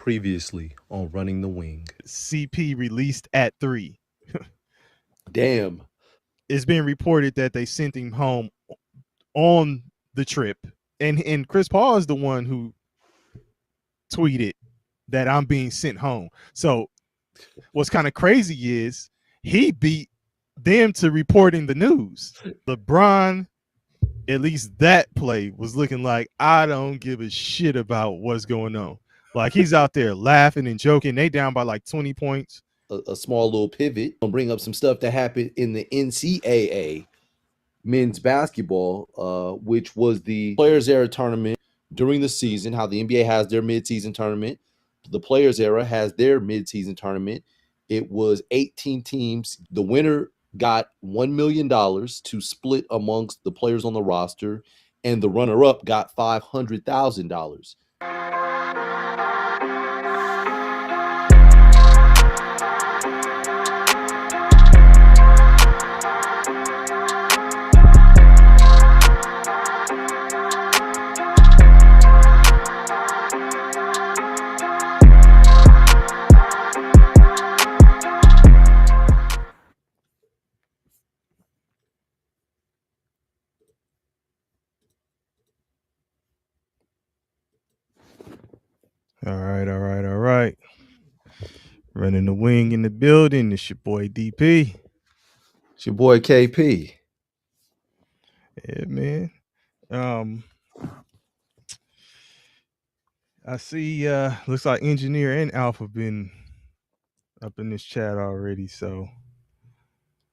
Previously on Running the Wing. CP released at 3. Damn. It's been reported that they sent him home on the trip. And Chris Paul is the one who tweeted that I'm being sent home. So what's kind of crazy is he beat them to reporting the news. LeBron, at least that play was looking like I don't give a shit about what's going on. Like he's out there laughing and joking. They down by like 20 points. A small little pivot. I'll bring up some stuff that happened in the NCAA men's basketball, which was the Players Era tournament during the season, how the NBA has their midseason tournament. The Players Era has their midseason tournament. It was 18 teams. The winner got $1 million to split amongst the players on the roster, and the runner-up got $500,000. All right. Running the wing in the building. It's your boy DP. It's your boy KP. Yeah, man. I see looks like Engineer and Alpha been up in this chat already, so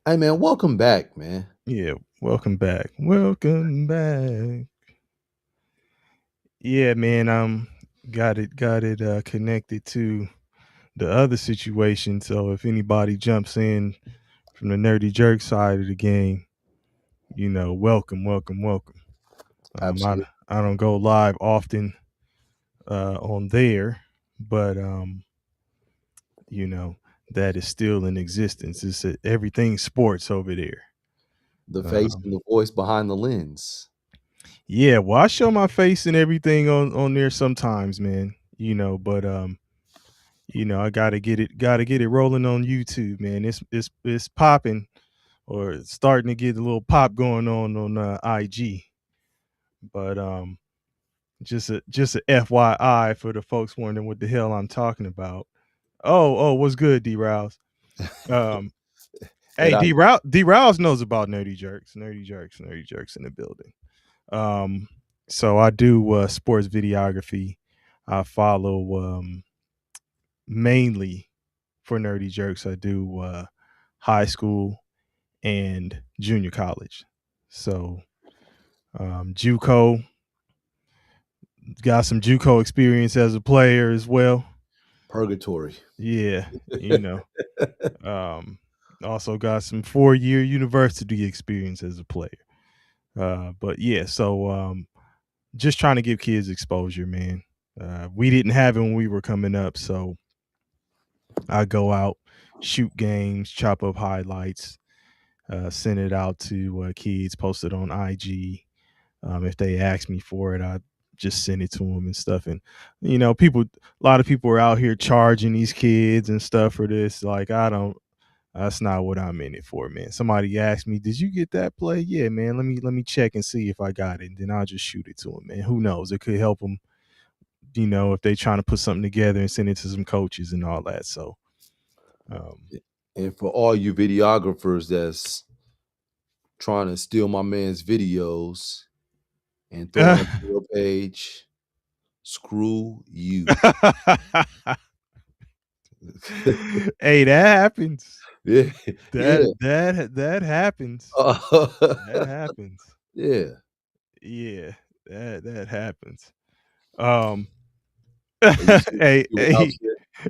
hey man, welcome back, man. Yeah, welcome back. Welcome back. Yeah, man, got it connected to the other situation. So if anybody jumps in from the Nerdy Jerk side of the game, welcome. Absolutely. I don't go live often on there, but that is still in existence. It's everything sports over there. The face and the voice behind the lens. Yeah, well, I show my face and everything on there sometimes, man. But I gotta get it rolling on YouTube, man. It's popping, or it's starting to get a little pop going on IG. But just a FYI for the folks wondering what the hell I'm talking about. Oh, what's good, D Rouse? Hey, D Rouse knows about Nerdy Jerks in the building. So I do sports videography. I follow mainly for Nerdy Jerks. I do high school and junior college. So JUCO, got some JUCO experience as a player as well. Purgatory. Yeah, also got some 4-year university experience as a player. But yeah, so just trying to give kids exposure, man. We didn't have it when we were coming up, so I go out, shoot games, chop up highlights, send it out to kids, post it on IG. If they ask me for it, I just send it to them and stuff. And a lot of people are out here charging these kids and stuff for this. Like, that's not what I'm in it for, man. Somebody asked me, "Did you get that play?" Yeah, man. Let me check and see if I got it. And then I'll just shoot it to them, man. Who knows? It could help them, if they trying to put something together and send it to some coaches and all that. So, and for all you videographers that's trying to steal my man's videos and throw it on your page, screw you. Hey, that happens. Yeah, that happens. That happens. Yeah, that happens. Hey,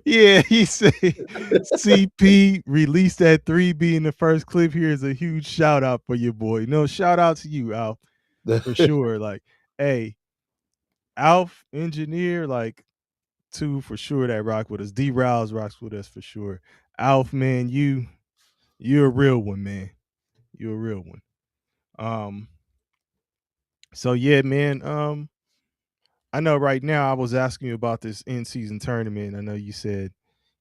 yeah, he said CP released at 3 being the first clip. Here is a huge shout out for your boy. No, shout out to you, Alf, for sure. Like, hey, Alf, Engineer, like 2 for sure that rock with us. D Rouse rocks with us for sure. Alf, man, you're a real one, man. You're a real one. So yeah, man. I know right now I was asking you about this in-season tournament. I know you said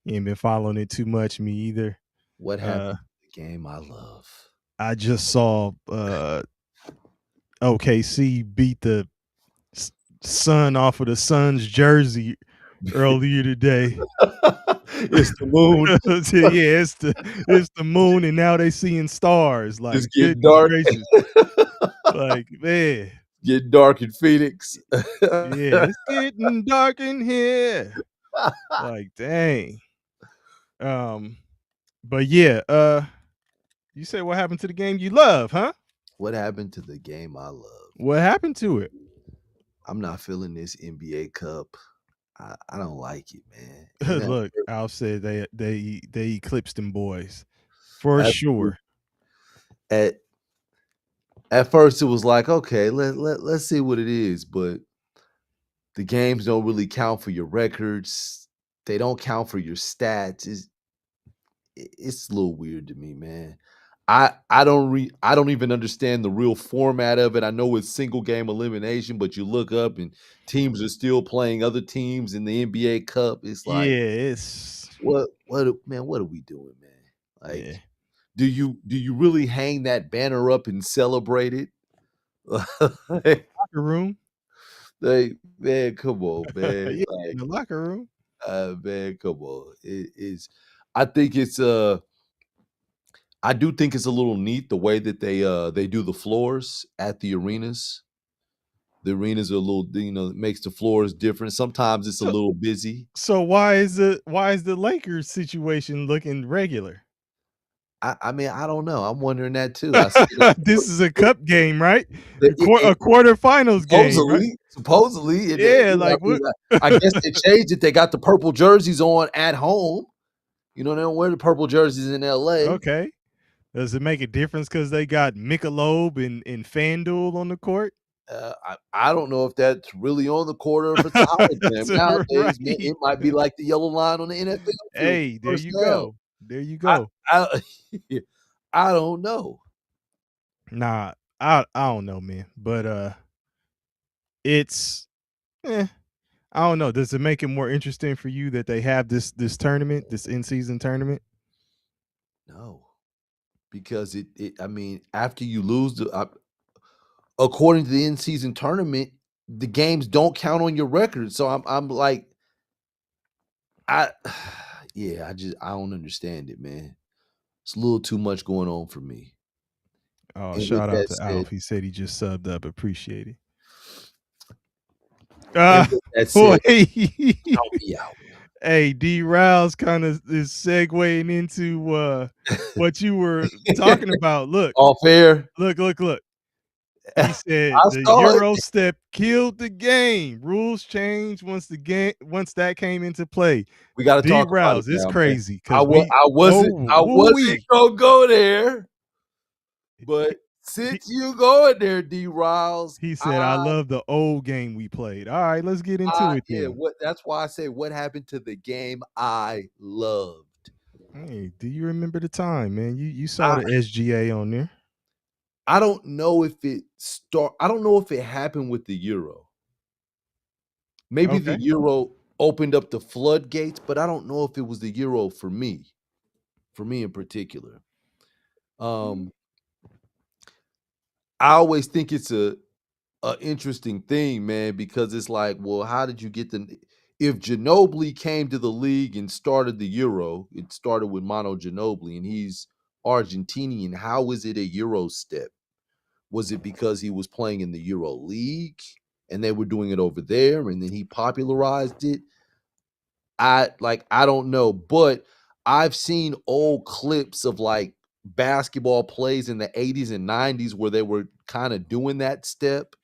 you ain't been following it too much. Me either. What Uh, happened to the game I love? I just saw OKC beat the Sun off of the Suns jersey earlier today. It's the moon. Yeah, it's the moon, and now they seeing stars. It's Like, getting goodness dark. gracious. Like, man. Getting dark in Phoenix. Yeah, it's getting dark in here. Like, dang. But yeah, you say what happened to the game you love, huh? What happened to the game I love? What happened to it? I'm not feeling this NBA Cup. I don't like it, man. And Look, Al said they eclipsed them boys for sure. at first it was like, okay, let's see what it is, but the games don't really count for your records. They don't count for your stats. It's a little weird to me, man. I don't even understand the real format of it. I know it's single game elimination, but you look up and teams are still playing other teams in the NBA Cup. It's Yeah, like, it's what man, what are we doing, man? Like, yeah. do you really hang that banner up and celebrate it? Locker room. Like, man, come on, man. Yeah, Like, in the locker room. man, come on. It is I think it's I do think it's a little neat the way that they do the floors at the arenas. The arenas are a little, it makes the floors different. Sometimes it's a So little busy. so why is the Lakers situation looking regular? I mean, I don't know. I'm wondering that too. I see This is a cup game, right? the A quarterfinals game, right? supposedly, Yeah, like what? I guess they changed it. They got the purple jerseys on at home. They don't wear the purple jerseys in LA. Okay. Does it make a difference because they got Michelob and FanDuel on the court? I don't know if that's really on the court or if it's a hologram. Nowadays, man, Right. it might be like the yellow line on the NFL field. Hey, there First you down. go. There you I, go. I, I don't know. Nah, I don't know, man. But it's I don't know. Does it make it more interesting for you that they have this tournament, this in-season tournament? No, because I mean, after you lose according to the in-season tournament, the games don't count on your record. So I'm like, I yeah, I don't understand it, man. It's a little too much going on for me. Oh, And with shout out that to said, Alf. He said he just subbed up. Appreciate it. and with that Boy. said, count me out. Hey, D Rouse kind of is segueing into what you were talking about. Look. Off air. Look. He said I the saw it. Euro step killed the game. Rules changed once that came into play. We got to D talk about it Rouse, it's now, man. crazy I because wasn't gonna go there, but since you going there, D Riles, he said, I love the old game we played. All right, let's get into it yeah, then. that's why I say what happened to the game I loved. Hey, do you remember the time, man? You saw the SGA on there. I don't know if I don't know if it happened with the Euro. Maybe the Okay. Euro opened up the floodgates, but I don't know if it was the Euro for me in particular. I always think it's a interesting thing, man, because it's like, well, how did you get if Ginobili came to the league and started the Euro, it started with Manu Ginobili and he's Argentinian, how is it a Euro step? Was it because he was playing in the Euro League and they were doing it over there and then he popularized it? I don't know, but I've seen old clips of like basketball plays in the 80s and 90s where they were kind of doing that step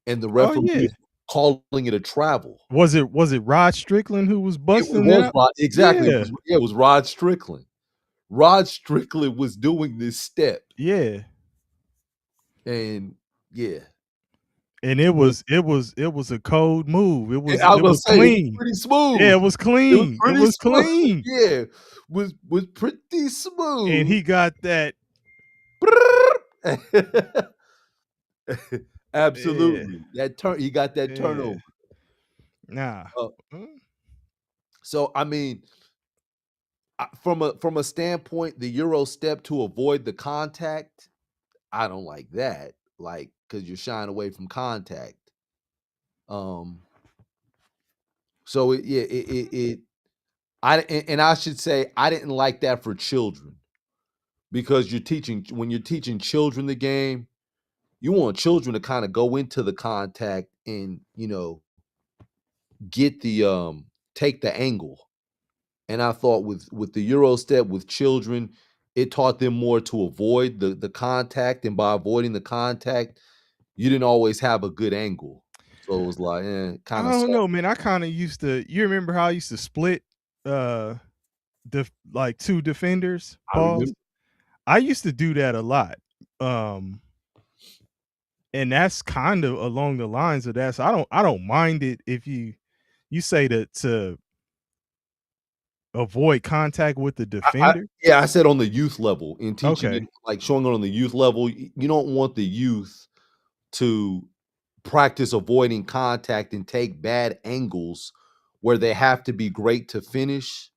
and the referee was calling it a travel. Was it Rod Strickland who was busting It was out? Rod, exactly. Yeah. It was Rod Strickland. Rod Strickland was doing this step. Yeah. And yeah. And it was a cold move. It was It was clean. pretty smooth. Yeah, it was clean. It was clean. Yeah. Was pretty smooth. And he got that. Absolutely. He got that turnover. Nah. Uh, Mm. so I mean, from a standpoint, the Euro step to avoid the contact, I don't like that. Like, because you're shying away from contact. Um, so and I should say I didn't like that for children because when you're teaching children the game, you want children to kind of go into the contact and get the take the angle. And I thought with the Euro step with children, it taught them more to avoid the contact, and by avoiding the contact, you didn't always have a good angle. So it was like, I kind of don't soft. know, man. I kind of used to. You remember how I used to split, like two defenders? I Pause. remember. I used to do that a lot. Um, and that's kind of along the lines of that. So I don't mind it if you say to avoid contact with the defender. Yeah, I said on the youth level in teaching it, Okay. like showing it on the youth level, you don't want the youth to practice avoiding contact and take bad angles where they have to be great to finish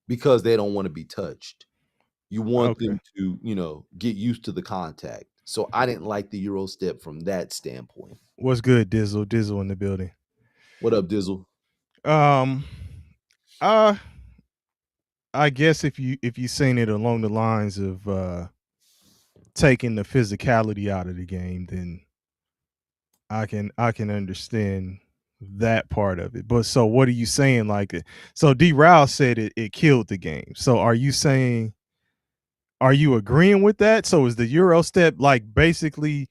because they don't want to be touched. You want Okay. them to, get used to the contact. So I didn't like the Euro step from that standpoint. What's good, Dizzle? Dizzle in the building. What up, Dizzle? Um, uh, I guess if you seen it along the lines of taking the physicality out of the game, then I can understand that part of it. But so what are you saying? Like, so D. Rouse said it killed the game. So are you agreeing with that? So is the Euro step like basically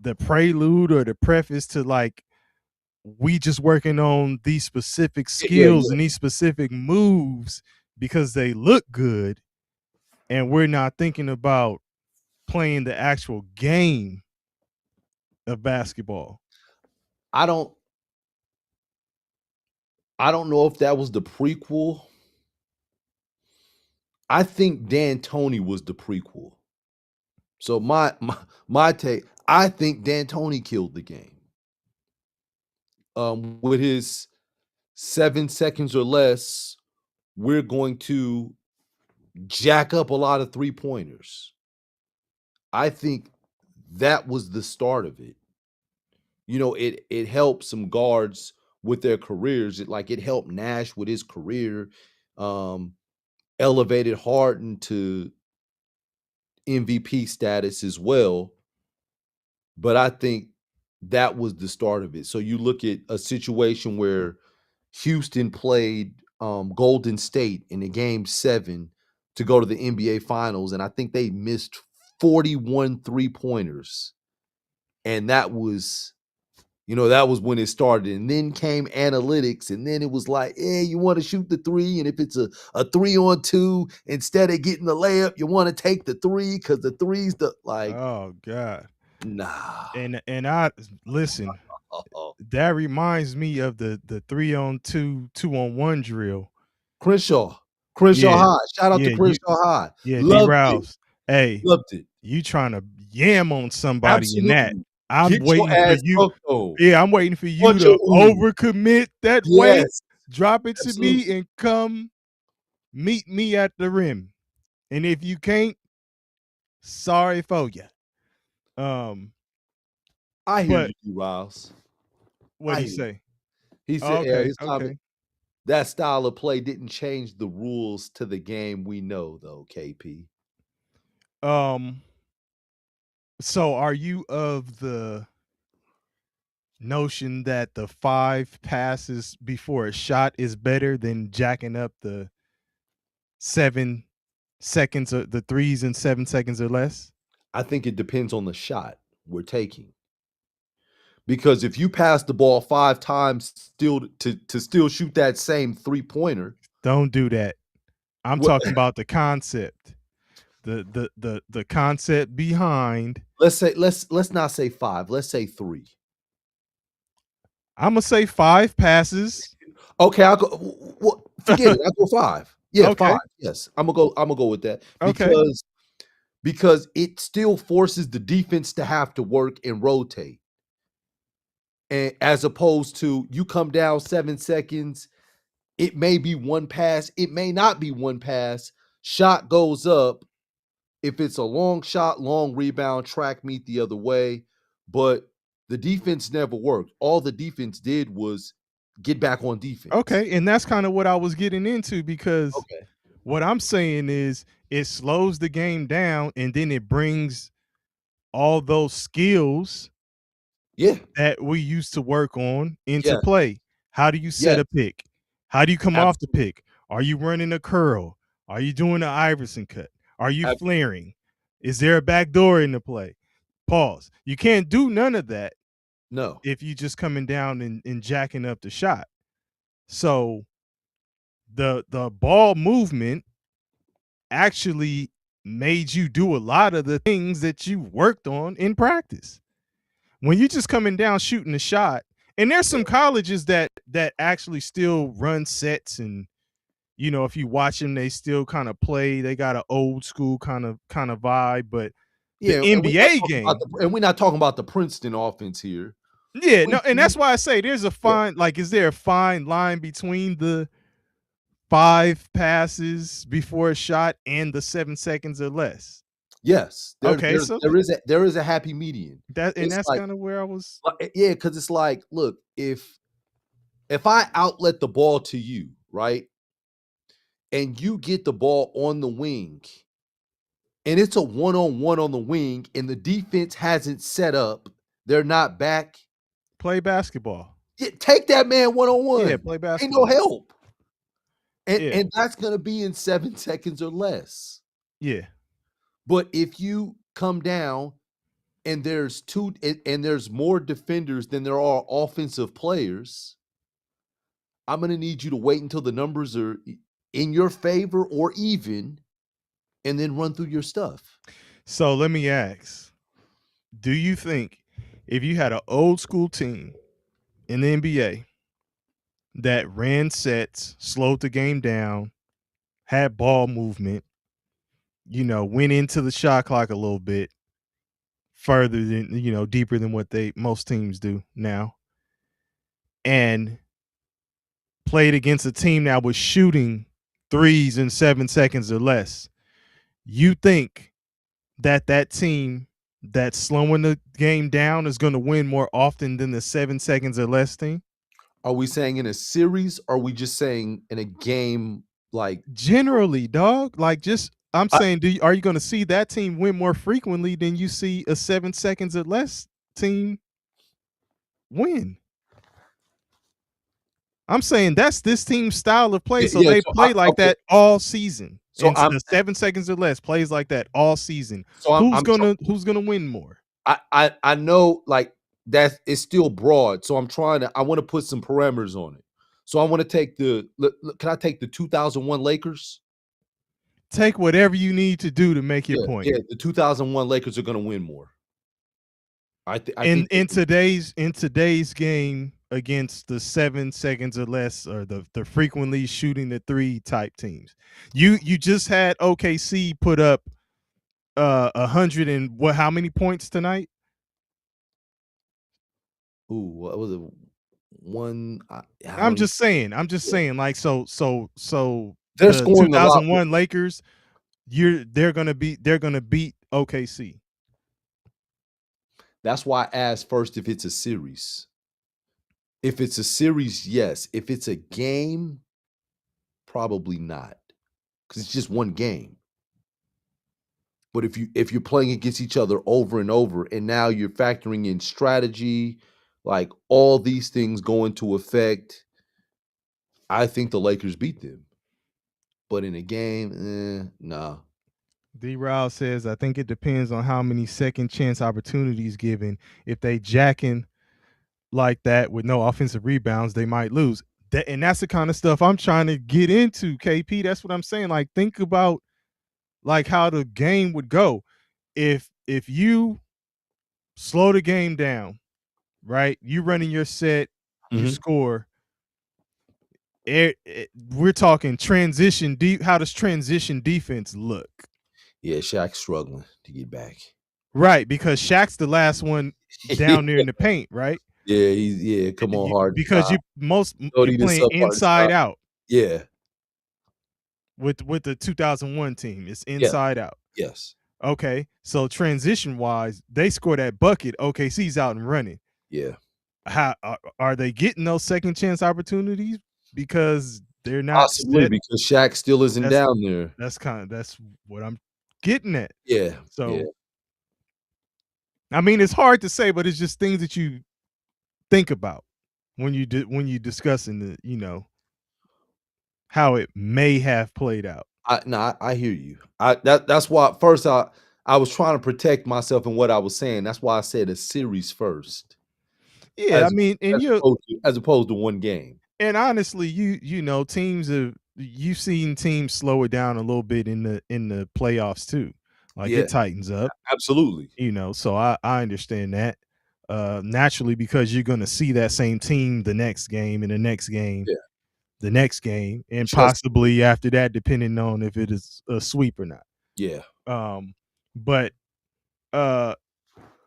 the prelude or the preface to like we just working on these specific Yeah, skills yeah. and these specific moves because they look good, and we're not thinking about playing the actual game of basketball? I don't I don't know if that was the prequel. I think D'Antoni was the prequel. So my take, I think D'Antoni killed the game. With his 7 seconds or less, we're going to jack up a lot of three-pointers. I think that was the start of it. It helped some guards with their careers. It helped Nash with his career, um, elevated Harden to MVP status as well. But I think that was the start of it. So you look at a situation where Houston played Golden State in the game 7 to go to the NBA Finals, and I think they missed 41 three-pointers. And that was when it started. And then came analytics, and then it was like, you want to shoot the three, and if it's a 3-on-2, instead of getting the layup, you want to take the three because the three's Oh God. nah. And I listen, Uh-oh. that reminds me of the 3-on-2, 2-on-1 drill. Crenshaw Yeah. High. Shout out to Yeah, Crenshaw High. D. Loved it. Rouse. Hey, Loved it. you trying to yam on somebody in that. Absolutely. I'm Get your waiting for ass you. hooked on. Yeah, I'm waiting for you Bunch of to ooh. overcommit that weight, Yes, drop it to absolutely. me, and come meet me at the rim. And if you can't, sorry for you. I hear But you, Riles. what'd I he hear you. say? He Oh, said, okay, his comment, okay. that style of play didn't change the rules to the game we know, though, KP. So are you of the notion that the 5 passes before a shot is better than jacking up the 7 seconds or the threes in 7 seconds or less? I think it depends on the shot we're taking. Because if you pass the ball 5 times still to still shoot that same three-pointer, Don't do that. I'm what talking about the concept. The concept behind. let's not say 5, let's say 3. I'm gonna say 5 passes. Okay, I'll go. Forget it. I'll go 5. Yeah, Okay. 5. Yes, I'm gonna go with that Okay. because it still forces the defense to have to work and rotate. And as opposed to you come down 7 seconds, it may be one pass, it may not be one pass. Shot goes up. If it's a long shot, long rebound, track meet the other way. But the defense never worked. All the defense did was get back on defense. Okay, and that's kind of what I was getting into, because Okay. what I'm saying is it slows the game down, and then it brings all those skills Yeah. that we used to work on into Yeah. play. How do you set Yes. a pick? How do you come off the Absolutely. pick? Are you running a curl? Are you doing the Iverson cut? Are you Ab- flaring? Is there a back door in the play? Pause. You can't do none of that No. if you just coming down and jacking up the shot. So the ball movement actually made you do a lot of the things that you worked on in practice. When you just coming down shooting a shot, and there's some colleges that actually still run sets, and you know, if you watch them, they still kind of play. They got an old school kind of vibe, but the Yeah, NBA game, and we're not talking about the Princeton offense here. yeah, no, and that's why I say there's a fine, like, is there a fine line between the 5 passes before a shot and the 7 seconds or less? Yes. Okay, so There is a happy median. It's that's like, kind of where I was. yeah, because it's like, look, if I outlet the ball to you, right, and you get the ball on the wing, and it's a one-on-one on the wing, and the defense hasn't set up, they're not back. Play basketball. Yeah, take that man one-on-one. Yeah, play Ain't basketball. no help. Yeah. And that's gonna be in 7 seconds or less. Yeah. But if you come down and there's there's more defenders than there are offensive players, I'm gonna need you to wait until the numbers are in your favor or even, and then run through your stuff. So let me ask, do you think if you had an old school team in the NBA that ran sets, slowed the game down, had ball movement, you know, went into the shot clock a little bit further than, you know, deeper than what most teams do now, and played against a team that was shooting threes in 7 seconds or less, you think that team that's slowing the game down is going to win more often than the 7 seconds or less team? Are we saying in a series, or are we just saying in a game, like Generally, dog, like, just I'm I saying, are you going to see that team win more frequently than you see a 7 seconds or less team win? I'm saying that's this team's style of play, so they play like that all season. So and the 7 seconds or less plays like that all season. So who's gonna win more? I know, like, that is still broad, so I want to put some parameters on it. So I want to take can I take the 2001 Lakers? Take whatever you need to do to make your point. Yeah, the 2001 Lakers are going to win more. I In think today's game against the 7 seconds or less, or the frequently shooting the three type teams. You just had OKC put up 100 and how many points tonight? Ooh, what was it? One. I'm just saying, like, so they're the scoring 2001 Lakers, they're gonna beat OKC. That's why I asked first if it's a series. If it's a series, yes. If it's a game, probably not, because it's just one game. But if you're playing against each other over and over, and now you're factoring in strategy, like, all these things go into effect, I think the Lakers beat them. But in a game, nah. D-Raul says, I think it depends on how many second chance opportunities given. If they jacking like that with no offensive rebounds, they might lose. And that's the kind of stuff I'm trying to get into, KP. That's what I'm saying. Like, think about, like, how the game would go if you slow the game down, right? You running your set, you score. We're talking transition deep. How does transition defense look? Yeah, Shaq's struggling to get back. Right, because Shaq's the last one down there in the paint, right? Come on, Because Harden. you're Cody the playing sub inside stop. out Yeah. with the 2001 team. It's Yeah. inside out. Yes. Okay, so transition wise, they score that bucket. OKC's out and running. Yeah. How are they getting those second chance opportunities because they're not Possibly set? because Shaq still isn't That's down there. that's what I'm getting at. Yeah. Yeah. So I mean, it's hard to say, but it's just things that you think about when you discussing how it may have played out. I hear you. That's why at first I was trying to protect myself in what I was saying. That's why I said a series first, Yeah, I mean, as opposed to one game. and honestly, you've seen teams slow it down a little bit in the playoffs too. Like Yeah, it tightens up, absolutely. so I understand that. Naturally, because you're gonna see that same team the next game and the next game, Yeah, the next game, and trust. possibly after that, depending on if it is a sweep or not. Yeah, Um, but uh,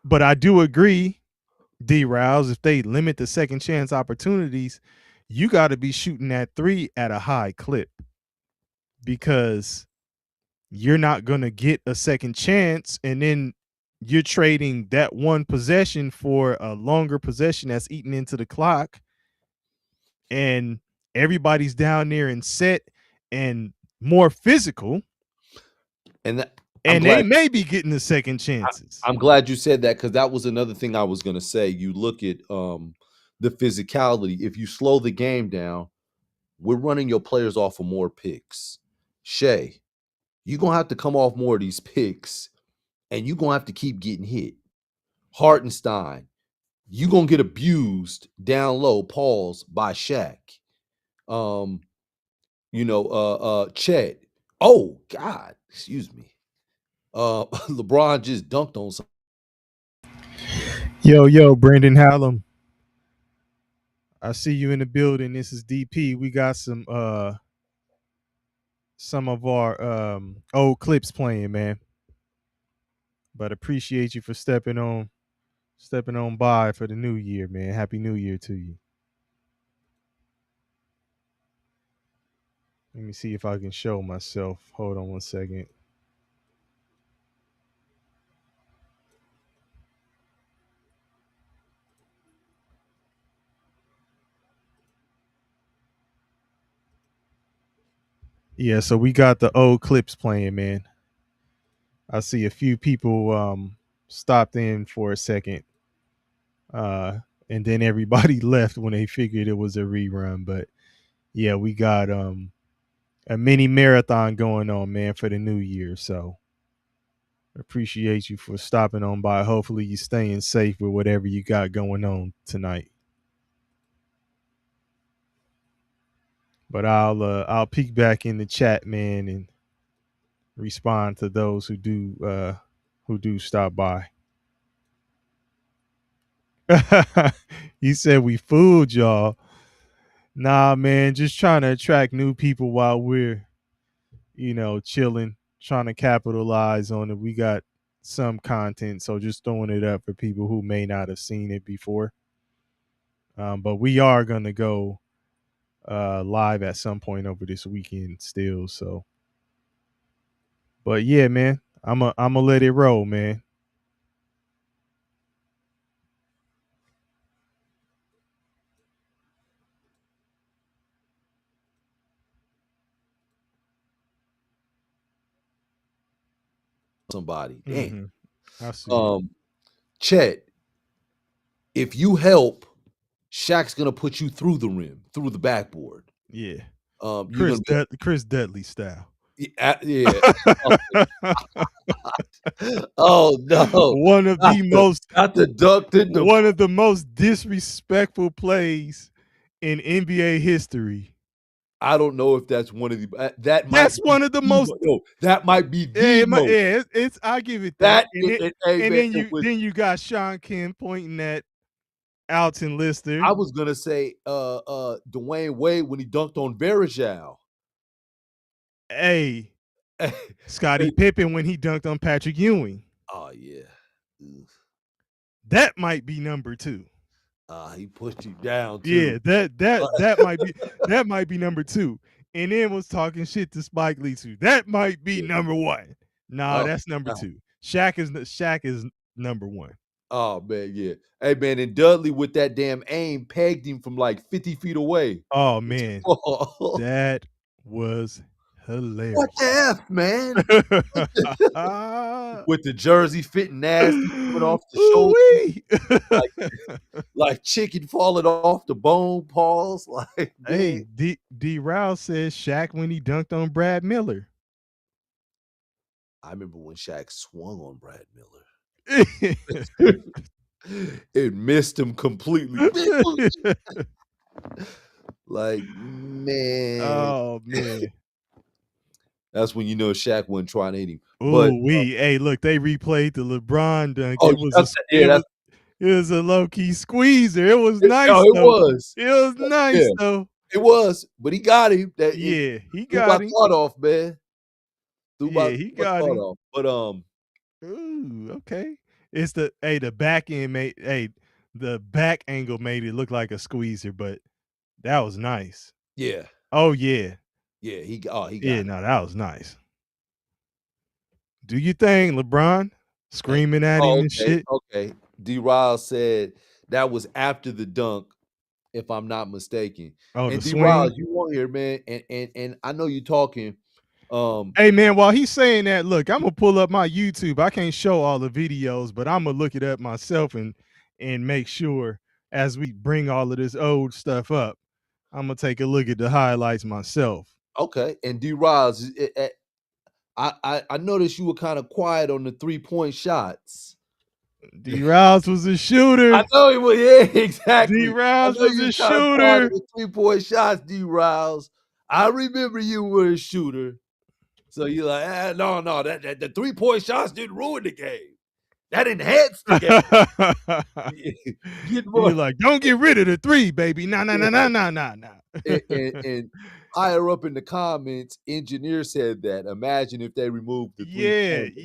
but I do agree, D Rouse, if they limit the second chance opportunities, you got to be shooting that three at a high clip because you're not going to get a second chance, and then you're trading that one possession for a longer possession that's eating into the clock, and everybody's down there and set and more physical, and I'm and they glad. may be getting the second chances. I'm glad you said that because that was another thing I was going to say. You look at the physicality. If you slow the game down, we're running your players off of more picks. Shea, you're gonna have to come off more of these picks, and you're gonna have to keep getting hit. Hartenstein, you gonna get abused down low, pause by Shaq. Um, Chet. Oh God, excuse me. LeBron just dunked on some. Yo, Brandon Hallam, I see you in the building. This is DP. We got some of our old clips playing, man. But appreciate you for stepping on by for the new year, man. Happy New Year to you. Let me see if I can show myself. Hold on one second. Yeah, so we got the old clips playing, man. I see a few people stopped in for a second. And then everybody left when they figured it was a rerun. But yeah, we got a mini marathon going on, man, for the new year. So appreciate you for stopping on by. Hopefully you staying safe with whatever you got going on tonight. But I'll peek back in the chat, man, and respond to those who do stop by. You said we fooled y'all. Nah, man, just trying to attract new people while we're, chilling, trying to capitalize on it. We got some content, so just throwing it up for people who may not have seen it before. But we are gonna go live at some point over this weekend still. So, but yeah, man, I'm let it roll, man. Somebody. Damn. I see. Chet, if you help, Shaq's gonna put you through the rim, through the backboard. Yeah, You're gonna be Chris Dudley style. yeah. Oh no! One of the most got the duck the one of the most disrespectful plays in NBA history. I don't know if that's one of the That's one of the most. No, that might be the most. Yeah, it's I give it that. And then you got Sean Kemp pointing at Alton Lister. I was gonna say Dwayne Wade when he dunked on Varejao. Hey, Scottie Pippen when he dunked on Patrick Ewing. Oh yeah. That might be number 2. He pushed you down too. Yeah, that might be number 2. And then was talking shit to Spike Lee too. That might be number 1. Nah, Oh, that's number God. 2. Shaq is number 1. Oh man, yeah. Hey man, and Dudley with that damn aim pegged him from like 50 feet away. Oh man, What that was hilarious. the F, man? With the jersey fitting nasty coming off the shoulder, Ooh-wee. like chicken falling off the bone, paws. Like, Hey, man. D Rouse says Shaq when he dunked on Brad Miller. I remember when Shaq swung on Brad Miller. It missed him completely. Like, man. Oh man. That's when you know Shaq wasn't trying to hit him. But Hey, look, they replayed the LeBron dunk. oh, It was a low key squeezer. It was nice. No, it though. was. It was nice Yeah. though. It was, but he got him. Yeah, he Threw my got him. thought off, man. Yeah, he got him. Off. But Ooh, okay. It's the back end the back angle made it look like a squeezer, but that was nice. yeah, Oh yeah. yeah, he got Yeah, it. no, that was nice. Do you think LeBron screaming at him and shit? Okay. D-Ryle said that was after the dunk, if I'm not mistaken. Oh, And the D-Ryle, swing. you on here, man, and I know you're talking. Hey man, while he's saying that, look, I'm gonna pull up my YouTube. I can't show all the videos, but I'm gonna look it up myself and make sure as we bring all of this old stuff up, I'm gonna take a look at the highlights myself. Okay, and D-Riles, I noticed you were kind of quiet on the 3-point shots. D-Riles was a shooter. I know he was. Yeah, exactly. D-Riles was a shooter. 3-point shots, D-Riles. I remember you were a shooter. So you're like, no, that the 3-point shots didn't ruin the game. That enhanced the game. You're like, don't get rid of the 3, baby. Nah. And higher up in the comments, engineer said that. Imagine if they removed the 3 points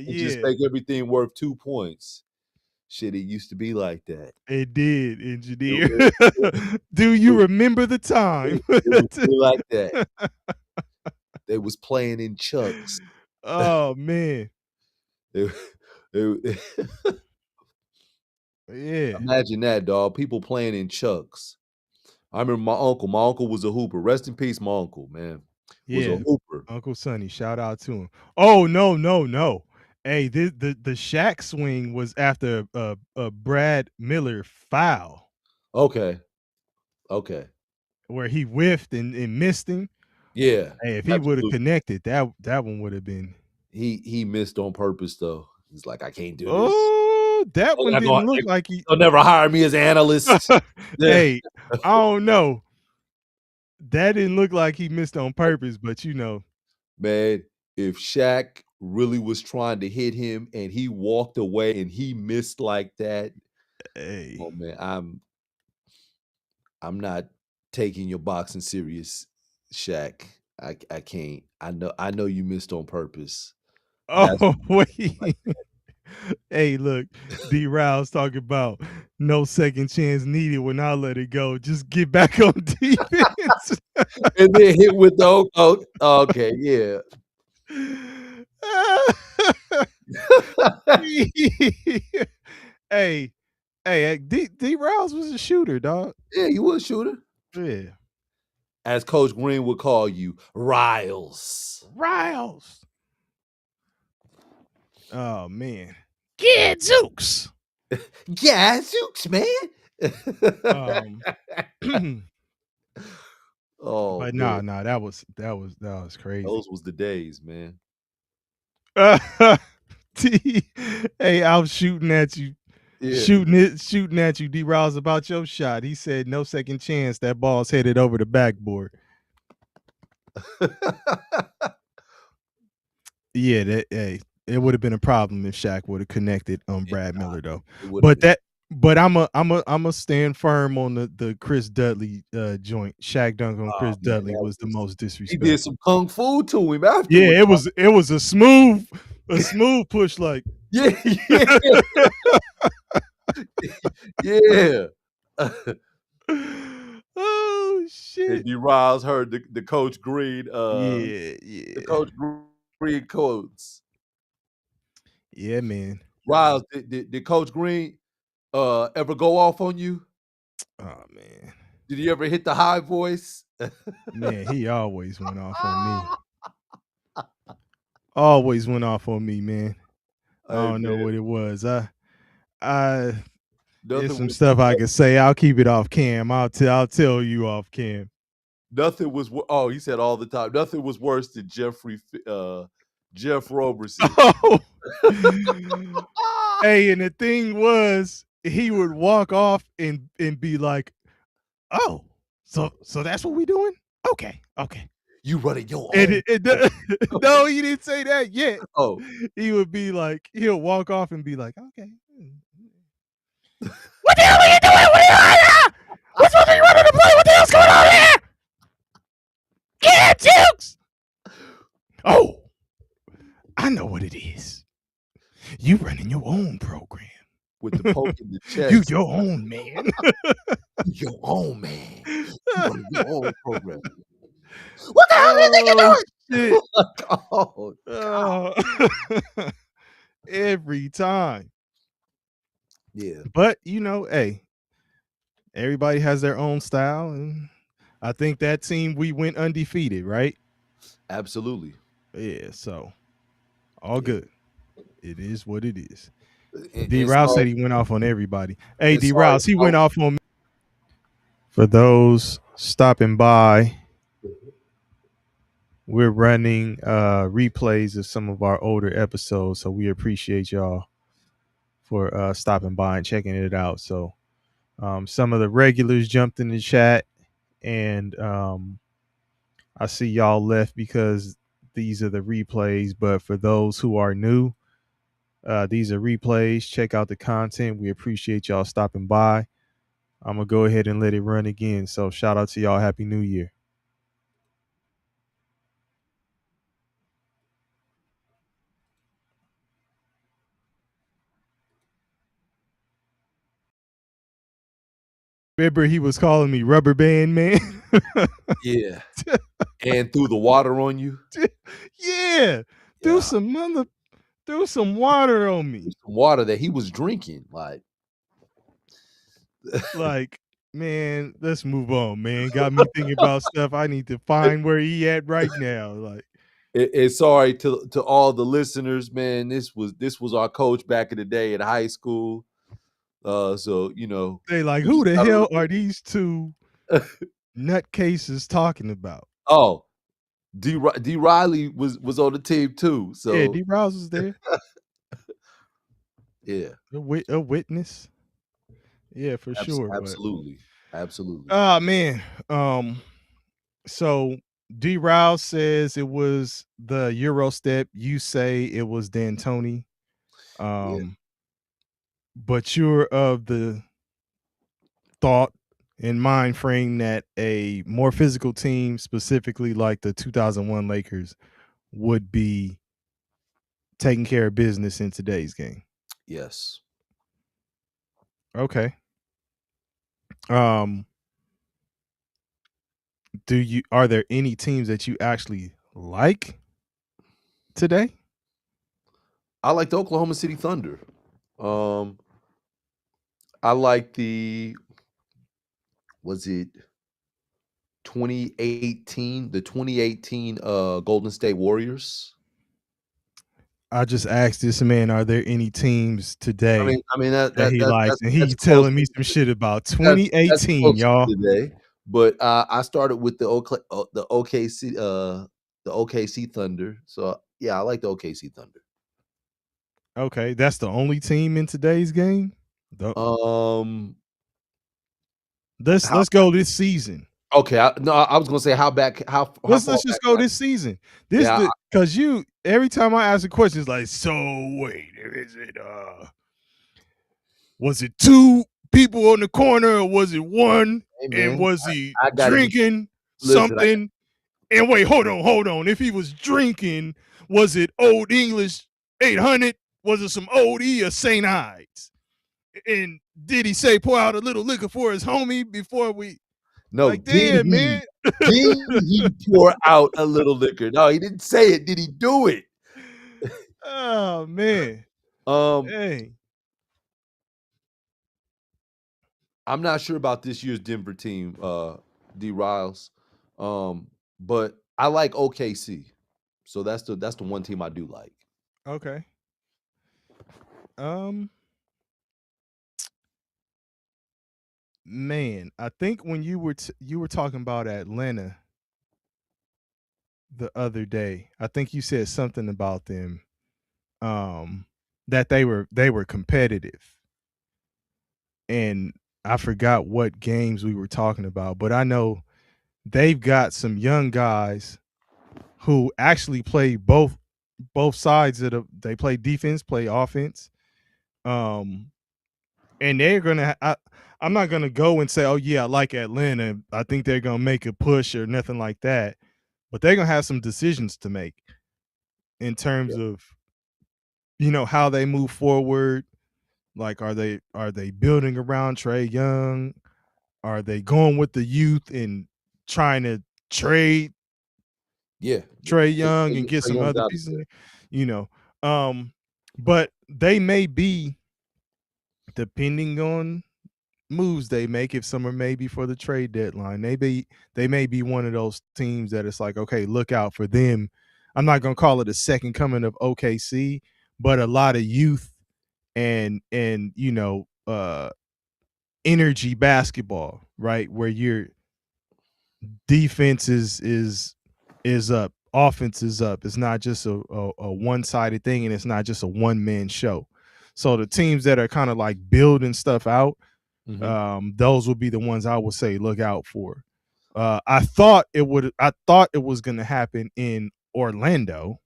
and just make everything worth 2 points. Shit, it used to be like that. It did, engineer. Do you remember the time? It was like that. They was playing in chucks. Oh man. Yeah. Imagine that, dog. People playing in chucks. I remember my uncle. My uncle was a hooper. Rest in peace, my uncle, man. Was a hooper. Uncle Sonny, shout out to him. Oh no. Hey, the Shaq swing was after a Brad Miller foul. Okay. Where he whiffed and missed him. Yeah. Hey, if he would have connected, that one would have been. He missed on purpose though. He's like, I can't do this. Oh, that one didn't look like he. They'll never hire me as an analyst. Hey, I don't know. That didn't look like he missed on purpose, but you know, man, if Shaq really was trying to hit him and he walked away and he missed like that, hey, oh man, I'm not taking your boxing serious, Shaq. I can't. I know you missed on purpose. Oh wait. Hey, look, D-Rouse talking about no second chance needed when I let it go. Just get back on defense. And then hit with the okay, yeah. Hey, D-Rouse was a shooter, dog. Yeah, he was a shooter. Yeah. As Coach Green would call you, Riles. Oh man. Gadzooks. Gadzooks, man. Oh, but no, that was crazy. Those was the days, man. Hey, I was shooting at you. Yeah. Shooting at you, D-Rouse, about your shot. He said no second chance. That ball's headed over the backboard. Yeah, it would have been a problem if Shaq would have connected on Brad Miller though. But I'm a stand firm on the Chris Dudley joint. Shaq dunk on Chris Dudley was the most disrespectful. He did some kung fu to him after. Yeah, it was a smooth push, like yeah. Oh And shit. D. Riles heard the Coach Green, Yeah, the yeah. Coach Green quotes. Yeah, man. Riles, did Coach Green ever go off on you? Oh man. Did he ever hit the high voice? Man, he always went off on me. Always went off on me, man. I Hey don't know man, what it was. I There's nothing some was stuff I could say. I'll keep it off cam. I'll tell you off cam. nothing was. Oh, he said all the time. Nothing was worse than Jeff Roberson. Oh. Hey, and the thing was, he would walk off and be like, "Oh, so that's what we doing? Okay, okay." You running your And own. no, he didn't say that yet. Oh, He would be like, he'll walk off and be like, "Okay." What the hell are you doing? What are you doing here? We're supposed to be running the play. What the hell's going on here? Get Jukes! Oh, I know what it is. You running your own program. with the poke in the chest. You your own man. You your own man. You running your own program. What the hell do you think you're doing? Shit. Oh, God. Every time. Yeah, But hey, everybody has their own style, and I think that team we went undefeated, right? absolutely. Yeah, so all good. It is what it is. And D. Rouse sorry, said he went off on everybody. Hey, and D. sorry, Rouse, he went off on me. For those stopping by, we're running replays of some of our older episodes, so we appreciate y'all for stopping by and checking it out. So some of the regulars jumped in the chat, and I see y'all left because these are the replays. But for those who are new, these are replays. Check out the content. We appreciate y'all stopping by. I'm going to go ahead and let it run again. So shout out to y'all. Happy New Year. Remember he was calling me Rubber Band Man? yeah, and threw the water on you. Yeah. Threw some water on me. Some water that he was drinking. Like, man, let's move on, man. Got me thinking about stuff I need to find where he at right now. Like, and sorry to all the listeners, man. This was our coach back in the day in high school. So they like, who the hell are these two nutcases talking about? Oh, D. Riley was on the team too. So Yeah, D. Rouse was there. yeah, A witness. Yeah, for sure. absolutely, absolutely. Oh man. So D. Rouse says it was the Euro step. You say it was D'Antoni. Yeah. But you're of the thought and mind frame that a more physical team, specifically like the 2001 Lakers, would be taking care of business in today's game. Yes. Okay. Are there any teams that you actually like today? I like the Oklahoma City Thunder. I like was it 2018, the 2018 Golden State Warriors. I just asked this man, are there any teams today I mean that he likes? And he's telling me some shit about 2018, y'all. Today, but I started with the OKC the OKC Thunder. So yeah, I like the OKC Thunder. Okay, that's the only team in today's game. Let's go this season. Okay, I was gonna say let's just go this season. Because every time I ask a question, it's like, so wait, is it was it two people on the corner or was it one? Hey, and was he I drinking something? And wait, hold on. If he was drinking, was it Old English 800? Was it some Old E or St. Ides? And Did he say pour out a little liquor for his homie before we? No, Like, damn, man. did he pour out a little liquor? No, he didn't say it. Did he do it? Oh man. Um, Dang. I'm not sure about this year's Denver team, D Riles. But I like OKC. So that's the one team I do like. Okay. Man, I think when you were talking about Atlanta the other day, I think you said something about them, that they were competitive, and I forgot what games we were talking about, but I know they've got some young guys who actually play both sides of they play defense, play offense. And they're gonna I'm not gonna go and say, oh yeah, I like Atlanta. I think they're gonna make a push or nothing like that. But they're gonna have some decisions to make in terms Yeah. of how they move forward. Like, are they building around Trae Young? Are they going with the youth and trying to trade Yeah. Trae Young and Get get Trae some Young's other out pieces in there. there? You know. But they may be, depending on moves they make, if some are maybe for the trade deadline, they may be one of those teams that it's like, okay, look out for them. I'm not gonna call it a second coming of OKC, but a lot of youth and energy basketball, right? Where your defense is up, offense is up. It's not just a one-sided thing, and it's not just a one-man show. So the teams that are kind of like building stuff out, those would be the ones I would say look out for. I thought it was going to happen in Orlando.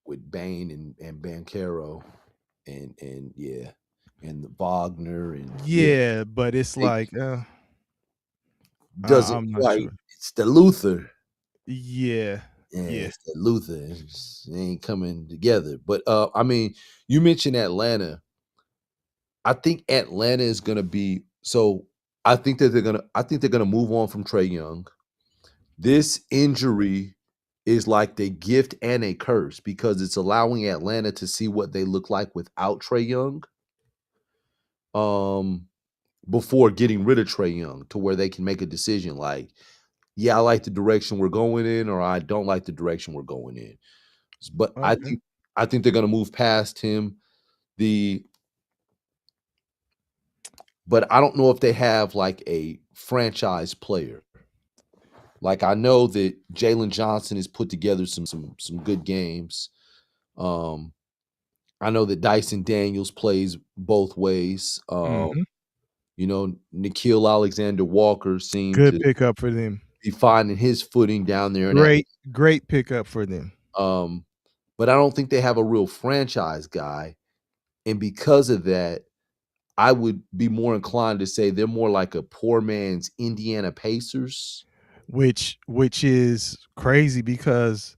With Bane and Bancaro and yeah, and Wagner and Yeah, but it's it like doesn't I'm not quite. sure. It's the Luther. Yeah, Yeah, yeah. it's the Luther. It ain't coming together. But I mean, you mentioned Atlanta. I think Atlanta is gonna be so. I think they're gonna move on from Trae Young. This injury is like the gift and a curse because it's allowing Atlanta to see what they look like without Trae Young. Um, before getting rid of Trae Young, to where they can make a decision like, yeah, I like the direction we're going in, or I don't like the direction we're going in. But Okay. I think they're gonna move past him. The But I don't know if they have like a franchise player. Like I know that Jalen Johnson has put together some good games. Um, I know that Dyson Daniels plays both ways. Mhm. Nikhil Alexander Walker seemed Good to pickup for them. be finding his footing down there in Atlanta. Great pickup for them. Um, but I don't think they have a real franchise guy. And because of that, I would be more inclined to say they're more like a poor man's Indiana Pacers. Which is crazy because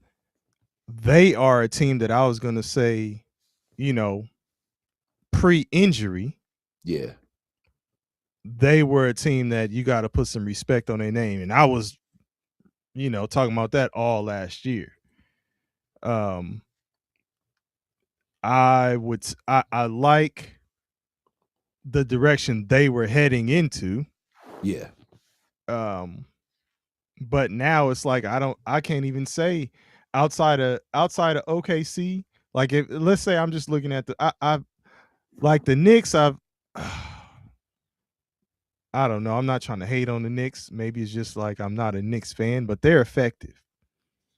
they are a team that I was going to say, you know, pre-injury, Yeah. they were a team that you got to put some respect on their name, and I was, talking about that all last year. Um, I like the direction they were heading into. Yeah. Um, but now it's like I can't even say outside of OKC. Like, if let's say I'm just looking at I like the Knicks. I don't know. I'm not trying to hate on the Knicks. Maybe it's just like I'm not a Knicks fan, but they're effective.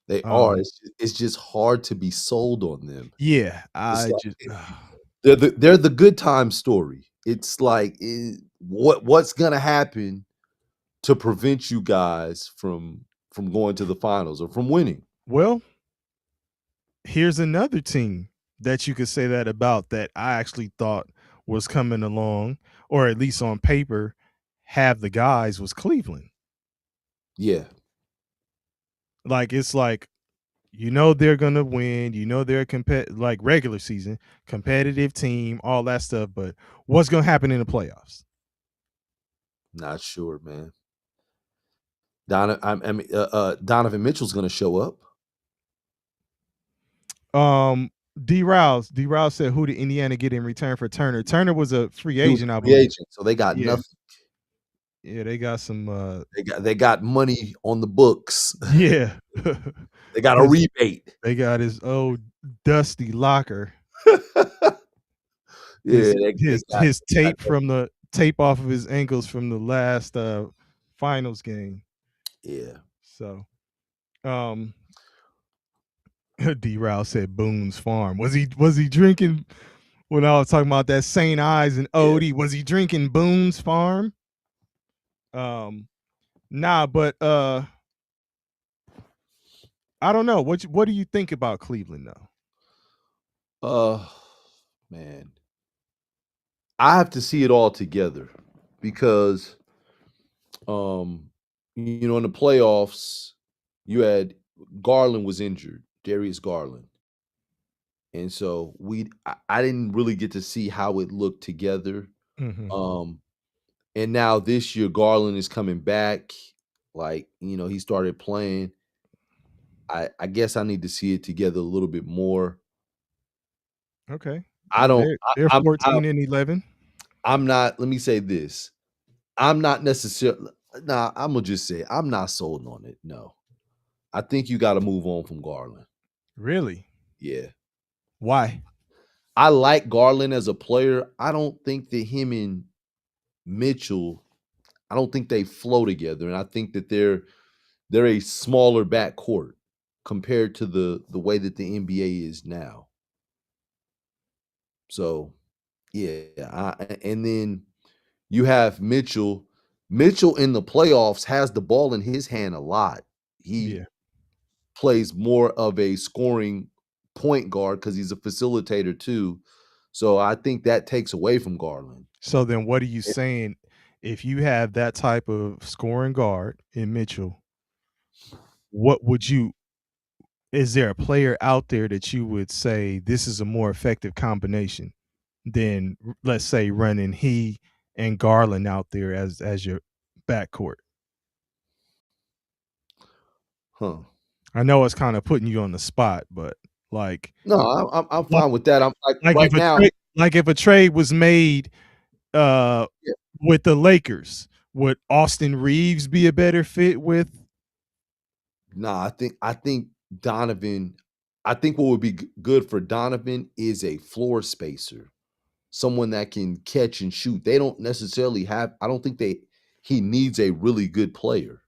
They are. It's just hard to be sold on them. Yeah, It's I like just they're the good time story. It's like what's gonna happen to prevent you guys from going to the finals or from winning? well, here's another team that you could say that about that I actually thought was coming along, or at least on paper, have the guys, was Cleveland. Yeah. Like, it's like You know they're gonna win. You know they're like regular season competitive team, all that stuff. But what's gonna happen in the playoffs? Not sure, man. Donovan Mitchell's going to show up. D-Rouse said, "Who did Indiana get in return for Turner?" Turner was a free He was agent, a I free believe. agent, so they got Yeah, nothing. yeah, they got some. They got money on the books. Yeah, They got a rebate. they got his old dusty locker. Yeah, His tape from the tape off of his ankles from the last finals game. yeah. So, D-Rouse said Boone's Farm. Was he drinking when I was talking about that St. Ives and OD? Yeah. Was he drinking Boone's Farm? Nah, but I don't know. What do you think about Cleveland though? Man. I have to see it all together because in the playoffs, you had Garland was injured, Darius Garland. And so I didn't really get to see how it looked together. Mhm. And now this year Garland is coming back. Like, he started playing. I guess I need to see it together a little bit more. Okay. I don't They're I, 14 and 11. I'm not, let me say this. I'm not necessarily I'm gonna just say I'm not sold on it. No. I think you gotta move on from Garland. Really? Yeah. Why? I like Garland as a player. I don't think that him and Mitchell, I don't think they flow together. And I think that they're a smaller backcourt compared to the way that the NBA is now. So yeah, and then you have Mitchell. Mitchell in the playoffs has the ball in his hand a lot. He Yeah. plays more of a scoring point guard because he's a facilitator too. So I think that takes away from Garland. So then what are you saying? If you have that type of scoring guard in Mitchell, what would you is there a player out there that you would say this is a more effective combination than let's say running he and Garland out there as your backcourt? Huh. I know it's kind of putting you on the spot, but like No, I'm fine with that. I'm like like right now. if a trade was made Yeah. with the Lakers, would Austin Reeves be a better fit with? Nah, I think Donovan. I think what would be good for Donovan is a floor spacer, someone that can catch and shoot. They don't necessarily have. I don't think he needs a really good player.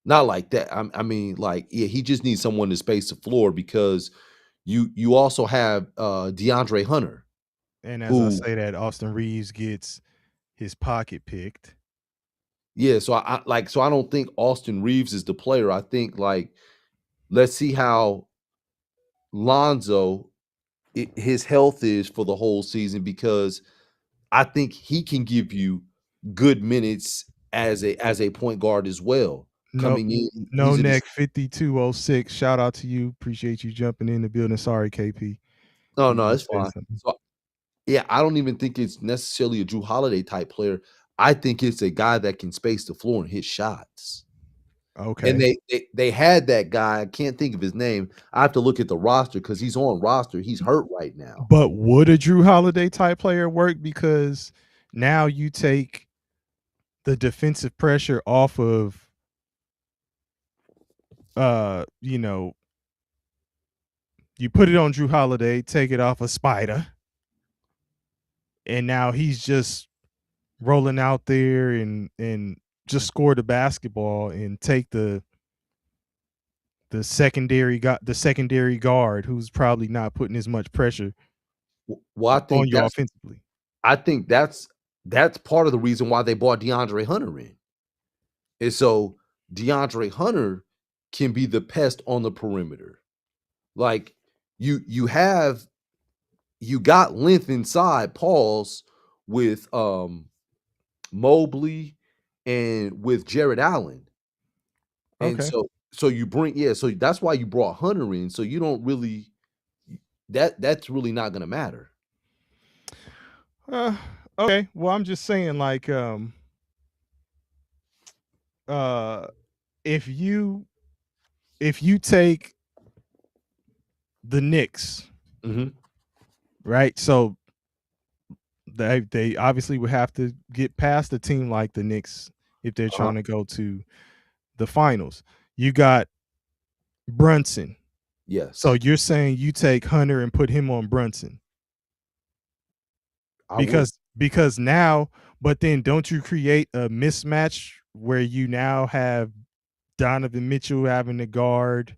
Not like that. I mean, like, yeah, he just needs someone to space the floor because you also have DeAndre Hunter, And as I who say that, Austin Reeves gets his pocket picked. yeah. So I don't think Austin Reeves is the player. I think like let's see how Lonzo his health is for the whole season because I think he can give you good minutes as a point guard as well. No, Coming in, no neck 5206. Shout out to you. Appreciate you jumping in the building. Sorry, KP. no, You it's said fine. something. So yeah, I don't even think it's necessarily a Drew Holiday type player. I think it's a guy that can space the floor and hit shots. And Okay. they had that guy. I can't think of his name. I have to look at the roster because he's on roster. He's hurt right now. But would a Drew Holiday type player work? Because now you take the defensive pressure off of you know, you put it on Drew Holiday, take it off of Spider, and now he's just rolling out there and just score the basketball and take the secondary guard who's probably not putting as much pressure Well, on you offensively. I think that's part of the reason why they bought DeAndre Hunter in. And so DeAndre Hunter can be the pest on the perimeter. Like you got length inside Pauls with Mobley and with Jared Allen. And Okay. so So you bring so that's why you brought Hunter in. So you don't really that's really not gonna matter. Uh, okay. Well, I'm just saying, like, uh, if you if you take the Knicks, Mhm. right? So they obviously would have to get past a team like the Knicks if they're Uh-huh. trying to go to the finals. You got Brunson. So Yes, you're saying you take Hunter and put him on Brunson I would. because now, but then don't you create a mismatch where you now have Donovan Mitchell having to guard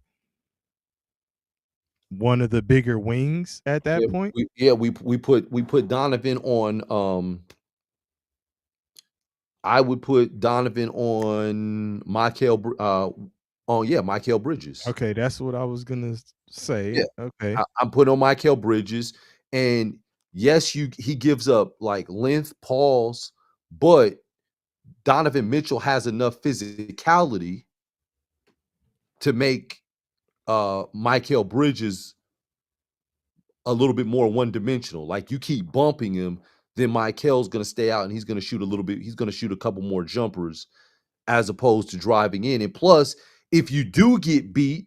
one of the bigger wings at that Yeah, point? we put Donovan on, I would put Donovan on Mikal Bridges. Okay, that's what I was gonna Yeah, say. Okay. I'm putting on Mikal Bridges, and yes, he gives up, like, length, pause, but Donovan Mitchell has enough physicality to make, Mikal Bridges a little bit more one-dimensional. Like, you keep bumping him, then Mikal's gonna stay out, and he's gonna shoot a couple more jumpers as opposed to driving in, and plus, if you do get beat,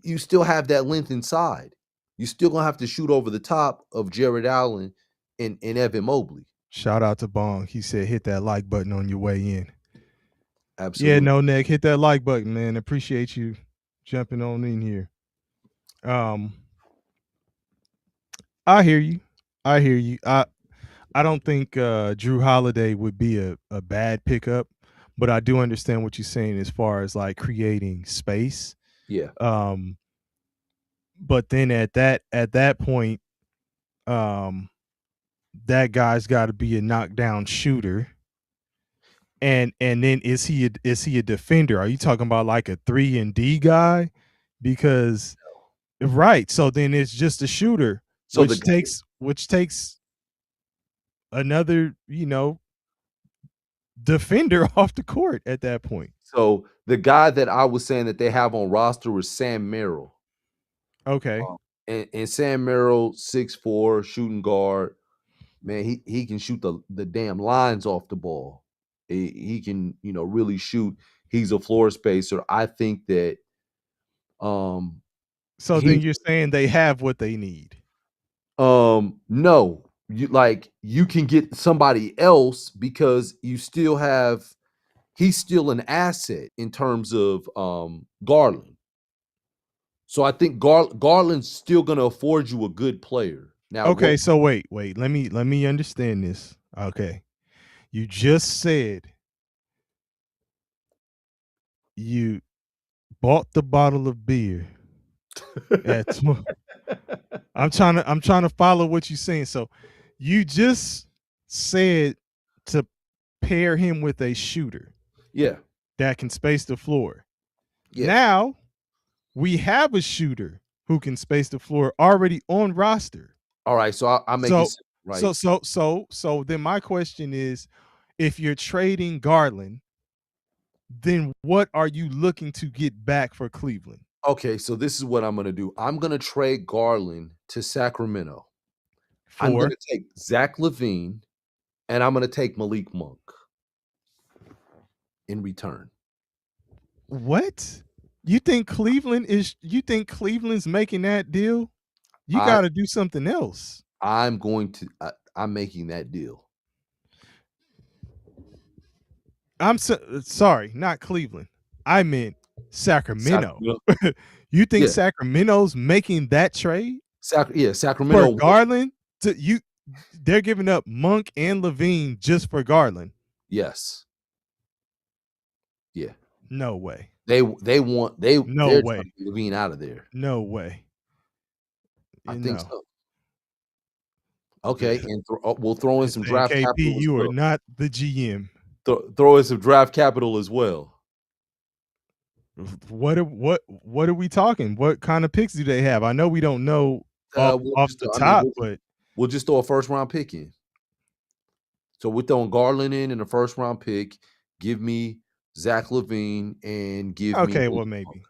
you still have that length inside. You still gonna have to shoot over the top of Jared Allen and Evan Mobley. Shout out to Bong. He said hit that like button on your way in. Yeah, Absolutely. no, Nick, hit that like button, man. Appreciate you jumping on in here. Um, I hear you. I hear you. I don't think Drew Holiday would be a bad pickup, but I do understand what you're saying as far as like creating space. Yeah. Um, but then at that point, um, that guy's got to be a knockdown shooter. And then is he a defender? Are you talking about like a 3 and D guy? Because right, so then it's just a shooter, So the which takes another, defender off the court at that point. the guy that I was saying that they have on roster was Sam Merrill. Okay. And Sam Merrill, 6'4", shooting guard. Man, he can shoot the damn lines off the ball. He can, really shoot. He's a floor spacer. I think that um So then he you're saying they have what they need. no, you can get somebody else because he's still an asset in terms of Garland. So I think Garland's still gonna afford you a good player. Now what Okay, so wait. Let me understand this. Okay. You just said you bought the bottle of beer at I'm trying to follow what you're saying. So you just said to pair him with a shooter Yeah, that can space the floor. yeah. Now we have a shooter who can space the floor already on roster. Alright, so I'll make it So simple, so right? so so so then my question is, if you're trading Garland, then what are you looking to get back for Cleveland? Okay, so this is what I'm gonna do. I'm gonna trade Garland to Sacramento. I'm For gonna take Zach LaVine, and I'm gonna take Malik Monk in return. what? You think Cleveland's making that deal? You I got to do something else. I'm making that deal. Sorry, not Cleveland. I meant Sacramento. Sacramento. You think Yeah, Sacramento's making that trade for Sacramento. Garland? They're giving up Monk and Levine just for Garland. Yes. Yeah. No way. No They're trying way. to get Levine out of there. No way. I think No. so. Okay, and we'll throw in They're some saying, draft KP, capital as you are well. not the GM. Throw in some draft capital as well. What are we talking? What kind of picks do they have? I know we don't know off We'll off just the I mean, top, but we'll just throw a first round pick in. So we're throwing Garland in a first round pick. Give me Zach LaVine and give me okay, Malik well Monk. maybe.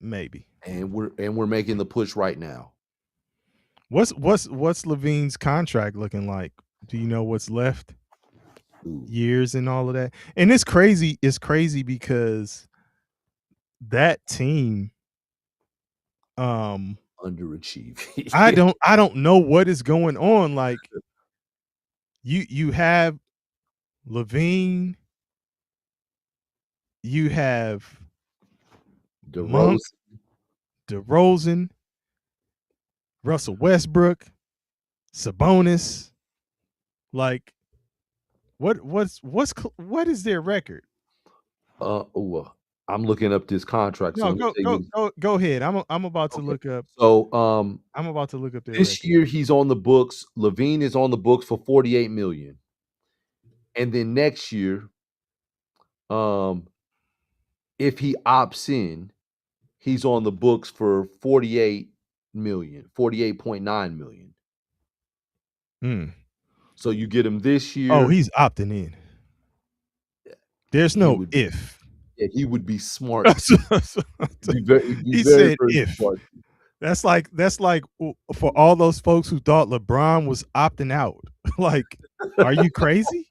maybe. and we're making the push right now. What's Levine's contract looking like? Do you know what's left? Ooh, Years and all of that. And it's crazy. It's crazy because that team, underachieving. I don't know what is going on. Like you have Levine, you have Monk, DeRozan, DeRozan, Russell Westbrook, Sabonis. Like what is their record? I'm looking up this contract. So No, let me tell you. go ahead. I'm about to Okay. look up. So I'm about to look up their this record. year he's on the books. Levine is on the books for 48 million. And then next year, if he opts in, he's on the books for 48 million, 48.9 million. Hmm. So you get him this year. Oh, he's opting in. There's he no would, if. yeah, he would be smart. He'd be He very, said very if. smart. That's like for all those folks who thought LeBron was opting out. Like, are you crazy?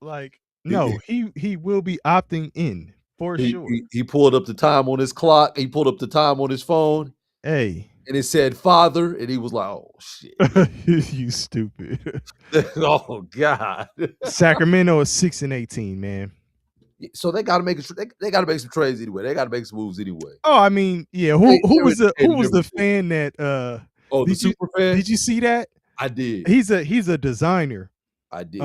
Like, no, he will be opting in for sure. He pulled up the time on his clock. He pulled up the time on his phone, Hey, and it said father, and he was like, "Oh shit, you stupid. oh god." Sacramento is 6-18, man. So they got to make they got to make some trades anyway. They got to make some moves anyway. Oh, I mean, yeah. Who was the fan that the super fan? Did you see that? I did. He's a designer. I did.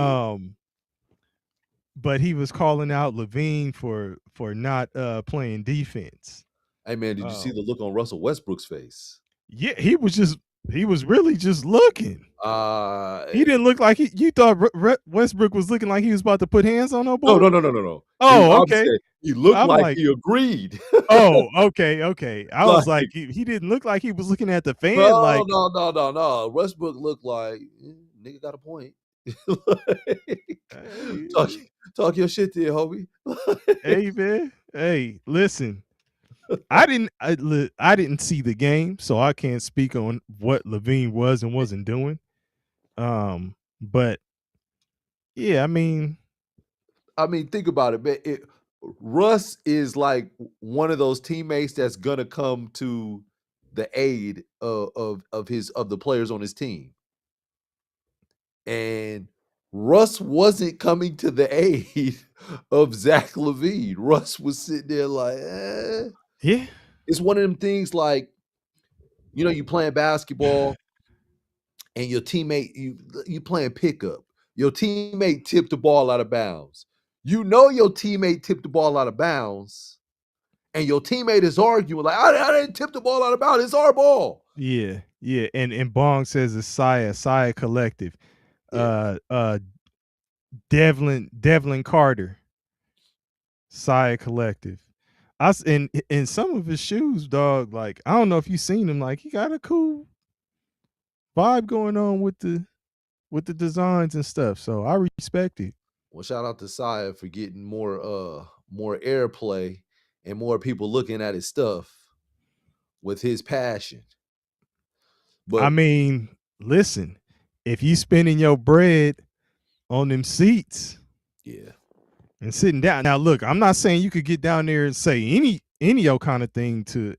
But he was calling out Levine for not playing defense. Hey man, did you see the look on Russell Westbrook's face? Yeah, he was really just looking. He didn't look like you thought Westbrook was looking like he was about to put hands on no boy. No. Oh, okay. He looked like he agreed. Oh, okay. I was like, he didn't look like he was looking at the fan. No. Westbrook looked like nigga got a point. Talk your shit there, homie. Hey man, hey, listen. I didn't see the game, so I can't speak on what Levine was and wasn't doing. But yeah, I mean, think about it, man. Russ is like one of those teammates that's gonna come to the aid of the players on his team. And Russ wasn't coming to the aid of Zach LaVine. Russ was sitting there like, yeah. It's one of them things like, you playing basketball and your teammate, you playing pickup. Your teammate tipped the ball out of bounds. Your teammate tipped the ball out of bounds, and your teammate is arguing like, I didn't tip the ball out of bounds. It's our ball. Yeah. And Bong says it's Saya Collective. Yeah. Devlin Carter, Saya Collective. In some of his shoes, dog. Like, I don't know if you seen him. Like, he got a cool vibe going on with the designs and stuff. So I respect it. Well, shout out to Saya for getting more airplay and more people looking at his stuff with his passion. But I mean, listen, if you spending your bread on them seats, yeah, and sitting down. Now, look, I'm not saying you could get down there and say any old kind of thing to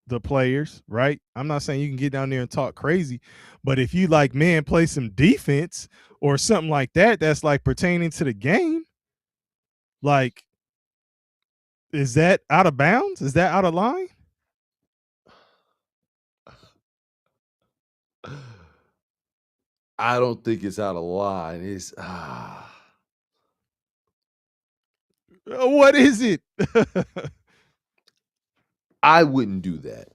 the players, right? I'm not saying you can get down there and talk crazy, but if you like, man, play some defense or something like that, that's like pertaining to the game, like, is that out of bounds? Is that out of line? I don't think it's out of line. It's What is it? I wouldn't do that.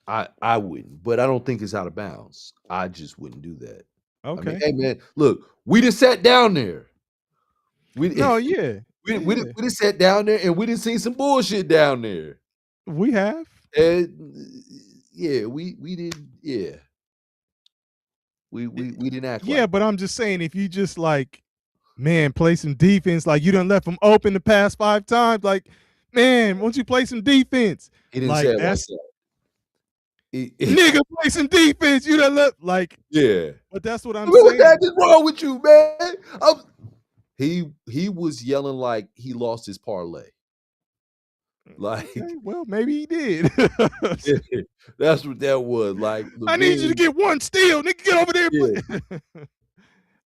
I wouldn't, but I don't think it's out of bounds. I just wouldn't do that. Okay. I mean, hey man, look, we just sat down there. We just sat down there and we didn't see some bullshit down there. We have. And yeah, we didn't. Yeah, we didn't act. Yeah, like but I'm just saying, if you just like man, play some defense. Like, you done left him open the past 5 times. Like, man, won't you play some defense? He didn't say Like, it like that's that. nigga, play some defense. You done left. Like, Yeah. but that's what I'm What the saying. heck is wrong with you, man? He was yelling like he lost his parlay. Like, Okay, well, maybe he did. that's what that was. Like, I need you to LaVine, get one steal. Nigga, get over there and yeah, play.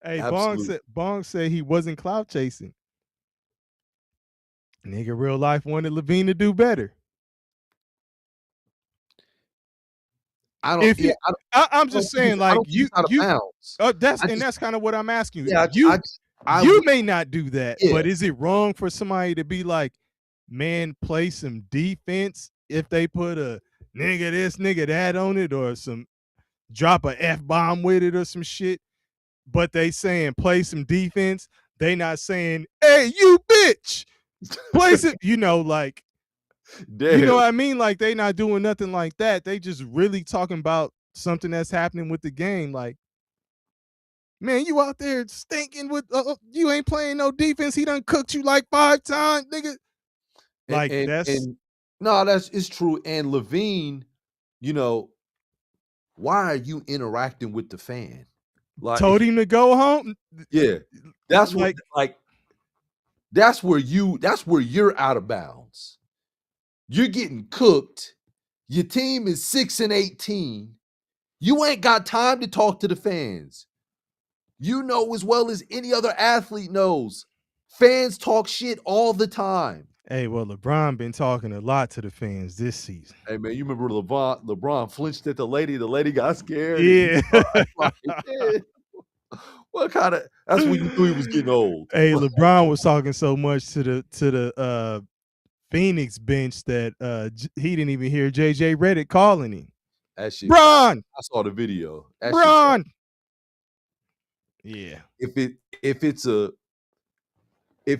Hey, absolutely. Bong said he wasn't clout chasing. Nigga, real life wanted LaVine to do better. I don't. If Yeah, you, I'm I don't just think saying, I like don't think it's out of bounds. I just, that's kind of what I'm asking you. yeah, I You would. may not do that, Yeah, but is it wrong for somebody to be like, man, play some defense if they put a nigga this, nigga that on it, or some drop a F-bomb with it or some shit, but they saying play some defense. They not saying, hey, you bitch, play some, like, you know damn. what I mean? Like, they not doing nothing like that. They just really talking about something that's happening with the game. Like, man, you out there stinking with you ain't playing no defense. He done cooked you like 5 times, nigga. And Like, and, that's and no, that's it's true. And LaVine, you know, why are you interacting with the fan? told Like, him to go home. yeah, that's what. Like, Like, that's where you're out of bounds. You're getting cooked. Your team is 6-18. You ain't got time to talk to the fans. You know as well as any other athlete knows. Fans talk shit all the time. hey, well, LeBron been talking a lot to the fans this season. Hey man, you remember LeBron flinched at the lady got scared and he Yeah. cried. Like, yeah. What kind of that's when you knew he was getting old. Hey, LeBron was talking so much to the Phoenix bench that he didn't even hear JJ Redick calling him. That shit. Bron, I saw the video. That shit. Bron. Yeah. If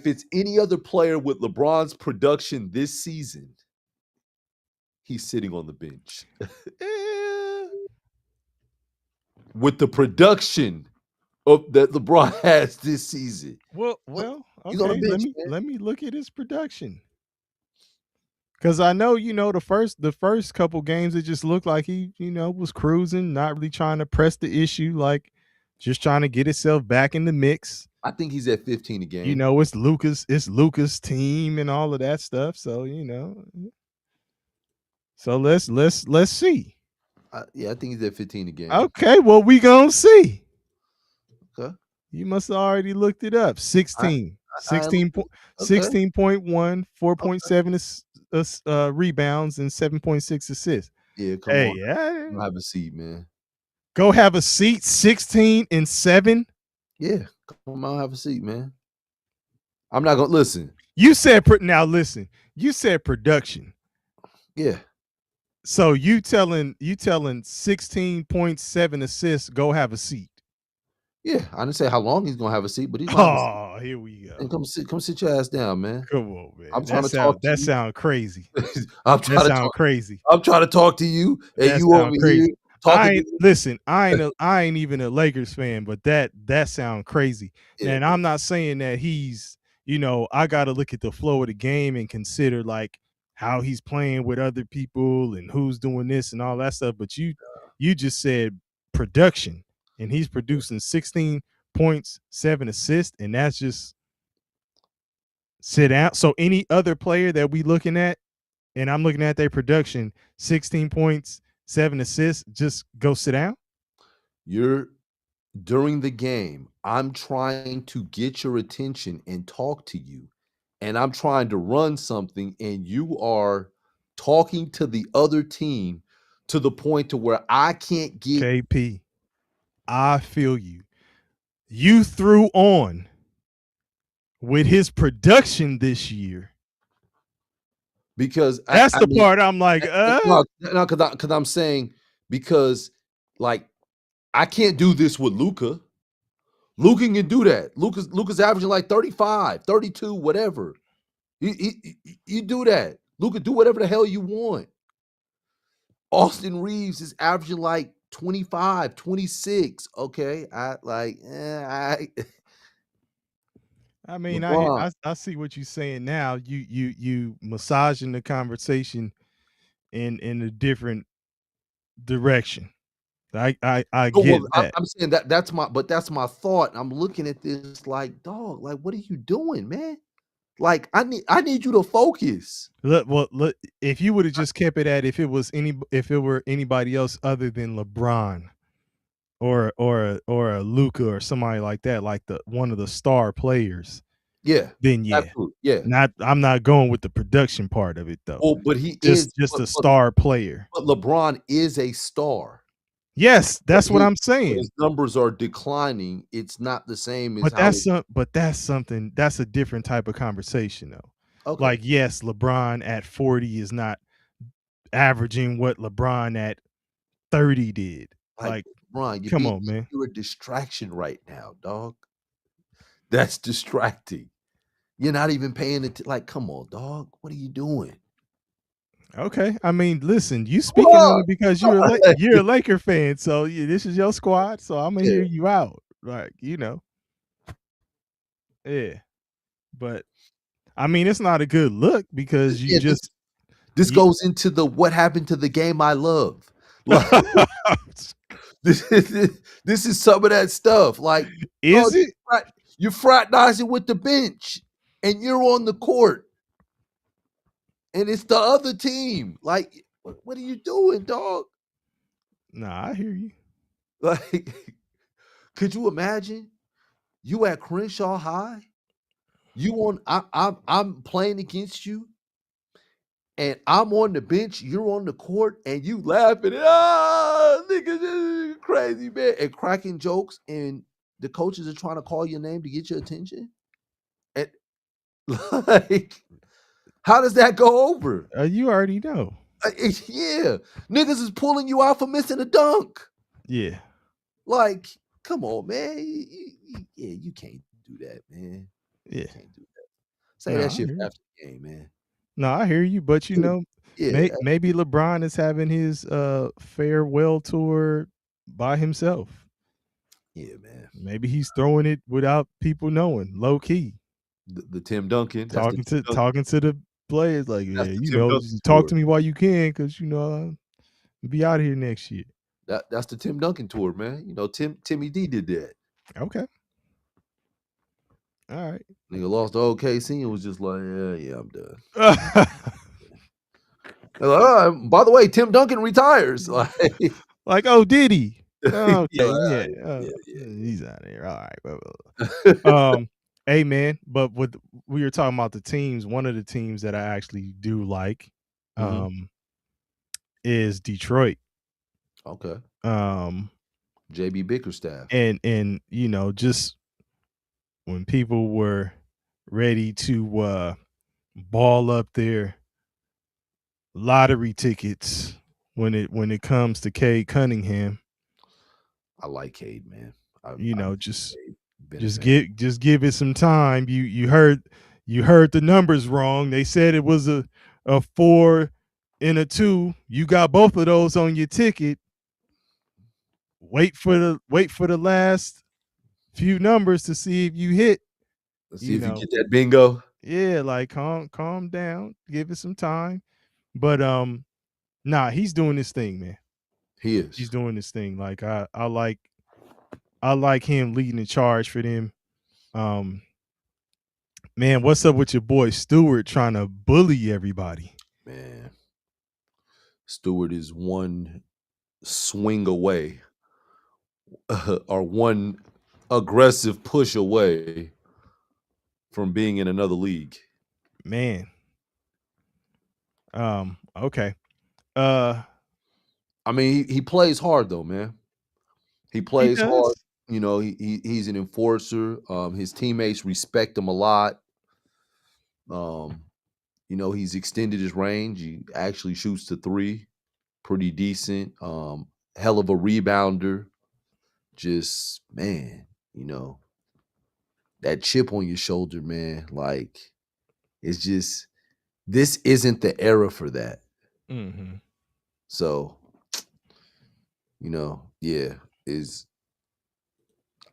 it's any other player with LeBron's production this season, he's sitting on the bench. With the production that LeBron has this season. Well, He's on the okay. bench, man. Let me look at his production. Cause I know, the first couple games it just looked like he, was cruising, not really trying to press the issue, like just trying to get himself back in the mix. I think he's at 15 a game. It's Luka's team and all of that stuff. So, so let's see. Yeah, I think he's at 15 a game. Okay, well, we gonna see. Okay. You must have already looked it up. 16. 16.1, 4.7 rebounds, and 7.6 assists. Yeah, come on. Yeah. Have a seat, man. Go have a seat. 16 and 7. Yeah, come on, have a seat, man. I'm not gonna listen. You said listen. You said production. Yeah. So you telling 16.7 assists. Go have a seat. Yeah, I didn't say how long he's gonna have a seat, but he's gonna have a seat. Oh, here we go. And come sit your ass down, man. Come on, man. I'm trying to talk to you. That sound crazy. I'm trying to talk crazy. I'm trying to talk to you, and That you over sound crazy. here talking. I ain't even a Lakers fan, but that sound crazy. Yeah. And I'm not saying that he's, I got to look at the flow of the game and consider like how he's playing with other people and who's doing this and all that stuff. But you just said production, and he's producing 16 points, 7 assists, and that's just sit out. So any other player that we looking at, and I'm looking at their production, 16 points, 7 assists, just go sit down? During the game, I'm trying to get your attention and talk to you, and I'm trying to run something, and you are talking to the other team to the point to where I can't get. KP, I feel you. You threw on with his production this year. Because that's the part I'm like, no, because I'm saying, because like I can't do this with Luka. Luka can do that. Luka's averaging like 35, 32, whatever. You do that. Luka, do whatever the hell you want. Austin Reeves is averaging like 25, 26. Okay. I mean, LeBron. I see what you're saying now. You massaging the conversation in a different direction. I No, well, get that. I'm saying that's my thought. I'm looking at this like, dog, like, what are you doing, man? Like, I need you to focus. Look, if you would have just kept it at if it were anybody else other than LeBron or a Luca or somebody like that, like the one of the star players, Yeah, then yeah. absolutely. Yeah. Not I'm not going with the production part of it though. Well, but he Just is, just a star player. but LeBron is a star. Yes, But that's what I'm saying. his numbers are declining. It's not the same as how it. But that's something that's a different type of conversation though. Okay. Like, yes, LeBron at 40 is not averaging what LeBron at 30 did. Like, Like, LeBron, come on, man. you're a distraction right now, dog. That's distracting. You're not even paying it. Like, come on, dog. What are you doing? Okay. I mean, listen, you Come speaking on on. it because you're a Laker fan, so yeah, this is your squad, so I'm gonna Yeah. hear you out. Like, you know. Yeah. But I mean, it's not a good look because you Yeah, just this you, goes into the what happened to the game I love. Like, this is some of that stuff. Like, oh, is it? you're fraternizing with the bench, and you're on the court, and it's the other team. Like, what are you doing, dog? Nah, I hear you. Like, could you imagine you at Crenshaw High? You on? I'm playing against you, and I'm on the bench. You're on the court, and you laughing. Ah, nigga, this is crazy, man, and cracking jokes, and the coaches are trying to call your name to get your attention. And like, how does that go over? You already know. Yeah, niggas is pulling you out for missing a dunk. Yeah. Like, come on, man. Yeah, you can't do that, man. You Yeah. can't do that. Say No, that I shit hear you. after the game, man. No, I hear you, but you know, Yeah, maybe LeBron is having his farewell tour by himself. yeah, man. Maybe he's throwing it without people knowing, low key. The Tim Duncan. That's the Tim Duncan. Talking to the players like, yeah, That's the you Tim know, Duncan just talk tour. to me while you can, because you know I'll be out here next year. That's the Tim Duncan tour, man. You know, Timmy D did that. Okay. All right. Nigga lost to OKC and was just like, yeah, I'm done. By the way, Tim Duncan retires. Like, oh, did he? Yeah, Okay, yeah. yeah. He's out of here. All right. Hey man, but we were talking about the teams. One of the teams that I actually do like, Mhm. is Detroit. Okay. Um, JB Bickerstaff. and you know, just when people were ready to ball up their lottery tickets when it comes to Cade Cunningham, I like Cade, man. you I'm know, been a fan. just give it some time. You heard the numbers wrong. They said it was a 4 and a 2. You got both of those on your ticket. Wait for the last few numbers to see if you hit. Let's see You if you know, get that bingo. yeah, like calm down, give it some time. But nah, he's doing this thing, man. He He's is. doing this thing. Like I like him leading the charge for them. Um, man, what's up with your boy Stewart trying to bully everybody? Man. Stewart is one swing away or one aggressive push away from being in another league. Man. Okay. I mean, he plays hard though, man. He He plays hard. does. You know, he's an enforcer. His teammates respect him a lot. Um, you know, he's extended his range. He actually shoots to three, pretty decent. Hell of a rebounder. Just man, you know, that chip on your shoulder, man. Like, it's just this isn't the era for that. Mhm. So, you know, yeah, is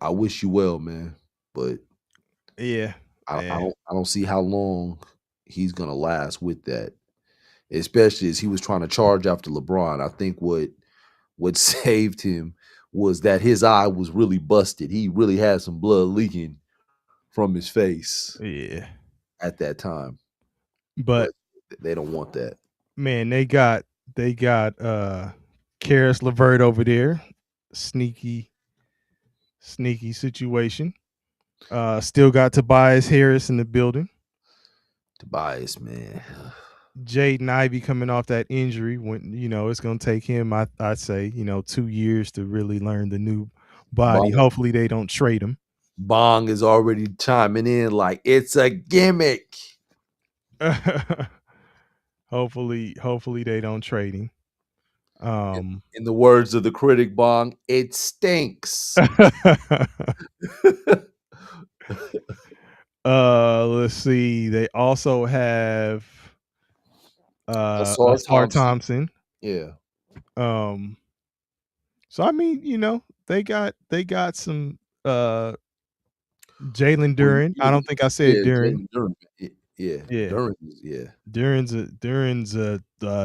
I wish you well, man. But Yeah. I don't see how long he's gonna last with that, especially as he was trying to charge after LeBron. I think what saved him was that his eye was really busted. He really had some blood leaking from his face Yeah. at that time, But but they don't want that. man, they got Karis LeVert over there. Sneaky situation. Still got Tobias Harris in the building. Tobias, man. Jaden Ivey coming off that injury, when it's going to take him, I'd say 2 years to really learn the new body. Bong, Hopefully they don't trade him. Bong is already chiming in like it's a gimmick. Hopefully they don't trade him. In the words of the critic, Bong, it stinks. Let's see. They also have Asar Asar Thompson. Thompson. Yeah. So I mean, they got some Jalen Duren. I don't think I said Duren. Duren. Yeah. Yeah. Duren's Duren's a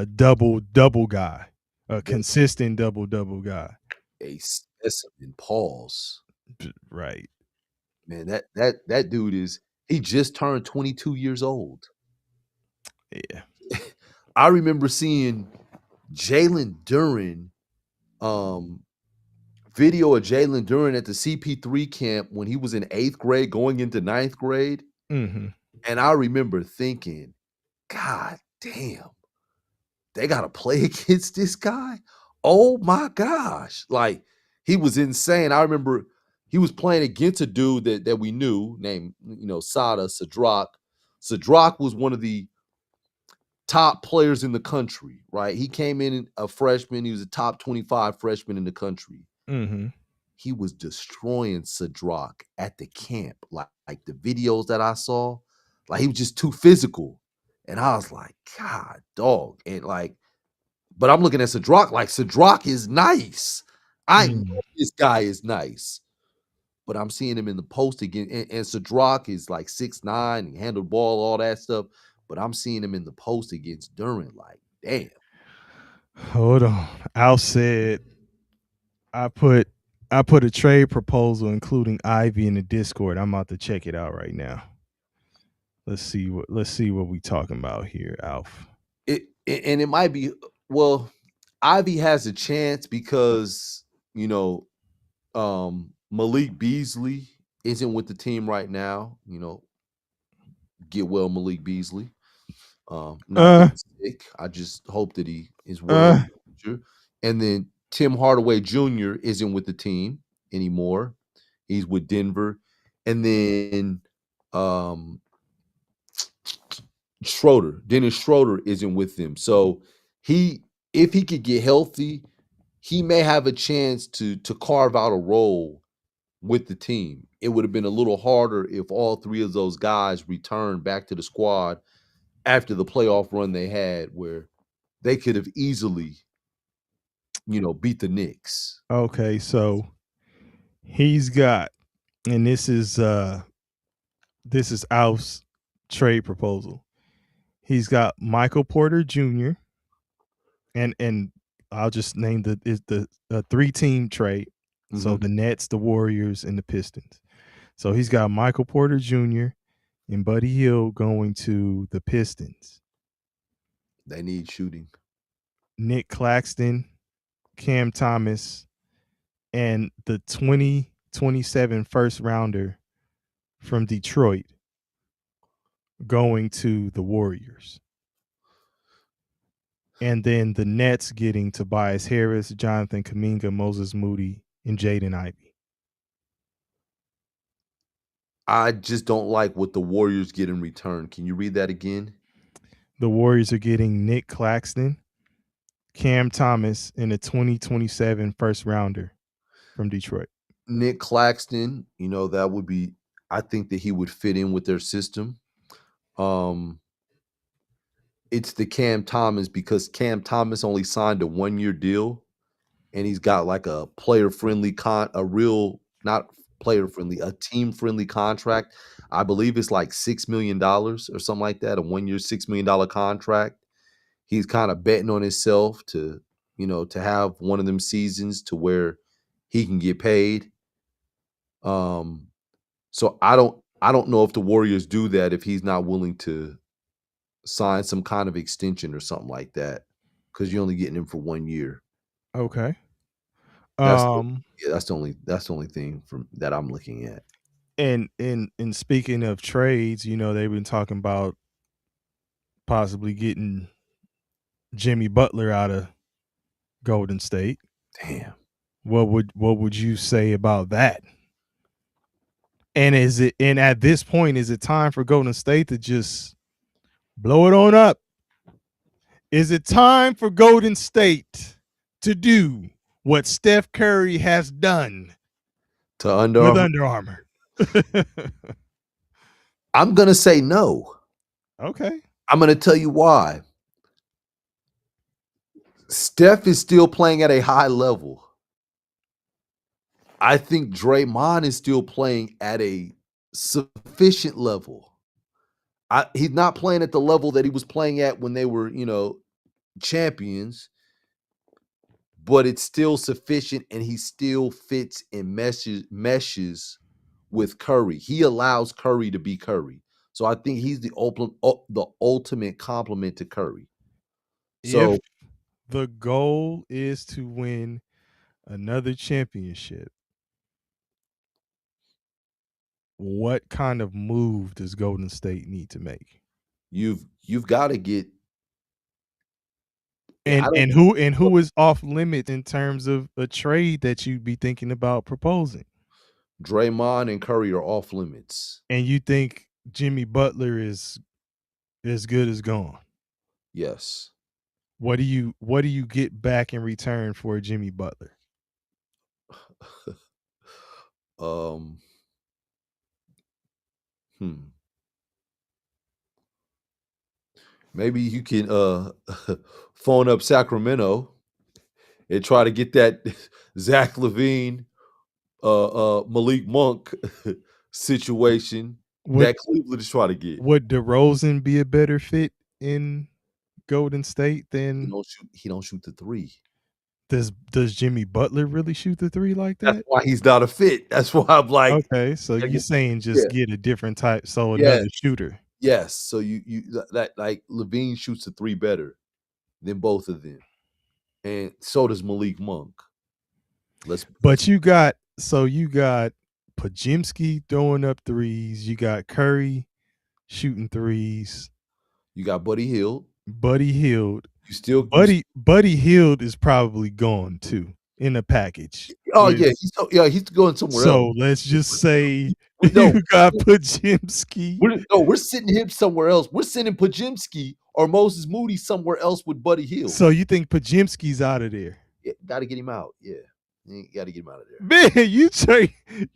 double guy, a consistent double guy. A specimen. Pause. Right. Man, that dude he just turned 22 years old. Yeah. I remember seeing Jalen Duren, video of Jalen Duren at the CP3 camp when he was in 8th grade going into 9th grade. Mm-hmm. And I remember thinking, God damn, they got to play against this guy? Oh my gosh. Like, he was insane. I remember he was playing against a dude that we knew named, Sada Sadrak. Sadrak was one of the top players in the country, right? He came in a freshman. He was a top 25 freshman in the country. Mm-hmm. He was destroying Sadrak at the camp. Like the videos that I saw, like he was just too physical. And I was like, God, dog. And but I'm looking at Sadrak like Sadrak is nice. I know this guy is nice. But I'm seeing him in the post again. And Sadrak is like 6'9", he handled the ball, all that stuff. But I'm seeing him in the post against Duren. Like, damn. Hold on. Al said I put a trade proposal including Ivy in the Discord. I'm about to check it out right now. Let's see what we talking about here, Alf. And it might be, well, Ivy has a chance because Malik Beasley isn't with the team right now. Get well, Malik Beasley. Not sick. I just hope that he is well. And then Tim Hardaway Jr. isn't with the team anymore. He's with Denver. And then Dennis Schroeder isn't with them. So if he could get healthy, he may have a chance to carve out a role with the team. It would have been a little harder if all three of those guys returned back to the squad after the playoff run they had, where they could have easily, beat the Knicks. Okay, so he's got, and this is Alf's trade proposal. He's got Michael Porter Jr. and I'll just name the 3-team trade. Mm-hmm. So the Nets, the Warriors, and the Pistons. So he's got Michael Porter Jr. and Buddy Hield going to the Pistons. They need shooting. Nick Claxton, Cam Thomas, and the 2027 first rounder from Detroit going to the Warriors. And then the Nets getting Tobias Harris, Jonathan Kuminga, Moses Moody, and Jaden Ivey. I just don't like what the Warriors get in return. Can you read that again? The Warriors are getting Nick Claxton, Cam Thomas, and a 2027 first rounder from Detroit. Nick Claxton, that would be, I think that he would fit in with their system. It's the Cam Thomas because Cam Thomas only signed a 1-year deal, and he's got like a player-friendly not player friendly, a team friendly contract. I believe it's like $6 million or something like that, a 1 year, $6 million contract. He's kind of betting on himself to, to have one of them seasons to where he can get paid. So I don't know if the Warriors do that if he's not willing to sign some kind of extension or something like that, because you're only getting him for 1 year. Okay. That's Um, yeah, that's the only thing from that I'm looking at. and speaking of trades, they've been talking about possibly getting Jimmy Butler out of Golden State. Damn. What would you say about that? And at this point, is it time for Golden State to just blow it on up? Is it time for Golden State to do what Steph Curry has done To Under with Armour? Under Armour? I'm gonna say no. Okay. I'm gonna tell you why. Steph is still playing at a high level. I think Draymond is still playing at a sufficient level. He's not playing at the level that he was playing at when they were, champions, but it's still sufficient and he still fits and meshes with Curry. He allows Curry to be Curry. So I think he's the ultimate complement to Curry. If So the goal is to win another championship, what kind of move does Golden State need to make? you've got to get I And don't and who and who is off limits in terms of a trade that you'd be thinking about proposing? Draymond and Curry are off limits. And you think Jimmy Butler is as good as gone? Yes. What do you get back in return for Jimmy Butler? um hmm. Maybe you can phone up Sacramento and try to get that Zach Levine, Malik Monk situation Would that Cleveland is trying to get. would DeRozan be a better fit in Golden State than He don't shoot the three. does Jimmy Butler really shoot the three like That's that? why he's not a fit. That's why I'm like, Okay, so gotta you get- saying yeah, just get a different type, so yes, another shooter. yes. So that like Levine shoots the three better than both of them, and so does Malik Monk. Let's But you got Pajimski throwing up threes, you got Curry shooting threes, You got Buddy Hield. Buddy Hield. You still Buddy Hield is probably gone too in a package. oh yeah, he's going somewhere else. So let's just say No, you got Pajimski. we're sending him somewhere else. We're sending Pajimski or Moses Moody somewhere else with Buddy Hield. So you think Pajimski's out of there? Yeah, got to get him out. Yeah, you got to get him out of there. Man,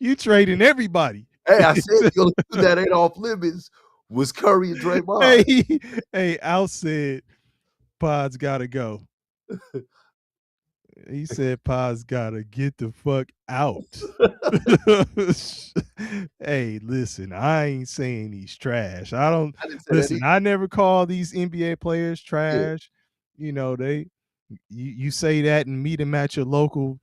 you trading everybody. Hey, I said the only two that ain't off limits was Curry and Draymond. Hey, Al said Pod's gotta go. He said Pod's gotta get the fuck out. Hey, listen, I ain't saying he's trash. I don't I didn't say that listen, either. I never call these NBA players Yeah, trash. You say that and meet them at your local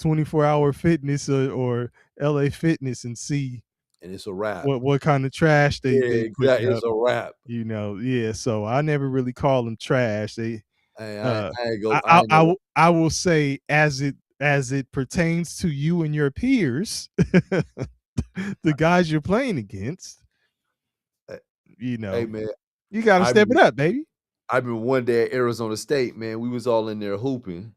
24-hour fitness or LA Fitness and see and it's a wrap. what kind of trash Yeah, they exactly. putting It's up. a wrap. Yeah. So I never really call them trash. They Hey, uh I ain't go. I I I ain't I, never. will- I will say as it pertains to you and your peers, the guys you're playing against, Hey, you hey, know, man, you got to I step it remember, up, baby. I remember one day at Arizona State, man, we was all in there hooping,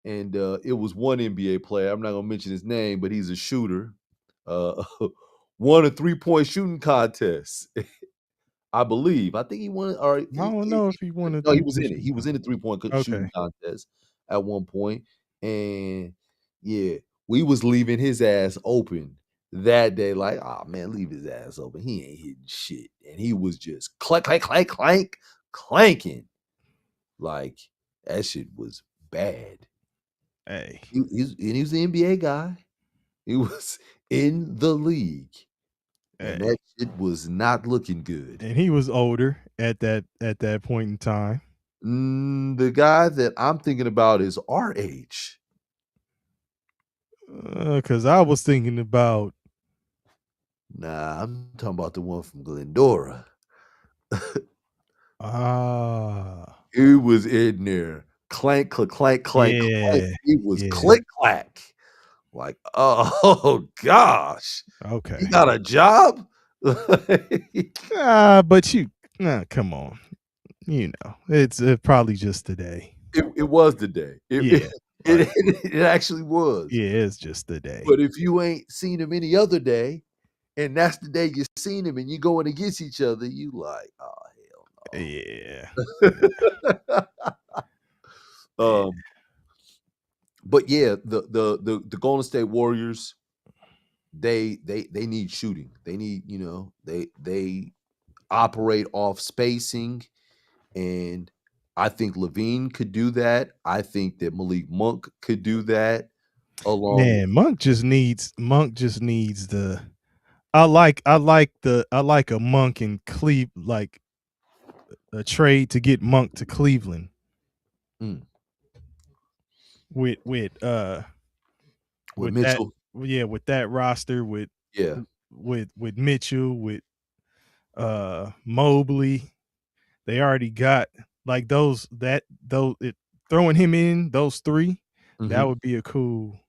and it was one NBA player. I'm not gonna mention his name, but he's a shooter. Uh, won a 3-point shooting contest. I believe. I think he won. Or I don't know if he won a no, he three was point in it. shooting He was in the contest. 3-point shooting Okay. contest at one point, and yeah, we was leaving his ass open that day. Like, oh man, leave his ass open. He ain't hitting shit, and he was just clank, clank, clank, clank, clanking. Like that shit was bad. Hey. He was an NBA guy. He was in the league, and Hey, that shit was not looking good. and he was older at that point in time. The guy that I'm thinking about is our age. Because I was thinking about Nah, I'm talking about the one from Glendora. ah He was in there. Clank, clank, clank, clank, clank. yeah He was yeah click clack. Like, oh gosh, he okay got a job? but you come on, it's probably just today. It was the day. Yeah, like It actually was. yeah, it's just the day. But if you ain't seen him any other day, and that's the day you seen him and you going against each other, you like, Yeah, oh hell yeah. no. But yeah, the Golden State Warriors, they need shooting. They need, they operate off spacing, and I think Levine could do that. I think that Malik Monk could do that along. Man, Monk just needs the I like a Monk in like a trade to get Monk to Cleveland Mm, with with with that Mitchell. yeah, with that roster Yeah. with Mitchell, with Mobley. They already got like throwing him in those three, that Mhm. would be a cool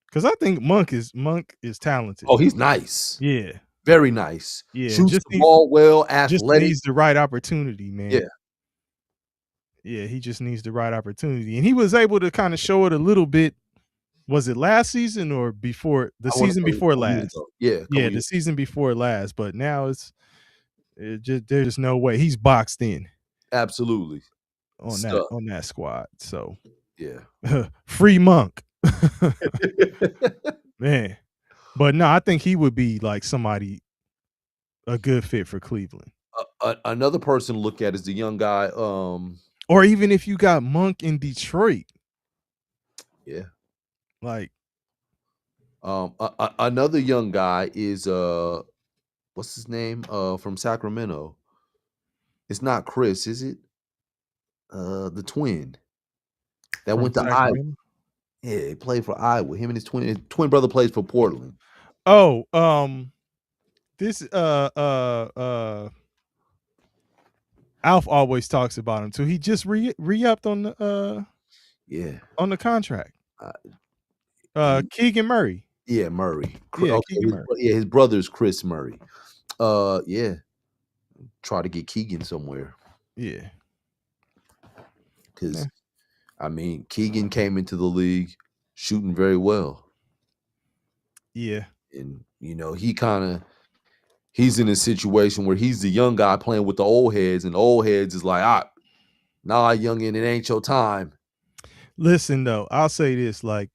because I think Monk is talented. Oh, he's nice. Yeah. Very nice. Yeah. Shoots the ball well, Just athletic. needs the right opportunity, man. Yeah. Yeah, he just needs the right opportunity. And he was able to kind of show it a little bit. Was it last season or before the I wanna season say a before couple years last? ago. Yeah, a Yeah, couple the years. season before last, but now there's no way. He's boxed in Absolutely. Stuff. on that squad. So Yeah. free Monk. Man. But no, I think he would be like a good fit for Cleveland. Another person to look at is the young guy, Or even if you got Monk in Detroit, yeah. like Another young guy is, what's his name? From Sacramento. It's not Chris, is it? The twin that from went to Iowa. Sacramento. Yeah, he played for Iowa. Him and his twin brother plays for Portland. Oh, this Alf always talks about him too. He just re-upped Yeah. on the contract. Uh, he Keegan Murray. Yeah, Murray. Yeah, Okay, Keegan Murray. his brother's Chris Murray. Yeah, try to get Keegan somewhere Yeah. Yeah. because I mean, Keegan came into the league shooting very well, Yeah. and he's in a situation where he's the young guy playing with the old heads, and the old heads is like, nah, youngin, it ain't your time. Listen though, I'll say this, like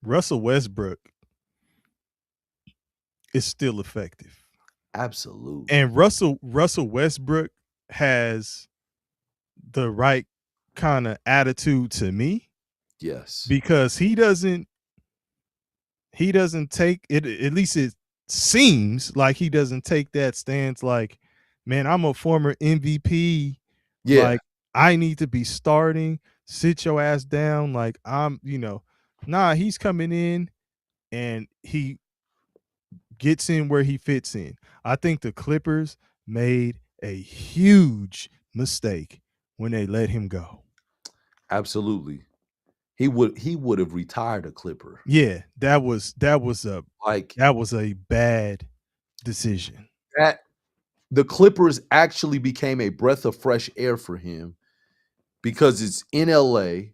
Russell Westbrook is still effective. Absolutely. And Russell Westbrook has the right kind of attitude to me Yes. because he doesn't take it, at least it seems like he doesn't take that stance like, man, I'm a former MVP, Yeah. like I need to be starting, sit your ass down, like nah, he's coming in and he gets in where he fits in. I think the Clippers made a huge mistake when they let him go. Absolutely. He would have retired a Clipper. Yeah, that was Like a bad decision. that the Clippers actually became a breath of fresh air for him because it's in LA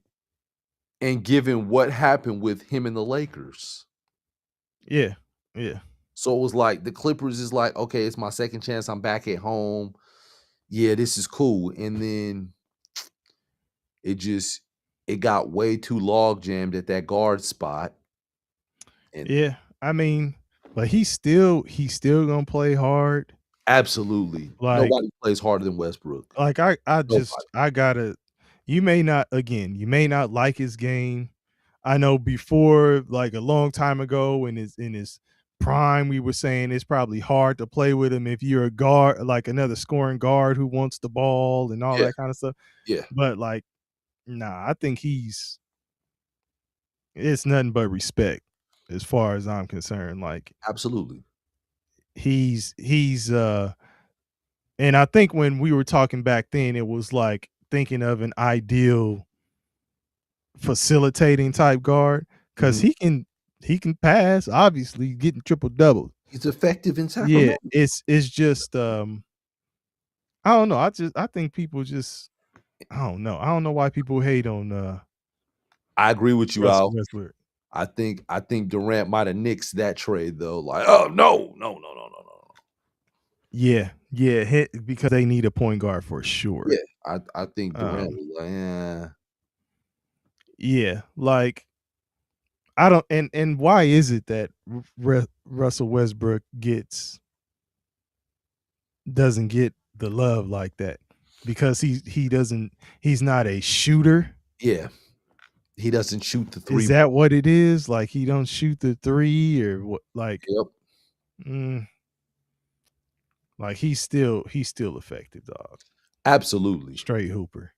and given what happened with him and the Lakers. Yeah. Yeah. So it was like the Clippers is like, okay, it's my second chance. I'm back at home. Yeah, this is cool. And then it got way too log jammed at that guard spot. And Yeah. I mean, but he's still gonna play hard. absolutely Like nobody plays harder than Westbrook. I Nobody. gotta you may not like his game. I know before, like a long time ago, in his prime, we were saying it's probably hard to play with him if you're a guard, like another scoring guard who wants the ball and all Yeah, that kind of stuff. yeah, But like, nah, I think it's nothing but respect as far as I'm concerned. Like absolutely. he's and I think when we were talking back then, it was like thinking of an ideal facilitating type guard because Mhm. he can pass, obviously getting triple double. He's effective in Yeah, Sacramento. it's just I don't know. I think people just I don't know. I don't know why people hate on I agree with you, Russell Al. Westbrook. I think Durant might have nixed that trade though. Like, oh no, no, no, no, no, no. Yeah, yeah, because they need a point guard for sure. Yeah, I think Durant Um, was like, yeah, yeah, like I don't and why is it that Russell Westbrook doesn't get the love like that? Because he's not a shooter. yeah. He doesn't shoot the Is three. that what it is? Like he don't shoot the three or what? Yep, Mm, like he's still effective, dog. absolutely. Straight hooper.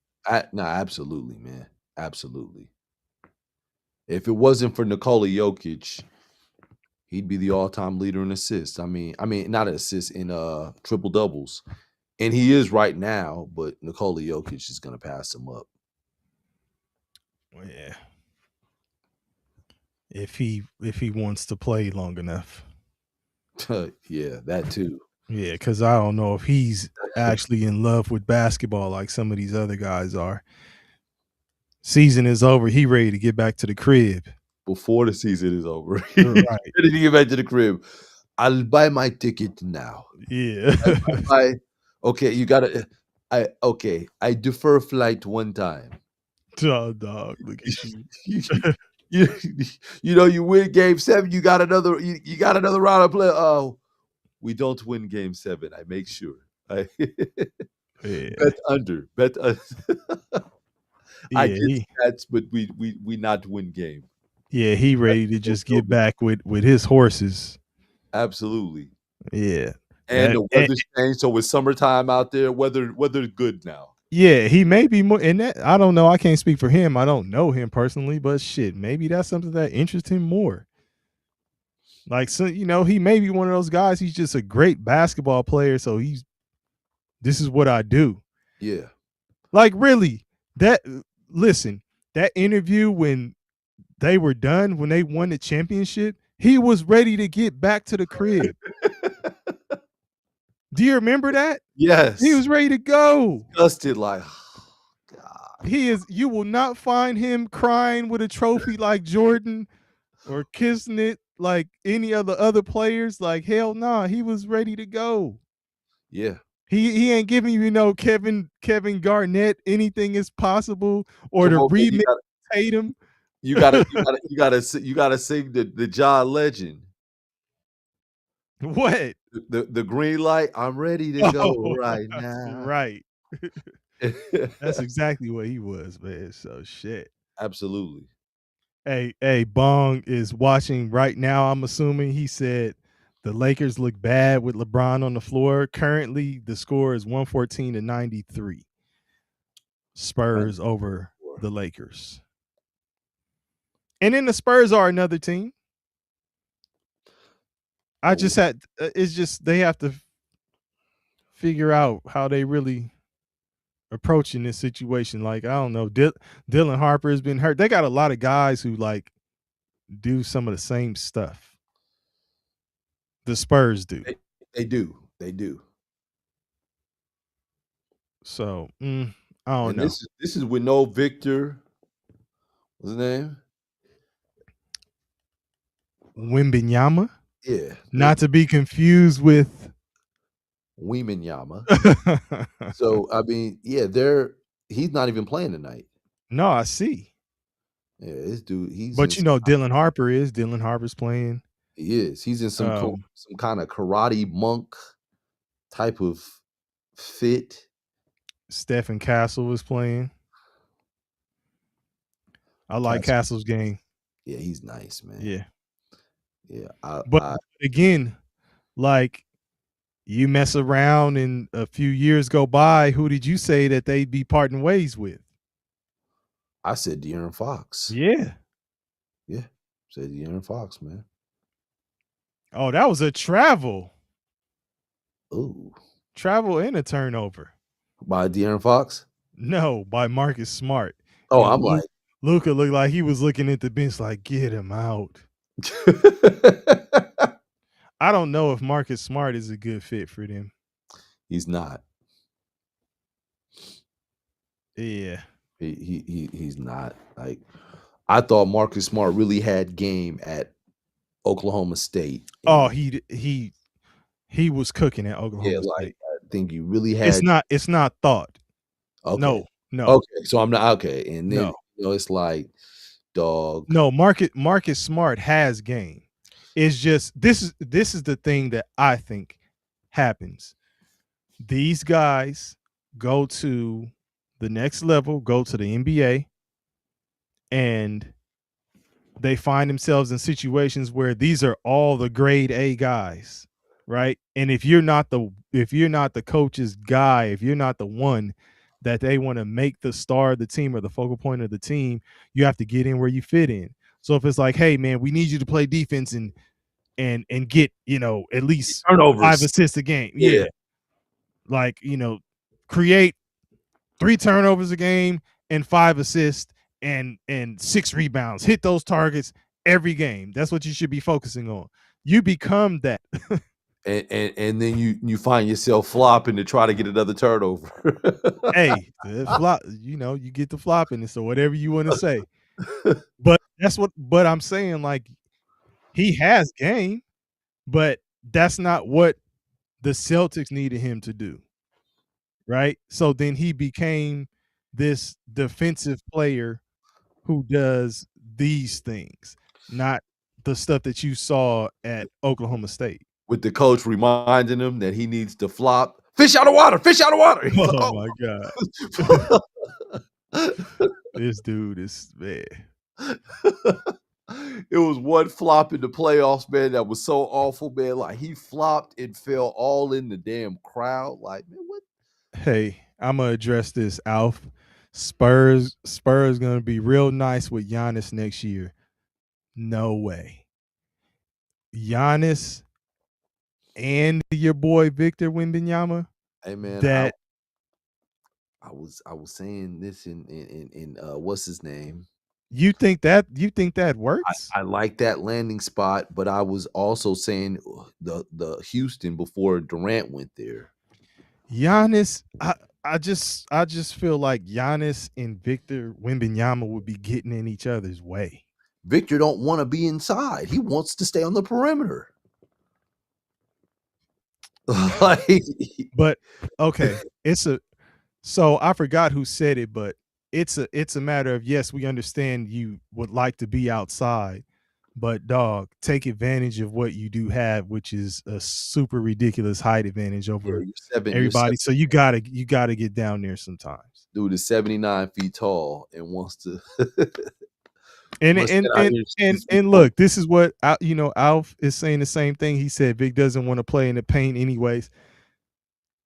No, absolutely, man, absolutely. If it wasn't for Nikola Jokic, he'd be the all-time leader in assists. I mean, not assists in triple doubles, and he is right now. But Nikola Jokic is gonna pass him up. Yeah. If he wants to play long enough. Yeah, that too. Yeah, because I don't know if he's actually in love with basketball like some of these other guys are. Season is over. He ready to get back to the crib. Before the season is over, Right. ready to get back to the crib. I'll buy my ticket now. Yeah. I buy. Okay, you gotta. I defer flight one time. Dog, look at you. you, you, you know, you win game 7, you got another. You got another round of play. Oh, we don't win game 7. I make sure. I Yeah. bet under. Bet. I Yeah. get stats, but we not win game. He That's ready to the just get Kobe. back with his horses. Absolutely. Yeah. And And, the weather's changed, so it's summertime out there. Weather's good now. yeah, he may be more and that I don't know. I can't speak for him. I don't know him personally, but shit, maybe that's something that interests him more. Like so, he may be one of those guys. He's just a great basketball player. So this is what I do. Yeah. Like really, that listen, that interview when they were done, when they won the championship, he was ready to get back to the crib. Do you remember that? He Yes. was ready to go. Disgusted like, God. You will not find him crying with a trophy like Jordan or kissing it like any of the other players. Like, hell nah, he was ready to go. Yeah. He ain't giving Kevin Garnett anything is possible or Come to on, man. remix Tatum. You gotta sing the John Legend. What? The green light. I'm ready to go Oh, right now. right. That's exactly what he was, man. So shit. Absolutely. Hey, Bong is watching right now. I'm assuming he said the Lakers look bad with LeBron on the floor. Currently, the score is 114-93. Spurs over the Lakers. And then the Spurs are another team. I just had it's just they have to figure out how they really approaching this situation. Like I don't know, Dylan Harper has been hurt. They got a lot of guys who like do some of the same stuff. The Spurs do. They do. They do. So I don't And know. this is with no Victor. What's his name? Wimbenyama, Yeah. not to be confused with Yama. So I mean, yeah, he's not even playing tonight. No, I see. Yeah, this dude, he's in But Dylan Harper is. Dylan Harper's playing. he is. He's in some kind of karate monk type of fit. Stephen Castle is playing. I like Castle's game. Yeah, he's nice, man. Yeah. Yeah, But again, like, you mess around and a few years go by, who did you say that they'd be parting ways with? I said De'Aaron Fox. Yeah. Yeah, said De'Aaron Fox, man. Oh, that was a travel Ooh, and a turnover. by De'Aaron Fox? No, by Marcus Smart. Oh, And I'm like Luka looked like he was looking at the bench like, "Get him out." I don't know if Marcus Smart is a good fit for them. He's not. Yeah. He's not. Like, I thought Marcus Smart really had game at Oklahoma State. Oh, and he was cooking at yeah, Oklahoma like, State. I think he really had It's not thought. okay. No. Okay, so I'm not okay, and then, No. it's like, dog. No, Marcus Smart has game. It's just this is the thing that I think happens. These guys go to the next level, go to the NBA, and they find themselves in situations where these are all the grade A guys, right? And if you're not the coach's guy, if you're not the one that they want to make the star of the team or the focal point of the team, you have to get in where you fit in. So if it's like, hey man, we need you to play defense and get, at least 5 Turnovers. assists a game. Yeah. Yeah. Like, create 3 turnovers a game and 5 assists and 6 rebounds. Hit those targets every game. That's what you should be focusing on. You become that. And then you find yourself flopping to try to get another turnover. Hey, the flop, you get the flopping, and so whatever you want to say. But but I'm saying, like, he has game, but that's not what the Celtics needed him to do. Right? So then he became this defensive player who does these things, not the stuff that you saw at Oklahoma State. With the coach reminding him that he needs to flop. Fish out of water, fish out of water. He's like, Oh my God. This dude is, man. It was one flop in the playoffs, man, that was so awful, man. Like, he flopped and fell all in the damn crowd. Like, man, what? Hey, I'm gonna address this, Alf. Spurs gonna be real nice with Giannis next year. No way. Giannis and your boy Victor Wembanyama. Hey, man, That I was saying this in what's his name? you think that works? I like that landing spot, but I was also saying the Houston before Durant went there. Giannis, I just feel like Giannis and Victor Wembanyama would be getting in each other's way. Victor don't want to be inside. He wants to stay on the perimeter. Like, But okay, so I forgot who said it, but it's a matter of, yes, we understand you would like to be outside, but dog, take advantage of what you do have, which is a super ridiculous height advantage over everybody. So you gotta get down there sometimes. Dude is 79 feet tall and wants to. And look, this is what Alf is saying the same thing. He said Vic doesn't want to play in the paint anyways.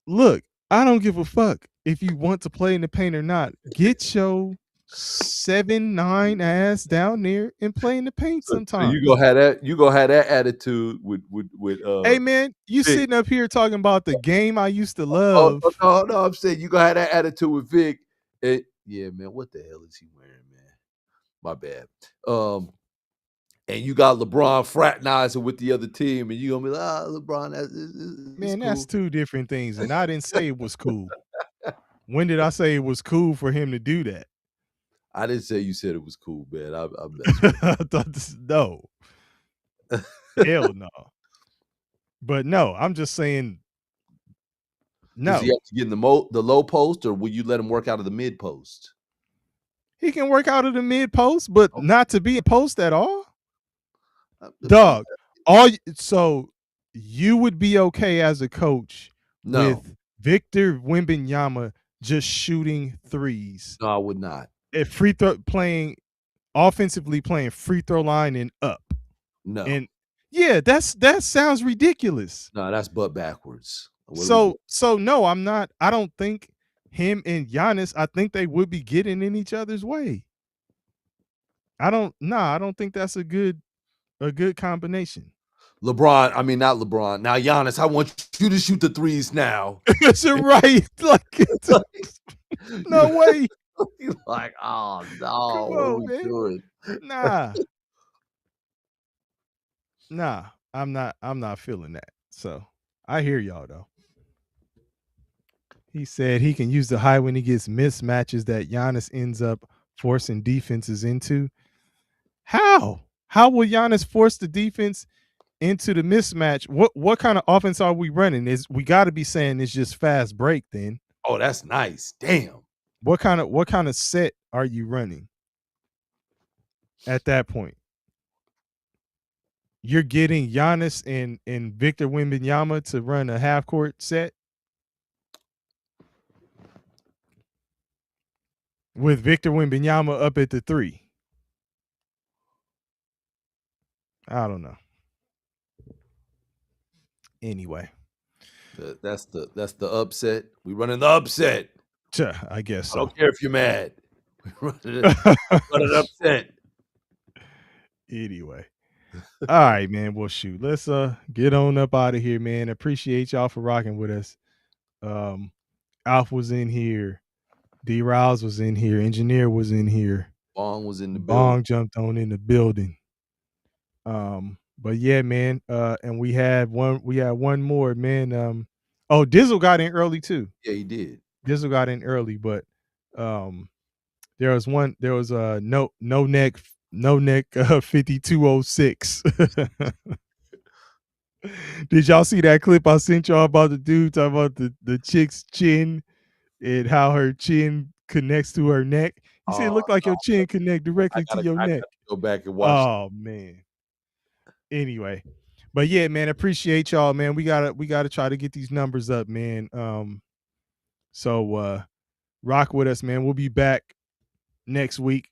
Look, I don't give a fuck if you want to play in the paint or not. Get your 7'9" ass down there and play in the paint sometime. You gonna have that attitude with Hey man, you Vic. sitting up here talking about the game I used to love. No, I'm saying you gonna have that attitude with Vic. Yeah, man, what the hell is he wearing, man? My bad. And you got LeBron fraternizing with the other team, and you gonna be like, LeBron, Man, cool. that's 2 different things, and I didn't say it was cool. When did I say it was cool for him to do that? I didn't say you said it was cool, man. I No. Hell no. But no, I'm just saying. No. Does he have to get in the low post, or will you let him work out of the mid post? He can work out of the mid post, but not to be a post at all. Dog, so you would be okay as a coach with Victor Wembanyama just shooting threes? No, I would not. If free throw playing offensively playing free throw line and up. No. And yeah, that sounds ridiculous. No, that's butt backwards. So no, I'm not. I don't think him and Giannis, I think they would be getting in each other's way. I don't think that's a good combination. LeBron, I mean not LeBron. Now Giannis, I want you to shoot the threes now. That's right. Like no way. Like, oh no, Come what are on, we man. doing? Nah, I'm not feeling that. So I hear y'all though. He said he can use the high when he gets mismatches that Giannis ends up forcing defenses into. How? How will Giannis force the defense into the mismatch? What kind of offense are we running? We got to be saying it's just fast break then. Oh, that's nice. Damn. What kind of set are you running at that point? You're getting Giannis and Victor Wembanyama to run a half court set with Victor Wembanyama up at the 3. I don't know. Anyway, that's the upset. We running the upset. I guess so. I don't care if you're mad. We running upset. Anyway. All right, man. Well, shoot. Let's get on up out of here, man. Appreciate y'all for rocking with us. Alf was in here. D Rouse was in here. Engineer was in here. Bong was in the building. Bong jumped on in the building. But yeah, man. And we had one more, man. Dizzle got in early too. Yeah, he did. Dizzle got in early, but there was no neck 5206. Did y'all see that clip I sent y'all about the dude talking about the chick's chin and how her chin connects to her neck? He said it looked like your chin connect directly to your neck. Go back and watch. Oh man. Anyway, but yeah, man, appreciate y'all, man. We gotta try to get these numbers up, man. So rock with us, man. We'll be back next week.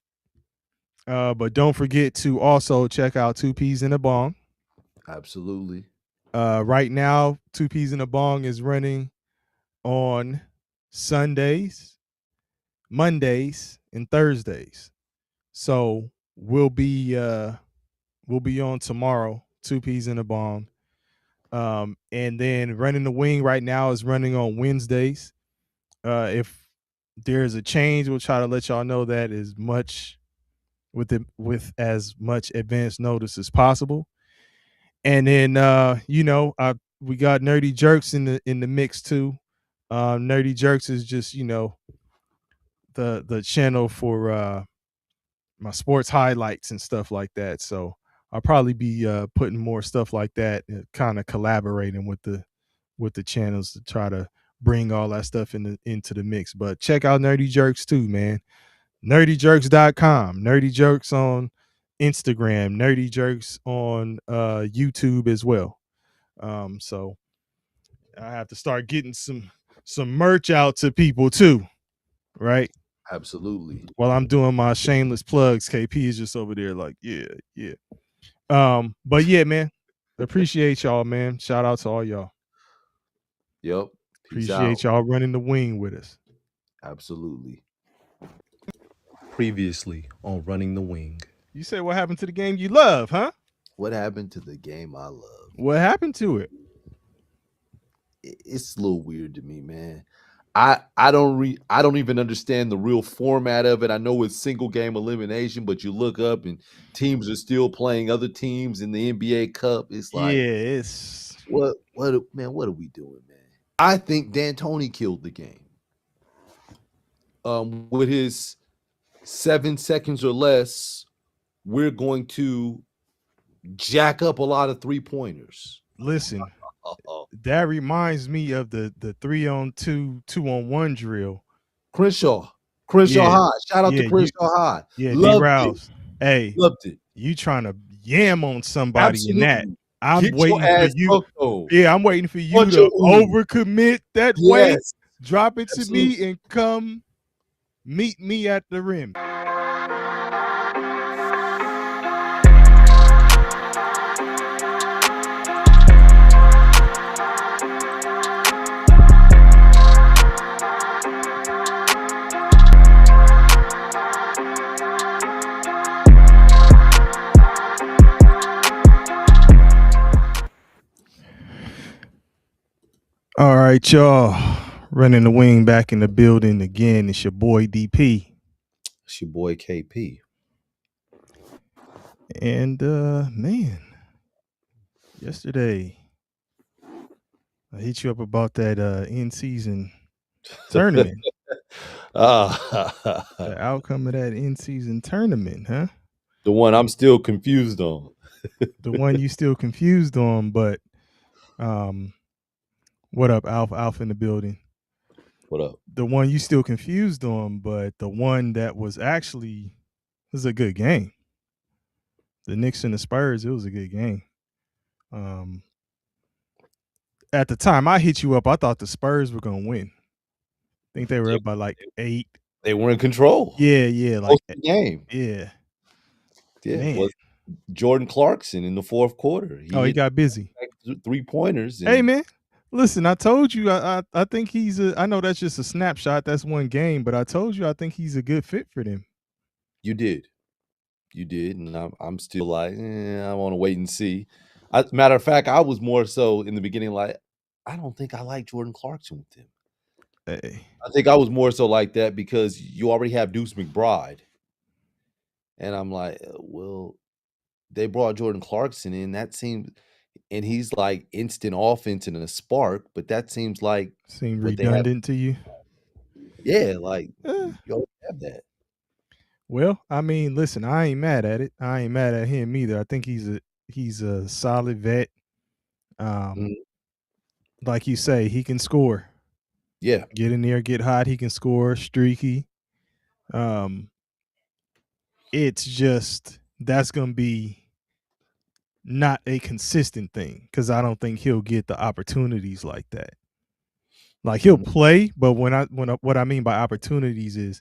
But don't forget to also check out Two Peas in a Bong. Absolutely. Right now, Two Peas in a Bong is running on Sundays, Mondays, and Thursdays. So we'll be on tomorrow, Two Peas in a Bong. And then Running the Wing right now is running on Wednesdays. If there's a change, we'll try to let y'all know that as much with as much advance notice as possible. And then we got Nerdy Jerks in the mix too. Nerdy Jerks is just the channel for my sports highlights and stuff like that. So I'll probably be putting more stuff like that, kind of collaborating with the channels to try to bring all that stuff into the mix. But check out Nerdy Jerks too, man. NerdyJerks.com, Nerdy Jerks on Instagram, Nerdy Jerks on YouTube as well. So I have to start getting some merch out to people too, right? Absolutely. While I'm doing my shameless plugs, KP is just over there like, yeah. But yeah, man, appreciate y'all, man. Shout out to all y'all. Yep. Appreciate y'all running the wing with us. Absolutely. Previously on Running the Wing. You say what happened to the game you love, huh? What happened to the game I love? What happened to it? It's a little weird to me, man. I don't even understand the real format of it. I know it's single game elimination, but you look up and teams are still playing other teams in the NBA Cup. It's like, it's what are we doing, man? I think D'Antoni killed the game. With his 7 seconds or less, we're going to jack up a lot of 3-pointers. Listen, that reminds me of the 3-on-2, 2-on-1 drill. Crenshaw High. Shout out to Crenshaw High. Yeah, D-Rouse. Hey, loved it. You trying to yam on somebody Absolutely. in that. I'm waiting for you. Yeah, I'm waiting for you to overcommit that weight, drop it to me, and come meet me at the rim. All right, y'all. Running the wing back in the building again. It's your boy DP. It's your boy KP. And man, yesterday I hit you up about that in-season tournament. The outcome of that in-season tournament, huh? The one I'm still confused on. The one you still confused on, but what up, Alpha in the building? What up? The one you still confused on, but the one that was actually was a good game. The Knicks and the Spurs, it was a good game. At the time I hit you up, I thought the Spurs were gonna win. I think they were up by like 8. They were in control. Yeah, like Most of the game. yeah. Yeah, Man. was Jordan Clarkson in the fourth quarter. He got busy. 3-pointers. Hey man, listen, I told you I think he's I know that's just a snapshot, that's one game, but I told you I think he's a good fit for them. You did, and I'm still like, I want to wait and see. Matter of fact, I was more so in the beginning like, I don't think I like Jordan Clarkson with them. Hey. I think I was more so like that because you already have Deuce McBride, and I'm like, well, they brought Jordan Clarkson in. That seems, and he's like instant offense and a spark, but that seems like Seem what they have. redundant to you? Yeah, like you already have that. Well, I mean, listen, I ain't mad at it. I ain't mad at him either. I think he's a solid vet. Mhm. Like you say, he can score. Yeah, Get in there, get hot, he can score, streaky. It's just that's gonna be not a consistent thing because I don't think he'll get the opportunities like that. Like he'll play, but what I mean by opportunities is,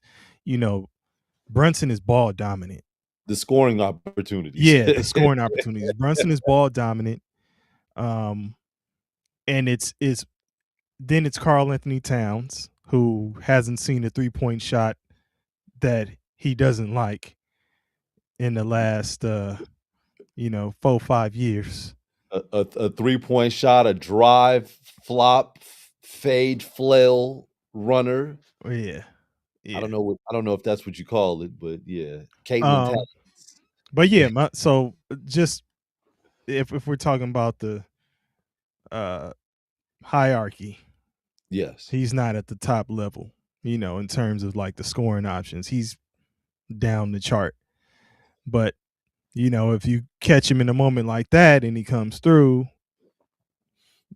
Brunson is ball dominant. the scoring opportunities. Yeah, the scoring opportunities. Brunson is ball dominant. And it's then it's Karl-Anthony Towns, who hasn't seen a 3-point shot that he doesn't like in the last 4-5 years. A 3-point shot, a drive, flop, fade, flail, runner. Yeah. I don't know if that's what you call it, but yeah, Caitlin Towns. But yeah, so just if we're talking about the hierarchy, Yes, he's not at the top level, in terms of like the scoring options. He's down the chart. But, if you catch him in a moment like that and he comes through,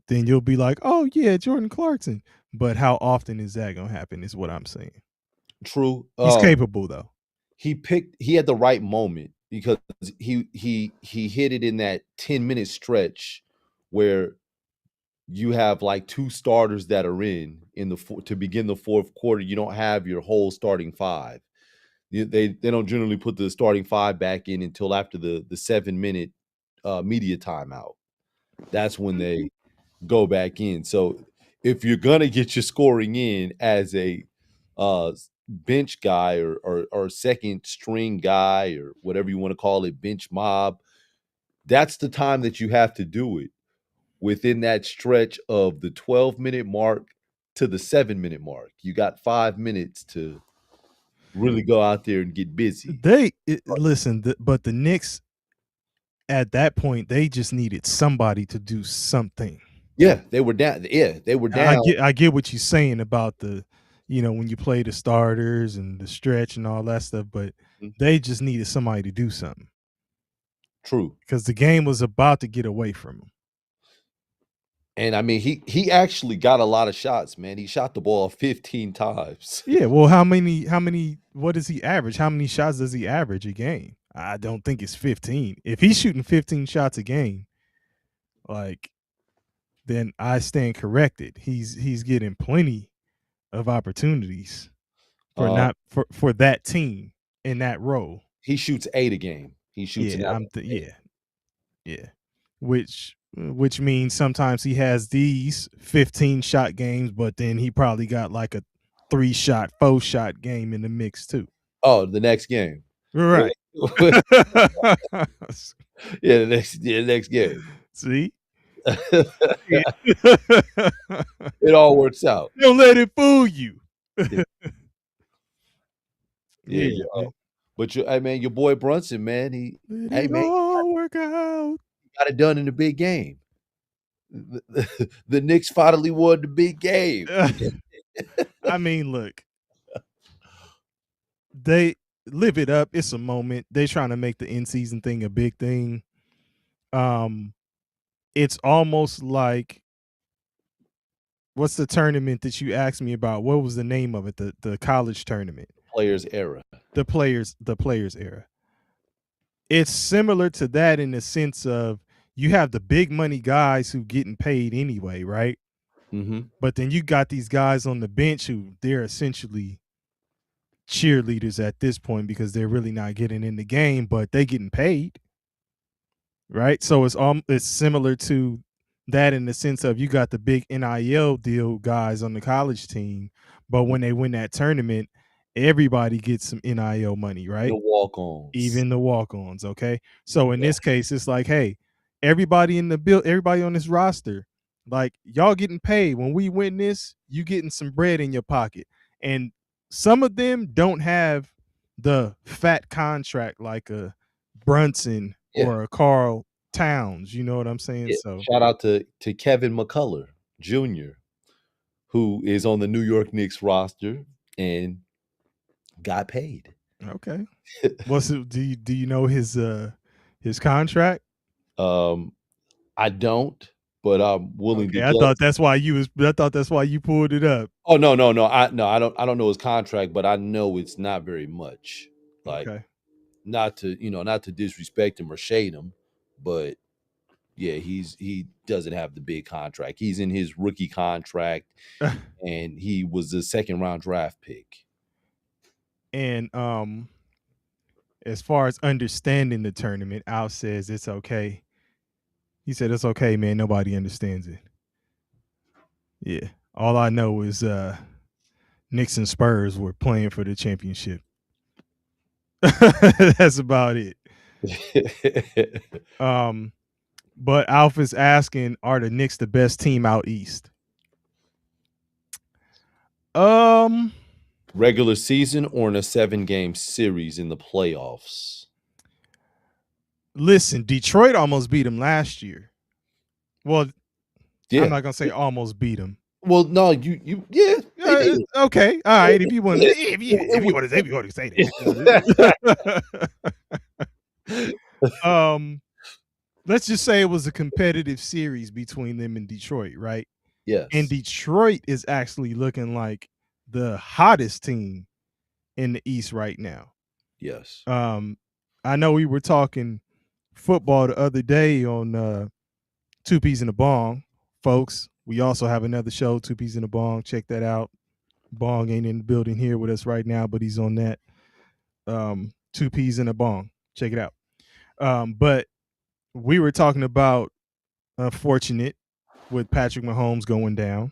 then you'll be like, oh yeah, Jordan Clarkson. But how often is that gonna happen is what I'm saying. true. He's capable though. He had the right moment because he hit it in that 10-minute stretch where you have like 2 starters that are in the to begin the fourth quarter. You don't have your whole starting 5. They don't generally put the starting 5 back in until after the 7-minute media timeout. That's when they go back in. So if you're gonna get your scoring in as a bench guy or second string guy or whatever you want to call it, bench mob, that's the time that you have to do it within that stretch of the 12-minute mark to the 7-minute mark. You got 5 minutes to really go out there and get busy. Listen, but the Knicks at that point, they just needed somebody to do something. Yeah, they were down. Yeah, they were down. I get what you're saying about the, when you play the starters and the stretch and all that stuff, but they just needed somebody to do something. True. Because the game was about to get away from him. And I mean, he actually got a lot of shots, man. He shot the ball 15 times. Yeah, well, what does he average? How many shots does he average a game? I don't think it's 15. If he's shooting 15 shots a game, then I stand corrected. He's getting plenty of opportunities for that team in that role. He shoots 8 a game. He shoots yeah. Which means sometimes he has these 15 shot games, but then he probably got like a 3-shot, 4-shot game in the mix too. Oh, the next game. Right. Yeah, the next game. See? It all works out. Don't let it fool you. Yeah, Yeah, yeah. man. But hey man, your boy Brunson, man, Let hey it man, all work out. he got it done in the big game. The Knicks finally won the big game. I mean, look, they live it up. It's a moment. They trying to make the in season thing a big thing. It's almost like, what's the tournament that you asked me about? What was the name of it? The college tournament. Players era. The players era. It's similar to that in the sense of you have the big money guys who getting paid anyway, right? Mm-hmm. But then you got these guys on the bench who they're essentially cheerleaders at this point because they're really not getting in the game, but they getting paid, right? So it's similar to that in the sense of you got the big NIL deal guys on the college team, but when they win that tournament, everybody gets some NIL money, right? The walk-ons. Even the walk-ons. Okay, so in Yeah. this case, it's like, hey, everybody in the everybody on this roster, like y'all getting paid. When we win this, you getting some bread in your pocket. And some of them don't have the fat contract like a Brunson Yeah. or a Carl Towns. You know what I'm saying? Yeah. So Shout out to Kevin McCullough Jr., who is on the New York Knicks roster and got paid. okay, what's it? Do you know his contract? I don't, but I'm willing to Okay, I guess. thought that's why you pulled it up. Oh no, I don't know his contract, but I know it's not very much. Like, Okay. not to disrespect him or shade him, but yeah, he doesn't have the big contract. He's in his rookie contract, and he was a second round draft pick. And as far as understanding the tournament, Al says it's okay. He said it's okay, man. Nobody understands it. Yeah. All I know is Knicks and Spurs were playing for the championship. That's about it. But Alpha's asking, are the Knicks the best team out east? Regular season or in a 7-game series in the playoffs? Listen, Detroit almost beat them last year. Well, Yeah. I'm not gonna say almost beat them. Well, no, yeah. Okay, all right. If you want, if you want to say that. Let's just say it was a competitive series between them and Detroit, right? Yes. And Detroit is actually looking like the hottest team in the East right now. Yes. I know we were talking football the other day on Two Peas in a Bong, folks. We also have another show, Two Peas in a Bong. Check that out. Bong ain't in the building here with us right now, but he's on that. Two Peas in a Bong. Check it out. But we were talking about unfortunate with Patrick Mahomes going down.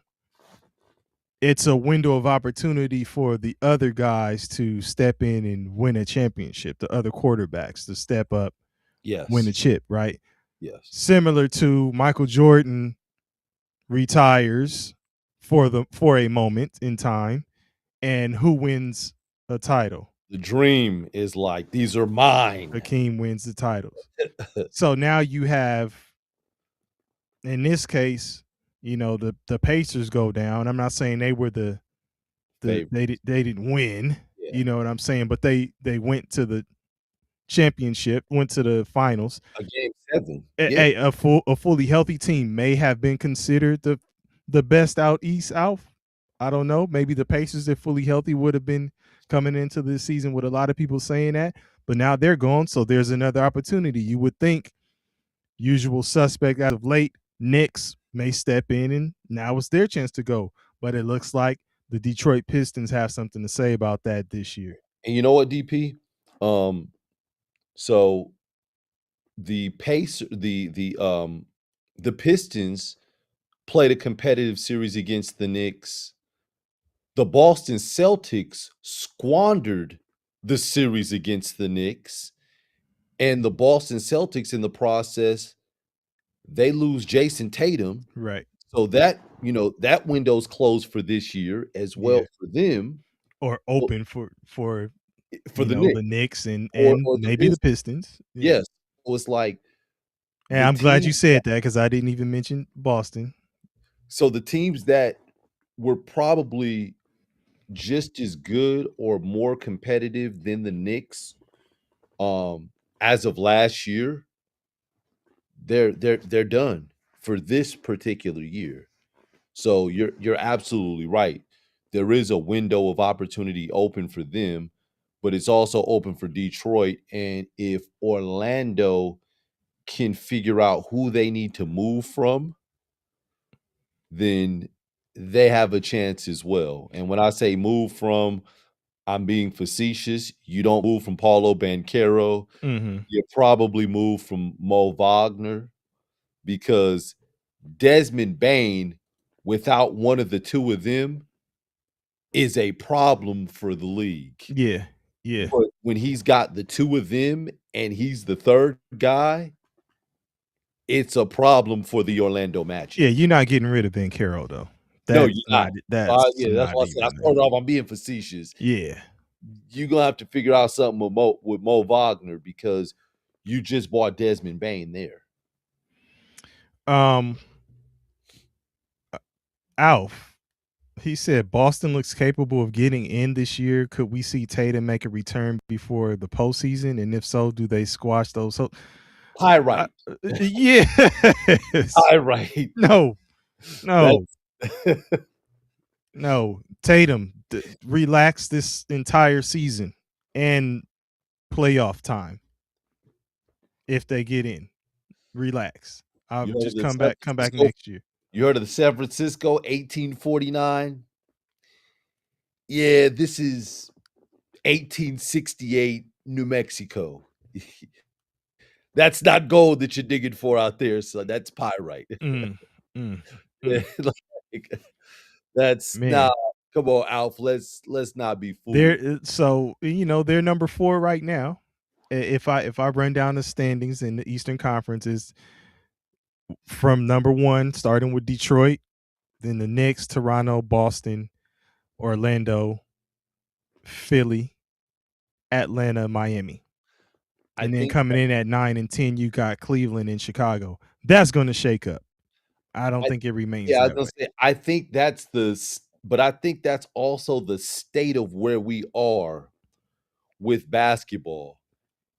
It's a window of opportunity for the other guys to step in and win a championship, the other quarterbacks to step up, Yes. win a chip, right? Yes. Similar to Michael Jordan retires for a moment in time, and who wins a title? The dream is like, these are mine. Hakeem wins the titles. So now you have, in this case, the Pacers go down. I'm not saying they were they didn't win. Yeah. You know what I'm saying? But they went to the championship, went to the finals. A game 7. A fully healthy team may have been considered the best out east. Alf, I don't know. Maybe the Pacers, if fully healthy, would have been coming into this season with a lot of people saying that. But now they're gone, so there's another opportunity. You would think usual suspect as of late, Knicks may step in, and now it's their chance to go. But it looks like the Detroit Pistons have something to say about that this year. And you know what, DP? So the Pistons played a competitive series against the Knicks. The Boston Celtics squandered the series against the Knicks, and the Boston Celtics in the process They lose Jason Tatum. Right. So that, that window's closed for this year as well Yeah. for them, Or but open for for the Knicks the Knicks and or the maybe the Pistons. Pistons. Yeah. Yes. So it's like And the I'm glad team you said that because I didn't even mention Boston. so the teams that were probably just as good or more competitive than the Knicks, as of last year, they're done for this particular year. So you're absolutely right. There is a window of opportunity open for them, but it's also open for Detroit. And if Orlando can figure out who they need to move from, then they have a chance as well. And when I say move from, I'm being facetious. You don't move from Paulo Banchero. Mhm. You probably move from Mo Wagner because Desmond Bain, without one of the two of them, is a problem for the league. Yeah. Yeah. But when he's got the two of them and he's the third guy, it's a problem for the Orlando Yeah, Magic. you're not getting rid of Ben Carroll though. No, you're not. That's Yeah, that's not why I said I even started off. I'm being facetious. yeah. You're gonna have to figure out something with Mo Wagner because you just bought Desmond Bain there. Um Alf, he said Boston looks capable of getting in this year. Could we see Tatum make a return before the postseason? And if so, do they squash those? Pyrite. Yes. Pyrite. No, no, That's no. Tatum, relax this entire season and playoff time. If they get in, relax. I'll you heard of just the come San back Francisco next year. you heard of the San Francisco 1849? Yeah, this is 1868 New Mexico. That's not gold that you're digging for out there, son. That's pyrite. Mm, mm, Yeah, mm. like, that's Man, come on, Alf. Let's not be fooled. so they're number 4 right now. If I run down the standings in the Eastern Conference is from number 1 starting with Detroit, then the Knicks, Toronto, Boston, Orlando, Philly, Atlanta, Miami. I And then think coming in at 9 and 10 you got Cleveland and Chicago. That's going to shake up. I don't I think it remains yeah, I was that gonna way. say I think that's but I think that's also the state of where we are with basketball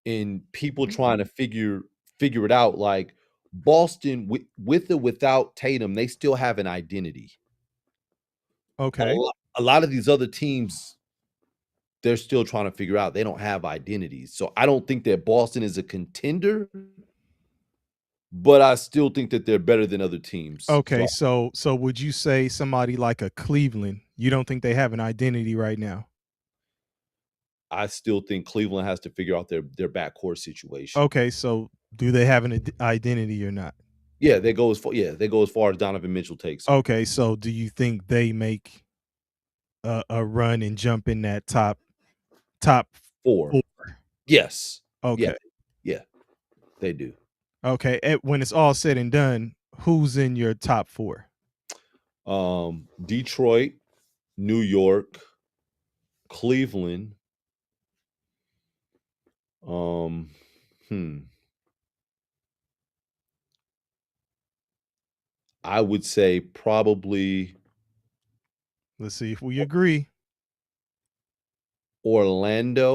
and people trying to figure it out. Like Boston, with or without Tatum, they still have an identity. Okay. A lot of these other teams, they're still trying to figure out. They don't have identities. So I don't think that Boston is a contender, but I still think that they're better than other teams. Okay, so would you say somebody like a Cleveland, you don't think they have an identity right now? I still think Cleveland has to figure out their backcourt situation. Okay, so do they have an identity or not? Yeah, they go as far as Donovan Mitchell takes them. Okay, so do you think they make a run and jump in that top 4. 4? Yes. Yeah, Okay. yeah, they do. Okay, when it's all said and done, who's in your top 4? Detroit, New York, Cleveland, um, I would say probably Let's see if we agree. Orlando.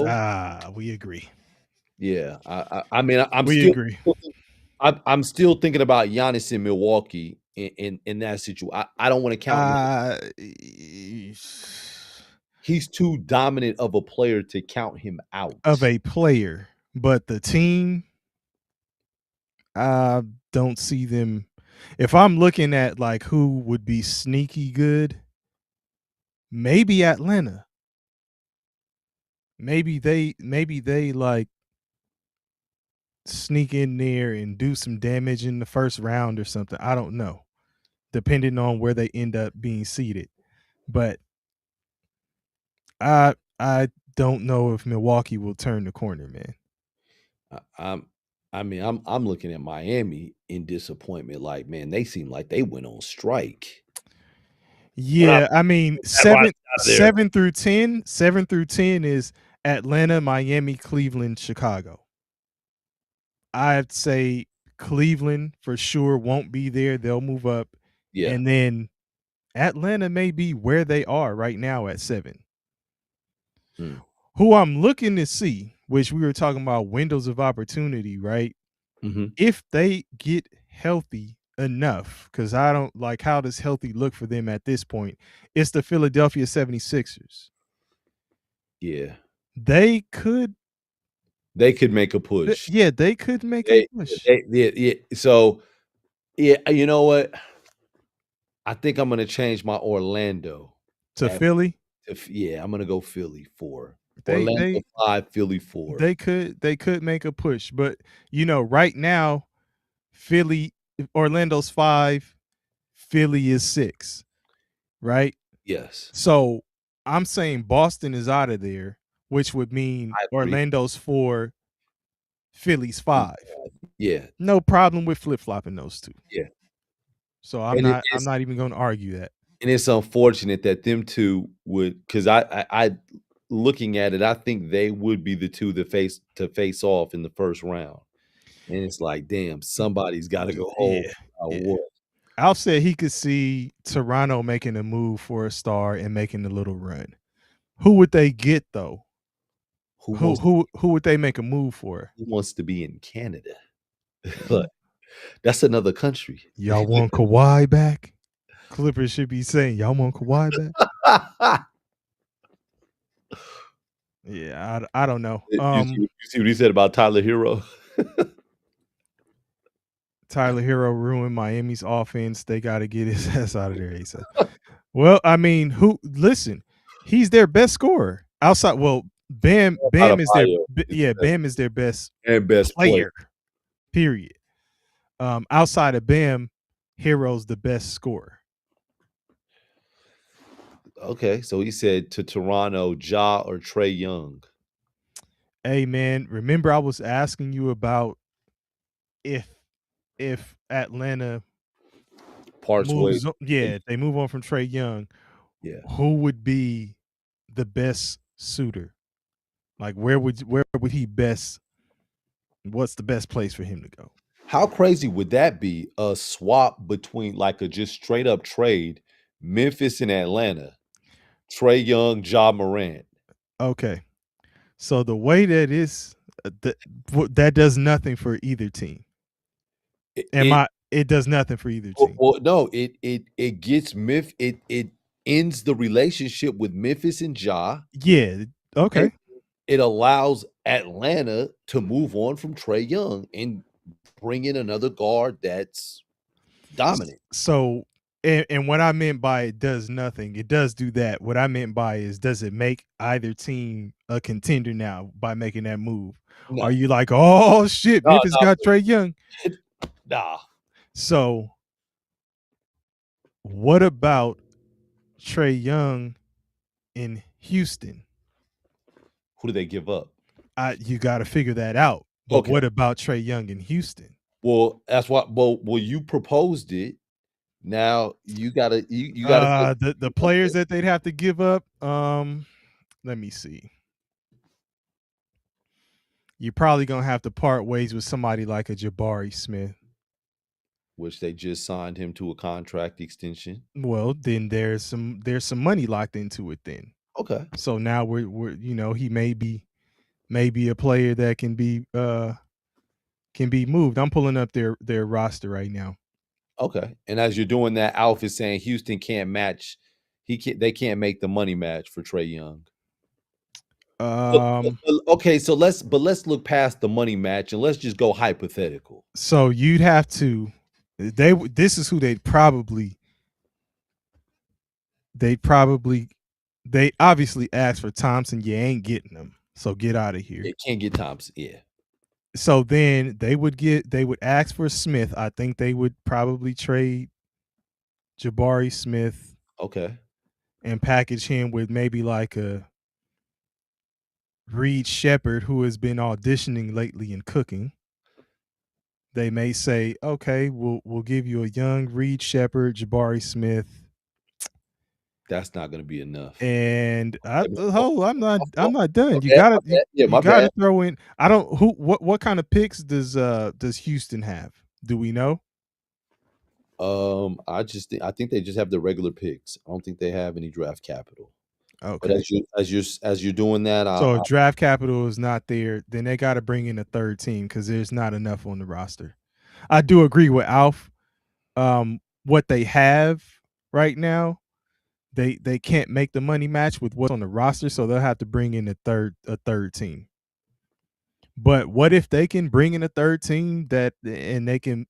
We agree. Yeah, I mean, We agree. I'm still thinking about Giannis in Milwaukee in that situation. I don't want to count Giannis. He's too dominant of a player to count him Of out. a player, but the team, I don't see them. If I'm looking at like who would be sneaky good, maybe Atlanta. Maybe they like sneak in there and do some damage in the first round or something. I don't know. Depending on where they end up being seated. But I don't know if Milwaukee will turn the corner, man. I'm I mean, I'm looking at Miami in disappointment. Like, man, they seem like they went on strike. But Yeah, I mean, Pat Riley out of there. 7 through 10 is Atlanta, Miami, Cleveland, Chicago. I'd say Cleveland for sure won't be there. They'll move up. Yeah. And then Atlanta may be where they are right now at 7. Hmm. Who I'm looking to see, which we were talking about windows of opportunity, right? Mhm. If they get healthy enough, because I don't like how does healthy look for them at this point. It's the Philadelphia 76ers. Yeah. They could They could make a push. yeah, they could make a They push yeah. So, yeah, you know what? I think I'm gonna change my Orlando to at Philly. yeah, I'm gonna go Philly 4. They Orlando they 5, Philly 4. they could make a push, but right now, Philly Orlando's 5, Philly is 6, right? Yes. So I'm saying Boston is out of there, which would mean I agree. Orlando's 4, Philly's 5. Yeah. No problem with flip-flopping those 2. Yeah. So And I'm not even gonna argue that. and it's unfortunate that them 2 would, 'cause I looking at it, I think they would be the 2 that face off in the first round. And it's like, damn, somebody's gotta go home. Yeah, yeah. What? Alf said he could see Toronto making a move for a star and making a little run. Who would they get though? Who wants Who would they make a move for? who wants to be in Canada? But that's another country. Y'all want Kawhi back? Clippers should be saying, "Y'all want Kawhi back?" Yeah, I don't know. You see what he said about Tyler Hero? Tyler Hero ruined Miami's offense. They got to get his ass out of there, he said. Well, I mean, listen, he's their best scorer. Outside, well, Bam is their Bam is their best and best player. Period. Outside of Bam, Hero's the best scorer. Okay, so he said to Toronto, Ja or Trae Young. Hey man, remember I was asking you about if Atlanta Parts ways. they move on from Trae Young. Yeah. Who would be the best suitor? Like where would he best? What's the best place for him to go? How crazy would that be? A swap between like a just straight up trade, Memphis and Atlanta, Trae Young, Ja Morant. Okay, so the way that is that does nothing for either team. It does nothing for either team. Well, no, it gets it ends the relationship with Memphis and Ja. Yeah. Okay. It allows Atlanta to move on from Trae Young and bring in another guard that's dominant. So, and what I meant by it does nothing, it does do that. What I meant by is, does it make either team a contender now by making that move? No. Are you like, oh shit, Memphis got Trae Young? Nah. So, what about Trae Young in Houston? Who do they give up? You got to figure that out. But what about Trae Young in Houston? Well, that's what. Well, you proposed it. Now you gotta. You gotta. The players that they'd have to give up. Let me see. You're probably gonna have to part ways with somebody like a Jabari Smith, which they just signed him to a contract extension. Well, then there's some money locked into it. Then okay. So now we're he may be a player that can be moved. I'm pulling up their roster right now. Okay, and as you're doing that, Alf is saying Houston can't match. They can't make the money match for Trae Young. Okay, so let's look past the money match and let's just go hypothetical. So you'd have to. This is who they'd obviously ask for Thompson. You ain't getting them, so get out of here. They can't get Thompson. Yeah. So then they would ask for Smith. I think they would probably trade Jabari Smith. Okay. And package him with maybe like a Reed Shepherd, who has been auditioning lately and cooking. they may say, okay, we'll give you a young Reed Shepard, Jabari Smith, That's not going to be enough. and Let me- oh, I'm not oh, done. my bad, my bad. Yeah, You my gotta bad. throw in. I don't who what kind of picks does Houston have? Do we know? I think they just have the regular picks. I don't think they have any draft capital. But Okay. as you're doing that, So if draft capital is not there, then they got to bring in a third team because there's not enough on the roster. I do agree with Alf. What they have right now, they can't make the money match with what's on the roster, so they'll have to bring in a third team. But what if they can bring in a third team and they can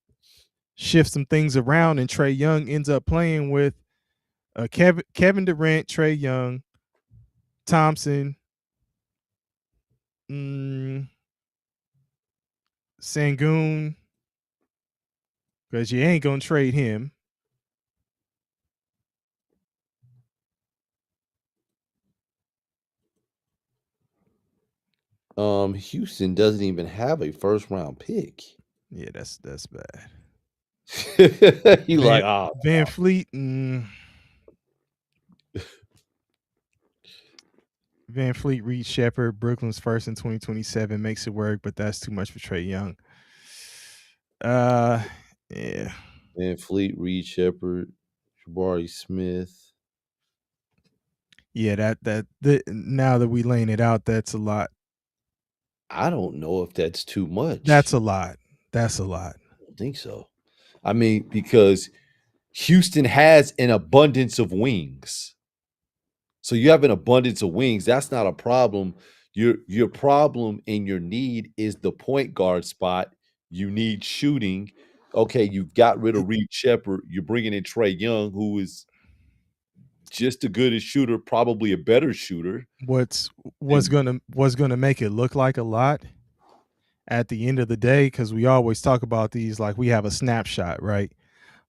shift some things around and Trae Young ends up playing with Kevin Durant, Trae Young, Thompson, Sengun, because you ain't gonna trade him. Houston doesn't even have a first round pick. Yeah, that's bad. Van Van Fleet. Van Fleet, Reed Shepard, Brooklyn's first in 2027 makes it work, but that's too much for Trae Young. Yeah. Van Fleet, Reed Shepard, Jabari Smith. Yeah, now that we laying it out, that's a lot. I don't know if that's too much. That's a lot. That's a lot. I don't think so. I mean, because Houston has an abundance of wings. So you have an abundance of wings. That's not a problem. Your problem and your need is the point guard spot. You need shooting. Okay, you got rid of Reed Shepard. You're bringing in Trae Young, who is just as good a shooter, probably a better shooter. What's gonna make it look like a lot at the end of the day, because we always talk about these like we have a snapshot, right?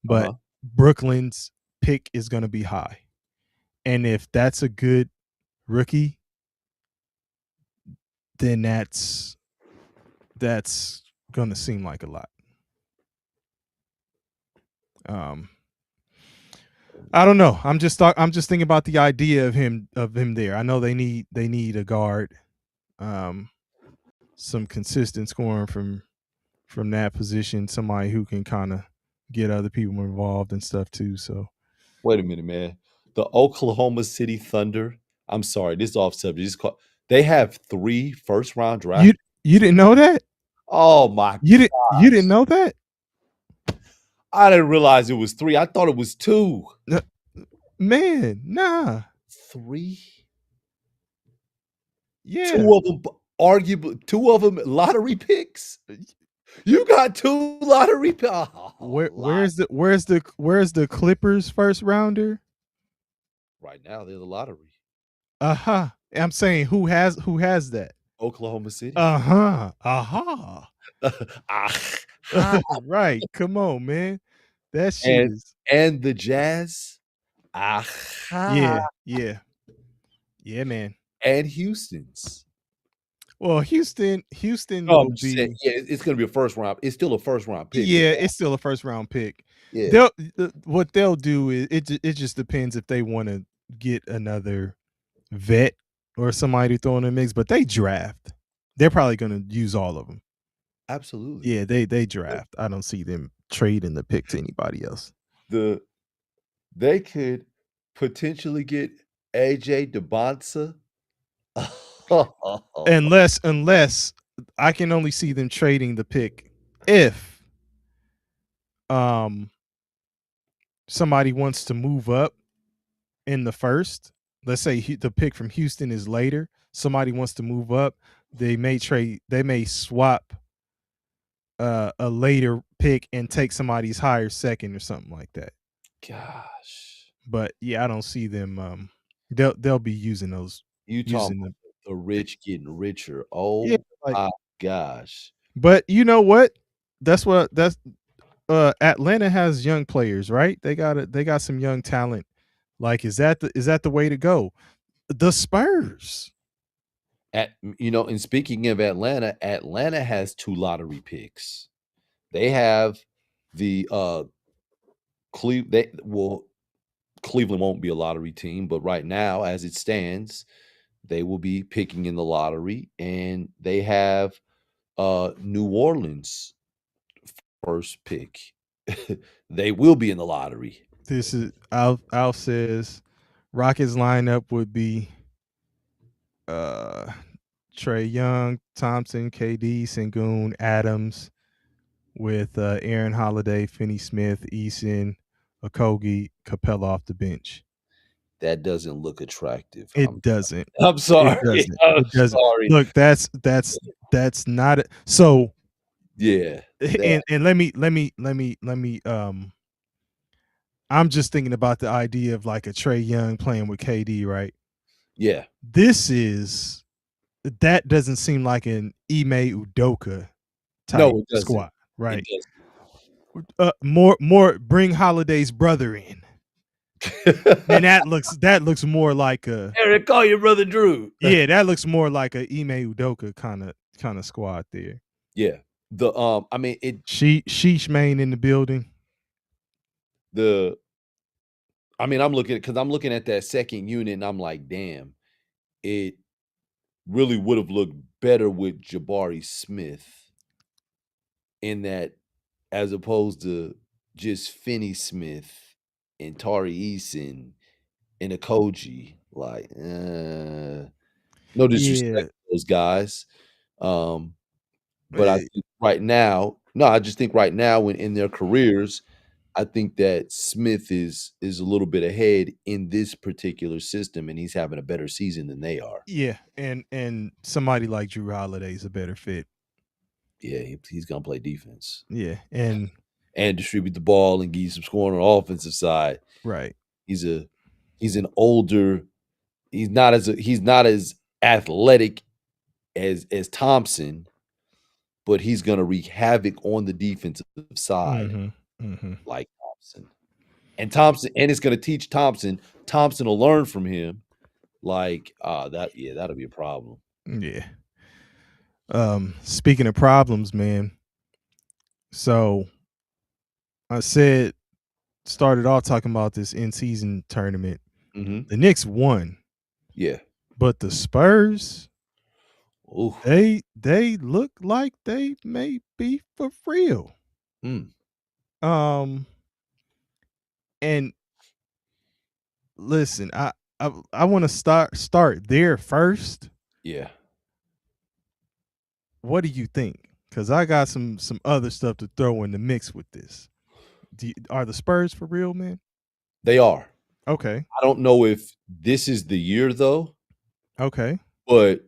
But Brooklyn's pick is gonna be high. And if that's a good rookie, then that's gonna seem like a lot. I don't know. I'm just thinking about the idea of him there. I know they need a guard, some consistent scoring from that position, somebody who can kind of get other people involved and stuff too. So wait a minute, man. The Oklahoma City Thunder. I'm sorry, this is off subject. They have 3 first round draft. You didn't know that? Oh my! You didn't know that? I didn't realize it was 3. I thought it was 2. Man, nah. 3? Yeah. 2 of them arguably 2 of them lottery picks. You got 2 lottery picks. Oh, where's the Clippers first rounder? Right now they're the lottery. I'm saying who has that? Oklahoma City. Right. Come on, man. That shit is. And the Jazz. Yeah, man. And Houston's. Well, Houston will be. Saying, yeah, it's going to be a first round. It's still a first round pick. Yeah, it's still a first round pick. Yeah. What they'll do is it just depends if they want to get another vet or somebody to throw in the mix, but they draft. They're probably going to use all of them. Absolutely. Yeah, they draft. I don't see them trading the pick to anybody else. They could potentially get AJ DeBonsa. unless I can only see them trading the pick if somebody wants to move up in the first. Let's say the pick from Houston is later. Somebody wants to move up. They may swap a later pick and take somebody's higher second or something like that. Gosh. But yeah, I don't see them. They'll be using those. You talking the rich getting richer. Oh yeah, my gosh. But you know what? That's Atlanta has young players, right? They got some young talent. Like, is that the way to go? The Spurs. And speaking of Atlanta has 2 lottery picks. They have the Cleveland won't be a lottery team, but right now, as it stands, they will be picking in the lottery, and they have New Orleans first pick. They will be in the lottery. This is Alf says Rockets lineup would be Trae Young, Thompson, KD, Sengun, Adams, with Aaron Holiday, Finney Smith, Eason, Okogie, Capella off the bench. That doesn't look attractive. It doesn't. I'm sorry. It doesn't. I'm It doesn't. sorry. Look, that's not it. So Yeah. and let me I'm just thinking about the idea of like a Trae Young playing with KD, right? Yeah. That doesn't seem like an Ime Udoka type squad, right? More bring Holiday's brother in. And that looks more like a Eric, call your brother Drew. Yeah, that looks more like a Ime Udoka kind of squad there. Yeah. I mean Sheesh Main in the building. I'm looking at that second unit and I'm like, damn, it really would have looked better with Jabari Smith in that, as opposed to just Finney Smith and Tari Eason and Okogie. Like, no disrespect to those guys. But I think right now, I just think right now when in their careers, I think that Smith is a little bit ahead in this particular system, and he's having a better season than they are. Yeah, and somebody like Drew Holiday is a better fit. Yeah, he's gonna play defense. Yeah, and distribute the ball and give you some scoring on the offensive side. Right. He's an older. He's not as athletic as Thompson, but he's gonna wreak havoc on the defensive side, like Thompson. And it's gonna teach Thompson. Thompson will learn from him. Like that'll be a problem. Yeah. Speaking of problems, man. So I started off talking about this in-season tournament. Mm-hmm. The Knicks won. Yeah. But the Spurs, ooh, they look like they may be for real. And listen, I want to start there first. Yeah. What do you think? Because I got some other stuff to throw in the mix with this. Are the Spurs for real, man? They are. Okay. I don't know if this is the year though. Okay. But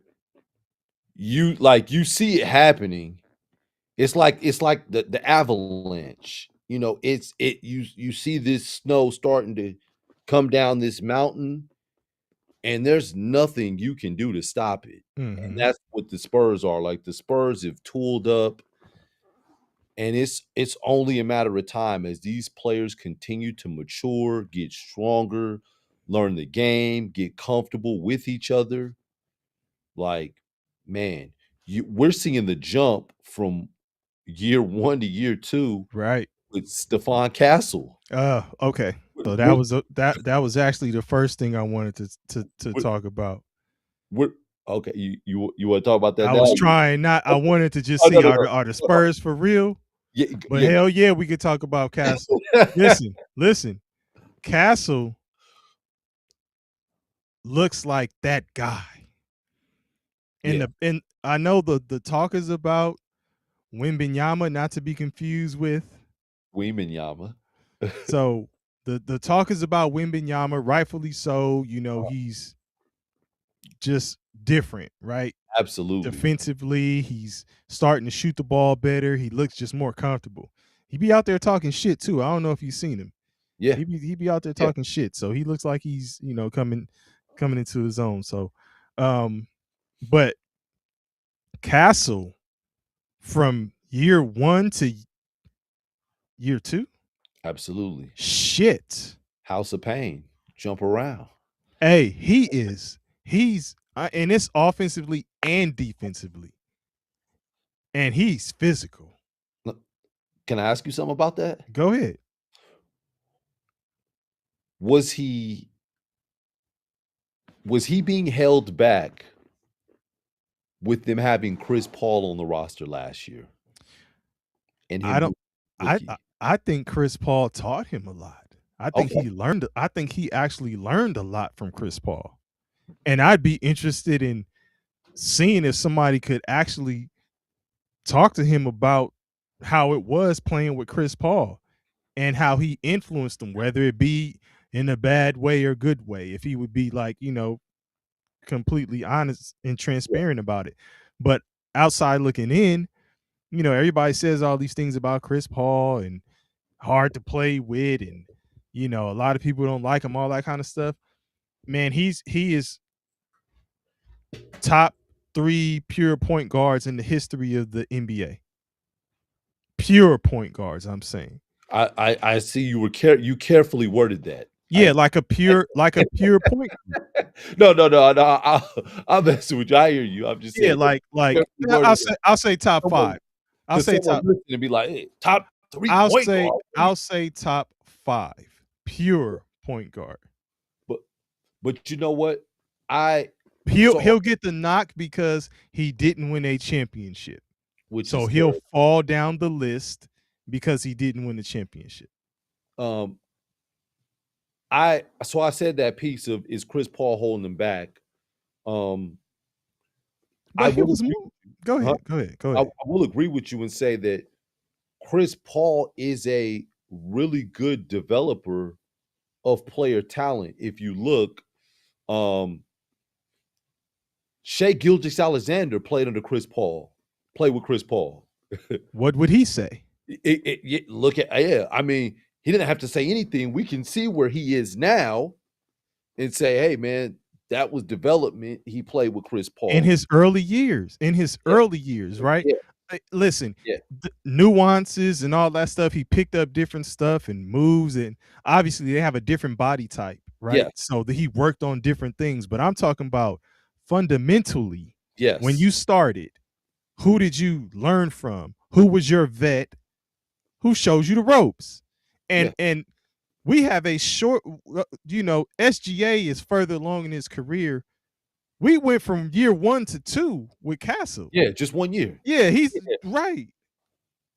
you see it happening. It's like the avalanche. You know, you see this snow starting to come down this mountain, and there's nothing you can do to stop it. And that's what the Spurs are. Like, the Spurs have tooled up, and it's only a matter of time as these players continue to mature, get stronger, learn the game, get comfortable with each other. Like, man, we're seeing the jump from year 1 to year 2, right, with Stephon Castle. Okay. So that was actually the first thing I wanted to talk about. Okay, you want to talk about that? I was trying not. I wanted to just see are the Spurs for real? Yeah, but hell yeah, we could talk about Castle. Listen, Castle looks like that guy. And I know the talk is about Wembanyama, not to be confused with Wembanyama. So the talk is about Wembanyama, rightfully so. You know, he's just different, right? Absolutely. Defensively, he's starting to shoot the ball better. He looks just more comfortable. He be out there talking shit too. I don't know if you've seen him. Yeah. He be out there talking shit. So he looks like he's, coming into his own. So but Castle from year 1 to year 2? Absolutely. Shit. House of Pain. Jump around. Hey, he's and it's offensively and defensively. And he's physical. Can I ask you something about that? Go ahead. Was he being held back with them having Chris Paul on the roster last year and I him don't. being I rookie? I think Chris Paul taught him a lot. I think Okay. he learned. I think he actually learned a lot from Chris Paul, and I'd be interested in seeing if somebody could actually talk to him about how it was playing with Chris Paul and how he influenced him, whether it be in a bad way or good way. If he would be like, completely honest and Yeah. transparent about it. But outside looking in, everybody says all these things about Chris Paul and hard to play with, and a lot of people don't like him, all that kind of stuff. Man, he is top 3 pure point guards in the history of the NBA. Pure point guards, I'm saying. I see you carefully worded that. Yeah, like a pure point. No. I'm messing with you. I hear you. I'm just Yeah, saying like carefully I'll worded say that. I'll say top Someone 5. I'll say someone top listen and be like, hey, top 3 I'll point say guard. I'll say top 5 pure point guard. But you know what? I He'll so he'll get the knock because he didn't win a championship. which So is he'll fair. fall down the list because he didn't win the championship. I said that piece of is Chris Paul holding him back. I But he will was agree, Go huh? ahead. Go ahead. Go I ahead. will agree with you and say that Chris Paul is a really good developer of player talent. If you look, Shea Gilgeous-Alexander played with Chris Paul. What would he say? Look at I mean, he didn't have to say anything. We can see where he is now and say, "Hey, man, that was development." He played with Chris Paul In his early years, Yeah. right? Yeah, Listen, yeah, the nuances and all that stuff. He picked up different stuff and moves, and obviously they have a different body type, right? yeah, So that he worked on different things. But I'm talking about fundamentally, when yes, you started, who did you learn from? Who was your vet? Who shows you the ropes? yeah, And we have a short, SGA is further along in his career. We went from year 1 to 2 with Castle. yeah. Just 1 year. Yeah, he's Yeah, right.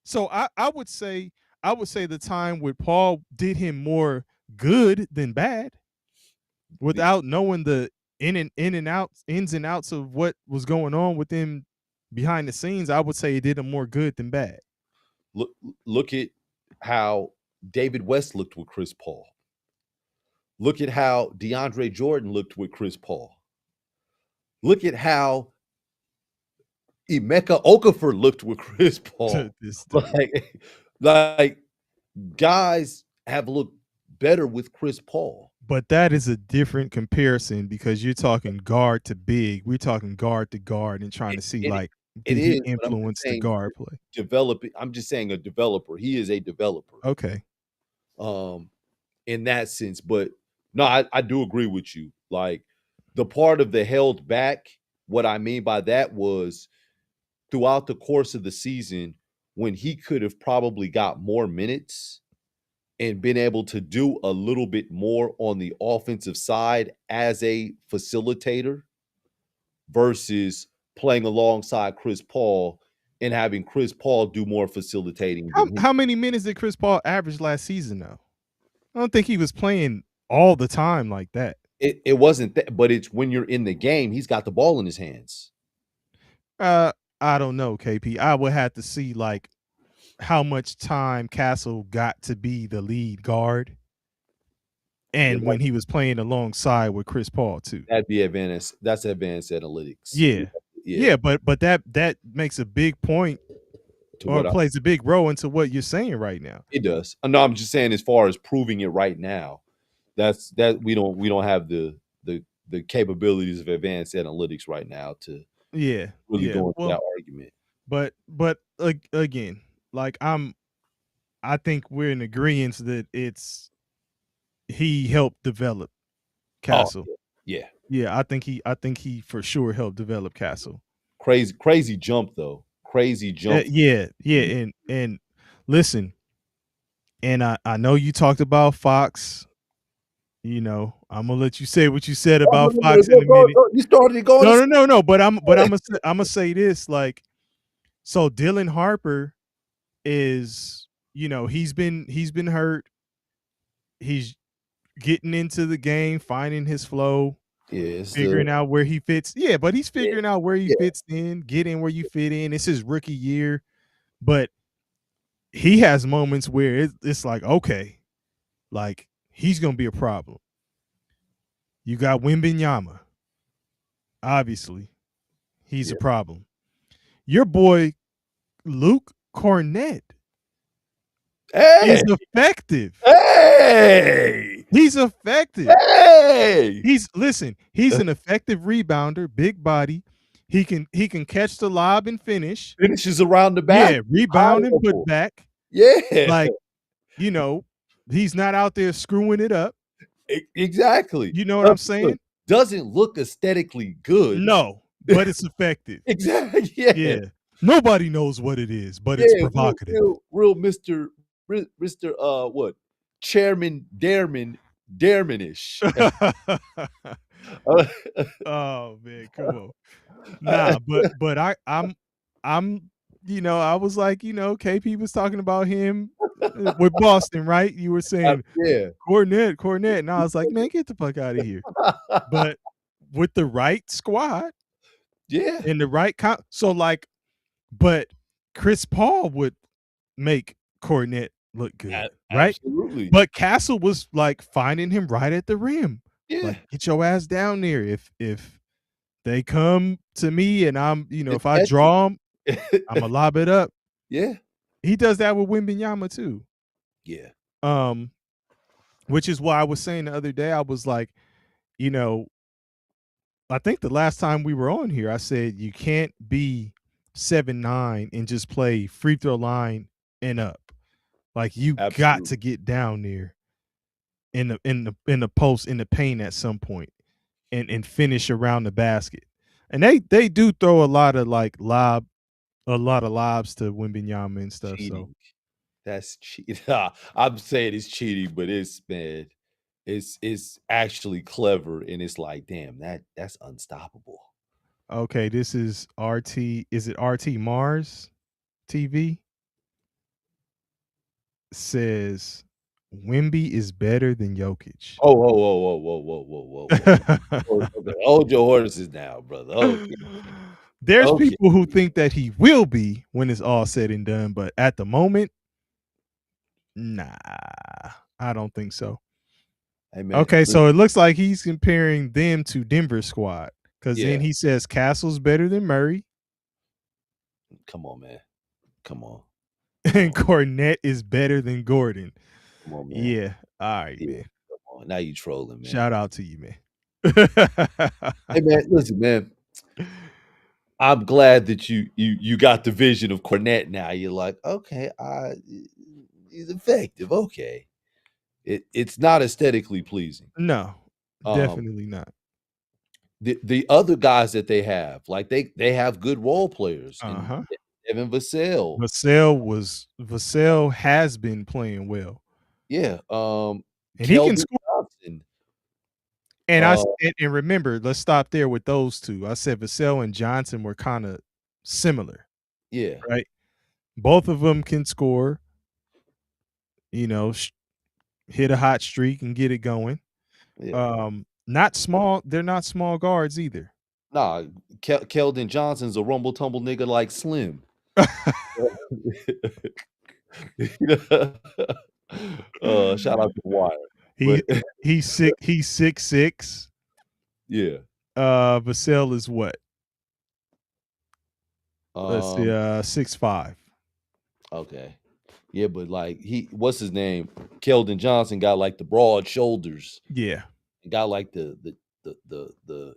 So I would say the time with Paul did him more good than bad the, without knowing the ins and outs of what was going on with him behind the scenes. I would say it did him more good than bad. look look at how David West looked with Chris Paul. Look at how DeAndre Jordan looked with Chris Paul. Look at how Emeka Okafor looked with Chris Paul. This dude. Like guys have looked better with Chris Paul. But that is a different comparison because you're talking guard to big. We're talking guard to guard and trying to see It, like it did he is, but I'm just influence the saying guard play? developing. I'm just saying a developer. He is a developer. Okay. In that sense. But no, I do agree with you. Like the part of the held back, what I mean by that was throughout the course of the season, when he could have probably got more minutes and been able to do a little bit more on the offensive side as a facilitator versus playing alongside Chris Paul and having Chris Paul do more facilitating than him. How many minutes did Chris Paul average last season though? I don't think he was playing all the time like that. It wasn't that, but it's when you're in the game, he's got the ball in his hands. I don't know, KP. I would have to see like how much time Castle got to be the lead guard and when he was playing alongside with Chris Paul too. That'd be advanced. That's advanced analytics. Yeah. But that makes a big point or plays a big role into what you're saying right now. It does. No, I'm just saying as far as proving it right now, that we don't have the capabilities of advanced analytics right now to really go into that argument. But again, like I think we're in agreement that he helped develop Castle. Oh, yeah. Yeah, I think he for sure helped develop Castle. Crazy jump though. Crazy jump. Yeah, and Listen, and I know you talked about Fox. You know, I'm gonna let you say what you said Oh, no, about no, no, Fox in a minute. you started going No, to no, no, no. But I'm gonna say this. Like, so Dylan Harper is, you know, he's been hurt. He's getting into the game, finding his flow, it's figuring out where he fits. Yeah, but he's yeah, figuring out where he yeah. fits in, get in where you fit in. It's his rookie year, but he has moments where it's like, okay, like he's gonna be a problem. You got Wembanyama, obviously, he's Yeah. a problem. Your boy Luke Cornett Hey, is effective. hey, He's effective. hey! He's an effective rebounder, big body. He can catch the lob and finish. Finishes around the back. Yeah, rebound and put Incredible. back. Yeah, Like, you know, he's not out there screwing it up. exactly. You know what I'm saying? Doesn't look aesthetically good. No, but it's effective. Exactly. Yeah. Yeah. Nobody knows what it is, but it's Yeah. provocative. Real Mr. What? Chairman Daremanish. Oh man, come on. Nah, but I'm you know, I was like, you know, KP was talking about him with Boston, right? You were saying Yeah. Cornett, and I was like, man, get the fuck out of here. But with the right squad Yeah. and the right so like, but Chris Paul would make Cornett look good, right? Absolutely. But Castle was like finding him right at the rim. Yeah. Like, get your ass down there. If they come to me and I'm, you know, if I draw them, I'm gonna lob it up. Yeah. He does that with Wembanyama too. Yeah. Which is why I was saying the other day, I was like, you know, I think the last time we were on here, I said you can't be 7'9" and just play free throw line and up. Like, you got to get down there in the post, in the paint at some point and finish around the basket. And they do throw a lot of lobs to Wembanyama and stuff. Cheating. So That's cheating. I'm saying it's cheating, but it's, man, it's actually clever, and it's like, damn, that's unstoppable. okay, this is RT. Is it RT Mars TV? Says Wemby is better than Jokic. Oh, whoa. Hold your horses now, brother. Okay. There's people who think that he will be when it's all said and done, but at the moment, nah, I don't think so. Hey, man, okay, so it looks like he's comparing them to Denver squad, because then Yeah. he says Castle's better than Murray Come on, man. Come on. and Cornett is better than Gordon. Come on, man. Yeah. All right, Yeah. man. Come on. Now you trolling, man. Shout out to you, man. Hey, man, listen, man. I'm glad that you got the vision of Cornett now. You're like, okay, he's effective. Okay. It's not aesthetically pleasing. No, definitely not. The other guys that they have, like they have good role players. Uh-huh. Evan Vassell. Vassell has been playing well. Yeah. And he can score. Johnson. And and remember, let's stop there with those two. I said Vassell and Johnson were kind of similar. Yeah. Right. Both of them can score, you know, hit a hot streak and get it going. Yeah. Not small. They're not small guards either. Nah, Keldon Johnson's a rumble tumble nigga like Slim. Shout out to Wire. He's 6'6". Yeah. Vassell is what? Let's see, 6'5". Okay. Yeah, but like what's his name? Keldon Johnson got like the broad shoulders. Yeah. Got like the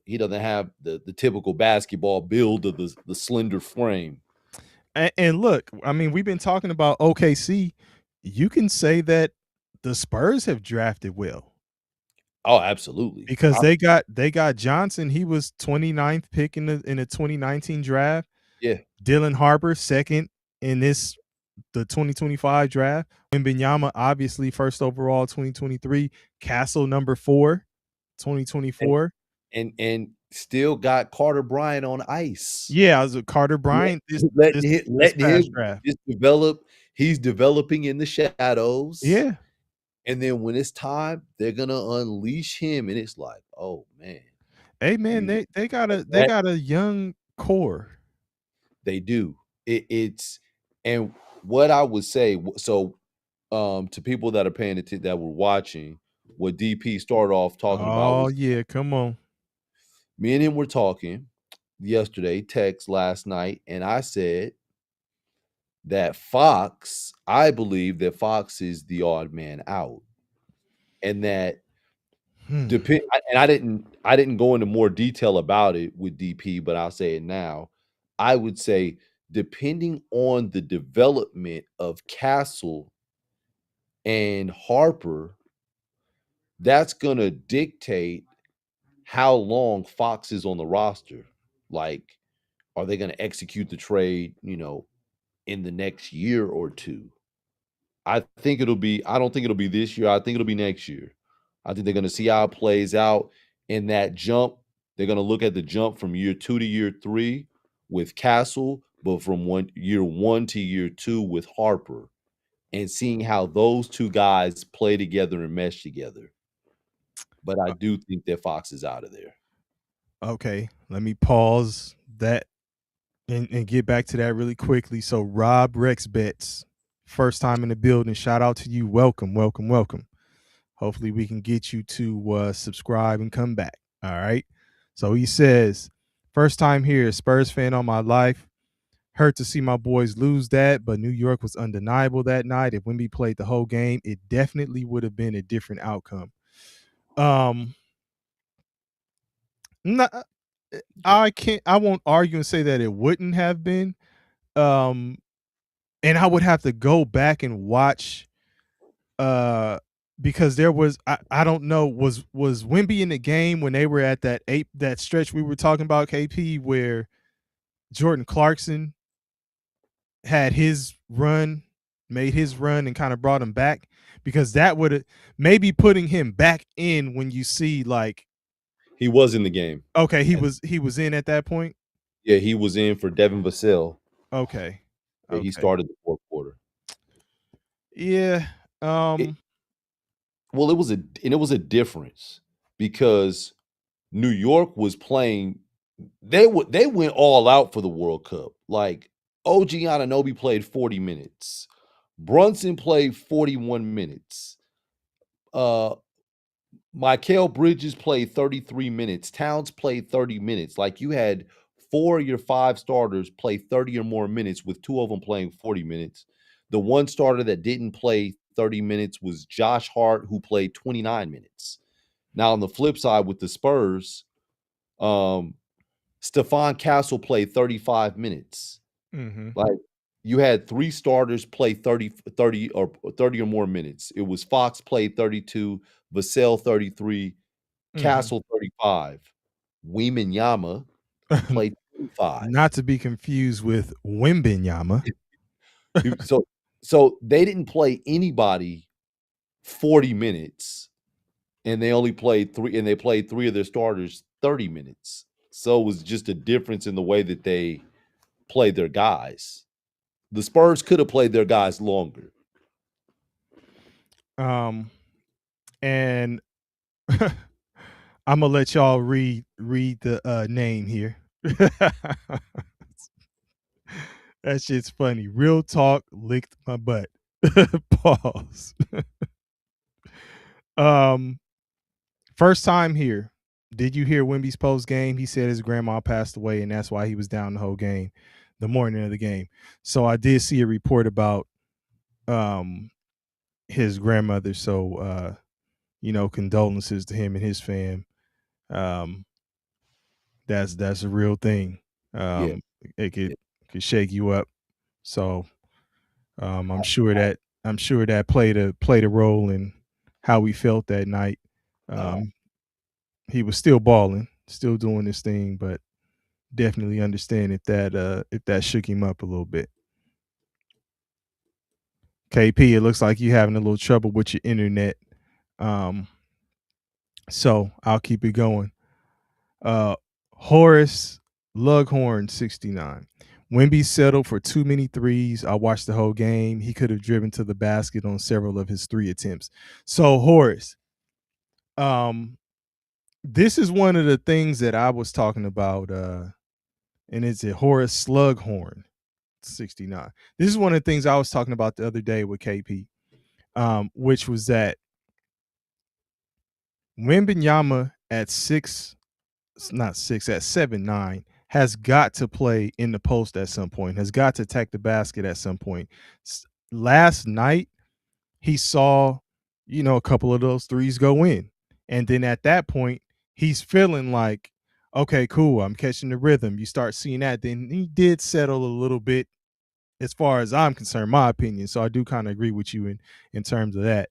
he doesn't have the typical basketball build of the slender frame. And look, I mean, we've been talking about OKC. You can say that the Spurs have drafted well. Oh, absolutely. Because they got Johnson. He was 29th pick in the 2019 draft. Yeah. Dylan Harper, second in this the 2025 draft. Wembanyama, obviously, first overall 2023. Castle, number 4, 2024. And still got Carter Bryant on ice. Yeah, I was with Carter Bryant Letting this past him draft. just develop. He's developing in the shadows. Yeah. And then when it's time, they're gonna unleash him, and it's like, oh man. Hey man, they got a young core. They do. It's and what I would say. So, to people that are paying attention, that were watching, what DP started off talking about Oh was, yeah, come on. me and him were talking yesterday, text last night, and I said that I believe that Fox is the odd man out, and that depend. And I didn't go into more detail about it with DP, but I'll say it now. I would say, depending on the development of Castle and Harper, that's gonna dictate how long Fox is on the roster. Like, are they gonna execute the trade, in the next year or two? I don't think it'll be this year. I think it'll be next year. I think they're gonna see how it plays out in that jump. They're gonna look at the jump from year 2 to year 3 with Castle, but from year 1 to year 2 with Harper, and seeing how those two guys play together and mesh together. But I do think that Fox is out of there. Okay, let me pause that and get back to that really quickly. So Rob Rex Bets, first time in the building. Shout out to you. Welcome, welcome, welcome. Hopefully we can get you to subscribe and come back. All right. So he says, first time here, Spurs fan all my life. Hurt to see my boys lose that, but New York was undeniable that night. If Wemby played the whole game, it definitely would have been a different outcome. I won't argue and say that it wouldn't have been. And I would have to go back and watch because there was I don't know, was Wemby in the game when they were at that stretch we were talking about, KP, where Jordan Clarkson had made his run and kind of brought him back? Because that would have maybe putting him back in when you see like he was in the game. Okay, he was in at that point. Yeah, he was in for Devin Vassell. Okay. Yeah, he started the fourth quarter. Yeah. It was a difference because New York was playing. They went all out for the World Cup. Like, OG Anunoby played 40 minutes. Brunson played 41 minutes. Mikal Bridges played 33 minutes. Towns played 30 minutes. Like, you had 4 of your 5 starters play 30 or more minutes, with 2 of them playing 40 minutes. The one starter that didn't play 30 minutes was Josh Hart, who played 29 minutes. Now, on the flip side with the Spurs, Stephon Castle played 35 minutes. Like, you had 3 starters play 30 or more minutes. It was Fox played 32, Vassell 33, Castle 35. Wembanyama played 25. Not to be confused with Wembanyama. So they didn't play anybody 40 minutes, and they only played 3, and they played 3 of their starters 30 minutes. So it was just a difference in the way that they played their guys. The Spurs could have played their guys longer. And I'm gonna let y'all read the name here. That shit's funny. Real talk licked my butt. Pause. First time here. Did you hear Wemby's post game? He said his grandma passed away, and that's why he was down the whole game, the morning of the game. So I did see a report about his grandmother. So condolences to him and his fam. That's a real thing. It could shake you up. So I'm sure that played a role in how we felt that night. He was still balling, still doing this thing, but definitely understand if that shook him up a little bit. KP, it looks like you having a little trouble with your internet. So I'll keep it going. Horace Lughorn 69. Wemby settled for too many threes. I watched the whole game. He could have driven to the basket on several of his 3 attempts. So Horace, this is one of the things that I was talking about, and it's a Horace Slughorn 69. This is one of the things I was talking about the other day with KP, which was that Wembanyama at 7'9" has got to play in the post at some point, has got to attack the basket at some point. Last night, he saw, a couple of those threes go in. And then at that point, he's feeling like, okay, cool, I'm catching the rhythm. You start seeing that. Then he did settle a little bit as far as I'm concerned, my opinion. So I do kind of agree with you in terms of that.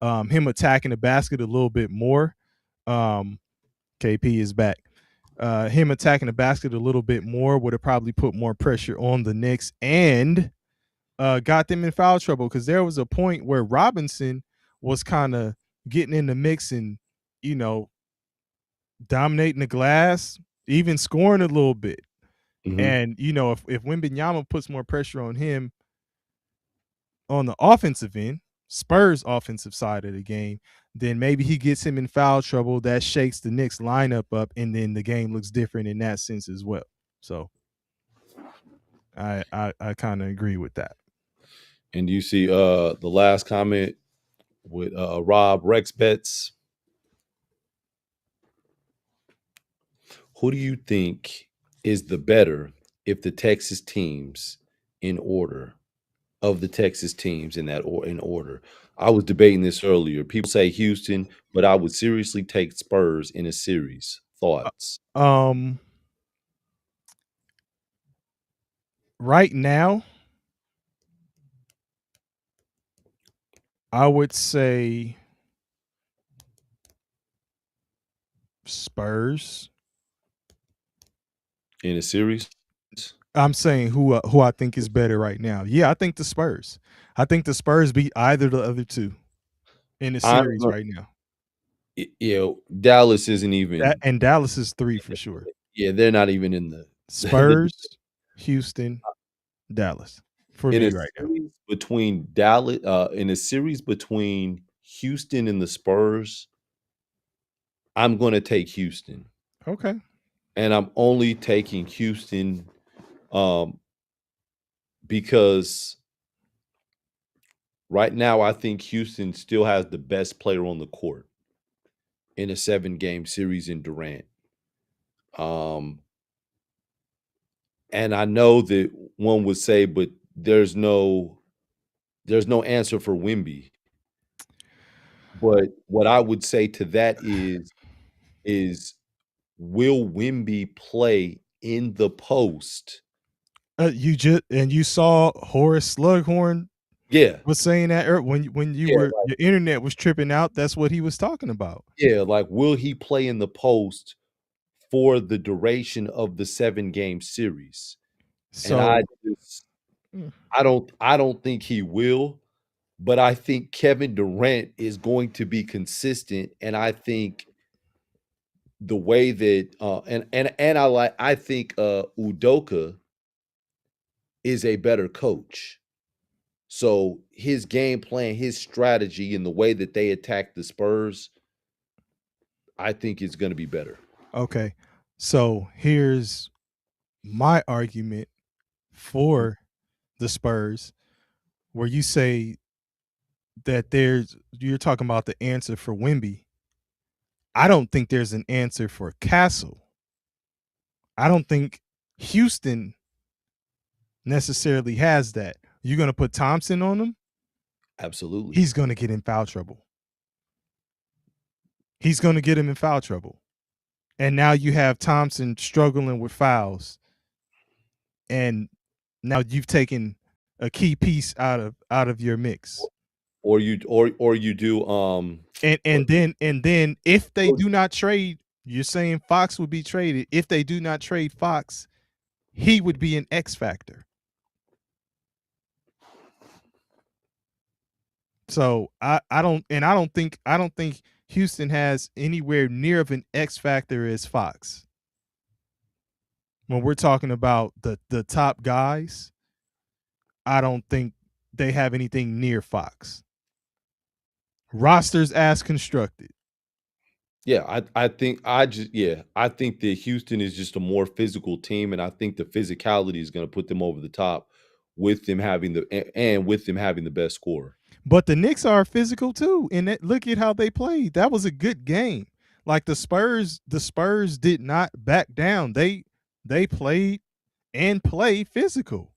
Him attacking the basket a little bit more. KP is back. Him attacking the basket a little bit more would have probably put more pressure on the Knicks and got them in foul trouble, because there was a point where Robinson was kind of getting in the mix and, dominating the glass, even scoring a little bit. Mhm. And, if Wembanyama puts more pressure on him on the offensive end, Spurs offensive side of the game, then maybe he gets him in foul trouble. That shakes the Knicks lineup up, and then the game looks different in that sense as well. So I kind of agree with that. And you see the last comment with Rob Rex Bets. Who do you think is the better if the Texas teams in order of the Texas teams in order? I was debating this earlier. People say Houston, but I would seriously take Spurs in a series. Thoughts? Right now, I would say Spurs In a series? I'm saying who I think is better right now. Yeah, I think the Spurs. I think the Spurs beat either of the other two in the series right now. Dallas isn't even. And Dallas is 3 for sure. Yeah, they're not even in the Spurs, Houston, Dallas for in me a right now. series between Dallas. In a series between Houston and the Spurs, I'm going to take Houston. Okay. And I'm only taking Houston because right now I think Houston still has the best player on the court in a 7-game series in Durant. And I know that one would say, but there's no answer for Wemby. But what I would say to that is will Wemby play in the post? You saw Horace Slughorn was saying that when your internet was tripping out. That's what he was talking about. Yeah, like will he play in the post for the duration of the 7-game series? So and I don't think he will, but I think Kevin Durant is going to be consistent, and I think the way that I think Udoka is a better coach. So his game plan, his strategy, and the way that they attack the Spurs, I think is going to be better. Okay. So here's my argument for the Spurs, where you say that you're talking about the answer for Wemby. I don't think there's an answer for Castle. I don't think Houston necessarily has that. You're going to put Thompson on him? Absolutely. He's going to get in foul trouble. He's going to get him in foul trouble. And now you have Thompson struggling with fouls. And now you've taken a key piece out of your mix. Or you do and then if they do not trade, you're saying Fox would be traded. If they do not trade Fox, he would be an X factor. So I don't think Houston has anywhere near of an X factor as Fox. When we're talking about the top guys, I don't think they have anything near Fox. Rosters as constructed. Yeah, I think that Houston is just a more physical team, and I think the physicality is going to put them over the top with them having and with them having the best score. But the Knicks are physical too, and look at how they played. That was a good game. Like the Spurs did not back down. They played and play physical.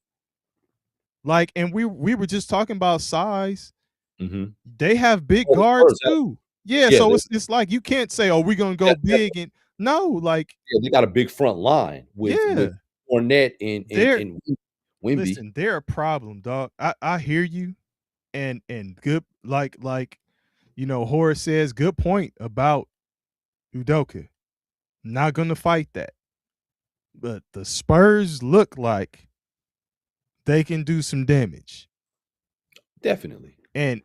Like, and we were just talking about size. Mhm. They have big Oh, the guards Spurs too. Yeah, yeah, so it's like you can't say, "Oh, we're gonna go big," and no, like they got a big front line yeah, with Fournette and they're Wimby. listen, they're a problem, dog. I hear you, and good, like Horace says, good point about Udoka. Not gonna fight that, but the Spurs look like they can do some damage. Definitely. And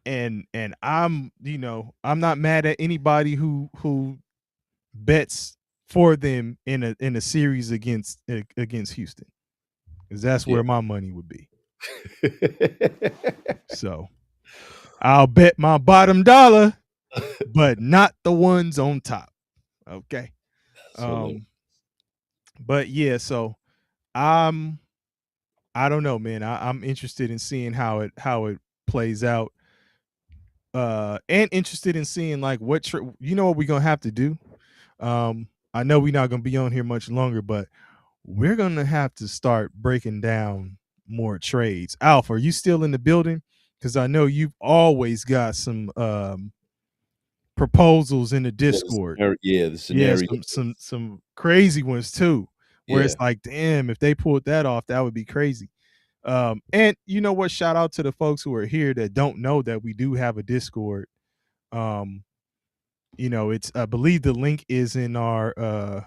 I'm not mad at anybody who bets for them in a series against Houston, because that's Yeah. where my money would be. So I'll bet my bottom dollar, but not the ones on top. Okay. Hilarious. But yeah, so I'm I don't know, man. I'm interested in seeing how it plays out. And interested in seeing like what what we're gonna have to do. I know we're not gonna be on here much longer, but we're gonna have to start breaking down more trades. Alf, are you still in the building? Because I know you've always got some proposals in the Discord. The Yeah, scenario. some crazy ones too, where Yeah. it's like, damn, if they pulled that off, that would be crazy. And you know what? Shout out to the folks who are here that don't know that we do have a Discord. Um, it's I believe the link is in the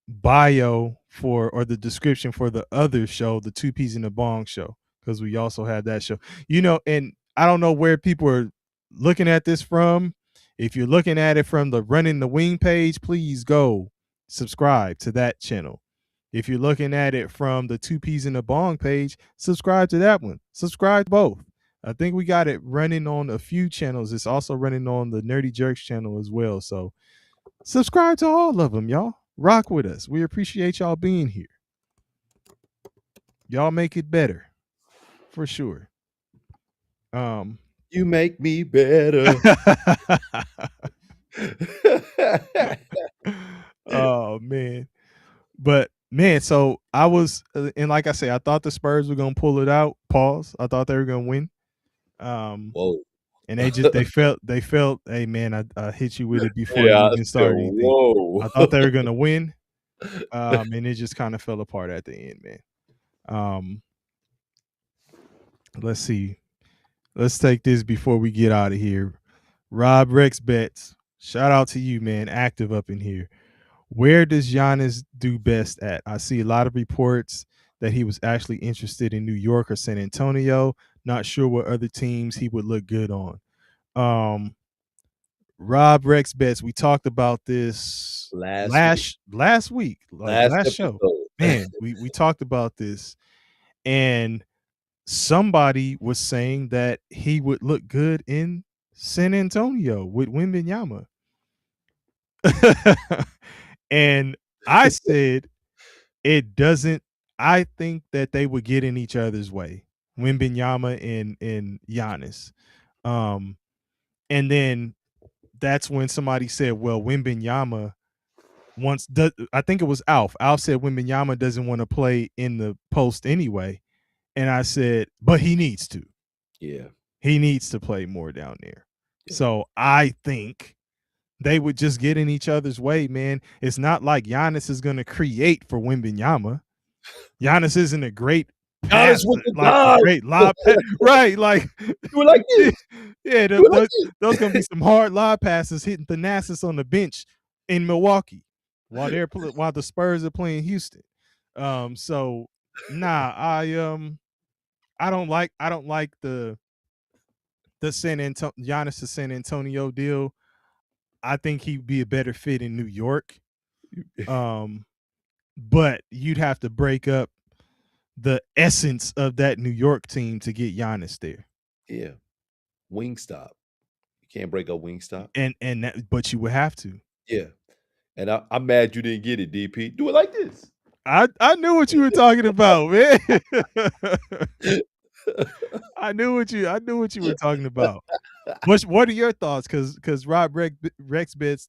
bio or the description for the other show, the Two Peas in the Bong show, because we also had that show. And I don't know where people are looking at this from. If you're looking at it from the Running the Wing page, please go subscribe to that channel. If you're looking at it from the Two Peas in the Bong page, subscribe to that one. Subscribe to both. I think we got it running on a few channels. It's also running on the Nerdy Jerks channel as well. So subscribe to all of them, y'all. Rock with us. We appreciate y'all being here. Y'all make it better, for sure. You make me better. Oh man, but man, so I was, and like I say, I thought the Spurs were gonna pull it out. Pause. I thought they were gonna win. Whoa. And they felt. Hey man, I hit you with it before Yeah, you I even said, started anything. whoa. I thought they were gonna win. And it just kind of fell apart at the end, man. Let's see. Let's take this before we get out of here. Rob Rex Bets, shout out to you, man. Active up in here. Where does Giannis do best at? I see a lot of reports that he was actually interested in New York or San Antonio. Not sure what other teams he would look good on. Rob Rex Bets, we talked about this last week, like Last last show. episode. Man, we talked about this, and somebody was saying that he would look good in San Antonio with Wembanyama. And I said it doesn't. I think that they would get in each other's way, Wembanyama and Giannis. And then that's when somebody said, "Well, Wembanyama I think it was Alf. Alf said Wembanyama doesn't want to play in the post anyway." And I said, but he needs to. Yeah. He needs to play more down there. Yeah. So I think they would just get in each other's way, man. It's not like Giannis is going to create for Wembanyama. Giannis isn't a great pass, like a great lob pass. Right, like you were like this. Yeah, those going to be some hard lob passes hitting Thanasis on the bench in Milwaukee while the Spurs are playing Houston. So nah, I don't like the Giannis to San Antonio deal, I think he'd be a better fit in New York. But you'd have to break up the essence of that New York team to get Giannis there. Yeah. Wingstop. You can't break up Wingstop. But you would have to. Yeah. And I'm mad you didn't get it, DP. Do it like this. I knew what you were talking about, man. I knew what you were talking about. What are your thoughts? Because Rob Rexbits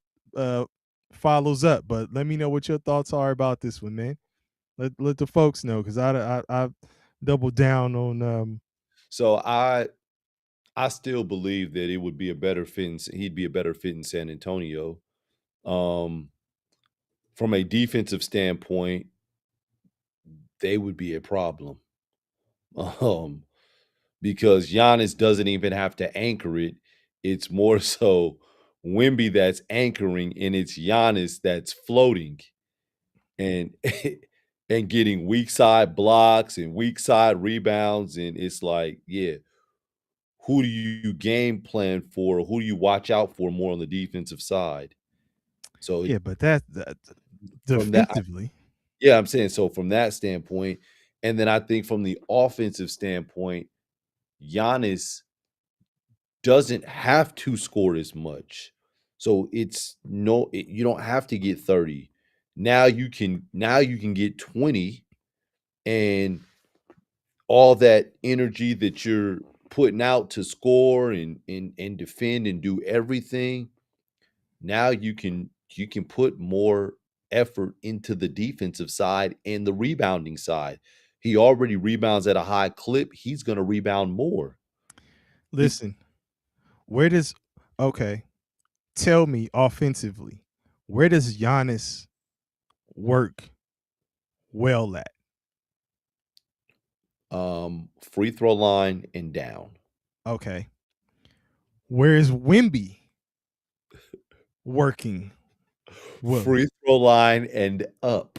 follows up, but let me know what your thoughts are about this one, man. Let the folks know, because I doubled down on. So I still believe that it would be a better fit. He'd be a better fit in San Antonio. From a defensive standpoint, they would be a problem. Because Giannis doesn't even have to anchor it. It's more so Wemby that's anchoring, and it's Giannis that's floating and and getting weak side blocks and weak side rebounds. And it's like, yeah, who do you game plan for? Who do you watch out for more on the defensive side? So Yeah, but that from that, defensively. yeah, I'm saying, so from that standpoint, and then I think from the offensive standpoint, Giannis doesn't have to score as much. So you don't have to get 30. Now you can get 20, and all that energy that you're putting out to score and defend and do everything, now you can put more effort into the defensive side and the rebounding side. He already rebounds at a high clip. He's going to rebound more. Listen, tell me offensively, where does Giannis work well at? Free throw line and down. Okay. Where is Wemby working well? Free throw line and up.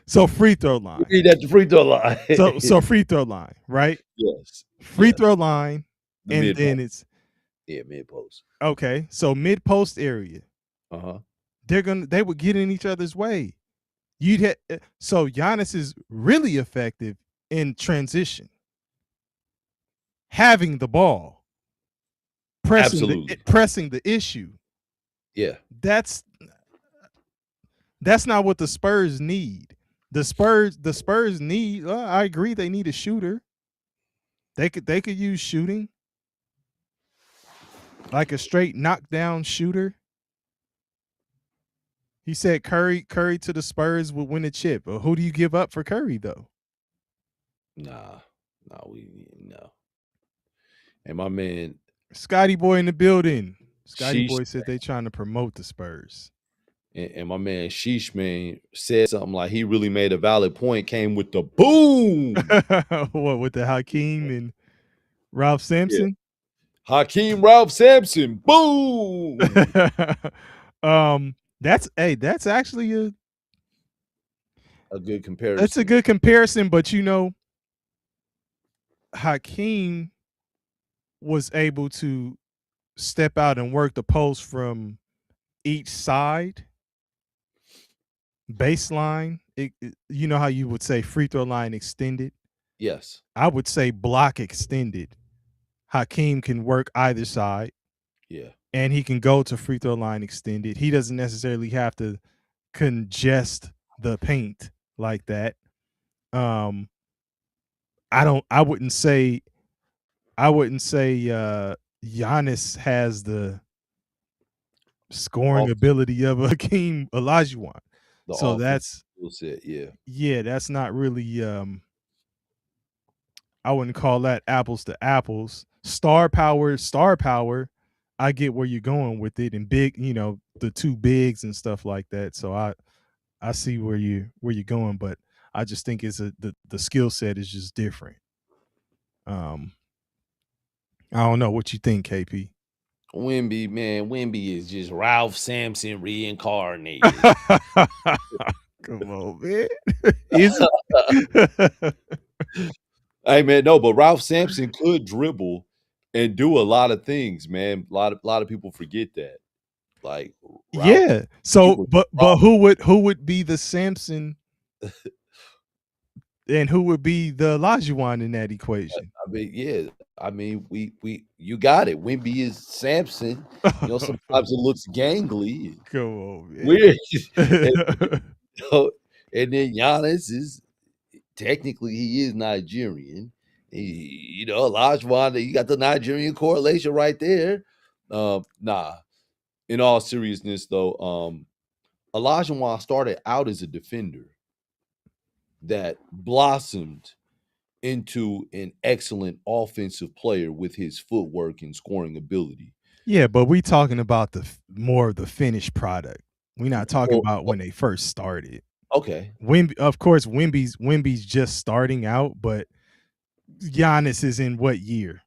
So free throw line. You need that free throw line. So free throw line, right? Yes. Free throw line, and then it's mid post. Okay, so mid post area. They would get in each other's way. So Giannis is really effective in transition, having the ball, pressing the issue. Yeah, that's not what the Spurs need. The Spurs need. I agree, they need a shooter. They could use shooting, like a straight knockdown shooter. He said Curry to the Spurs would win a chip. Or who do you give up for Curry though? No. And my man Scotty Boy in the building. Scotty Boy said they trying to promote the Spurs. And my man Sheesh Man said something like he really made a valid point, came with the boom. What, with the Hakeem and Ralph Sampson? Yeah. Hakeem Ralph Sampson, boom. That's actually a good comparison. That's a good comparison, but Hakeem was able to step out and work the post from each side. Baseline, you know how you would say free throw line extended? Yes. I would say block extended. Hakeem can work either side. Yeah. And he can go to free throw line extended. He doesn't necessarily have to congest the paint like that. I wouldn't say Giannis has the scoring ability of Hakeem Olajuwon. So that's yeah, that's not really I wouldn't call that apples to apples. Star power, I get where you're going with it, and big, the two bigs and stuff like that. So I see where you're going, but I just think it's the skill set is just different. I don't know what you think, KP. Wemby is just Ralph Sampson reincarnated. Come on, man. Is it? Hey man, no, but Ralph Sampson could dribble and do a lot of things, man. A lot of people forget that. Like Ralph, Yeah. he So, was but who would be the Samson and who would be the Olajuwon in that equation? I mean, yeah. I mean, we you got it. Wimby is Samson. You know, sometimes it looks gangly, Come on, man. weird, and, you know, and then Giannis is technically he is Nigerian. You know, Olajuwon, you got the Nigerian correlation right there. Nah. In all seriousness, though, Olajuwon started out as a defender that blossomed into an excellent offensive player with his footwork and scoring ability. Yeah, but we talking about more of the finished product. We're not talking Well, about when they first started. okay. Wimby, of course, Wimby's just starting out, but Giannis is in what year?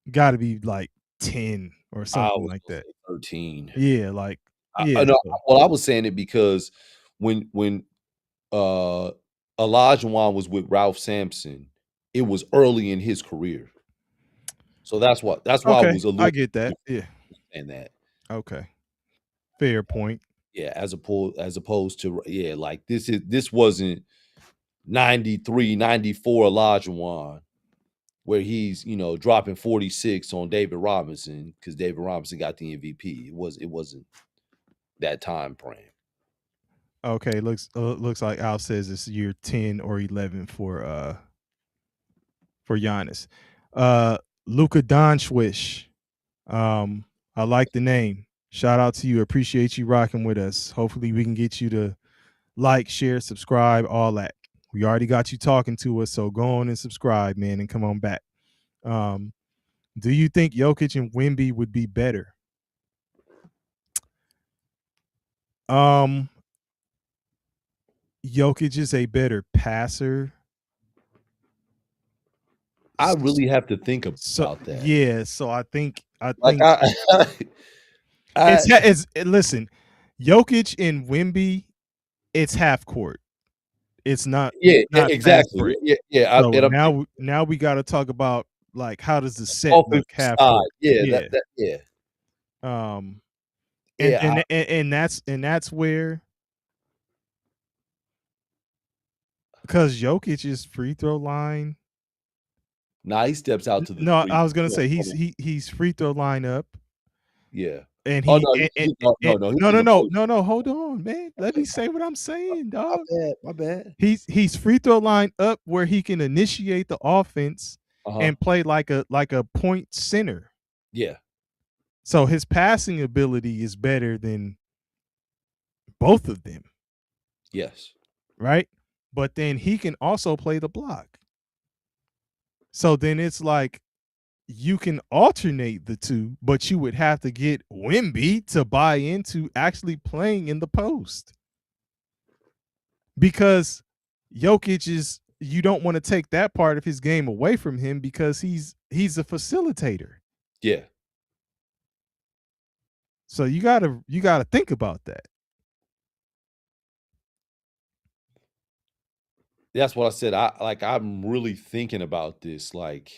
Got to be like 10 or I something was like gonna that. say 13. Yeah, like I yeah. know. So, Well, I was saying it because when uh Olajuwon was with Ralph Sampson, it was early in his career. So that's why I okay, was a I little get that. Yeah. in that. Okay. Fair point. Yeah, as opposed to yeah, like this wasn't 93, 94 Olajuwon where he's, dropping 46 on David Robinson because David Robinson got the MVP. It wasn't that time frame. Okay, looks like Al says it's year 10 or 11 for Giannis. Uh Luka Doncic. I like the name. Shout out to you. Appreciate you rocking with us. Hopefully we can get you to like, share, subscribe, all that. We already got you talking to us, so go on and subscribe, man, and come on back. Um, do you think Jokic and Wemby would be better? Um, Jokic is a better passer. I really have to think So about that. yeah, so I think Like I listen, Jokic and Wemby, it's half court. It's not yeah, fast exactly. break. Yeah, So and I'm now we got to talk about like how does the set offensive look half side. court? Yeah, Yeah. yeah. Um and Yeah, and and that's where because Jokic's free throw line. nah, he steps out to the No, 3. I was gonna Yeah, say hold on. he's free throw line up, Yeah. and Oh, he no, no, no, he's no in no the no post. no no hold on, man. Let me say what I'm saying, My dog. bad, my bad. He's free throw line up where he can initiate the offense Uh-huh. and play like a point center. Yeah. So his passing ability is better than both of them, Yes. right? But then he can also play the block. So then it's like you can alternate the two, but you would have to get Wimby to buy into actually playing in the post because Jokic is you don't want to take that part of his game away from him because he's a facilitator. Yeah. So you gotta think about that. That's what I said. I'm really thinking about this. Like,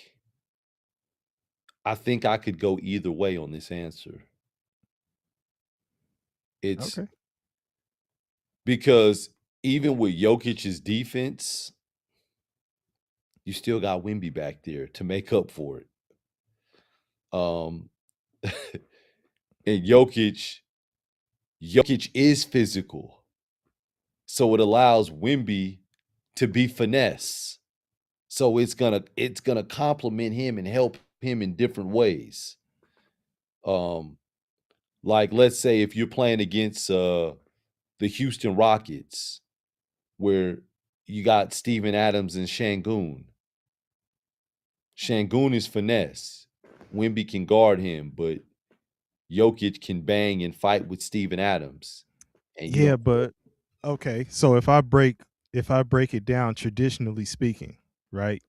I think I could go either way on this answer. It's Okay. because even with Jokic's defense, you still got Wimby back there to make up for it. Um, and Jokic is physical, so it allows Wimby to be finesse. So it's gonna complement him and help him in different ways. Um, like let's say if you're playing against the Houston Rockets, where you got Steven Adams and Şengün. Şengün is finesse. Wimby can guard him, but Jokic can bang and fight with Steven Adams. And you Yeah, don't but okay. So if I break it down traditionally speaking, right?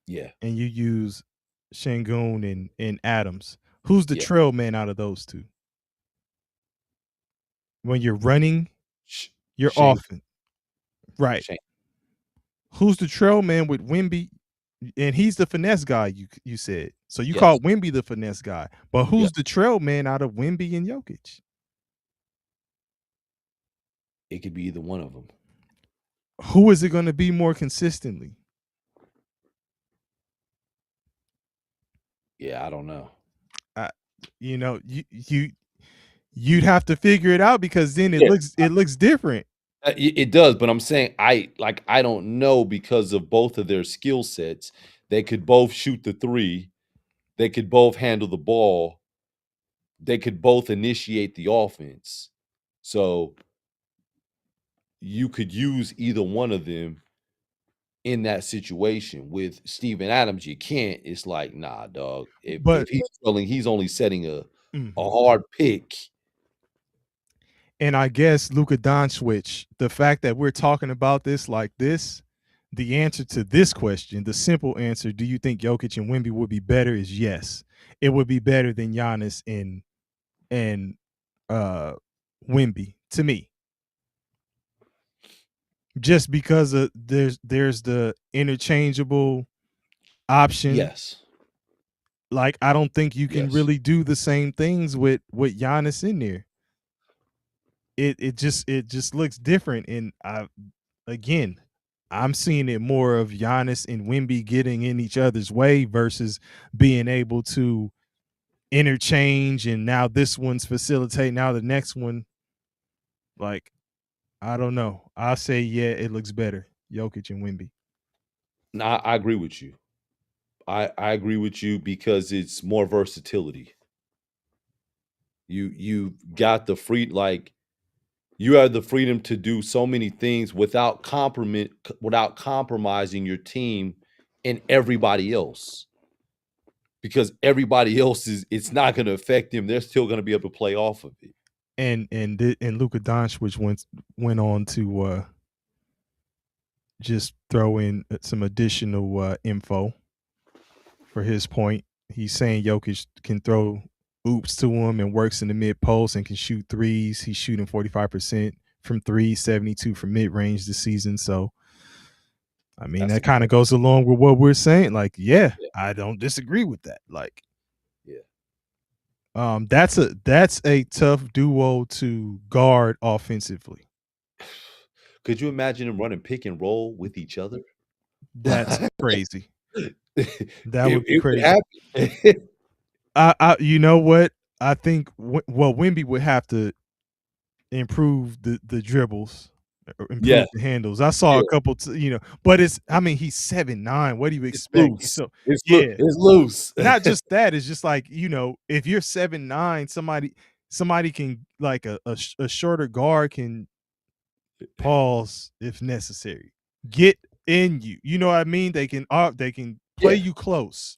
yeah, And you use Shangoon and Adams, who's the yeah. trail man out of those two? When you're running, Sh- you're Shane often right. Shane Who's the trail man with Wimby? and he's the finesse guy. You said so. You Yes. call Wemby the finesse guy, but who's Yeah. the trail man out of Wemby and Jokic? It could be either one of them. Who is it going to be more consistently? Yeah, I don't know. You know, you'd have to figure it out because then it looks different. It does, but I'm saying I don't know because of both of their skill sets. They could both shoot the three. They could both handle the ball. They could both initiate the offense. So you could use either one of them in that situation. With Steven Adams, you can't. It's like, nah, dog. If he's trolling, he's only setting a hard pick. And I guess Luka Doncic, the fact that we're talking about this like this, the answer to this question, the simple answer, do you think Jokic and Wemby would be better, is yes. It would be better than Giannis and Wemby to me. Just because of there's the interchangeable option. Yes. Like, I don't think you can really do the same things with Giannis in there. It just looks different. And I'm seeing it more of Giannis and Wemby getting in each other's way versus being able to interchange, and now this one's facilitating, now the next one. Like, I don't know. I'll say, yeah, it looks better, Jokic and Wemby. No, I agree with you. I agree with you because it's more versatility. You got the free, like, you have the freedom to do so many things without compromising your team and everybody else. Because everybody else it's not going to affect them. They're still going to be able to play off of it. And Luka Doncic went on to just throw in some additional info for his point. He's saying Jokic can throw oops to him and works in the mid post and can shoot threes. He's shooting 45% from three, 72 from mid range this season. So, I mean, that kind of goes along with what we're saying. Like, yeah, I don't disagree with that. Like, that's a tough duo to guard offensively. Could you imagine them running pick and roll with each other? That's crazy. That would be crazy. You know what? I think Wemby would have to improve the dribbles, improve the handles. I saw a couple, but he's 7'9". What do you expect? It's loose. Not just that. It's just like, if you're 7'9", somebody can, like a shorter guard can pause if necessary, get in you. You know what I mean? They can play you close.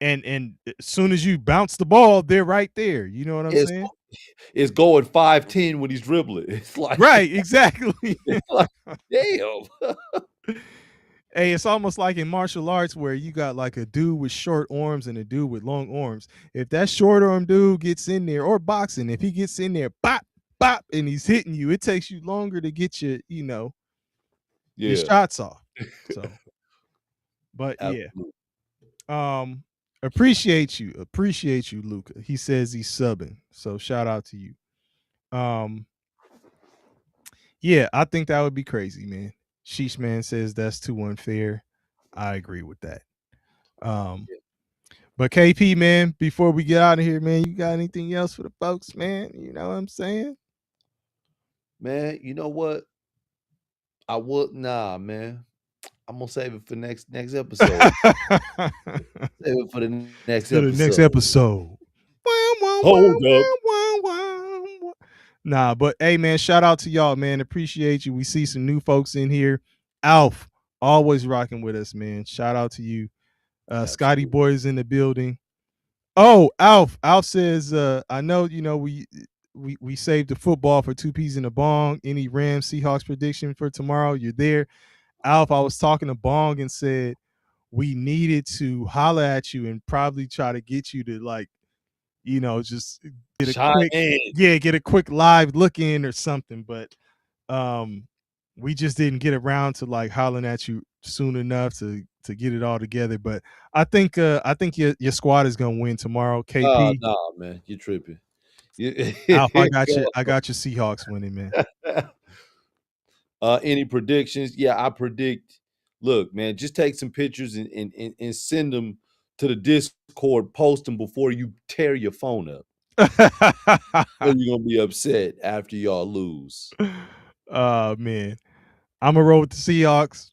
And as soon as you bounce the ball, they're right there. You know what I'm saying? It's going 5'10" when he's dribbling. It's like, right, exactly. It's like, damn. Hey, it's almost like in martial arts where you got like a dude with short arms and a dude with long arms. If that short arm dude gets in there, or boxing, if he gets in there, bop, bop, and he's hitting you, it takes you longer to get your shots off. So, but appreciate you, Luka. He says he's subbing, so shout out to you. Yeah, I think that would be crazy, man. Sheesh Man says that's too unfair. I agree with that. But KP, man, before we get out of here, man, you got anything else for the folks, man? You know what I'm saying? Man, you know what? Man. I'm gonna save it for next episode. Save it for the next episode. Hold up. Nah, but hey, man, shout out to y'all, man. Appreciate you. We see some new folks in here. Alf, always rocking with us, man. Shout out to you. Scotty Boy is in the building. Oh, Alf says, I know, we saved the football for 2 peas in a bong. Any Rams Seahawks prediction for tomorrow? You're there. Alf, I was talking to Bong and said we needed to holler at you and probably try to get you to, just get a quick live look in or something. But we just didn't get around to like hollering at you soon enough to get it all together. But I think your squad is gonna win tomorrow. Oh, KP, nah, man, you tripping. Alf, I got you. I got your Seahawks winning, man. Any predictions? Yeah, I predict. Look, man, just take some pictures and send them to the Discord. Post them before you tear your phone up. Or you're gonna be upset after y'all lose. Oh man, I'm gonna roll with the Seahawks.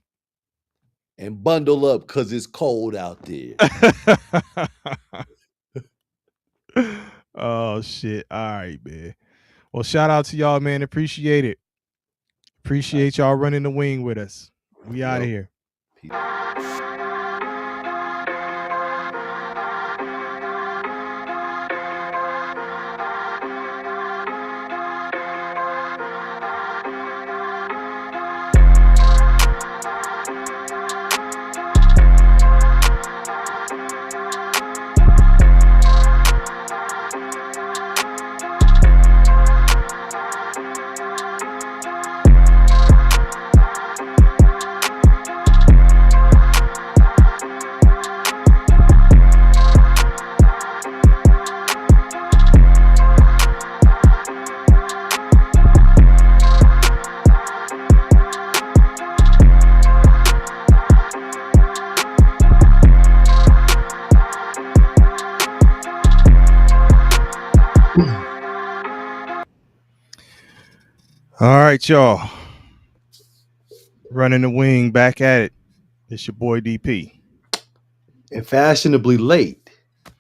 And bundle up because it's cold out there. Oh shit! All right, man. Well, shout out to y'all, man. Appreciate it. Appreciate y'all running the wing with us. We out of here. All right, y'all. Running the wing, back at it. It's your boy DP. And fashionably late,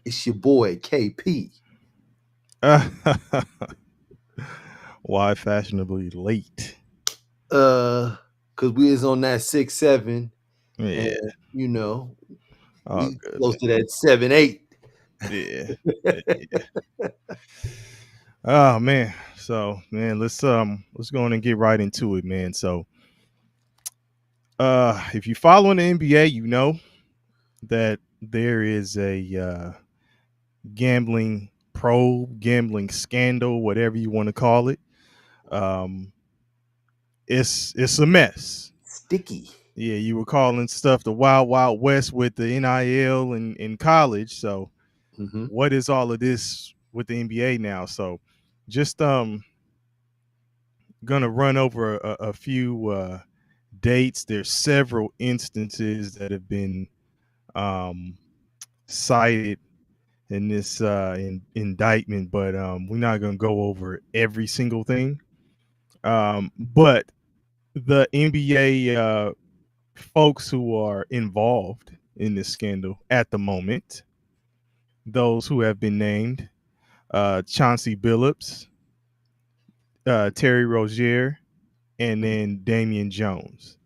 it's your boy KP. Why fashionably late? Cause we was on that 6-7. Yeah. And, you know, we good, close to that 7-8. Yeah. Oh man. So man, let's go on and get right into it, man. So if you follow the NBA, you know that there is a gambling probe, gambling scandal, whatever you want to call it. It's a mess. Sticky. Yeah, you were calling stuff the Wild Wild West with the NIL in college. So what is all of this with the NBA now? So just gonna run over a few dates. There's several instances that have been cited in this indictment, but we're not gonna go over every single thing. But the NBA folks who are involved in this scandal at the moment, those who have been named, Chauncey Billups, Terry Rozier, and then Damian Jones.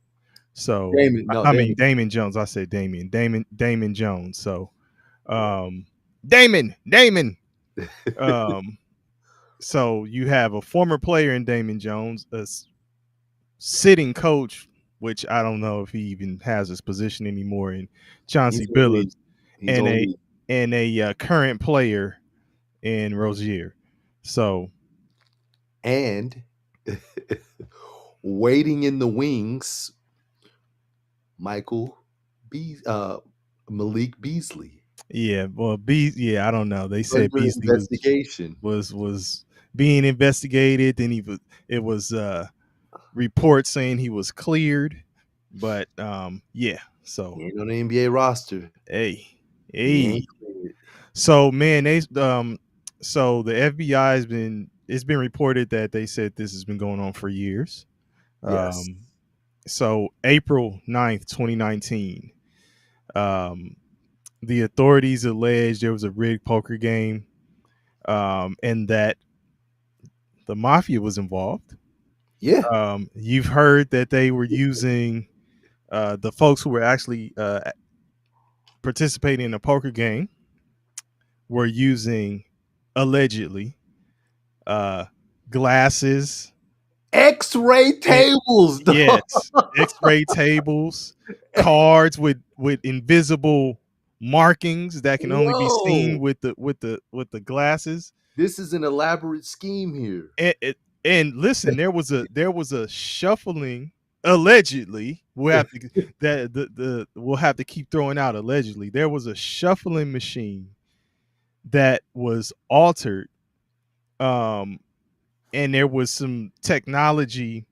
So Damon Jones. I said Damon Jones. So Damon. So you have a former player in Damon Jones, a sitting coach, which I don't know if he even has his position anymore, in Chauncey Billups, and a current player in Rozier. So, and waiting in the wings, Malik Beasley. Yeah, well, I don't know. They said Beasley was being investigated. Then it was reports saying he was cleared, but yeah. So he ain't on the NBA roster. Hey. So man, so the FBI it's been reported that they said this has been going on for years. Yes. So April 9th, 2019, the authorities alleged there was a rigged poker game, and that the mafia was involved. Yeah. You've heard that they were using the folks who were actually participating in a poker game were using, allegedly, glasses, X-ray tables. Yes, X-ray tables, cards with invisible markings that can only be seen with the glasses. This is an elaborate scheme here. And listen, there was a shuffling allegedly, we'll have to we'll have to keep throwing out allegedly. There was a shuffling machine that was altered, and there was some technology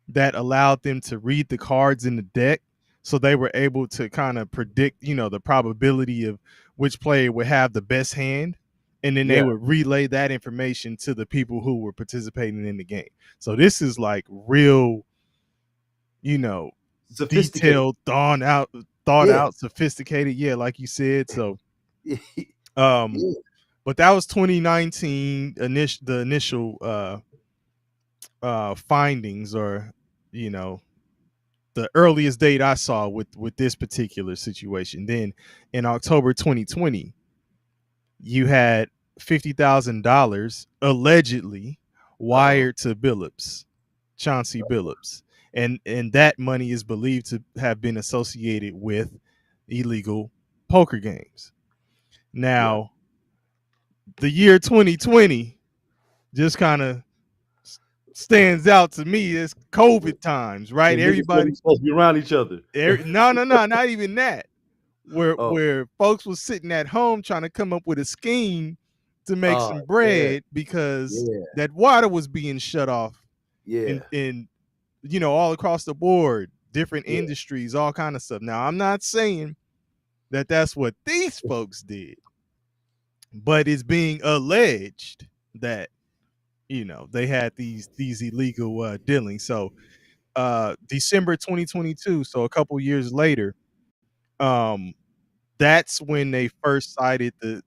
that allowed them to read the cards in the deck, so they were able to kind of predict, the probability of which player would have the best hand, and then they would relay that information to the people who were participating in the game. So this is like real, detailed, thought out, sophisticated. Yeah, like you said. So, but that was 2019 the initial findings, or the earliest date I saw with this particular situation. Then in October 2020, you had $50,000 allegedly wired to Billups, Chauncey Billups, and that money is believed to have been associated with illegal poker games. Now, the year 2020 just kind of stands out to me as COVID times, right? Everybody's supposed to be around each other. No, not even that. Where folks was sitting at home trying to come up with a scheme to make some bread because that water was being shut off. In all across the board, different industries, all kind of stuff. Now, I'm not saying that that's what these folks did, but it's being alleged that they had these illegal dealings. So December 2022, so a couple years later, that's when they first cited the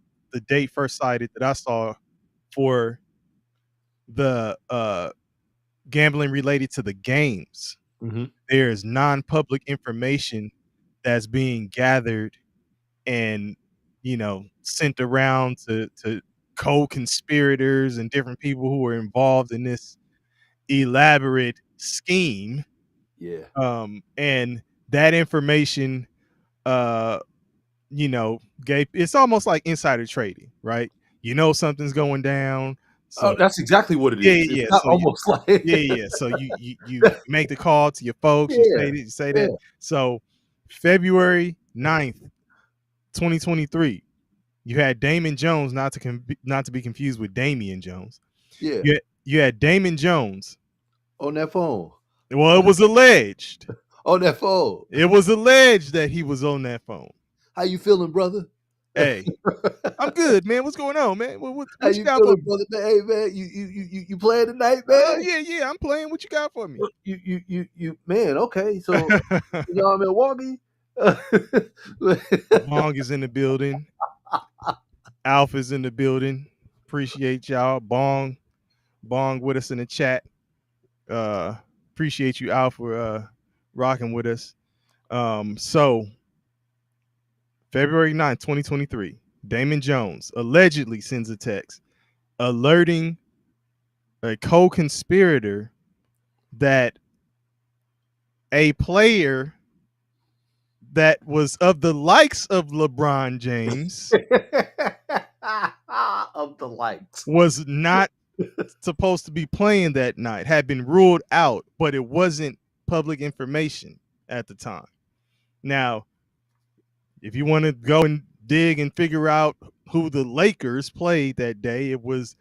date first cited that I saw for the gambling related to the games. There's non-public information that's being gathered and sent around to co-conspirators and different people who were involved in this elaborate scheme. And that information it's almost like insider trading, right? Something's going down. So that's exactly what it is. Yeah. So almost like So you make the call to your folks, you say that. So February 9th, 2023, you had Damon Jones, not to be confused with Damian Jones. You had Damon Jones on that phone. Well, it was alleged. On that phone. It was alleged that he was on that phone. How you feeling, brother? Hey, I'm good, man. What's going on, man? What How you got feeling, brother? Hey, man, you playing tonight, man? Yeah, I'm playing. What you got for me? You man, okay. So y'all Milwaukee? Bong is in the building. Alpha's in the building. Appreciate y'all. Bong with us in the chat. Appreciate you, Alpha, rocking with us. So February 9th, 2023, Damon Jones allegedly sends a text alerting a co-conspirator that a player that was of the likes of LeBron James of the likes was not supposed to be playing that night, had been ruled out, but it wasn't public information at the time. Now, if you want to go and dig and figure out who the Lakers played that day, it was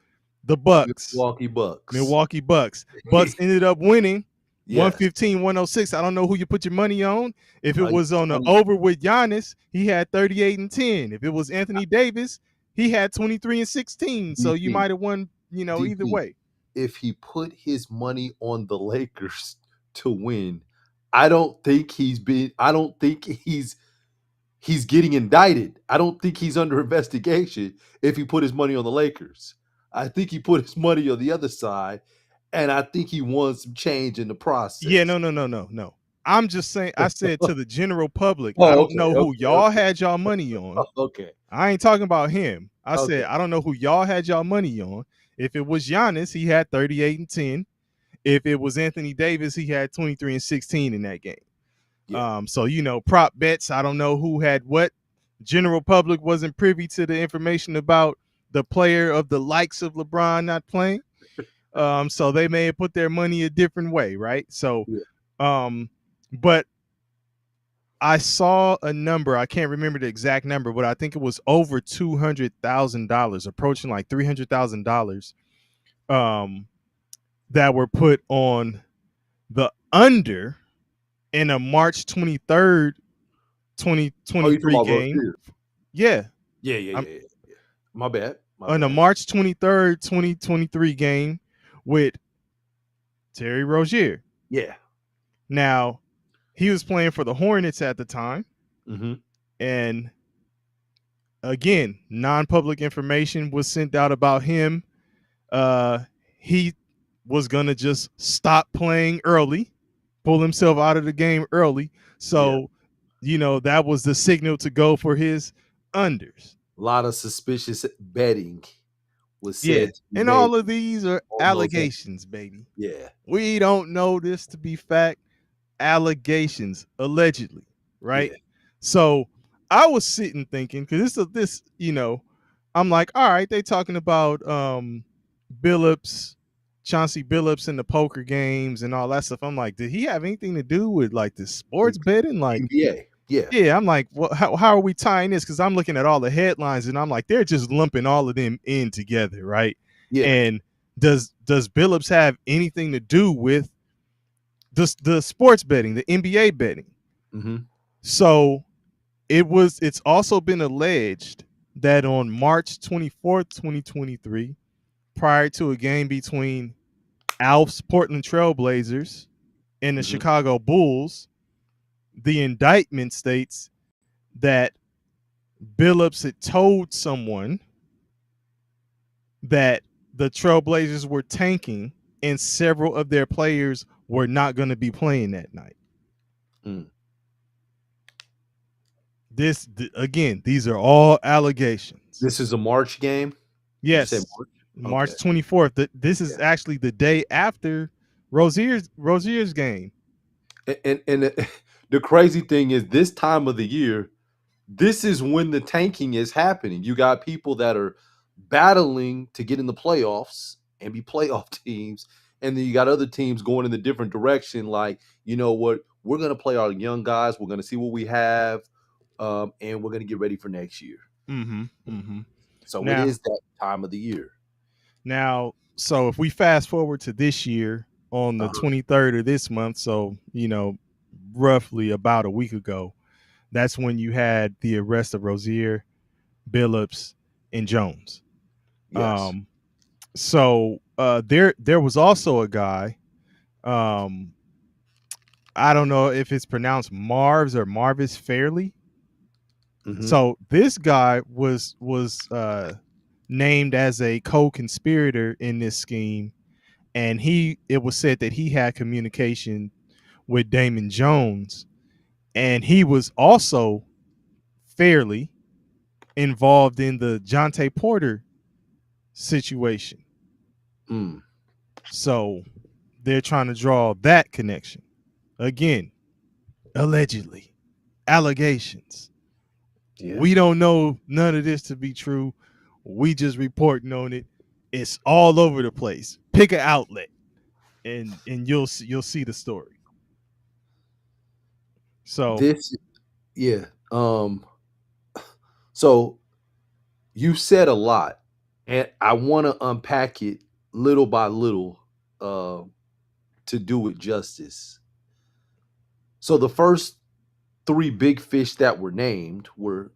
the Bucks. Milwaukee Bucks. Bucks ended up winning 115-106. I don't know who you put your money on. If it was on the over with Giannis, he had 38-10. If it was Anthony Davis, he had 23-16. So you might have won, either way. If he put his money on the Lakers to win, I don't think he's getting indicted. I don't think he's under investigation if he put his money on the Lakers. I think he put his money on the other side, and I think he won some change in the process. Yeah, no. I'm just saying, I said to the general public, I don't know who y'all had y'all money on. Okay. I ain't talking about him. I said, I don't know who y'all had y'all money on. If it was Giannis, he had 38-10. If it was Anthony Davis, he had 23-16 in that game. Yeah. So, prop bets, I don't know who had what. General public wasn't privy to the information about the player of the likes of LeBron not playing. So they may have put their money a different way, right? So But I saw a number. I can't remember the exact number, but I think it was over $200,000, approaching like $300,000, that were put on the under in a March 23rd, Oh, you talking 2023 about game. Rozier? Yeah, Yeah. My bad. on a March 23rd, 2023 game with Terry Rozier. Yeah. Now, he was playing for the Hornets at the time. Mm-hmm. And again, non-public information was sent out about him. He was gonna just stop playing early, pull himself out of the game early. So, that was the signal to go for his unders. A lot of suspicious betting was Yeah, said. and all of these are allegations, baby. Yeah. We don't know this to be fact. Allegations, allegedly, right? Yeah. So I was sitting thinking, because this, I'm like, all right, they talking about Billups, Chauncey Billups in the poker games and all that stuff. I'm like, did he have anything to do with like the sports betting? Like NBA. Yeah, I'm like, well, how are we tying this? Because I'm looking at all the headlines and I'm like, they're just lumping all of them in together, right? Yeah. And does Billups have anything to do with the sports betting, the NBA betting? Mm-hmm. So it's also been alleged that on March 24th, 2023, prior to a game between Alf's Portland Trailblazers and the Chicago Bulls, the indictment states that Billups had told someone that the Trailblazers were tanking and several of their players were not going to be playing that night. Again, these are all allegations. This is a March game? Yes. March 24th. This is actually the day after Rozier's game. And the crazy thing is, this time of the year, this is when the tanking is happening. You got people that are battling to get in the playoffs and be playoff teams. And then you got other teams going in a different direction. Like, you know what? We're going to play our young guys. We're going to see what we have. And we're going to get ready for next year. So now, it is that time of the year. Now, so if we fast forward to this year on the 23rd of this month, so, roughly about a week ago, that's when you had the arrest of Rozier, Billups, and Jones. Yes. So there was also a guy, I don't know if it's pronounced Marvis or Marvis Fairley. So this guy was named as a co-conspirator in this scheme, and it was said that he had communication with Damon Jones, and he was also fairly involved in the Jontay Porter situation. So they're trying to draw that connection. Again, allegedly, allegations. Yeah. We don't know none of this to be true. We just reporting on it. It's all over the place. Pick an outlet, and you'll see the story. So So you said a lot, and I want to unpack it little by little to do it justice. So the first three big fish that were named were,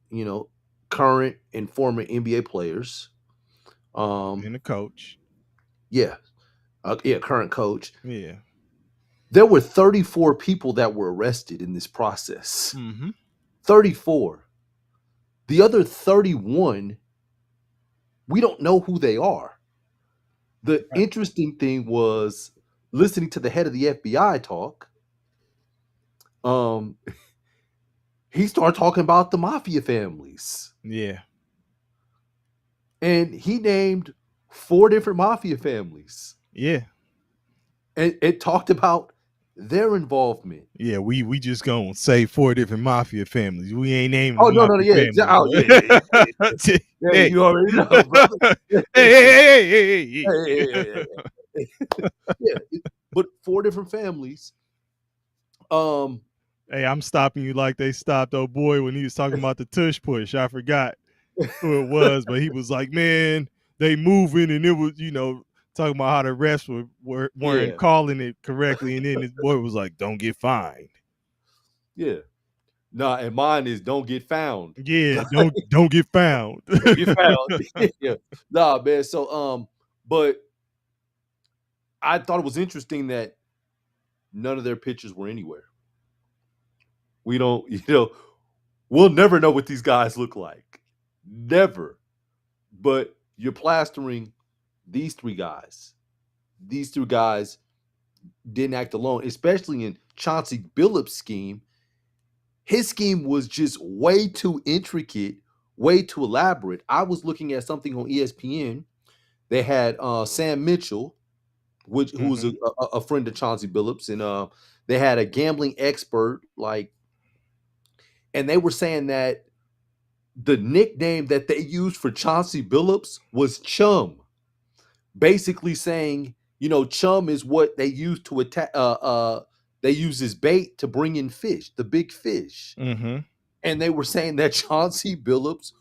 current and former NBA players. And a coach. Yeah. Current coach. Yeah. There were 34 people that were arrested in this process. 34. The other 31, we don't know who they are. The interesting thing was listening to the head of the FBI talk. He started talking about the mafia families. Yeah. And he named 4 different mafia families. Yeah. And it talked about their involvement. Yeah, we just gonna say 4 different mafia families. We ain't naming. Oh no, yeah. Yeah, you already know, brother. Hey. Yeah, but 4 different families. Um, Hey, I'm stopping you like they stopped old boy when he was talking about the tush push. I forgot who it was, but he was like, "Man, they moving," and it was, talking about how the refs weren't yeah, calling it correctly, and then his boy was like, "Don't get fined." yeah. Nah, and mine is don't get found. Yeah, don't get found. Don't get found. Yeah. Nah, man. So but I thought it was interesting that none of their pitchers were anywhere. We don't, we'll never know what these guys look like. Never. But you're plastering these three guys. These three guys didn't act alone, especially in Chauncey Billups' scheme. His scheme was just way too intricate, way too elaborate. I was looking at something on ESPN. They had Sam Mitchell, who was a friend of Chauncey Billups, and they had a gambling expert, and they were saying that the nickname that they used for Chauncey Billups was Chum, basically saying, Chum is what they use to attack. They use as bait to bring in fish, the big fish, Mm-hmm. and they were saying that Chauncey Billups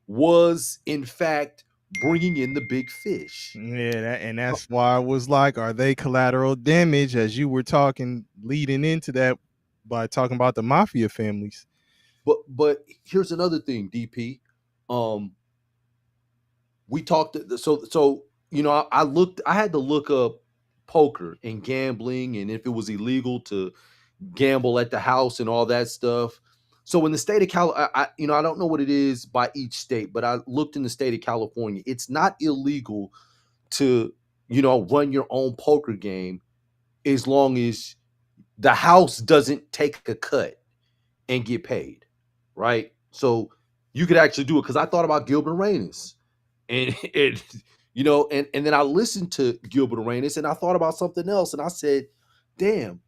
was in fact bringing in the big fish. Yeah, and that's why I was like, are they collateral damage? As you were talking, leading into that by talking about the mafia families. But here's another thing, DP. We talked so I had to look up poker and gambling and if it was illegal to gamble at the house and all that stuff. So in the state of California, I don't know what it is by each state, but I looked in the state of California. It's not illegal to run your own poker game as long as the house doesn't take a cut and get paid, right? So you could actually do it because I thought about Gilbert Arenas, and and then I listened to Gilbert Arenas, and I thought about something else, and I said, "Damn,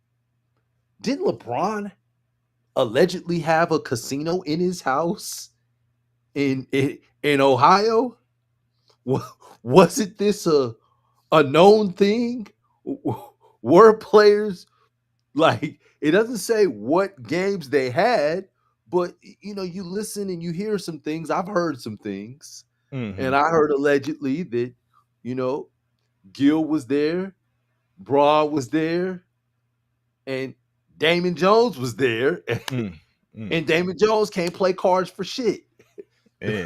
didn't LeBron allegedly have a casino in his house in Ohio? Wasn't this a known thing? Were players like it doesn't say what games they had, but you listen and you hear some things. I've heard some things, Mm-hmm. and I heard allegedly that you know Gil was there, Braun was there, and Damon Jones was there, Mm. and Damon Jones can't play cards for shit. Yeah.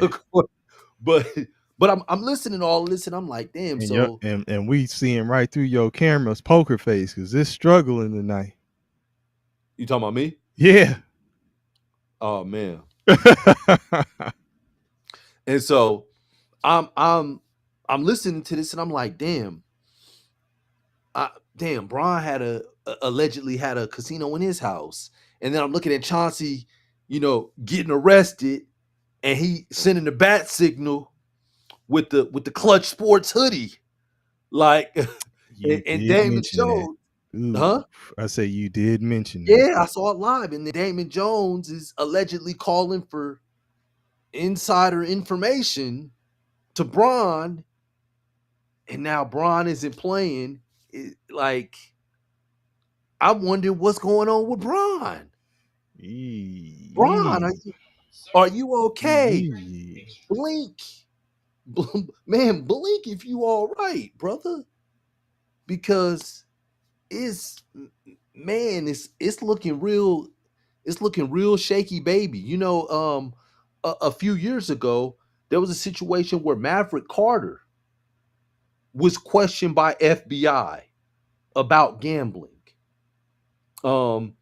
but I'm listening to all this, and I'm like, damn. So And we seeing right through your camera's poker face because it's struggling tonight. you talking about me? Yeah. Oh man. And so I'm listening to this and I'm like, damn, Braun allegedly had a casino in his house. And then I'm looking at Chauncey, getting arrested, and he sending the bat signal with the Clutch Sports hoodie. Like You and did Damon mention that. Jones, Ooh, huh? I say you did mention that. Yeah, I saw it live. And then Damon Jones is allegedly calling for insider information to Braun, and now Braun isn't playing. Like, I wonder what's going on with Braun. Braun, are you okay? Blink, man, blink if you all right, brother. Because it's it's looking real. It's looking real shaky, baby. A few years ago there was a situation where Maverick Carter was questioned by FBI about gambling. Um,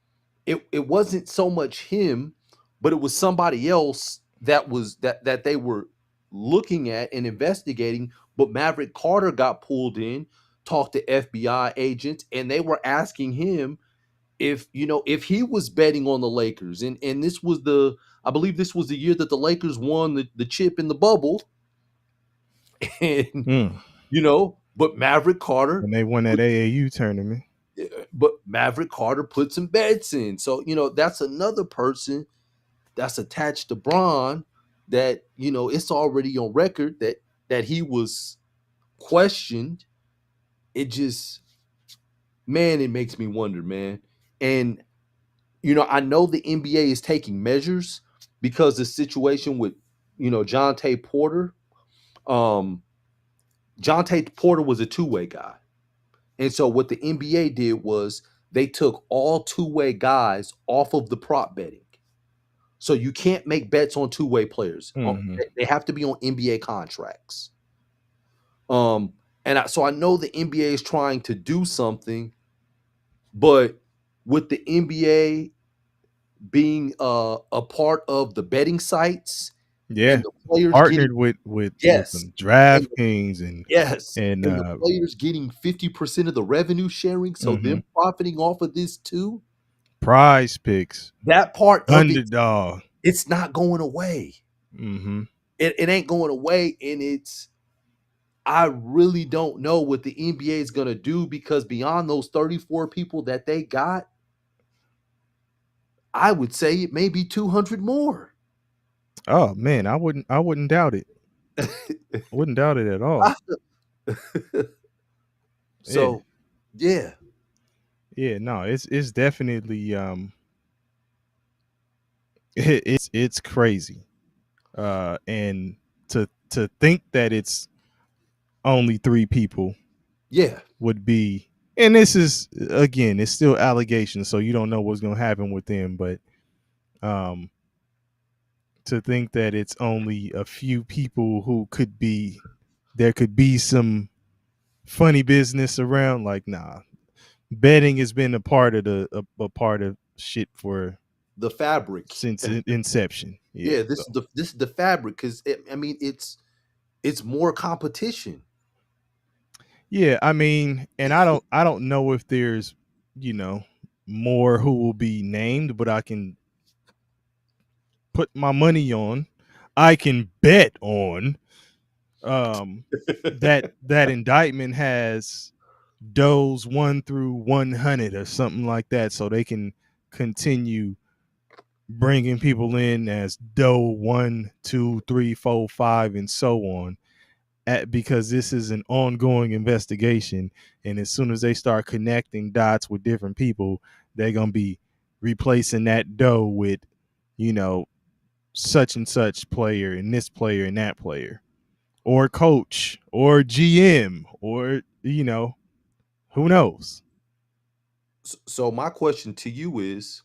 it wasn't so much him, but it was somebody else that they were looking at and investigating. But Maverick Carter got pulled in, talked to FBI agents, and they were asking him if he was betting on the Lakers. And this was I believe this was the year that the Lakers won the chip in the bubble. And but Maverick Carter And they won that AAU tournament. but Maverick Carter put some bets in. So, that's another person that's attached to Braun that, it's already on record that he was questioned. It just, man, it makes me wonder, man. And I know the NBA is taking measures because the situation with, Jonte Porter. Um, Jonte Porter was a two-way guy. And so what the NBA did was they took all two-way guys off of the prop betting. So you can't make bets on two-way players. Mhm. They have to be on NBA contracts. So I know the NBA is trying to do something, but with the NBA being a part of the betting sites Yeah. and the players getting Partnered with yes, them and DraftKings yes, and and the players getting 50% of the revenue sharing, so them mhm. profiting off of this too. Prize Picks, That part of it, Underdog. it's not going away. Mhm. It ain't going away, and I really don't know what the NBA is gonna do because beyond those 34 people that they got, I would say it may be 200 more. Oh man, I wouldn't doubt it. Wouldn't doubt it at all. Yeah. So, yeah, Yeah, no, it's definitely it's crazy. And to think that it's only 3 people yeah, would be, and this is again, it's still allegations, so you don't know what's going to happen with them, but um to think that it's only a few people who there could be some funny business around, like, nah. Betting has been a part of a part of shit for the fabric. since inception. Yeah. Yeah, So this is the fabric because I mean it's more competition. yeah, I mean, and I don't know if there's, you know, more who will be named, but I can put my money on. I can bet on that indictment has does 1 through 100 or something like that, so they can continue bringing people in as doe 1, 2, 3, 4, 5, and so on, because this is an ongoing investigation, and as soon as they start connecting dots with different people, they're gonna be replacing that doe with, you know, such and such player and this player and that player, or coach or GM, or, you know, who knows. So my question to you is,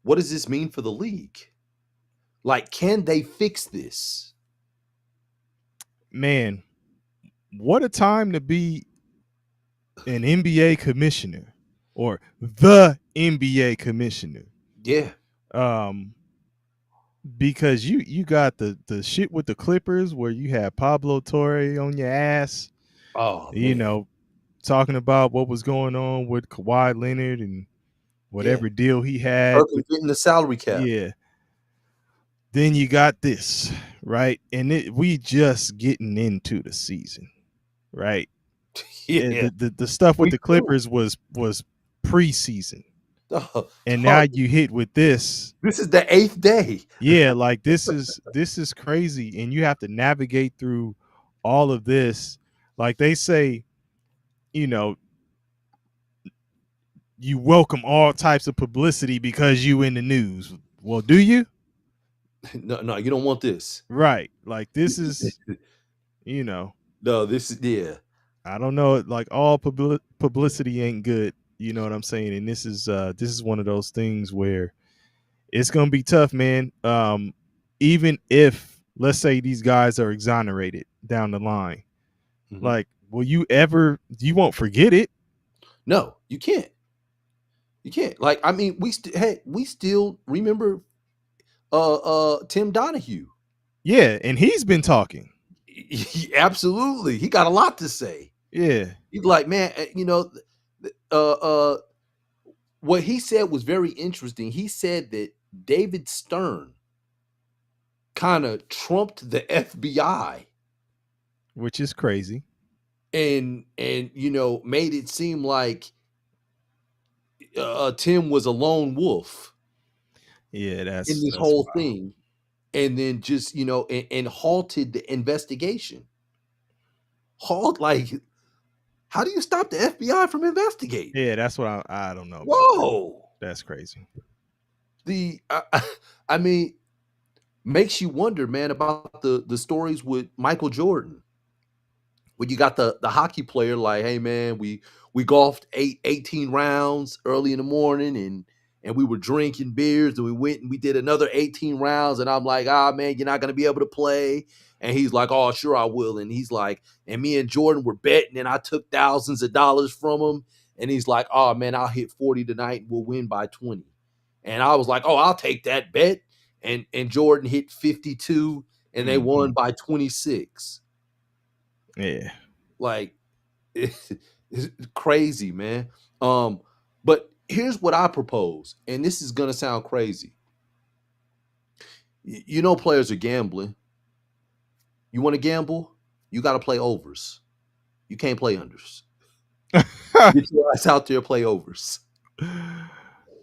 what does this mean for the league? Like, can they fix this? Man, what a time to be an NBA commissioner, or the NBA commissioner. Yeah. Um, because you got the shit with the Clippers where you had Pablo Torre on your ass, Oh you man. know, talking about what was going on with Kawhi Leonard and Yeah. whatever deal he had with, Circumventing the salary cap. yeah. Then you got this, right? And we just getting into the season, right? Yeah. The stuff with We the do. Clippers was preseason, Oh, and now dog, you hit with this. this is the 8th day. Yeah, like this is crazy, and you have to navigate through all of this. Like they say, you know, you welcome all types of publicity because you in the news. Well, do you? No, you don't want this. Right. Like this is, you know, No, this is yeah. I don't know. Like all publicity ain't good. You know what I'm saying? And this is one of those things where it's gonna be tough, man. Even if, let's say, these guys are exonerated down the line, Mhm. like, will you ever? You won't forget it. No, you can't. You can't. Like, I mean, we still remember Tim Donahue. Yeah, and he's been talking. Absolutely. He got a lot to say. Yeah, He's like, man, uh uh what he said was very interesting. He said that David Stern kind of trumped the FBI which is crazy. and made it seem like Tim was a lone wolf Yeah, in this that's whole wild. thing, and then just and halted the investigation. How do you stop the FBI from investigating? Yeah, that's what I don't know about that. Whoa! That's crazy. I mean, makes you wonder, man, about the stories with Michael Jordan. When you got the hockey player like, hey man, we golfed 18 rounds early in the morning and we were drinking beers and we went and we did another 18 rounds and I'm like, ah man, you're not gonna be able to play. And he's like, oh, sure I will. And he's like, and me and Jordan were betting and I took thousands of dollars from him. And he's like, oh man, I'll hit 40 tonight and we'll win by 20. And I was like, oh, I'll take that bet. And Jordan hit 52 and they won by 26. Yeah. Like it's crazy, man. But here's what I propose, and this is gonna sound crazy. You know, players are gambling. You want to gamble? You got to play overs. You can't play unders. Get your ass out there, play overs.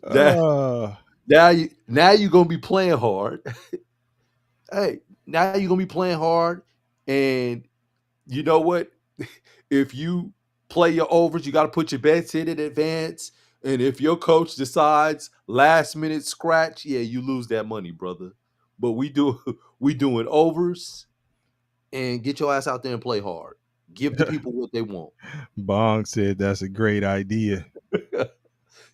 Now you're gonna be playing hard. Hey, now you're gonna be playing hard, and you know what? If you play your overs, you got to put your bets in advance. And if your coach decides last minute scratch, yeah, you lose that money, brother. But we doing overs and get your ass out there and play hard. Give the people what they want. Bong said that's a great idea.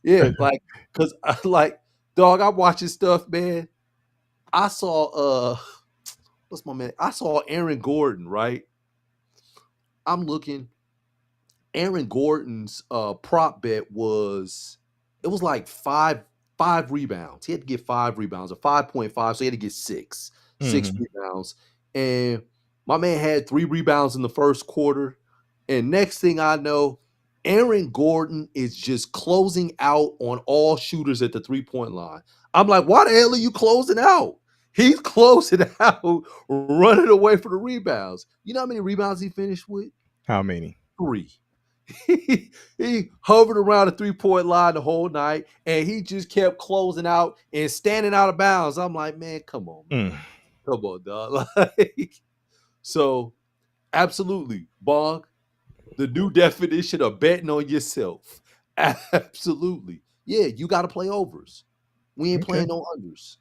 Yeah, like because like dog, I'm watching stuff, man. I saw what's my man? I saw Aaron Gordon, right? I'm looking. Aaron Gordon's prop bet was it was like five rebounds. He had to get 5 rebounds, or 5.5, so he had to get six rebounds. And my man had 3 rebounds in the first quarter. And next thing I know, Aaron Gordon is just closing out on all shooters at the 3-point line. I'm like, why the hell are you closing out? He's closing out, running away for the rebounds. You know how many rebounds he finished with? How many? 3. He hovered around the 3-point line the whole night, and he just kept closing out and standing out of bounds. I'm like, man, come on, man. Come on, dog. So, absolutely, Bong, the new definition of betting on yourself. Absolutely, yeah, you got to play overs. We ain't playing no unders.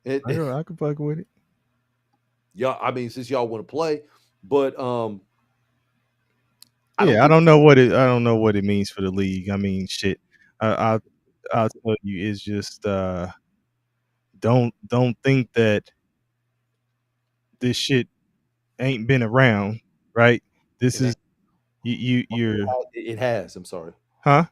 I can fuck with it. Yeah, I mean, since y'all want to play, but I don't know what it means for the league. I mean, shit. I'll tell you, it's just don't think that this shit ain't been around, right? This is you're. It has. I'm sorry. Huh?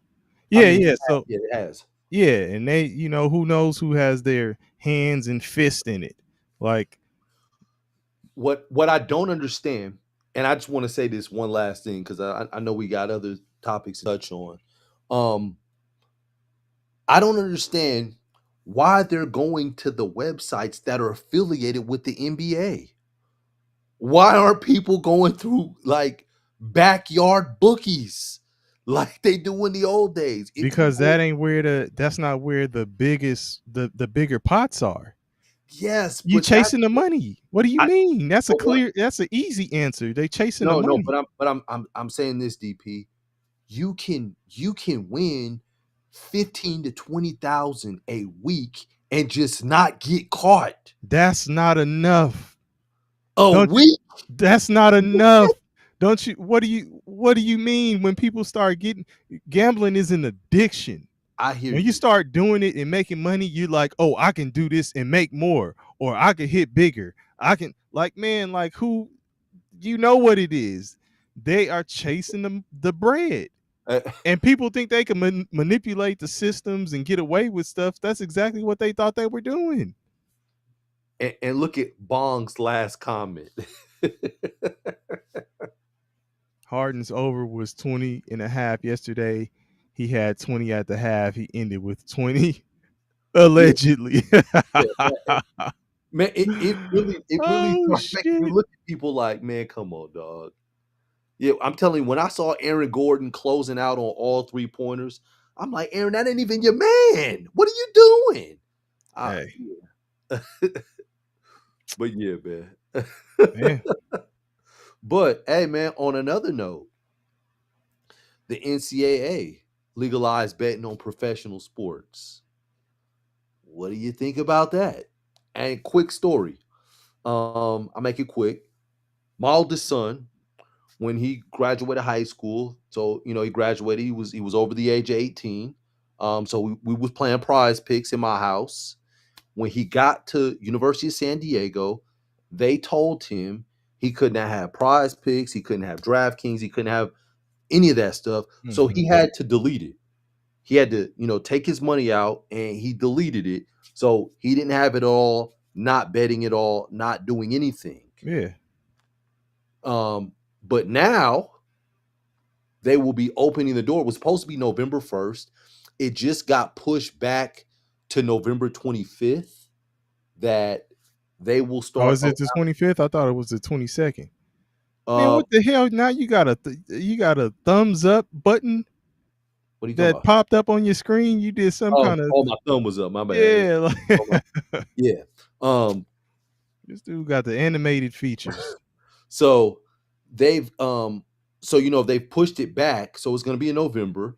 Yeah, I mean, yeah. So yeah, it has. yeah, and they, who knows who has their hands and fist in it? Like what I don't understand, and I just want to say this one last thing because I know we got other topics to touch on. I don't understand why they're going to the websites that are affiliated with the NBA. Why aren't people going through like backyard bookies like they do in the old days? because that's not where the bigger pots are. Yes, You but chasing the money. What do you mean? That's what? that's an easy answer. They chasing the money. No, but I'm saying this, DP. You can win 15 to 20,000 a week and just not get caught. That's not enough. A week? That's not enough. Don't you? What do you mean when people start getting gambling is an addiction? I hear when you start doing it and making money, you're like, oh, I can do this and make more, or I can hit bigger. I can man, like who, what it is. They are chasing the bread. And people think they can manipulate the systems and get away with stuff. That's exactly what they thought they were doing. And look at Bong's last comment. Harden's over was 20 and a half yesterday. He had 20 at the half. He ended with 20, allegedly. Man, it really makes you look at people like, man, come on, dog. Yeah, I'm telling you, when I saw Aaron Gordon closing out on all 3-pointers, I'm like, Aaron, that ain't even your man. What are you doing? Hey. But yeah, man. But hey, man, on another note, the NCAA, legalize betting on professional sports. What do you think about that? And quick story. I'll make it quick. My oldest son, when he graduated high school, so he graduated, he was over the age of 18. So we was playing prize picks in my house. When he got to University of San Diego, they told him he could not have prize picks, he couldn't have DraftKings, he couldn't have any of that stuff. So he had to delete it. He had to, take his money out and he deleted it. So he didn't have it all, not betting it all, not doing anything. Yeah. But now they will be opening the door. It was supposed to be November 1st. It just got pushed back to November 25th that they will start. Oh, is it the 25th? I thought it was the 22nd. Man, Uh, what the hell? Now you got a thumbs up button what are you talking that about? popped up on your screen. You did some kind of my thumb was up. My bad. yeah. Like, Yeah. this dude got the animated features. So they've they've pushed it back, so it's going to be in November,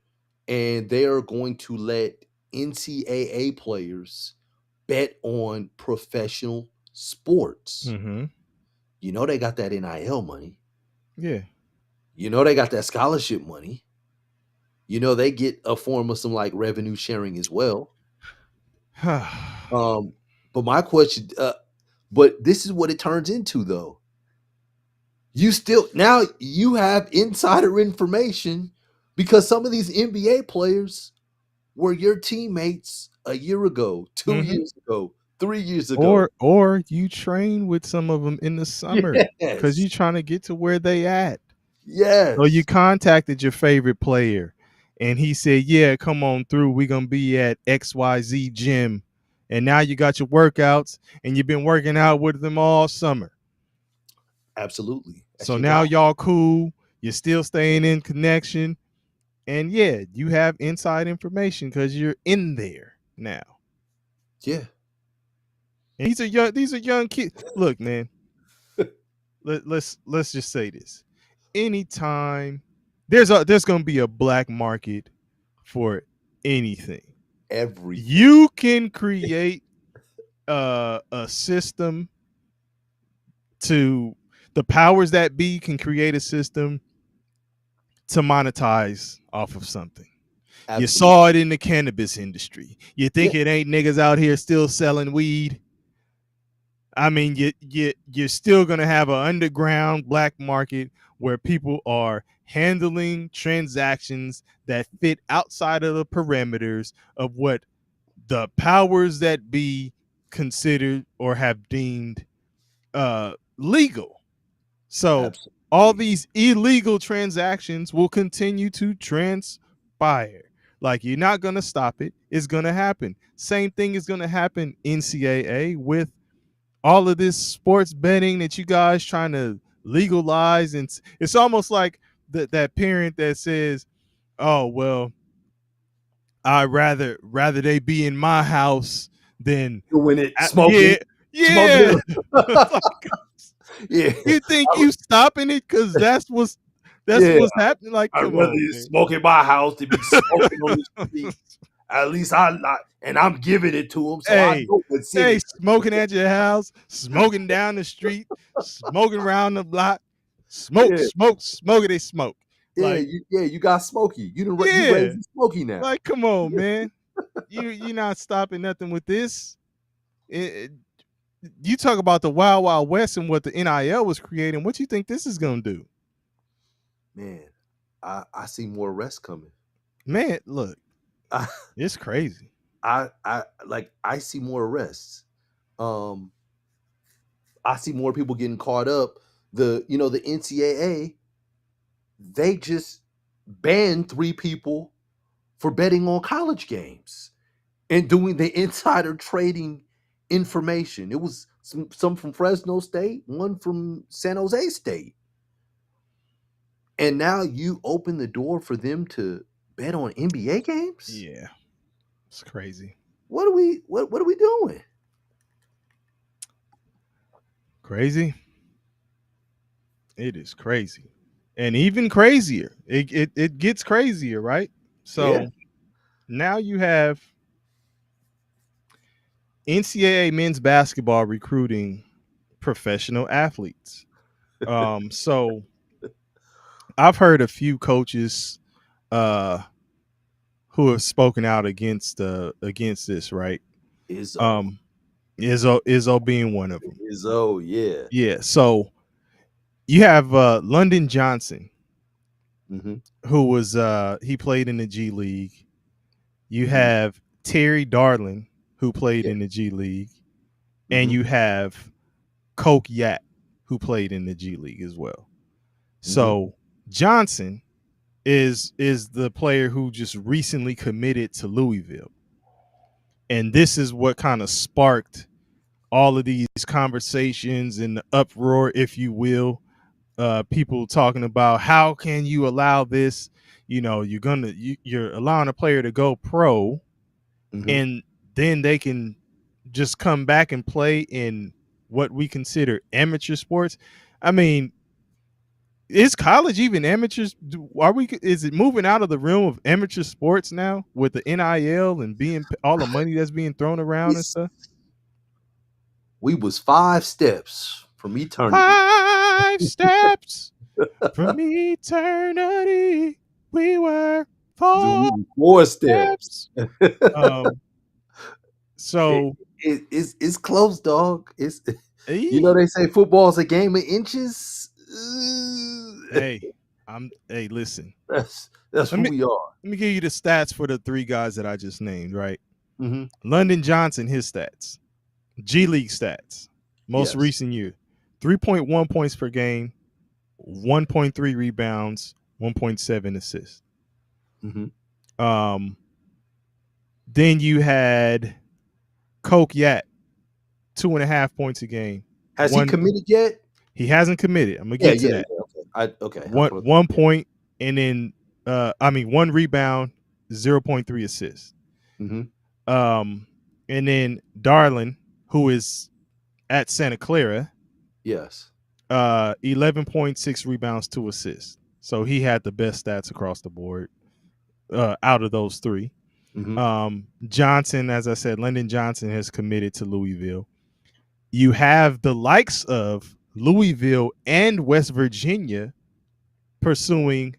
and they are going to let NCAA players bet on professional sports. Mm-hmm. They got that NIL money. Yeah. They got that scholarship money. They get a form of some like revenue sharing as well. But my question, but this is what it turns into though. Now you have insider information because some of these NBA players were your teammates a year ago, 2 years ago, 3 years ago. Or you train with some of them in the summer because you're trying to get to where they at. Yes. So you contacted your favorite player and he said, yeah, come on through. We're going to be at XYZ gym. And now you got your workouts and you've been working out with them all summer. Absolutely. So now y'all cool. You're still staying in connection. And yeah, you have inside information because you're in there now. Yeah. And these are young kids. Look, man. Let's just say this. Anytime there's going to be a black market for anything. Everything. You can create a system to the powers that be can create a system to monetize off of something. Absolutely. You saw it in the cannabis industry. You think it ain't niggas out here still selling weed? I mean, you're still gonna have an underground black market where people are handling transactions that fit outside of the parameters of what the powers that be considered or have deemed legal. So absolutely. All these illegal transactions will continue to transpire. Like, you're not going to stop it. It's going to happen. Same thing is going to happen NCAA with all of this sports betting that you guys trying to legalize. And it's almost like that parent that says, oh, well, I'd rather they be in my house than when it smoking. Yeah. Yeah. You think you stopping it because that's what's happening? Like, I'd rather you smoke in my house than be smoking on the street. At least I'm giving it to him, so I know what's in it. Smoking at your house, smoking down the street, smoking around the block, smoke. They smoke. Yeah, you got Smokey. You raised Smokey now. Like, come on, man. You're not stopping nothing with this. You talk about the Wild Wild West and what the NIL was creating. What you think this is gonna do? Man, I see more arrests coming. Man, look, it's crazy. I see more arrests. I see more people getting caught up. The NCAA, they just banned 3 people for betting on college games and doing the insider trading information. It was some from Fresno State, one from San Jose State. And now you open the door for them to bet on NBA games? Yeah. It's crazy. What are we doing? Crazy? It is crazy. And even crazier. It gets crazier, right? So now you have NCAA men's basketball recruiting professional athletes. So I've heard a few coaches who have spoken out against this, right? Izzo. Izzo being one of them. Izzo, yeah. Yeah. So you have London Johnson, who was he played in the G League. You have Terry Darling, who played in the G League, and you have Coke Yat, who played in the G League as well. So Johnson is the player who just recently committed to Louisville. And this is what kind of sparked all of these conversations and the uproar, if you will. People talking about how can you allow this? You know, you're allowing a player to go pro, and then they can just come back and play in what we consider amateur sports. I mean, is college even amateurs? Is it moving out of the realm of amateur sports now with the NIL and being all the money that's being thrown around and stuff? We was 5 steps from eternity. 5 steps from eternity. We were 4 steps. So it's close, dog. It's you know they say football's a game of inches. Hey, listen. That's who we are. Let me give you the stats for the 3 guys that I just named, right? London Johnson, his stats. G League stats. Most recent year. 3.1 points per game, 1.3 rebounds, 1.7 assists. Then you had Coke Yat, 2.5 points a game. Has he committed yet? He hasn't committed. I'm gonna get to that. Okay. 1 point, and then 1 rebound, 0.3 assists. And then Darling, who is at Santa Clara, 11.6 rebounds, 2 assists. So he had the best stats across the board out of those 3. Johnson, as I said, London Johnson has committed to Louisville. You have the likes of Louisville and West Virginia pursuing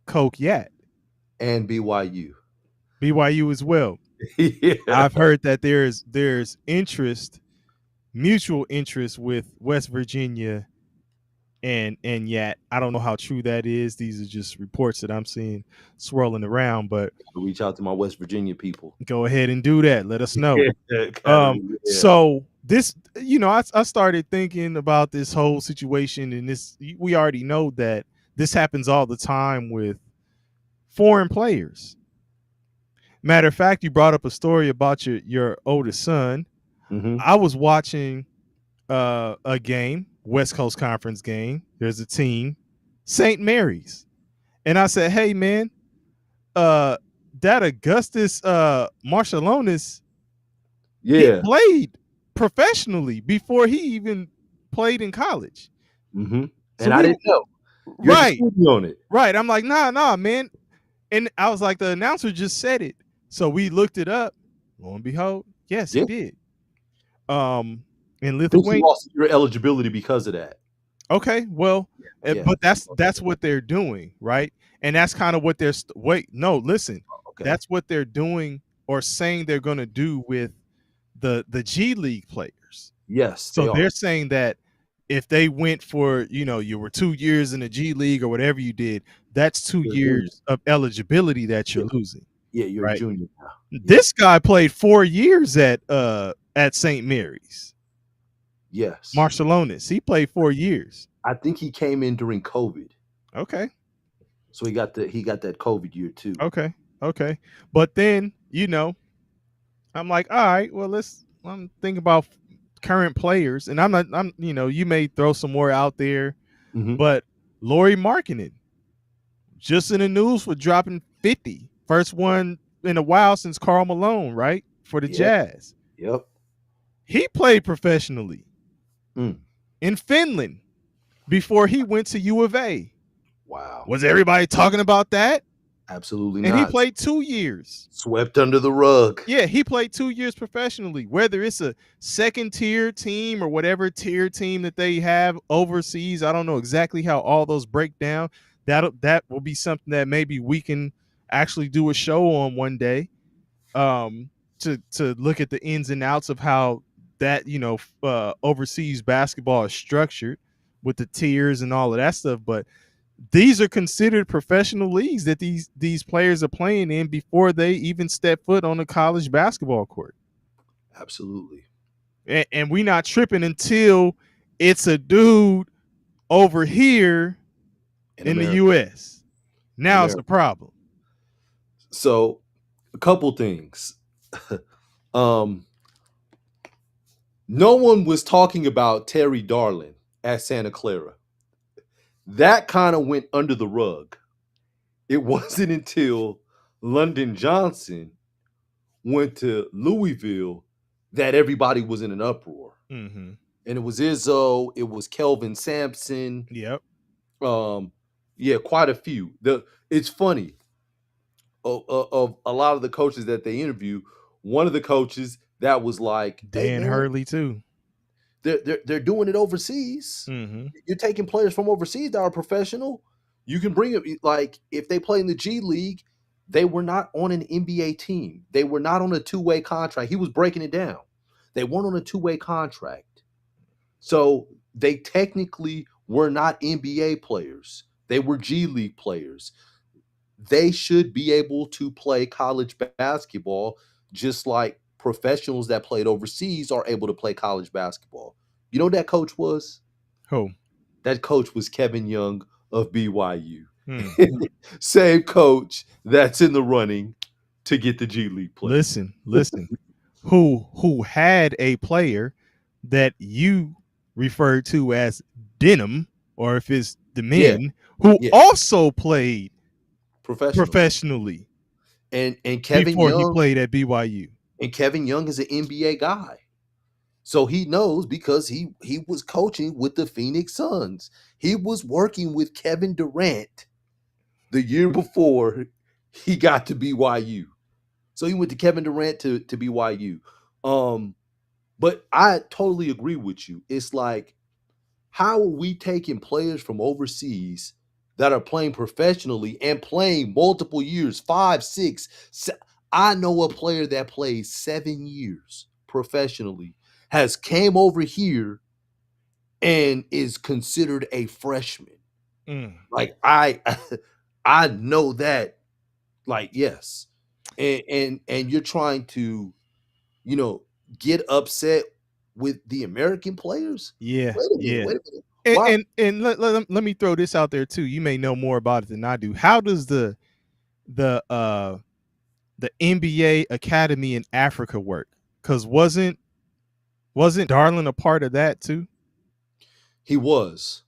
Coke Yat. And BYU as well. I've heard that there's interest, mutual interest with West Virginia and Yat. I don't know how true that is. These are just reports that I'm seeing swirling around, but reach out to my West Virginia people. Go ahead and do that. Let us know. So this, I started thinking about this whole situation, and we already know that this happens all the time with foreign players. Matter of fact, you brought up a story about your oldest son. I was watching a game, West Coast Conference game. There's a team, St. Mary's, and I said, "Hey, man, that Augustus Marshallonis, he played professionally before he even played in college." So I didn't know. Right. On it. Right. I'm like, nah, man. And I was like, the announcer just said it. So we looked it up. Lo and behold, yes, he did. In Lithuania, you lost your eligibility because of that. Okay, well, but that's what they're doing, right? And that's kind of what they're that's what they're doing or saying they're going to do with the G League players. Yes. So they're saying that if they went for, you were 2 years in the G League or whatever you did, that's 2 years of eligibility that you're losing. Yeah, you're a junior now. This guy played 4 years at St. Mary's. Yes. Marshallonis. He played 4 years. I think he came in during COVID. Okay. So he got that COVID year too. Okay. But then, I'm like, all right, well, I'm thinking about current players, and you may throw some more out there, but Lauri Markkanen, just in the news for dropping 50. First one in a while since Karl Malone, right? For the Jazz. Yep. He played professionally in Finland before he went to U of A. Wow. Was everybody talking about that? Absolutely And he not. played 2 years. Swept under the rug. Yeah, he played 2 years professionally. Whether it's a second tier team or whatever tier team that they have overseas, I don't know exactly how all those break down. That will be something that maybe we can actually do a show on one day, to look at the ins and outs of how that overseas basketball is structured with the tiers and all of that stuff. But these are considered professional leagues that these players are playing in before they even step foot on a college basketball court. Absolutely. And we not tripping until it's a dude over here in the US. Now it's a problem. So a couple things. No one was talking about Terry Darling at Santa Clara. That kind of went under the rug. It wasn't until London Johnson went to Louisville that everybody was in an uproar. Mm-hmm. And it was Izzo, it was Kelvin Sampson. Yep. Yeah, quite a few. It's funny. Of a lot of the coaches that they interview, one of the coaches that was like, Dan hey, Hurley too. They're doing it overseas. Mm-hmm. You're taking players from overseas that are professional. You can bring it, like if they play in the G League, they were not on an NBA team. They were not on a two-way contract. He was breaking it down. They weren't on a two-way contract. So they technically were not NBA players. They were G League players. They should be able to play college basketball just like professionals that played overseas are able to play college basketball. You know who that coach was? Who? That coach was Kevin Young of BYU. Hmm. Same coach that's in the running to get the G League play. Listen. Who had a player that you referred to as Denim, or if it's the men, who also played professionally. And Kevin before Young, he played at BYU. And Kevin Young is an NBA guy. So he knows because he was coaching with the Phoenix Suns. He was working with Kevin Durant the year before he got to BYU. So he went to Kevin Durant to BYU. But I totally agree with you. It's like, how are we taking players from overseas that are playing professionally and playing multiple years, 5, 6, 7? I know a player that played 7 years professionally, has came over here and is considered a freshman. Like I know that, like, yes. And you're trying to, get upset with the American players? Yeah. Wait a minute. And let me throw this out there too. You may know more about it than I do. How does the NBA Academy in Africa work? Because wasn't Darling a part of that too? He was.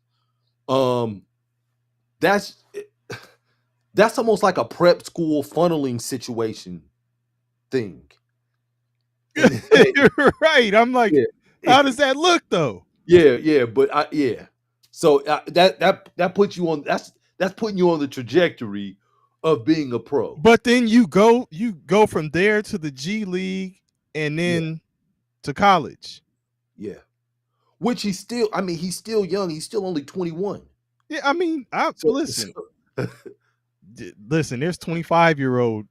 That's almost like a prep school funneling situation thing. Right. I'm like, how does that look though? Yeah, but So that puts you on that's putting you on the trajectory of being a pro. But then you go from there to the G League and then to college. Yeah. Which he's still young. He's still only 21. Yeah, I mean, listen. Listen, there's 25-year-old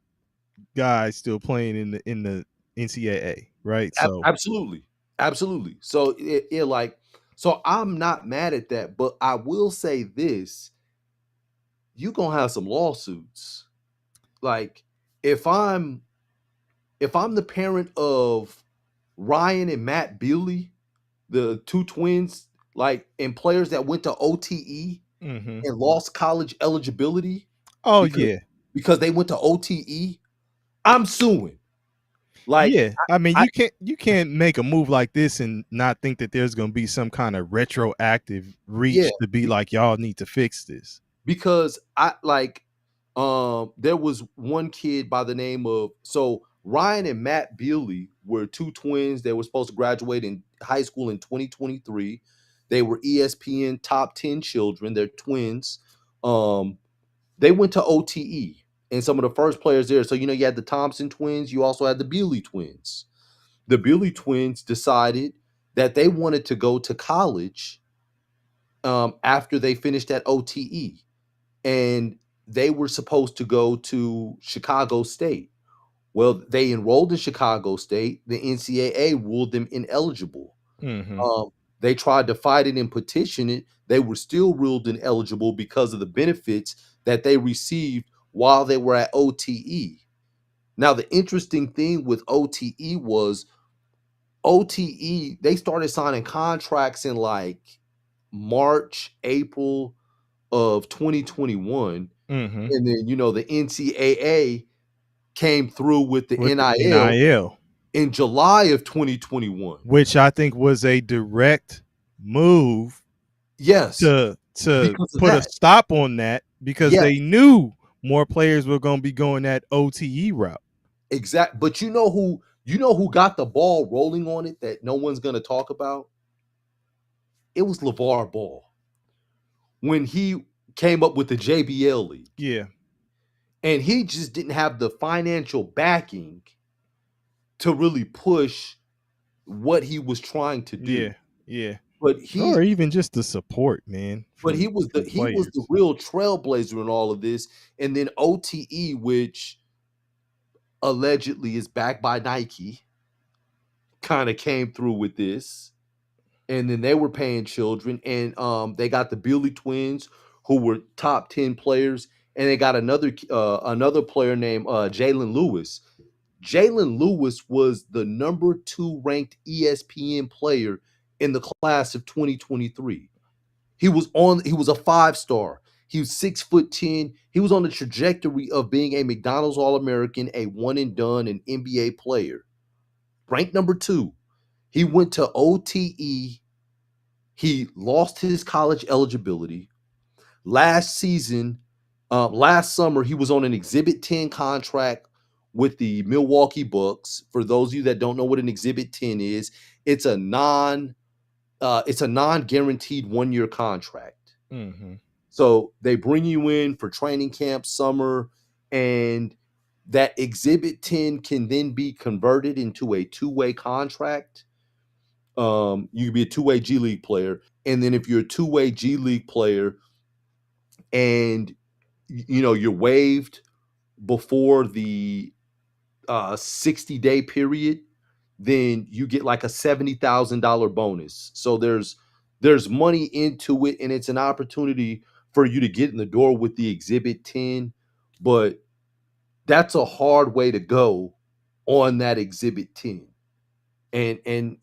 guys still playing in the NCAA, right? So absolutely. So so I'm not mad at that, but I will say this: you're gonna have some lawsuits. Like if I'm the parent of Ryan and Matt Bealey, the two twins, and players that went to OTE and lost college eligibility. Oh, because they went to OTE, I'm suing. I mean, you can't make a move like this and not think that there's going to be some kind of retroactive reach to be like, y'all need to fix this. Because there was one kid by the name of, Ryan and Matt Bealey were two twins. They were supposed to graduate in high school in 2023. They were ESPN top 10 children. They're twins. They went to OTE. and some of the first players there. So, you had the Thompson twins, you also had the Bealey twins. The Bealey twins decided that they wanted to go to college after they finished at OTE. And they were supposed to go to Chicago State. Well, they enrolled in Chicago State. The NCAA ruled them ineligible. Mm-hmm. They tried to fight it and petition it. They were still ruled ineligible because of the benefits that they received while they were at OTE. Now, the interesting thing with OTE was OTE, they started signing contracts in like March, April of 2021. Mm-hmm. And then, the NCAA came through with the With the NIL NIL, in July of 2021. which I think was a direct move Yes, to because of put a that. stop on that, because Yes, they knew more players were going to be going that OTE route. exact. But you know who got the ball rolling on it that no one's gonna talk about? It was LeVar Ball when he came up with the JBL League. Yeah. And he just didn't have the financial backing to really push what he was trying to do. Yeah. Yeah. But Or he even just the support, man, but from he was the players. real trailblazer in all of this. And then OTE, which allegedly is backed by Nike, kind of came through with this. And then they were paying children, and they got the Bealey twins, who were top 10 players, and they got another player named Jalen Lewis. Jalen Lewis was the number 2 ranked ESPN player in the class of 2023. He was a 5-star. He was 6'10". He was on the trajectory of being a McDonald's All-American, a one and done, an NBA player. Ranked number 2. He went to OTE. He lost his college eligibility. Last summer, he was on an Exhibit 10 contract with the Milwaukee Bucks. For those of you that don't know what an Exhibit 10 is, it's a non-guaranteed 1-year contract. Mm-hmm. So they bring you in for training camp, summer, and that Exhibit 10 can then be converted into a 2-way contract. You can be a 2-way G League player. And then if you're a 2-way G League player and you're waived before the 60-day period, then you get like a $70,000 bonus. So there's money into it, and it's an opportunity for you to get in the door with the Exhibit 10. But that's a hard way to go on that Exhibit 10. And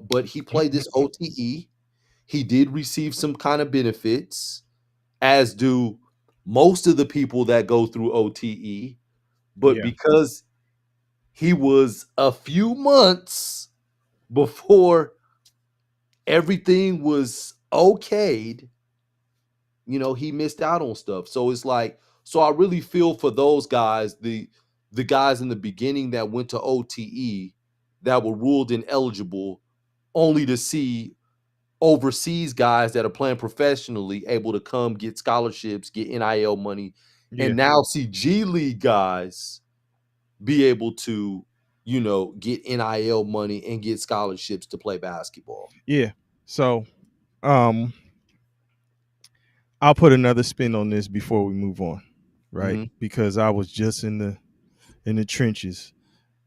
but he played this OTE. He did receive some kind of benefits, as do most of the people that go through OTE. But Yeah. because he was a few months before everything was okayed, he missed out on stuff. So it's like, so I really feel for those guys, the guys in the beginning that went to OTE that were ruled ineligible, only to see overseas guys that are playing professionally able to come get scholarships, get NIL money, Yeah. and now see G League guys be able to, get NIL money and get scholarships to play basketball. Yeah. So, I'll put another spin on this before we move on, right? Mhm. Because I was just in the trenches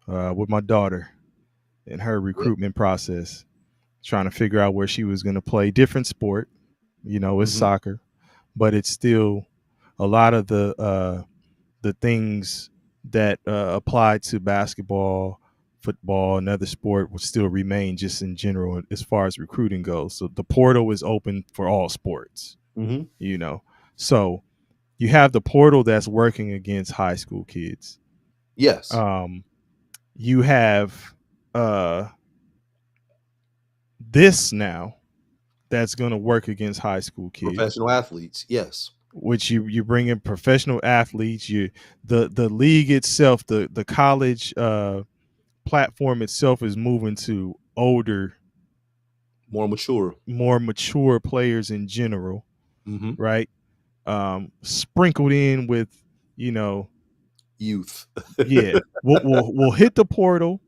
with my daughter in her Yeah. recruitment process, trying to figure out where she was going to play. Different sport, it's Mhm. soccer, but it's still a lot of the things that apply to basketball, football, and other sport would still remain just in general as far as recruiting goes. So the portal is open for all sports, Mhm. So you have the portal that's working against high school kids. Yes. You have this now that's going to work against high school kids, Professional athletes. Yes. which you bring in professional athletes. The league itself, the college platform itself is moving to older, More mature. more mature players in general, Mhm. right? Sprinkled in with, you know, youth. Yeah, we'll hit the portal.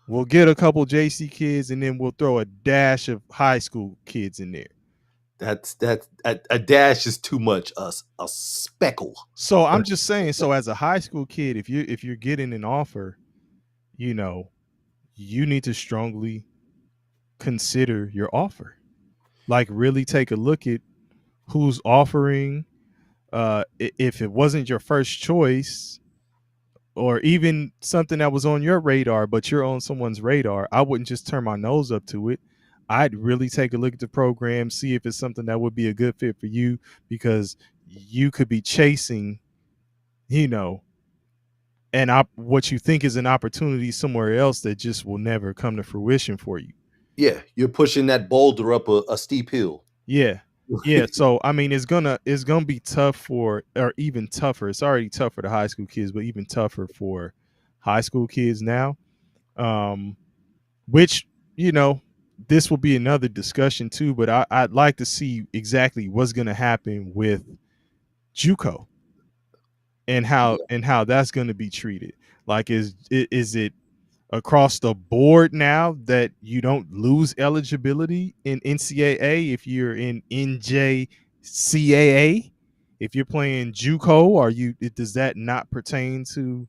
We'll get a couple JC kids, and then we'll throw a dash of high school kids in there. That's a dash is too much. A speckle. So I'm just saying. So as a high school kid, if you're getting an offer, you know, you need to strongly consider your offer. Like really take a look at who's offering. If it wasn't your first choice, or even something that was on your radar, but you're on someone's radar, I wouldn't just turn my nose up to it. I'd really take a look at the program, see if it's something that would be a good fit for you, because you could be chasing, you know, and what you think is an opportunity somewhere else that just will never come to fruition for you. Yeah, you're pushing that boulder up a steep hill. Yeah. Yeah. So I mean, it's gonna be tough for, or even tougher. It's already tough for the high school kids, but even tougher for high school kids now. Which, you know, this will be another discussion too, but I'd like to see exactly what's gonna happen with JUCO and how that's gonna be treated. Like is it across the board now that you don't lose eligibility in NCAA if you're in NJCAA? If you're playing JUCO, does that not pertain to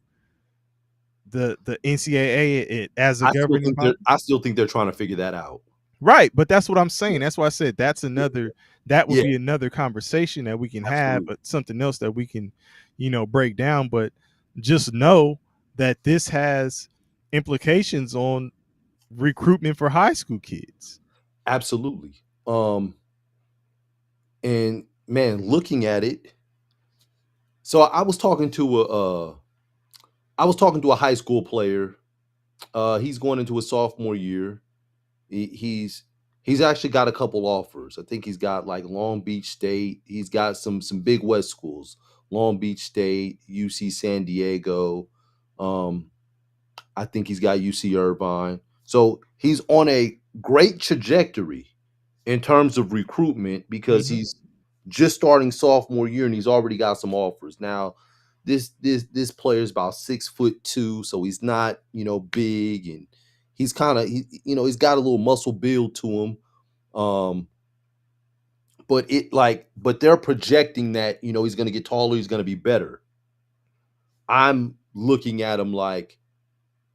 the NCAA as a governing body? I still think they're trying to figure that out. Right, but that's what I'm saying. That's why I said that would Yeah, be another conversation that we can have, absolutely. but something else that we can, break down. But just know that this has implications on recruitment for high school kids. Absolutely. And man, looking at it, so I was talking to a high school player. He's going into his sophomore year. He's actually got a couple offers. I think he's got like Long Beach State. He's got some big West schools, Long Beach State, UC San Diego. Um, I think he's got UC Irvine. So he's on a great trajectory in terms of recruitment because Mhm. he's just starting sophomore year and he's already got some offers. Now, this player is about 6'2", so he's not big, and he's kind of he's got a little muscle build to him. Um, but they're projecting that he's going to get taller, he's going to be better. I'm looking at him like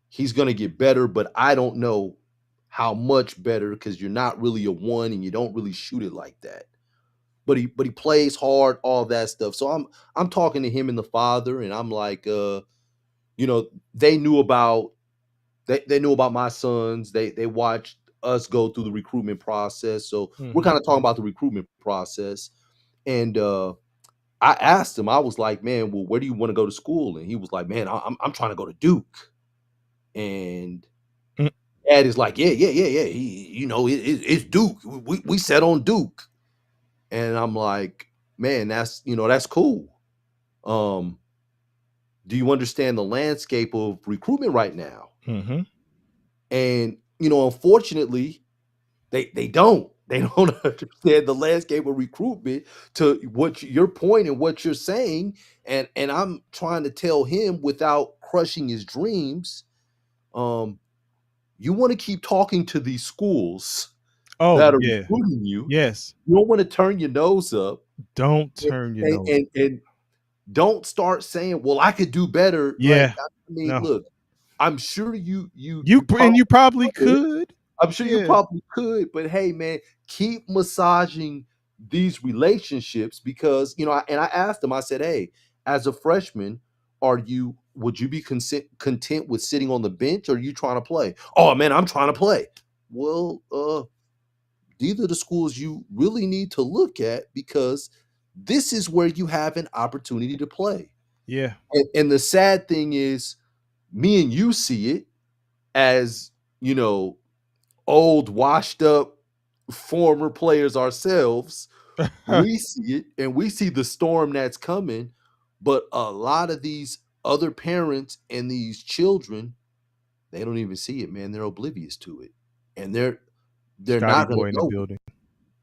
he's going to get better, but I don't know how much better because you're not really a one and you don't really shoot it like that. But he plays hard, all that stuff. So I'm talking to him and the father, and I'm like, they knew about they knew about my sons. They watched us go through the recruitment process. So we're Mhm. kind of talking about the recruitment process. And I asked him, I was like, man, well, where do you want to go to school? And he was like, man, I'm trying to go to Duke. And Mm. dad is like, yeah. It's Duke. We set on Duke. And I'm like, man, that's cool. Um, do you understand the landscape of recruitment right now? Mhm. And unfortunately, they don't. They don't understand the landscape of recruitment to what your point and what you're saying. And I'm trying to tell him without crushing his dreams. You want to keep talking to these schools Oh, that are yeah. recruiting you. Yes. You don't want to turn your nose up Don't and, turn your and, nose. and, and don't start saying, "Well, I could do better." Like, Yeah. I mean, No. look, I'm sure you You probably probably could. could. I'm sure you Yeah. probably could, but hey, man, keep massaging these relationships because and I asked him. I said, "Hey, as a freshman, would you be content with sitting on the bench, or are you trying to play?" "Oh man, I'm trying to play." Well, these are the schools you really need to look at because this is where you have an opportunity to play. Yeah. And the sad thing is, me and you see it as old, washed up, former players ourselves. We see it and we see the storm that's coming, but a lot of these other parents and these children, they don't even see it, man. They're oblivious to it. And they're Scotty not gonna boy in the know. building.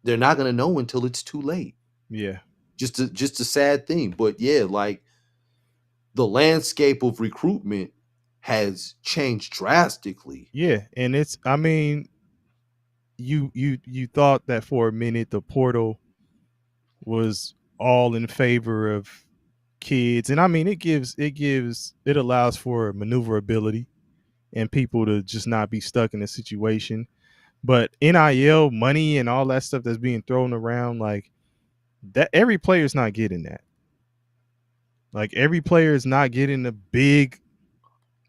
They're not gonna know until it's too late. Yeah. Just a sad thing. But yeah, like the landscape of recruitment has changed drastically. Yeah, and it's, I mean, you thought that for a minute the portal was all in favor of kids, and I mean it allows for maneuverability and people to just not be stuck in a situation. But NIL money and all that stuff that's being thrown around, like that, every player's not getting that. Like every player is not getting a big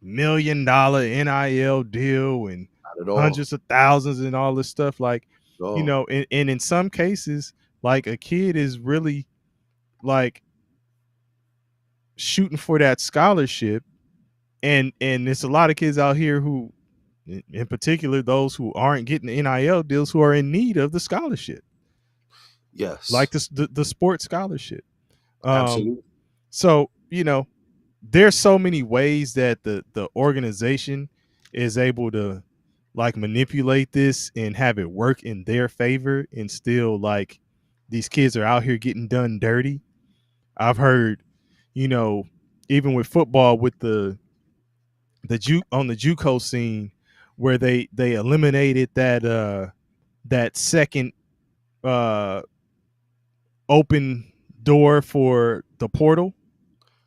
$1 million NIL deal and Not at all. hundreds of thousands and all this stuff. Like, you Oh, know, and in some cases, like a kid is really like shooting for that scholarship. And there's a lot of kids out here who, in particular, those who aren't getting the NIL deals, who are in need of the scholarship, yes. like the sports scholarship. Absolutely. So, you know, there's so many ways that the organization is able to like manipulate this and have it work in their favor, and still like these kids are out here getting done dirty. I've heard, you know, even with football, with the on the JUCO scene, where they eliminated that second open door for the portal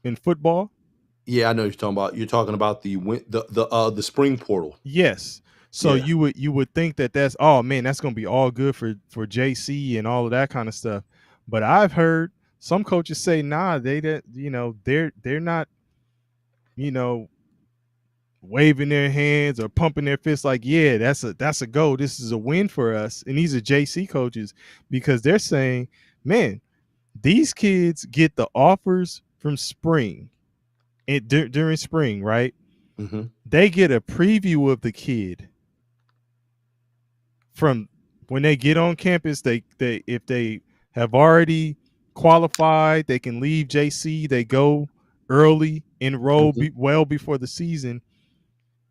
in football. Yeah, I know what you're talking about. You're talking about the spring portal. Yes. So Yeah. you would think that that's, oh man, that's going to be all good for JC and all of that kind of stuff. But I've heard some coaches say, nah, they're not, you know, waving their hands or pumping their fists like, yeah, that's a go. This is a win for us. And these are JC coaches, because they're saying, man, these kids get the offers from spring during spring, right? Mm-hmm. They get a preview of the kid from when they get on campus. They if they have already qualified, they can leave JC. They go early, enroll well before the season.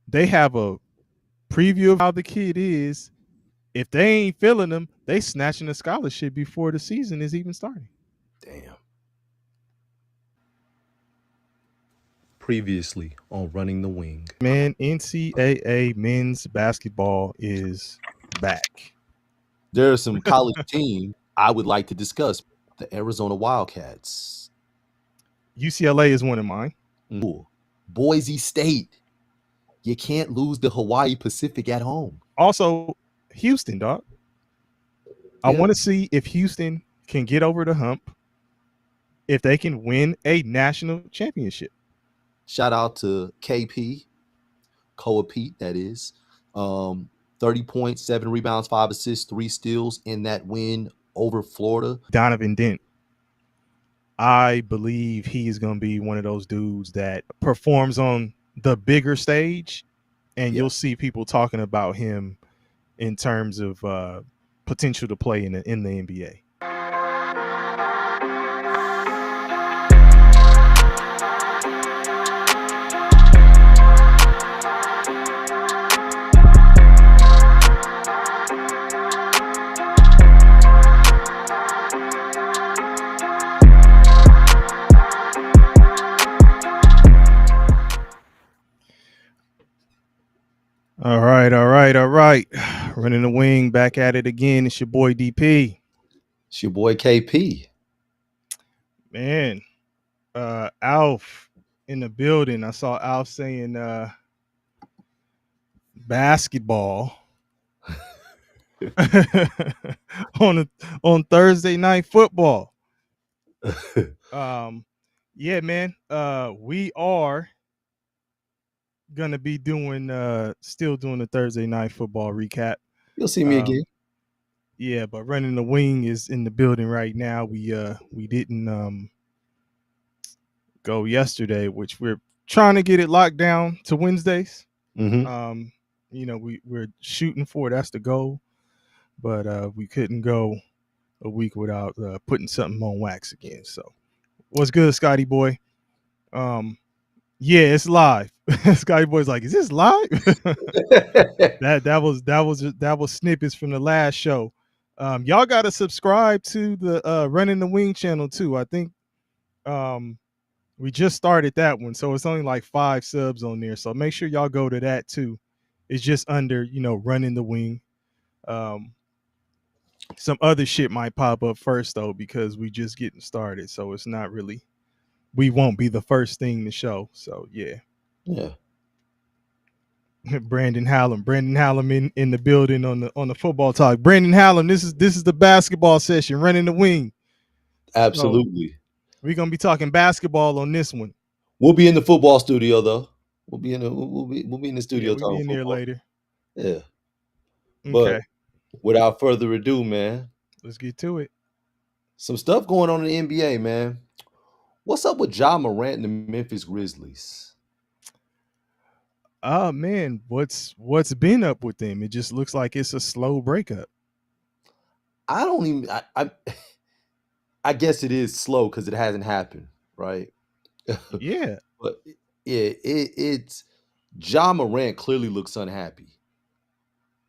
They have a preview of how the kid is. If they ain't feeling them, they snatching a scholarship before the season is even starting. Damn. Previously on Running the Wing. Man, NCAA men's basketball is back. There are some college teams I would like to discuss. The Arizona Wildcats. UCLA is one of mine. Ooh. Boise State. You can't lose the Hawaii Pacific at home. Also, Houston, dog. I want to see if Houston can get over the hump, if they can win a national championship. Shout out to KP, Koa Pete, that is. 30 points, 7 rebounds, 5 assists, 3 steals in that win over Florida. Donovan Dent. I believe he is going to be one of those dudes that performs on the bigger stage, and you'll see people talking about him in terms of potential to play in the NBA. All right. Running the Wing, back at it again. It's your boy DP. It's your boy KP. Man, Alf in the building. I saw Alf saying basketball on Thursday Night Football. Yeah, man. We are gonna be still doing the Thursday Night Football recap. You'll see me again. Yeah, but Running the Wing is in the building right now. We didn't go yesterday, which we're trying to get it locked down to Wednesdays. Mm-hmm. You know, we're shooting for, that's the goal, but we couldn't go a week without putting something on wax again. So what's good, Scotty boy? Yeah, it's live. Scotty boy's like, is this live? that was snippets from the last show. Y'all gotta subscribe to the Running the Wing channel too. I think We just started that one, so it's only like 5 subs on there. So make sure y'all go to that too. It's just under, running the wing. Some other shit might pop up first though, because we just getting started. So it's not really, we won't be the first thing to show. So yeah. Yeah. Brandon Hallam in the building on the football talk. Brandon Hallam, this is the basketball session, running the wing. Absolutely. So we're gonna be talking basketball on this one. We'll be in the football studio though. We'll be in the studio Yeah, we'll talking be in there football. later. Yeah. Okay. But without further ado, man, Let's get to it. some stuff going on in the NBA, man. What's up with Ja Morant and the Memphis Grizzlies? Oh man, what's been up with them? It just looks like it's a slow breakup. I don't even I guess it is slow because it hasn't happened, right? Yeah. But yeah, it's Ja Morant clearly looks unhappy.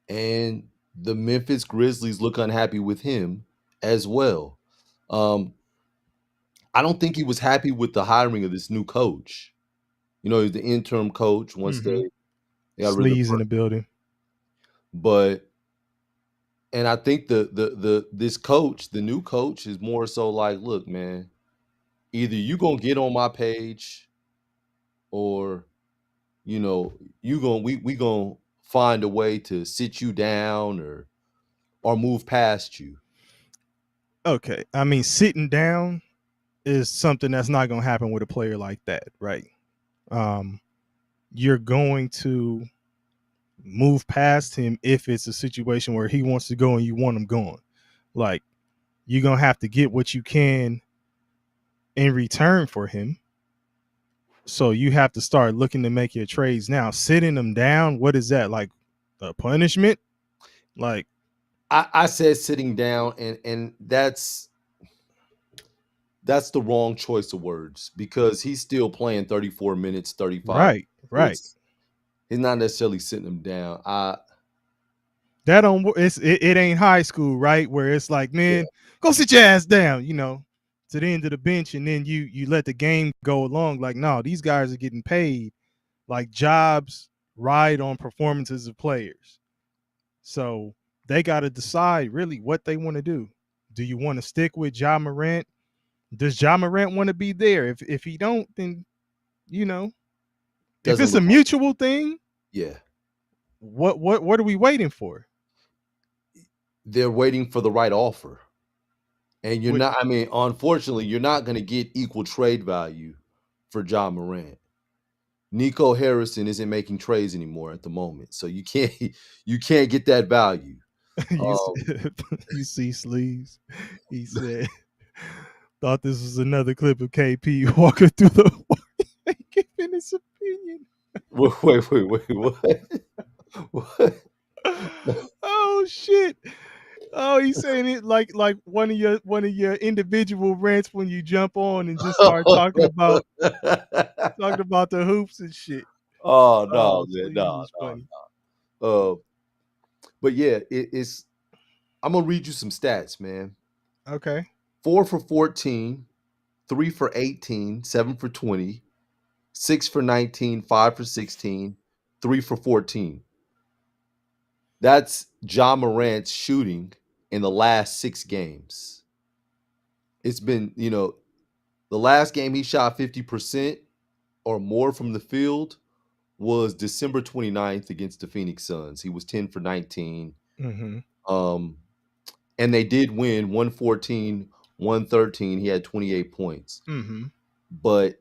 And the Memphis Grizzlies look unhappy with him as well. Um, I don't think he was happy with the hiring of this new coach. He's the interim coach once they got rid of Sleeves in the building. but and I think this coach, the new coach, is more so like, look, man, either you gonna get on my page or we gonna find a way to sit you down or move past you. Okay. I mean, sitting down is something that's not gonna happen with a player like that, right? You're going to move past him if it's a situation where he wants to go and you want him gone. Like, you're gonna have to get what you can in return for him. So you have to start looking to make your trades now. Sitting them down, what is that, like a punishment? Like, I said sitting down, and that's the wrong choice of words because he's still playing 34 minutes, 35. right. He's not necessarily sitting him down. That don't it ain't high school, right? Where it's like, man, go sit your ass down, to the end of the bench, and then you let the game go along. Like, no, these guys are getting paid. Like, jobs ride on performances of players. So they got to decide really what they want to do. Do you want to stick with Ja Morant? Does Ja Morant want to be there? If he don't, then if it's a mutual thing, yeah. What are we waiting for? They're waiting for the right offer. And you're not, unfortunately, you're not going to get equal trade value for Ja Morant. Nico Harrison isn't making trades anymore at the moment. So you can't get that value. You see Sleeves. He said, thought this was another clip of KP walking through the giving his opinion. Wait, what? Oh shit. Oh, he's saying it like one of your individual rants when you jump on and just start talking about the hoops and shit. Oh no, man, was funny. But yeah, it's. I'm gonna read you some stats, man. Okay. 4 for 14, 3 for 18, 7 for 20, 6 for 19, 5 for 16, 3 for 14. That's Ja Morant's shooting in the last 6 games. It's been, the last game he shot 50% or more from the field was December 29th against the Phoenix Suns. He was 10 for 19. And they did win 114, 113. He had 28 points. But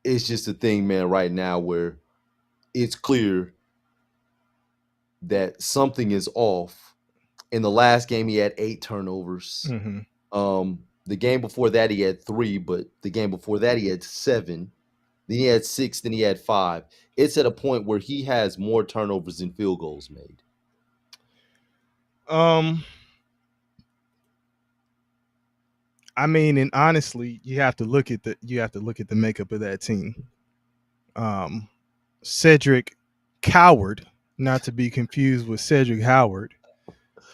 it's just a thing, man, right now where it's clear that something is off. In the last game, he had 8 turnovers. The game before that, he had 3, but the game before that, he had 7. Then he had 6, then he had 5. It's at a point where he has more turnovers than field goals made. I mean, and honestly, you have to look at the makeup of that team. Cedric Coward, not to be confused with Cedric Howard.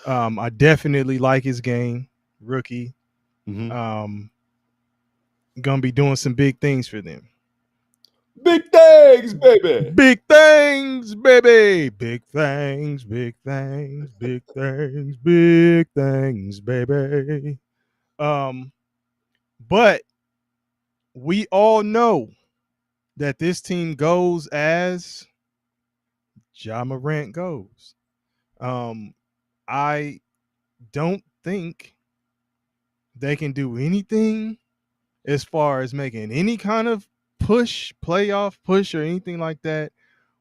I definitely like his game, rookie. gonna be doing some big things for them. Big things, baby. Big things, baby. Big things, big things, big things, big things, baby. But we all know that this team goes as Ja Morant goes. I don't think they can do anything as far as making any kind of playoff push or anything like that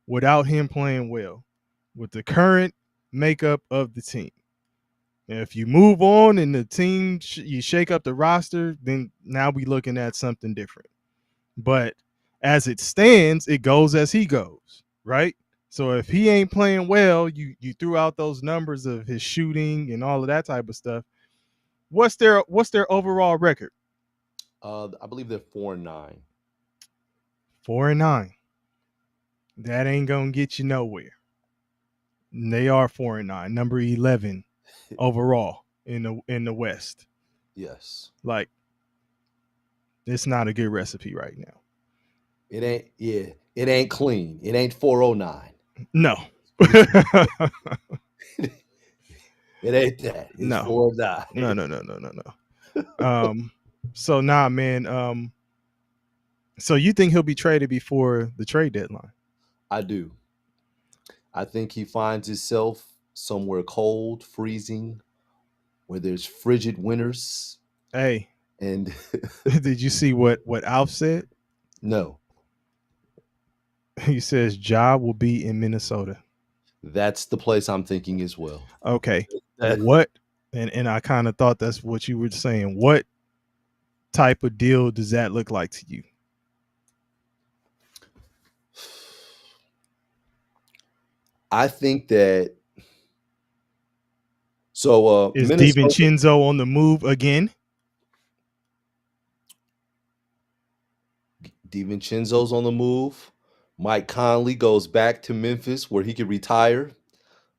without him playing well with the current makeup of the team. And if you move on and the team, you shake up the roster, then now we looking at something different. But as it stands, it goes as he goes, right? So if he ain't playing well, you threw out those numbers of his shooting and all of that type of stuff. What's their overall record? I believe they're 4-9. 4-9. That ain't gonna get you nowhere. And they are 4-9, number 11 overall in the West. Yes. Like, it's not a good recipe right now. It ain't. Yeah. It ain't clean. It ain't 409. No. It ain't that. It's No. 409. No. So nah, man. So you think he'll be traded before the trade deadline? I do. I think he finds himself somewhere cold, freezing, where there's frigid winters. Hey, And did you see what Alf said? no, He says Ja will be in Minnesota. that's the place I'm thinking as well. Okay. What? And I kind of thought that's what you were saying. What type of deal does that look like to you? I think that so Is Minnesota, DiVincenzo on the move again? DiVincenzo's on the move. Mike Conley goes back to Memphis where he could retire.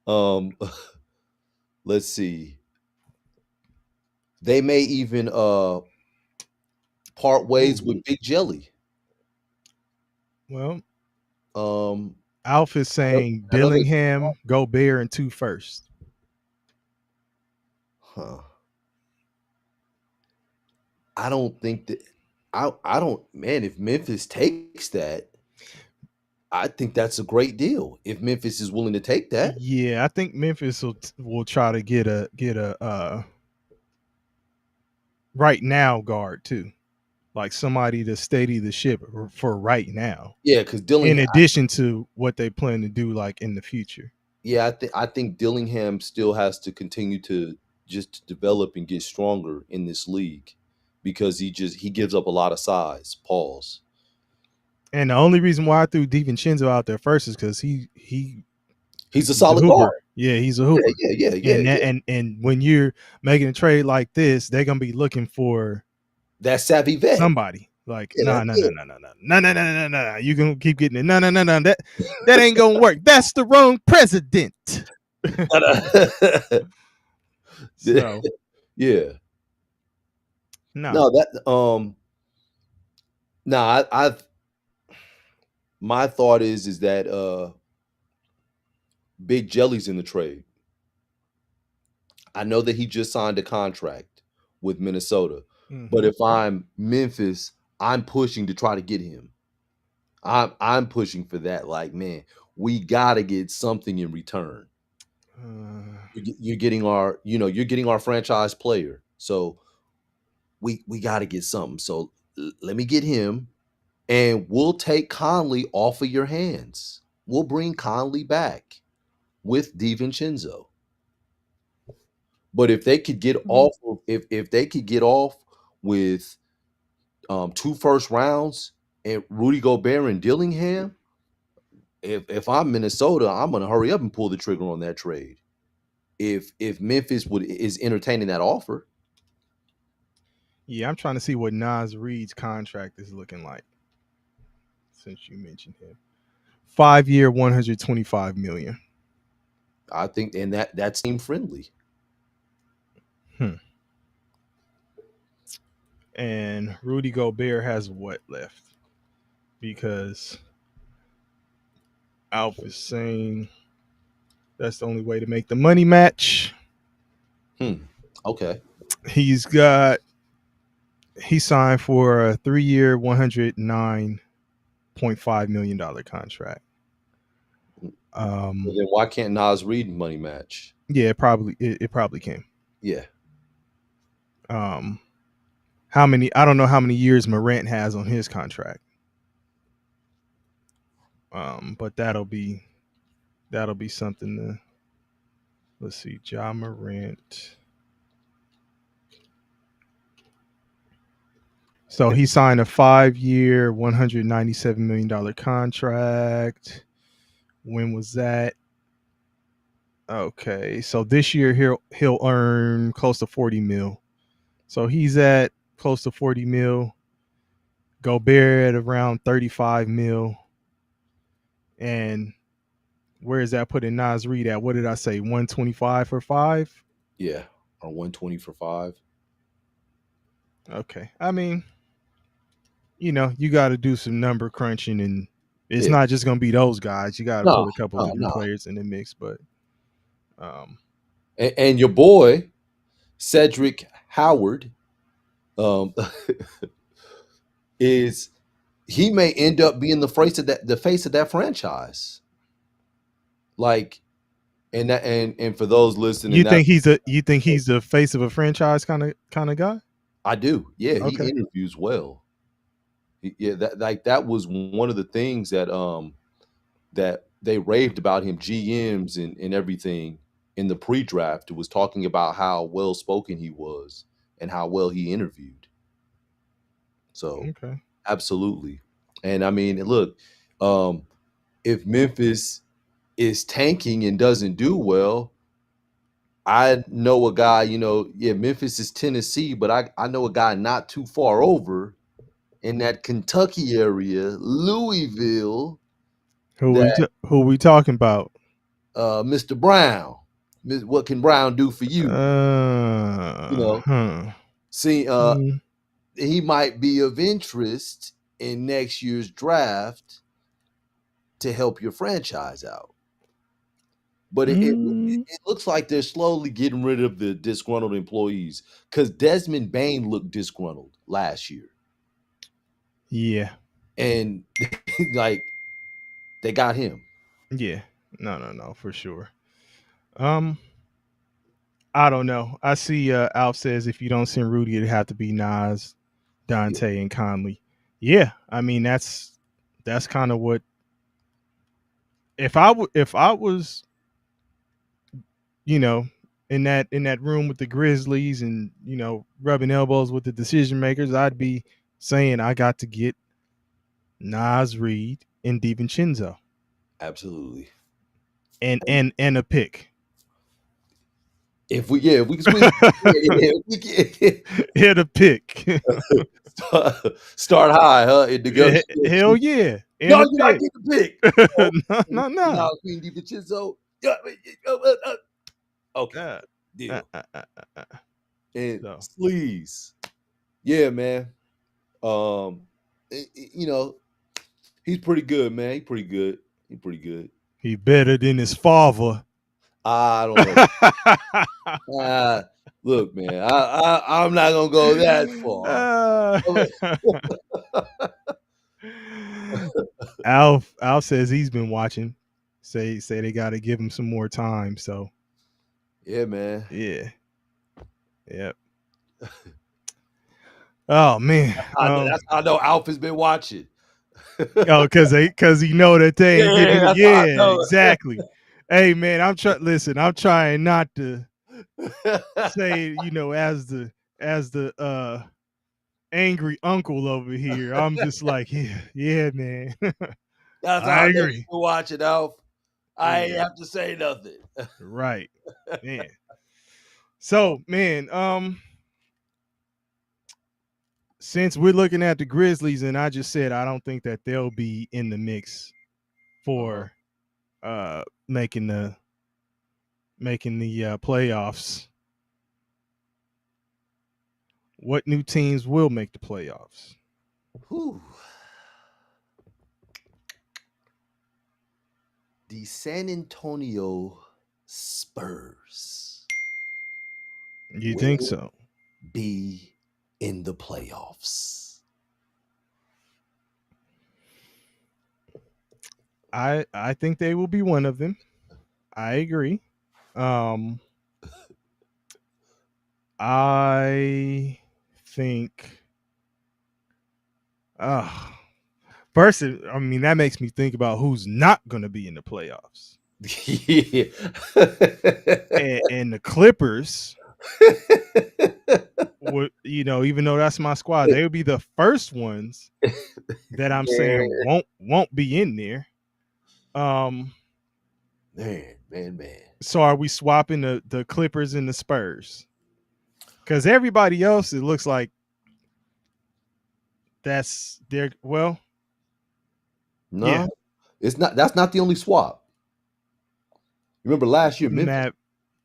Let's see. They may even part ways with Big Jelly. Well, Um, Alf is saying I know that- Dillingham, Gobert, and 2 first. huh. I don't think that I don't man, if Memphis takes that, I think that's a great deal. If Memphis is willing to take that. Yeah, I think Memphis will try to get a right now guard too, like somebody to steady the ship for right now. Yeah, because In Dillingham, addition to what they plan to do, like in the future. yeah, I think Dillingham still has to continue to just develop and get stronger in this league because he gives up a lot of size. Pause. And the only reason why I threw DiVincenzo out there first is because He's a he's a solid hooper. guard. Yeah, he's a hooper. Yeah. And when you're making a trade like this, they're gonna be looking for That savvy vet. somebody. Like, Yeah, no. You gonna keep getting it. No. That ain't gonna work. That's the wrong president. So Yeah. no. No, that no, I've my thought is that Big Jelly's in the trade. I know that he just signed a contract with Minnesota, but if I'm Memphis, I'm pushing to try to get him. I'm pushing for that. Like, man, we gotta get something in return. You're getting you're getting our franchise player, so we got to get something. So let me get him, and we'll take Conley off of your hands. We'll bring Conley back with DiVincenzo. But if they could get off, if they could get off with 2 first rounds and Rudy Gobert and Dillingham, if I'm Minnesota, I'm gonna hurry up and pull the trigger on that trade. If Memphis is entertaining that offer. Yeah, I'm trying to see what Nas Reed's contract is looking like. Since you mentioned him, 5-year, $125 million. I think, and that's team friendly. And Rudy Gobert has what left? Because Alf is saying that's the only way to make the money match. Okay. He signed for a 3-year, $109.5 million contract. Well, then why can't Nas Reed money match? Yeah, it probably can. Yeah. How many? I don't know how many years Morant has on his contract. But that'll be something to. Let's see, Ja Morant. So he signed a 5-year, $197 million contract. When was that? Okay, so this year he'll earn close to 40 mil. So he's at close to 40 mil. Gobert at around 35 mil. And where is that putting Nas Reed at? What did I say? 125 for 5? Yeah. Or 120 for 5. Okay. I mean, you got to do some number crunching, and it's Yeah. not just going to be those guys. You got to No, put a couple no, different no. players in the mix, but And your boy Cedric Howard is he may end up being the face of that franchise. Like, and for those listening, you think he's the face of a franchise kind of guy? I do. Yeah, he Okay. interviews well. Yeah, that was one of the things that that they raved about him, GMs and everything in the pre-draft. It was talking about how well spoken he was and how well he interviewed. So Okay. absolutely. And I mean, look, if Memphis is tanking and doesn't do well, I know a guy, Memphis is Tennessee, but I know a guy not too far over in that Kentucky area, Louisville, that Who we talking about? Mr. Brown. What can Brown do for you? See, he might be of interest in next year's draft to help your franchise out. But it looks like they're slowly getting rid of the disgruntled employees because Desmond Bain looked disgruntled last year. Yeah. And like they got him. Yeah. No, for sure. I don't know. I see Alf says if you don't send Rudy, it'd have to be Nas, Dante, and Conley. Yeah. I mean, that's kind of what if I was in that room with the Grizzlies and rubbing elbows with the decision makers, I'd be saying I got to get Nas Reed and DiVincenzo. Absolutely. And a pick. If we can squeeze hit a pick. Start high, huh? Hell yeah. And no, you gotta get the pick. No. Queen DiVincenzo. Okay. Deal. And Sleaze. Yeah, man. He's pretty good, man. He's pretty good. He better than his father. I don't know. Look, man, I'm not gonna go that far. Alf says he's been watching. Say they got to give him some more time. So, yeah, man. Yeah. Yep. Oh man, I know Alf has been watching. because he know that they ain't giving. Yeah, exactly. Hey man, I'm trying not to say, as the angry uncle over here. I'm just like, yeah, man. That's how I agree. Watching Alf. I ain't have to say nothing. Right. Man. So, man, since we're looking at the Grizzlies, and I just said I don't think that they'll be in the mix for making the playoffs. What new teams will make the playoffs? Whew. The San Antonio Spurs You think will so? be in the playoffs. I think they will be one of them. I agree. Um, I think. Uh, First, I mean that makes me think about who's not going to be in the playoffs, Yeah. and the Clippers would, even though that's my squad, they would be the first ones that I'm saying Man, won't be in there. Um, man. so are we swapping the Clippers and the Spurs? Because everybody else, it looks like that's their well, yeah, No, it's not. That's not the only swap. Remember last year, Matt,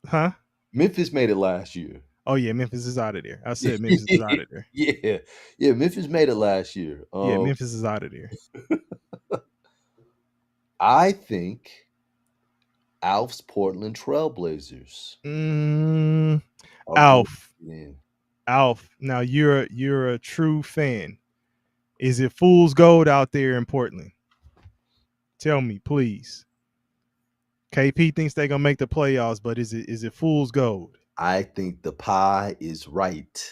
huh? Memphis made it last year. Oh yeah, Memphis is out of there. I said Memphis is out of there. Yeah. Memphis made it last year. Yeah, Memphis is out of there. I think Alf's Portland Trailblazers Mm, are going Alf, in. Alf. Now you're a true fan. Is it fool's gold out there in Portland? Tell me, please. KP thinks they're gonna make the playoffs, but is it fool's gold? I think the pie is right,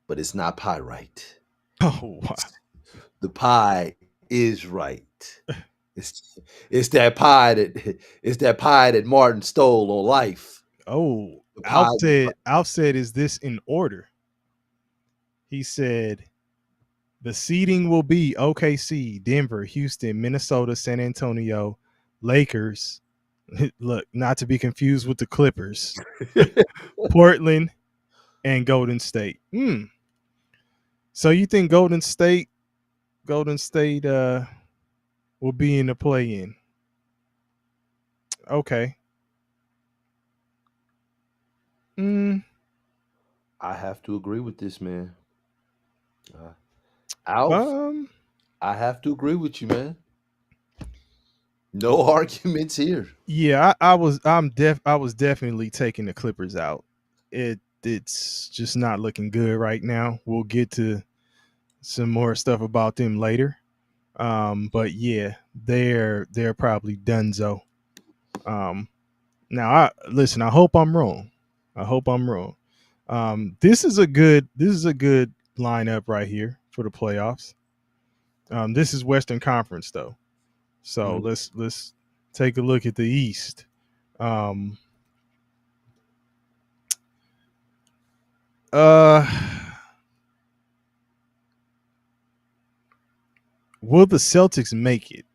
but it's not pie right. Oh wow. The pie is right. It's it's that pie that Martin stole on life. Oh, The pie was right. Alf said, is this in order? He said the seeding will be OKC, Denver, Houston, Minnesota, San Antonio, Lakers. Look, not to be confused with the Clippers, Portland, and Golden State. So you think Golden State will be in the play-in? Okay. I have to agree with this man. Alf, Um. I have to agree with you, man. No arguments here. Yeah, I was definitely taking the Clippers out. It's just not looking good right now. We'll get to some more stuff about them later. But yeah, they're probably donezo. Now listen, I hope I'm wrong. I hope I'm wrong. This is a good lineup right here for the playoffs. This is Western Conference though. So let's take a look at the East. Um, will the Celtics make it?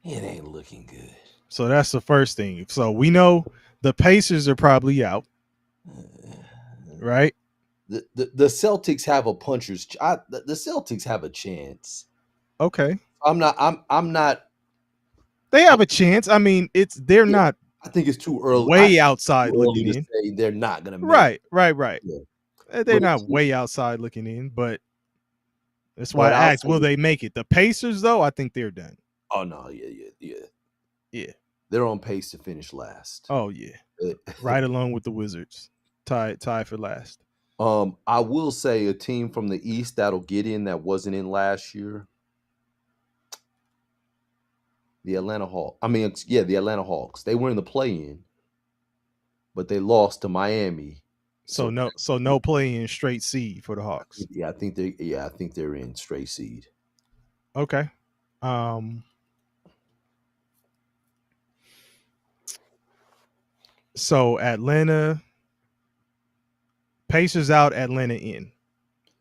It ain't looking good. So that's the first thing. So we know the Pacers are probably out, right? The Celtics have a puncher's. The Celtics have a chance. Okay, I'm not. they have a chance. I mean, they're Yeah, not I think it's too early. way outside Too early looking to in. say they're not gonna make it. Right. Yeah. They're But not way outside looking in, but that's why but I I'll asked, will say, they make it? The Pacers, though, I think they're done. oh no, yeah. Yeah. They're on pace to finish last. Oh yeah. Right along with the Wizards, tied for last. I will say a team from the East that'll get in that wasn't in last year. The Atlanta Hawks. The Atlanta Hawks. They were in the play-in, but they lost to Miami. So no play in straight seed for the Hawks. I think they're in straight seed. Okay. So Atlanta, Pacers out, Atlanta in.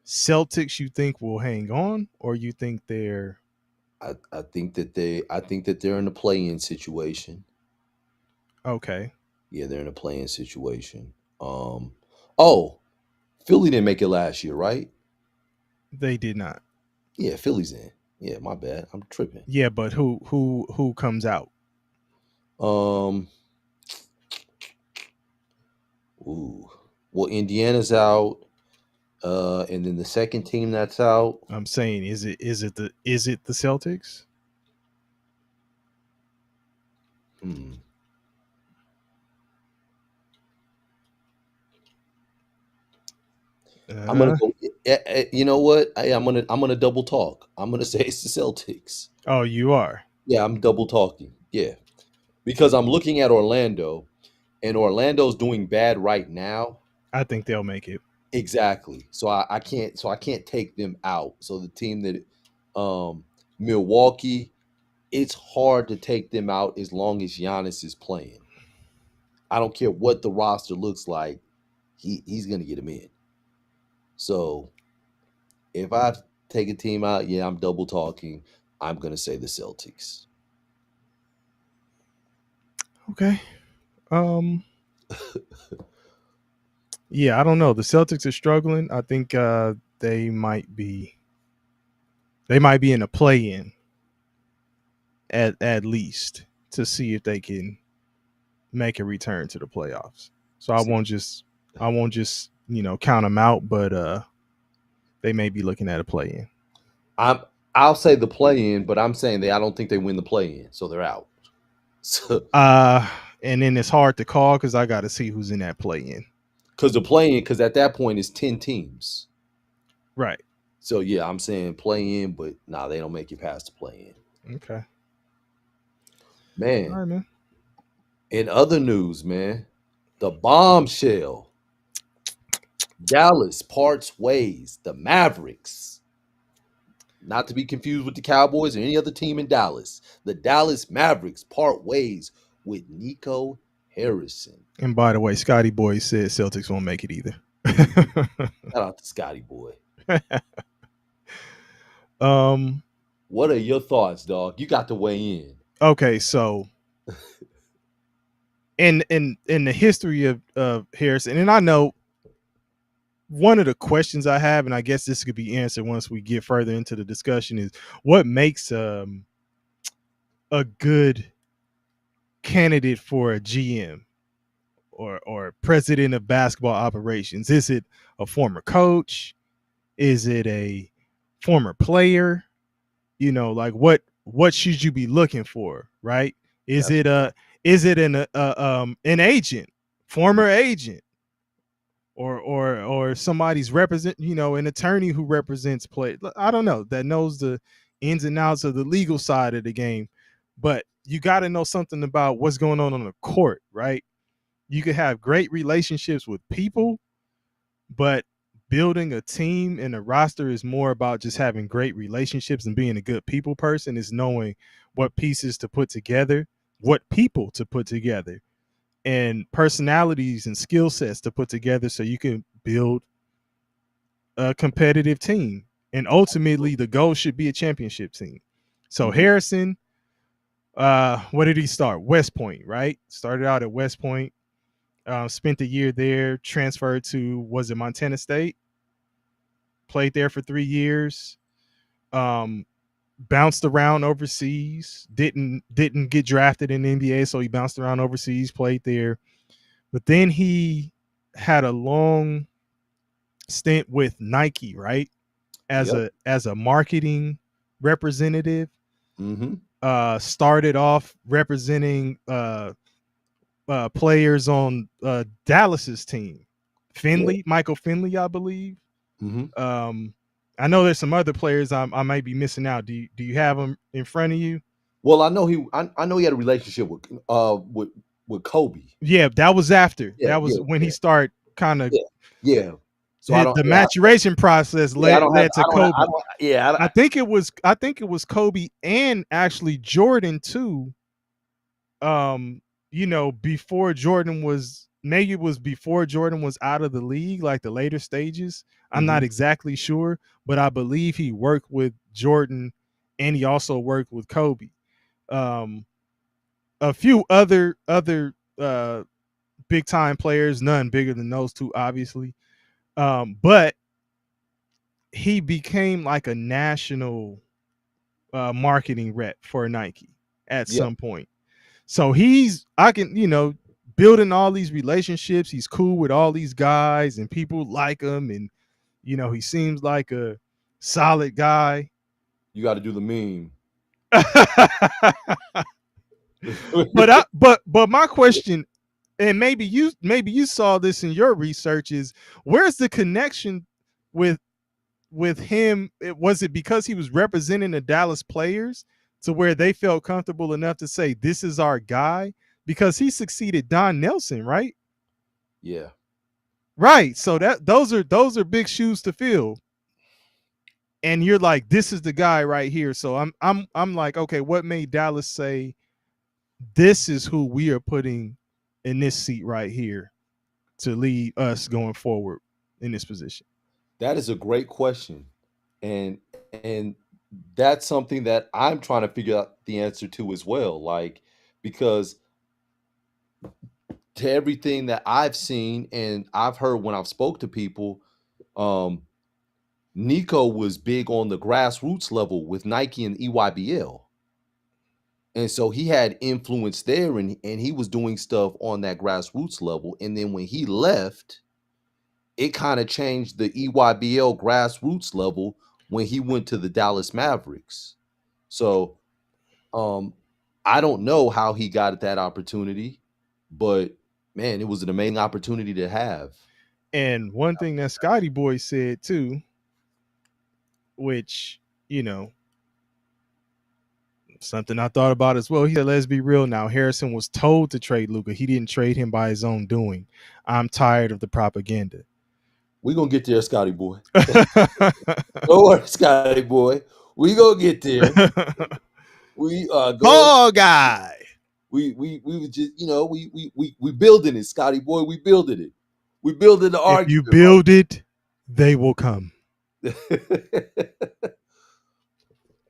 Celtics, you think will hang on, or you think they're I think that they're in a play-in situation. okay? Yeah, they're in a play-in situation. Oh, Philly didn't make it last year, right? They did not. Yeah, Philly's in. Yeah, my bad. I'm tripping. Yeah, but who comes out? Um, Ooh. Well, Indiana's out. And then the second team that's out. I'm saying, is it the Celtics? Hmm. I'm gonna go. You know what? I'm gonna double talk. I'm gonna say it's the Celtics. Oh, you are. Yeah, I'm double talking. Yeah, because I'm looking at Orlando, and Orlando's doing bad right now. I think they'll make it. Exactly. So I can't take them out. So the team that Milwaukee, it's hard to take them out as long as Giannis is playing. I don't care what the roster looks like. He's gonna get him in. So if I take a team out, yeah, I'm double talking. I'm gonna say the Celtics. Okay. Yeah, I don't know. The Celtics are struggling. I think they might be in a play-in at least to see if they can make a return to the playoffs. So I won't just count them out, but they may be looking at a play-in. I'll say the play in, but I'm saying I don't think they win the play in, so they're out. So And then it's hard to call because I got to see who's in that play-in. because at that point it's 10 teams. Right. So yeah, I'm saying play in, but nah, they don't make you past the play in. Okay. Man. All right, man. In other news, man, the bombshell. Dallas parts ways. The Mavericks. Not to be confused with the Cowboys or any other team in Dallas. The Dallas Mavericks part ways with Nico Harrison. And by the way, Scotty Boy said Celtics won't make it either. Shout out to Scotty Boy. What are your thoughts, dog? You got to weigh in. Okay, so in the history of Harrison, and I know one of the questions I have, and I guess this could be answered once we get further into the discussion, is what makes a good candidate for a GM or president of basketball operations? Is it a former coach? Is it a former player? You know, like what should you be looking for, right? Is it an agent, former agent, or somebody's an attorney who represents play? I don't know, that knows the ins and outs of the legal side of the game, but you got to know something about what's going on the court, right? You could have great relationships with people, but building a team and a roster is more about just having great relationships and being a good people person. Is knowing what pieces to put together, what people to put together, and personalities and skill sets to put together so you can build a competitive team. And ultimately the goal should be a championship team. So Harrison, what did he start? West Point, right? Started out at West Point. Spent a year there, transferred to, was it Montana State? Played there for 3 years. Bounced around overseas. Didn't get drafted in the NBA, so he bounced around overseas, played there. But then he had a long stint with Nike, right? As a marketing representative. Started off representing players on Dallas's team. Michael Finley, I believe. I know there's some other players I might be missing out. Do you have them in front of you? Well, I know he had a relationship with Kobe. Yeah, that was after. That was when he started kind of. Yeah. So the maturation process led to Kobe. I think it was Kobe and actually Jordan too. Before Jordan was, maybe it was before Jordan was out of the league, like the later stages. I'm not exactly sure, but I believe he worked with Jordan and he also worked with Kobe. A few other big time players, none bigger than those two, obviously. But he became like a national marketing rep for Nike at some point. So building all these relationships. He's cool with all these guys, and people like him, and he seems like a solid guy. You got to do the meme. but my question, and maybe you saw this in your research, is where's the connection with him? Was it because he was representing the Dallas players to where they felt comfortable enough to say this is our guy, because he succeeded Don Nelson, right? Yeah. Right. So those are big shoes to fill. And you're like, this is the guy right here. So I'm like, okay, what made Dallas say this is who we are putting in this seat right here to lead us going forward in this position? That is a great question. And that's something that I'm trying to figure out the answer to as well. Like, because to everything that I've seen and I've heard when I've spoke to people, Nico was big on the grassroots level with Nike and EYBL. And so he had influence there, and he was doing stuff on that grassroots level. And then when he left, it kind of changed the EYBL grassroots level when he went to the Dallas Mavericks. So I don't know how he got that opportunity, but man, it was an amazing opportunity to have. And one thing that Scotty Boy said too, which, something I thought about as well. He said, let's be real now. Harrison was told to trade Luka. He didn't trade him by his own doing. I'm tired of the propaganda. We're going to get there, Scotty Boy. Don't worry, Scotty Boy. We going to get there. We ball guy. We were just, we building it, Scotty Boy. We building it. We building the argument. If you build it, they will come. Man,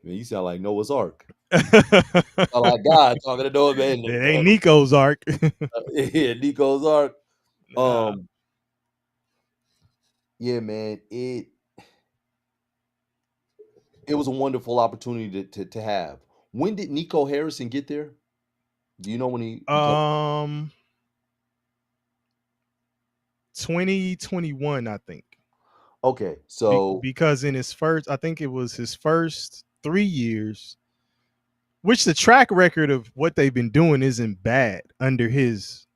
you sound like Noah's Ark. Sound like God talking to Noah, man. It ain't Nico's Ark. Yeah, Nico's Ark. Yeah, man. It was a wonderful opportunity to have. When did Nico Harrison get there? Do you know when he 2021, I think. Okay, so because in his first, I think it was his first 3 years, which the track record of what they've been doing isn't bad under his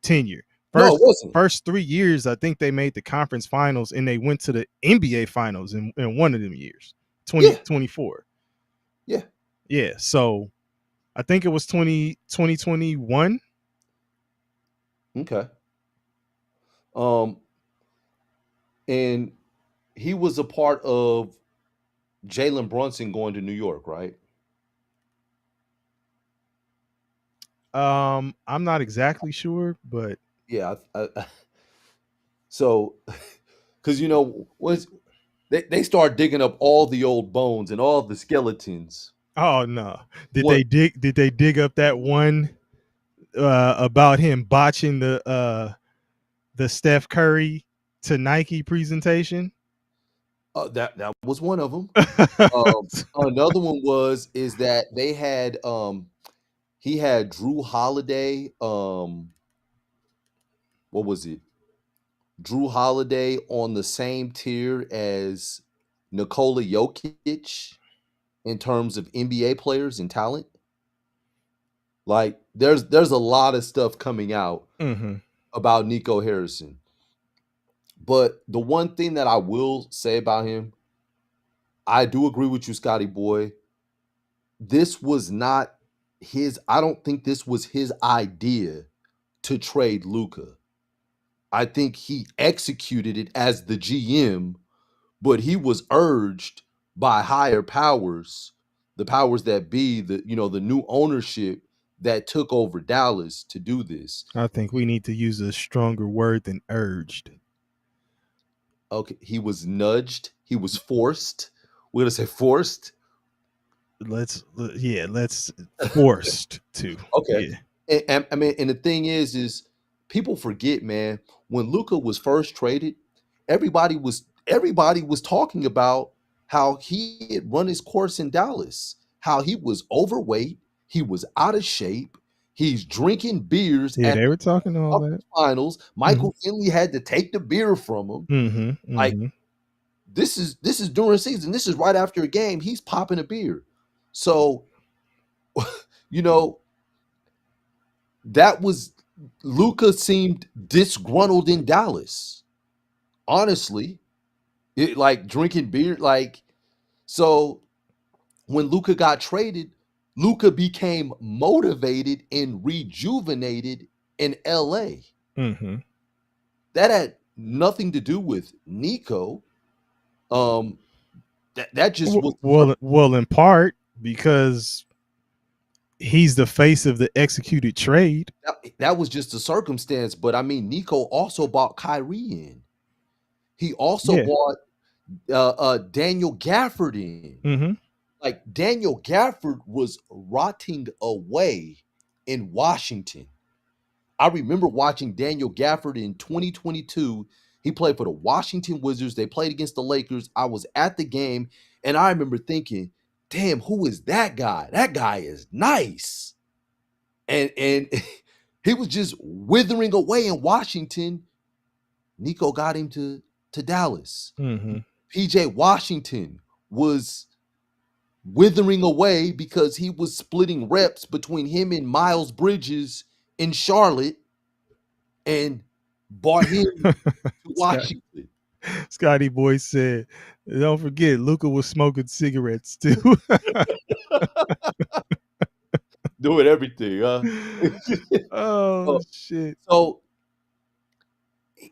tenure. No, it wasn't. First 3 years, I think they made the conference finals and they went to the NBA finals in one of them years, 2024. Yeah. Yeah. So I think it was 2021. Okay. And he was a part of Jalen Brunson going to New York, right? I'm not exactly sure, but yeah. So, because they start digging up all the old bones and all the skeletons. Oh no! Did they dig up that one about him botching the Steph Curry to Nike presentation? That was one of them. Another one is that they had he had Drew Holiday. What was it? Drew Holiday on the same tier as Nikola Jokic in terms of NBA players and talent. Like there's a lot of stuff coming out about Nico Harrison. But the one thing that I will say about him, I do agree with you, Scotty Boy. This was not I don't think this was his idea to trade Luka. I think he executed it as the GM, but he was urged by higher powers, the powers that be, the new ownership that took over Dallas to do this. I think we need to use a stronger word than urged. Okay, he was nudged. He was forced. We're gonna say forced. Let's forced to. Okay. Yeah. And I mean, and the thing is people forget, man, when Luka was first traded, everybody was talking about how he had run his course in Dallas, how he was overweight, he was out of shape, He's drinking beers Yeah, at they were talking all the that. finals. Michael Finley had to take the beer from him. Mm-hmm. Like, Mm-hmm. this is during the season. This is right after a game. He's popping a beer. So, you know, that was Luka seemed disgruntled in Dallas. Honestly, it like drinking beer. Like, so when Luka got traded, Luka became motivated and rejuvenated in LA. Mm-hmm. That had nothing to do with Nico. Um, that just was Well, in part because he's the face of the executed trade. that was just a circumstance. But I mean, Nico also bought Kyrie in. He also Yeah. bought Daniel Gafford in. Mm-hmm. Like, Daniel Gafford was rotting away in Washington. I remember watching Daniel Gafford in 2022. He played for the Washington Wizards. They played against the Lakers. I was at the game, and I remember thinking, damn, who is that guy? That guy is nice. And he was just withering away in Washington. Nico got him to Dallas. Mm-hmm. PJ Washington was withering away because he was splitting reps between him and Miles Bridges in Charlotte, and bought him to Washington. Scotty Boy said, "Don't forget, Luka was smoking cigarettes too." Doing everything, huh? Oh shit! So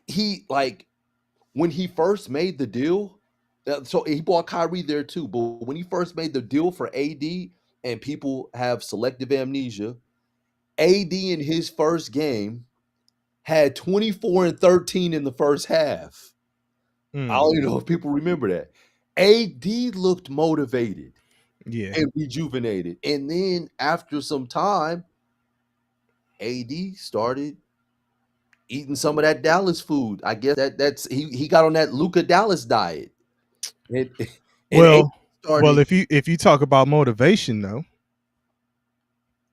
he, like, when he first made the deal, so he bought Kyrie there too. But when he first made the deal for AD, and people have selective amnesia, AD in his first game had 24 and 13 in the first half. I don't even know if people remember that. AD looked motivated Yeah, and rejuvenated. And then after some time, AD started eating some of that Dallas food. I guess that's he got on that Luka Dallas diet. And, and AD well, started. if you talk about motivation though,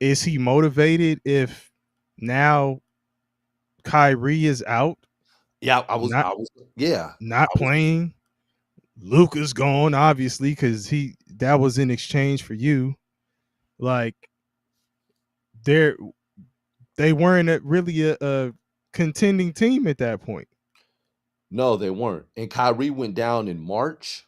is he motivated if now Kyrie is out, Yeah, I was not playing? Luka's gone, obviously, because that was in exchange for you. Like they weren't really a contending team at that point. No, they weren't. And Kyrie went down in March.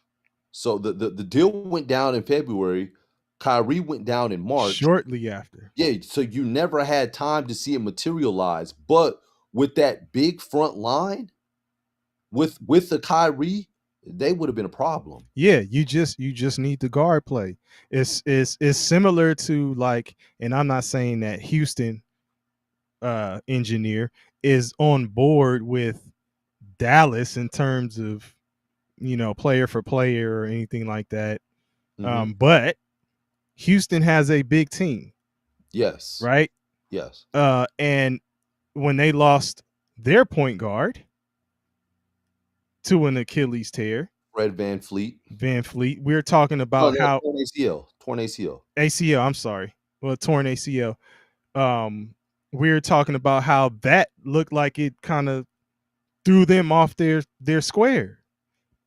So the deal went down in February. Kyrie went down in March. Shortly after. Yeah, so you never had time to see it materialize. But with that big front line, with the Kyrie, they would have been a problem. Yeah, you just need the guard play. It's similar to, like, and I'm not saying that Houston engineer is on board with Dallas in terms of, player for player or anything like that. But Houston has a big team. Yes. Right? Yes. And when they lost their point guard to an Achilles tear, Fred VanVleet, we're talking about how torn ACL. ACL, I'm sorry. Well, torn ACL. We're talking about how that looked like it kind of threw them off their square.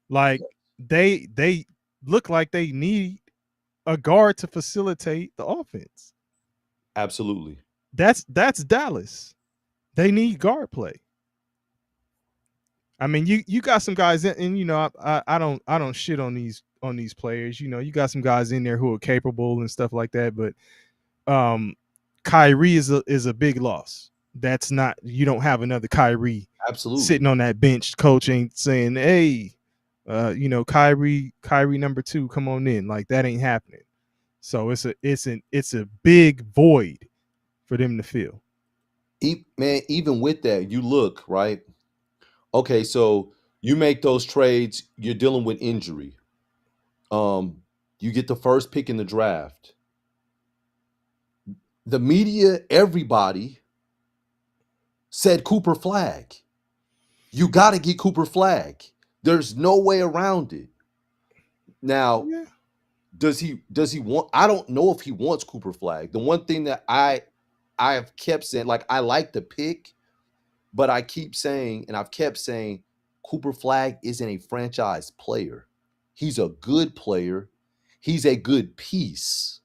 Like they look like they need a guard to facilitate the offense. Absolutely. That's Dallas. They need guard play. I mean, you got some guys and I don't shit on these players. You got some guys in there who are capable and stuff like that, but Kyrie is a big loss. That's not, you don't have another Kyrie sitting on that bench. Coach ain't saying, hey, Kyrie number 2, come on in. Like, that ain't happening. So it's a big void for them to fill. Man, even with that, you look, right? Okay, so you make those trades, you're dealing with injury. You get the first pick in the draft. The media, everybody said Cooper Flag. You got to get Cooper Flag. There's no way around it. Now, does he want? I don't know if he wants Cooper Flag. The one thing that I I've kept saying, like, I like the pick, but I keep saying, and I've kept saying, Cooper Flag isn't a franchise player. He's a good player. He's a good piece,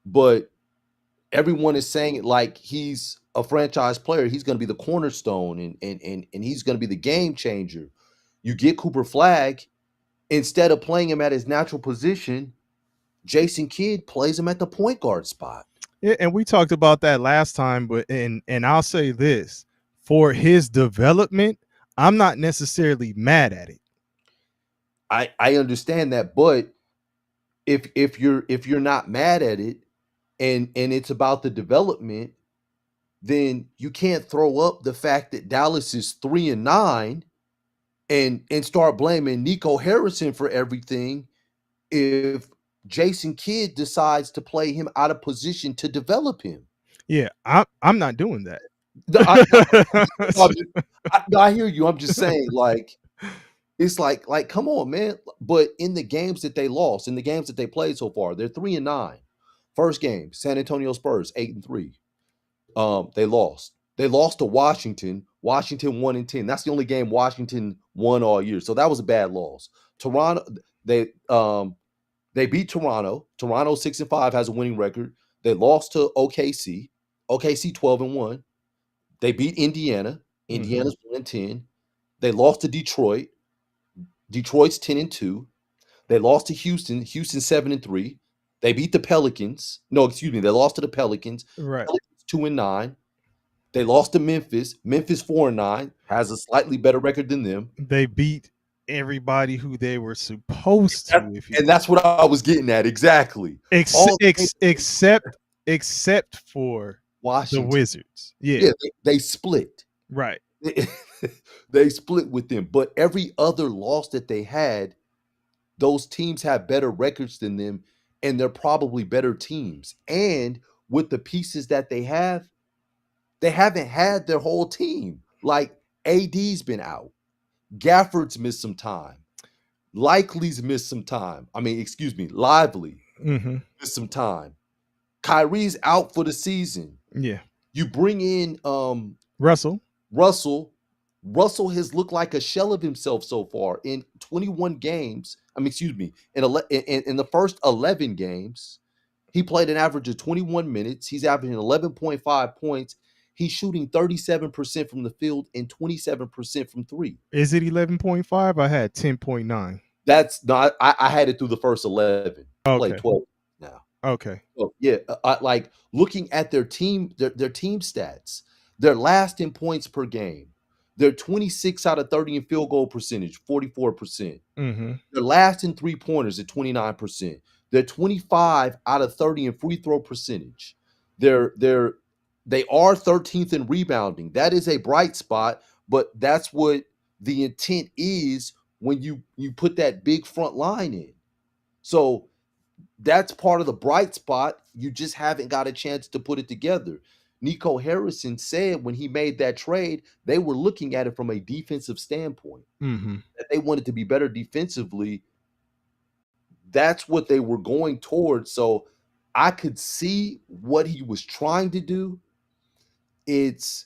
but everyone is saying it like he's a franchise player. He's going to be the cornerstone, and he's going to be the game changer. You get Cooper Flag, instead of playing him at his natural position, Jason Kidd plays him at the point guard spot. Yeah, and we talked about that last time, but and I'll say this, for his development, I'm not necessarily mad at it. I understand that, but if you're not mad at it, and it's about the development, then you can't throw up the fact that Dallas is 3-9 and start blaming Nico Harrison for everything if Jason Kidd decides to play him out of position to develop him. Yeah, I'm not doing that. I hear you. I'm just saying, like, it's like, come on, man. But in the games that they lost, in the games that they played so far, they're 3-9. First game, San Antonio Spurs, 8-3. They lost. They lost to Washington. Washington 1-10. That's the only game Washington won all year. So that was a bad loss. Toronto, they beat Toronto. Toronto 6-5 has a winning record. They lost to OKC. OKC 12-1. They beat Indiana. Indiana's 1-10. They lost to Detroit. Detroit's 10-2. They lost to Houston. Houston 7-3. They beat the Pelicans. No, excuse me. They lost to the Pelicans. Right. Pelicans 2-9. They lost to Memphis. Memphis 4-9, has a slightly better record than them. They beat everybody who they were supposed to. And that's what I was getting at exactly. Except for Washington. The Wizards. Yeah, they split. Right. They split with them. But every other loss that they had, those teams have better records than them, and they're probably better teams. And with the pieces that they haven't had their whole team. Like, AD's been out. Gafford's missed some time. Likely's missed some time. Lively missed some time. Kyrie's out for the season. Yeah. You bring in Russell. Russell has looked like a shell of himself so far in 21 games. In the first 11 games, he played an average of 21 minutes. He's averaging 11.5 points. He's shooting 37% from the field and 27% from three. Is it 11.5? I had 10.9. That's not. I had it through the first 11. I played 12 now. Okay. So yeah, like looking at their team stats, they're last in points per game. They're 26 out of 30 in field goal percentage, 44%. They're last in 3-pointers at 29%. They're 25 out of 30 in free throw percentage. They are 13th in rebounding. That is a bright spot, but that's what the intent is when you put that big front line in. So that's part of the bright spot. You just haven't got a chance to put it together. Nico Harrison said when he made that trade, they were looking at it from a defensive standpoint. That they wanted to be better defensively. That's what they were going towards. So I could see what he was trying to do. It's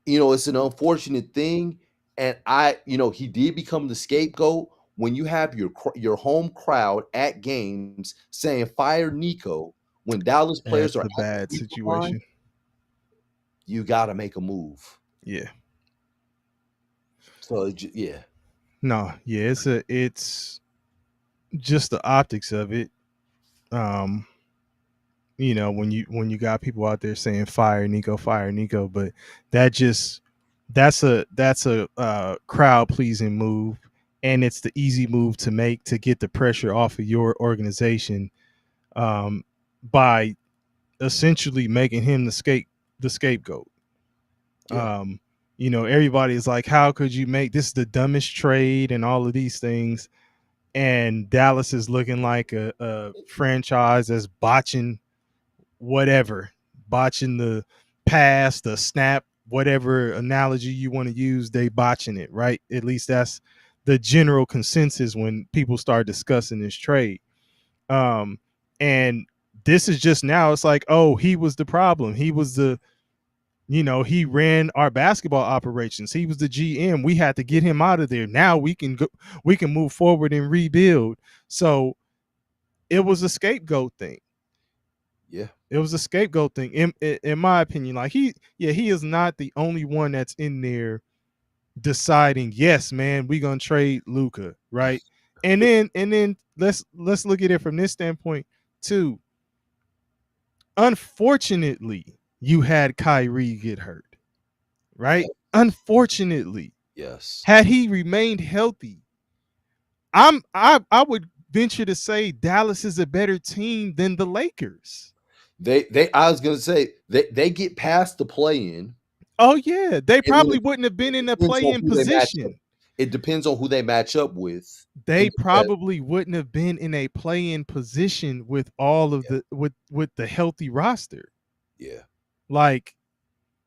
an unfortunate thing. And he did become the scapegoat when you have your home crowd at games saying fire Nico when Dallas players are a bad situation. You got to make a move. Yeah. So yeah. No, yeah, it's just the optics of it. When you got people out there saying fire Nico, but that's a crowd pleasing move, and it's the easy move to make to get the pressure off of your organization by essentially making him the scapegoat. Yeah. Everybody is like, how could you make this the dumbest trade and all of these things? And Dallas is looking like a franchise that's botching the pass, the snap, whatever analogy you want to use, they botching it, right? At least that's the general consensus when people start discussing this trade. And this is just now. It's like, oh, he was the problem. He was the, he ran our basketball operations. He was the GM. We had to get him out of there. Now we can go, we can move forward and rebuild. So it was a scapegoat thing. Yeah. It was a scapegoat thing, in my opinion. Like he is not the only one that's in there deciding, yes, man, we're gonna trade Luka, right? And then let's look at it from this standpoint too. Unfortunately, you had Kyrie get hurt, right? Yeah. Unfortunately, Yes. had he remained healthy, I would venture to say Dallas is a better team than the Lakers. I was gonna say they get past the play-in. Oh yeah, they And then probably wouldn't have been in a depends on play-in who they match up. position. It depends on who they match up with. They And probably wouldn't have been in a play-in position with all of the with the healthy roster. yeah. Like,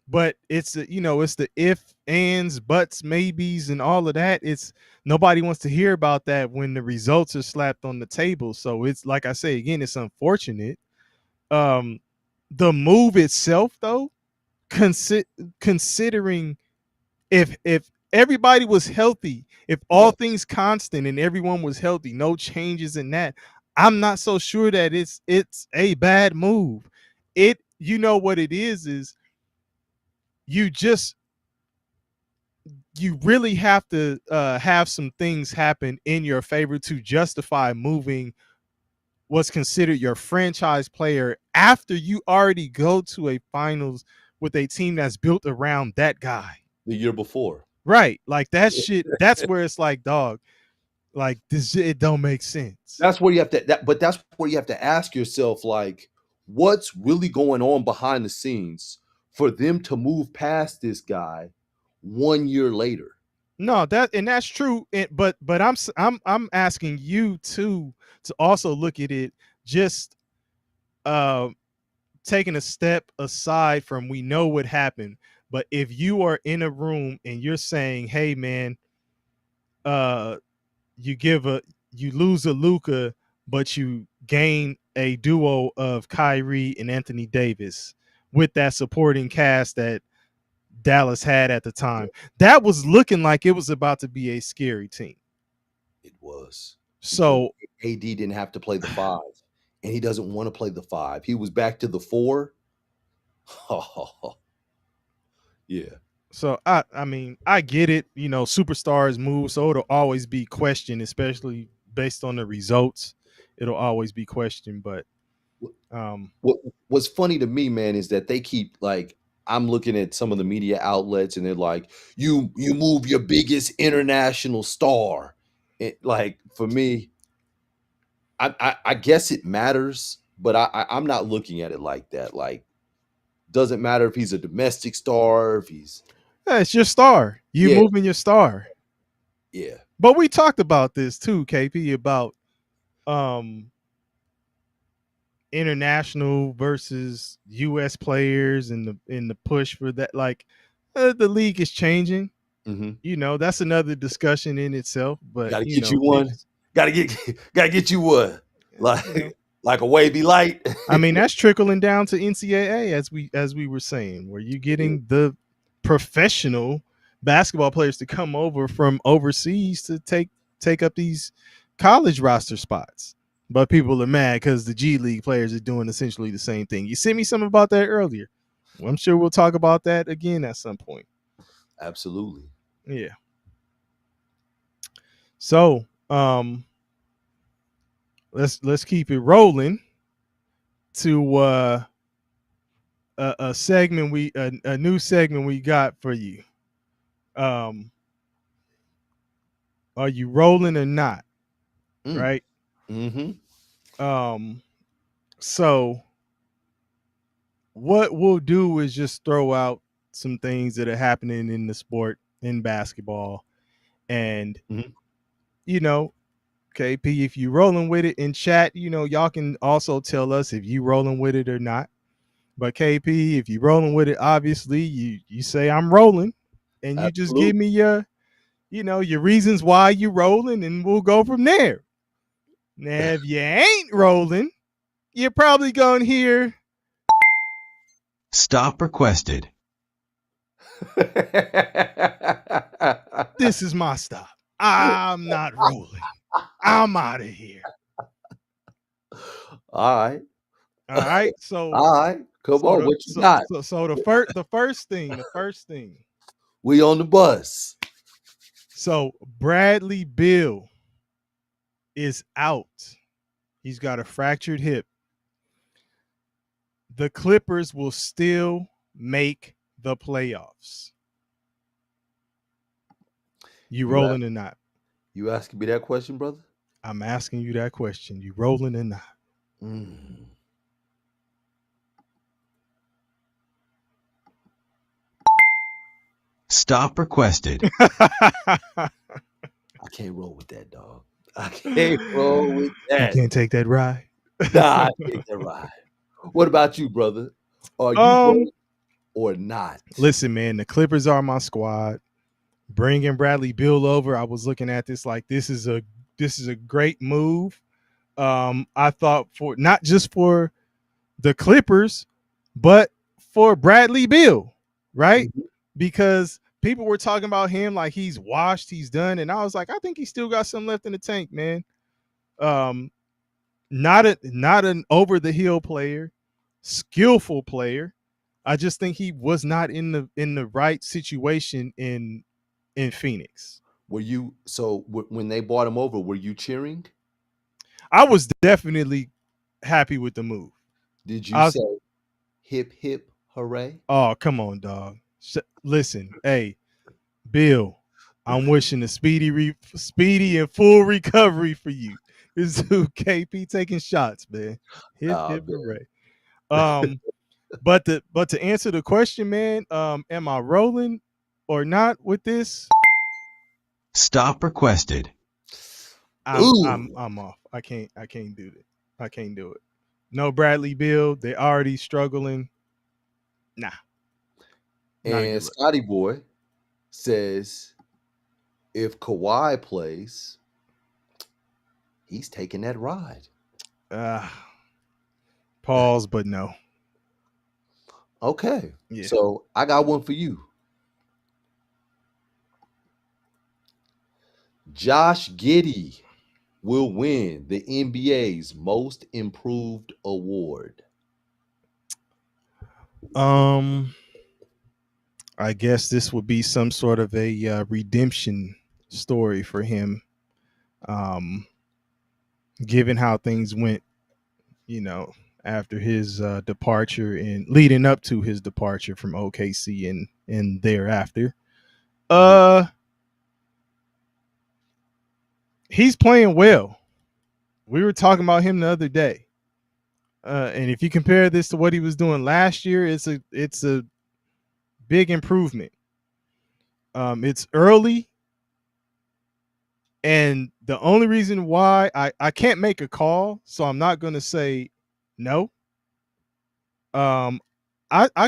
but it's it's the if, ands, buts, maybes, and all of that. It's nobody wants to hear about that when the results are slapped on the table. So it's like I say again, it's unfortunate. The move itself, though, considering if everybody was healthy, if all things constant and everyone was healthy, no changes in that, I'm not so sure that it's a bad move. It, what it is you really have to have some things happen in your favor to justify moving what's considered your franchise player after you already go to a finals with a team that's built around that guy The year before. right. Like that shit, that's where it's like, dog, like this, it don't make sense. That's where you have to but that's where you have to ask yourself, like, what's really going on behind the scenes for them to move past this guy 1 year later? No, that's true. But I'm asking you to also look at it just taking a step aside from, we know what happened, but if you are in a room and you're saying, hey man, you lose a Luka, but you gain a duo of Kyrie and Anthony Davis with that supporting cast that Dallas had at the time. That was looking like it was about to be a scary team. It was. So AD didn't have to play the 5, and he doesn't want to play the 5. He was back to the 4. Yeah. So I mean, I get it, superstars move, so it'll always be questioned, especially based on the results. It'll always be questioned, but what's funny to me, man, is that they keep, like, I'm looking at some of the media outlets and they're like, you move your biggest international star. Like, for me, I guess it matters, but I'm not looking at it like that. Like, doesn't matter if he's a domestic star, if he's it's your star. You moving your star. Yeah. But we talked about this too, KP, about international versus US players and the push for that. Like, the league is changing. Mm-hmm. That's another discussion in itself. But gotta get you one. Gotta get you one. Like a wavy light. I mean, that's trickling down to NCAA, as we were saying, where you're getting the professional basketball players to come over from overseas to take up these college roster spots. But people are mad because the G League players are doing essentially the same thing. You sent me something about that earlier. Well, I'm sure we'll talk about that again at some point. Absolutely. Yeah. So let's keep it rolling to a segment a new segment we got for you. Are you rolling or not? Right? Mm-hmm. So what we'll do is just throw out some things that are happening in the sport, in basketball, and KP, if you rolling with it in chat, y'all can also tell us if you rolling with it or not. But KP, if you rolling with it, obviously you say I'm rolling, and you just give me your reasons why you rolling, and we'll go from there. Now, if you ain't rolling, you're probably going to hear Stop requested. this is my stop. I'm not rolling. I'm out of here. All right. All right. So All right. Come on. What you got? So the first thing. We on the bus. So Bradley Beal is out. He's got a fractured hip. The Clippers will still make the playoffs. You rolling or not? You asking me that question, brother? I'm asking you that question. You rolling or not? Stop requested. I can't roll with that, dog. I can't roll with that. You can't take that ride. Nah, I take that ride. What about you, brother? Are you rolling or not? Listen, man, the Clippers are my squad. Bringing Bradley Beal over, I was looking at this like this is a great move. I thought for not just for the Clippers, but for Bradley Beal, right? Mhm. Because people were talking about him like he's washed, he's done, and I was like, I think he still got some left in the tank, man. Not an over the hill player, skillful player. I just think he was not in the right situation in Phoenix. Were you when they bought him over? Were you cheering? I was definitely happy with the move. Did you say hip hip hooray? Oh, come on, dog. Listen, hey, Bill, I'm wishing a speedy and full recovery for you. This dude KP taking shots, man. Hip Oh, hip man. hooray. But to answer the question, man, am I rolling or not with this? Stop requested. I'm off. I can't do it. I can't do it. No Bradley Beal. They're already struggling. Nah. And Scotty Boy says if Kawhi plays, he's taking that ride. Pause, but no. Okay. Yeah. So I got one for you. Josh Giddey will win the NBA's Most Improved Award. I guess this would be some sort of a redemption story for him. Given how things went, after his departure and leading up to his departure from OKC and thereafter. He's playing well. We were talking about him the other day. And if you compare this to what he was doing last year, it's a big improvement. It's early, and the only reason why I can't make a call, so I'm not going to say no. I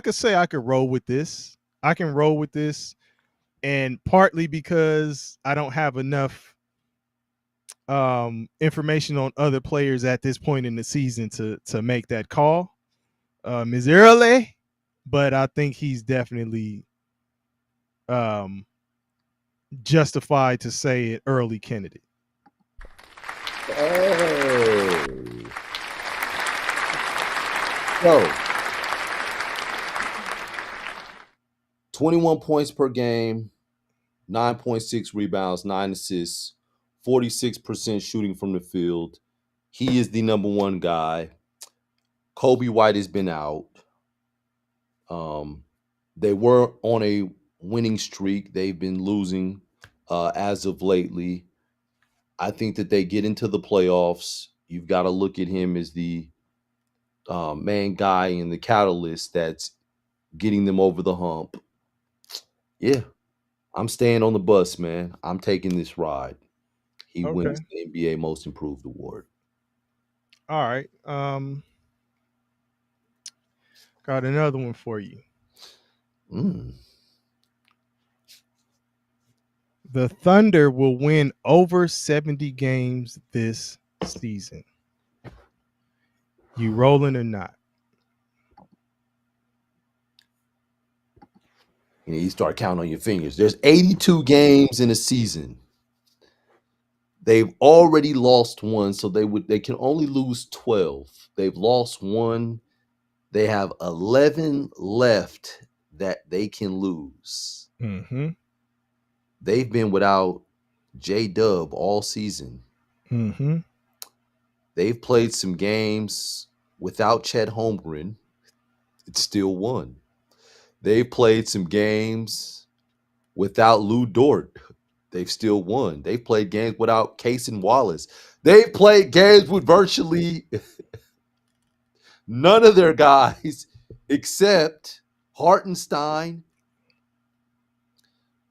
could say I could roll with this. I can roll with this, and partly because I don't have enough information on other players at this point in the season to make that call. Is early, but I think he's definitely justified to say it early candidate. Hey. So 21 points per game, 9.6 rebounds, 9 assists, 46% shooting from the field. He is the number one guy. Kobe White has been out. They were on a winning streak. They've been losing as of lately. I think that they get into the playoffs. You've got to look at him as the main guy and the catalyst that's getting them over the hump. Yeah, I'm staying on the bus, man. I'm taking this ride. He wins the NBA Most Improved Award. All right. Got another one for you. The Thunder will win over 70 games this season. You rolling or not? You start counting on your fingers. There's 82 games in a season. They've already lost one, so they can only lose 12. They've lost one. They have 11 left that they can lose. Mm-hmm. They've been without J-Dub all season. Mm-hmm. They've played some games without Chet Holmgren. It's still won. They've played some games without Lou Dort. They've still won. They've played games without Cason Wallace. They've played games with virtually none of their guys except Hartenstein,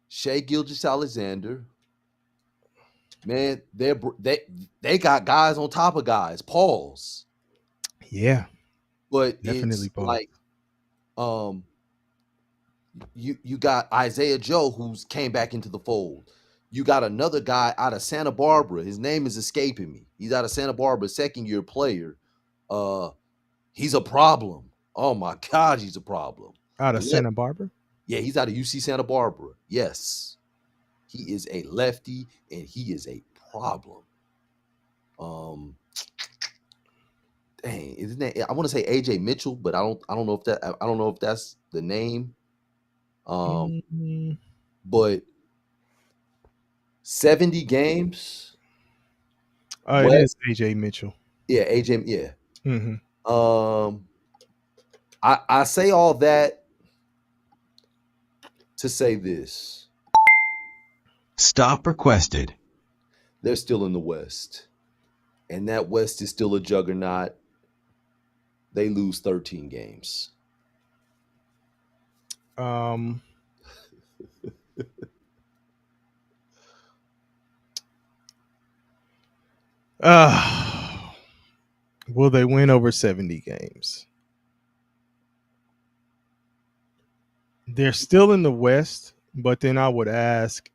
Shea Gilgeous-Alexander. Man, they got guys on top of guys. Pause. Yeah, But definitely it's pause. like you got Isaiah Joe who's came back into the fold. You got another guy out of Santa Barbara. His name is escaping me. He's out of Santa Barbara, second-year player. He's a problem. Oh my God, he's a problem. Out of Santa Barbara? Yeah, he's out of UC Santa Barbara. Yes. He is a lefty and he is a problem. Dang, isn't that, I want to say AJ Mitchell, but I don't know if that's the name. But 70 games. It is AJ Mitchell. Yeah, AJ. Yeah. Mm-hmm. I say all that to say this. Stop requested. They're still in the West, and that West is still a juggernaut. They lose 13 games. Will they win over 70 games? They're still in the West, but then I would ask,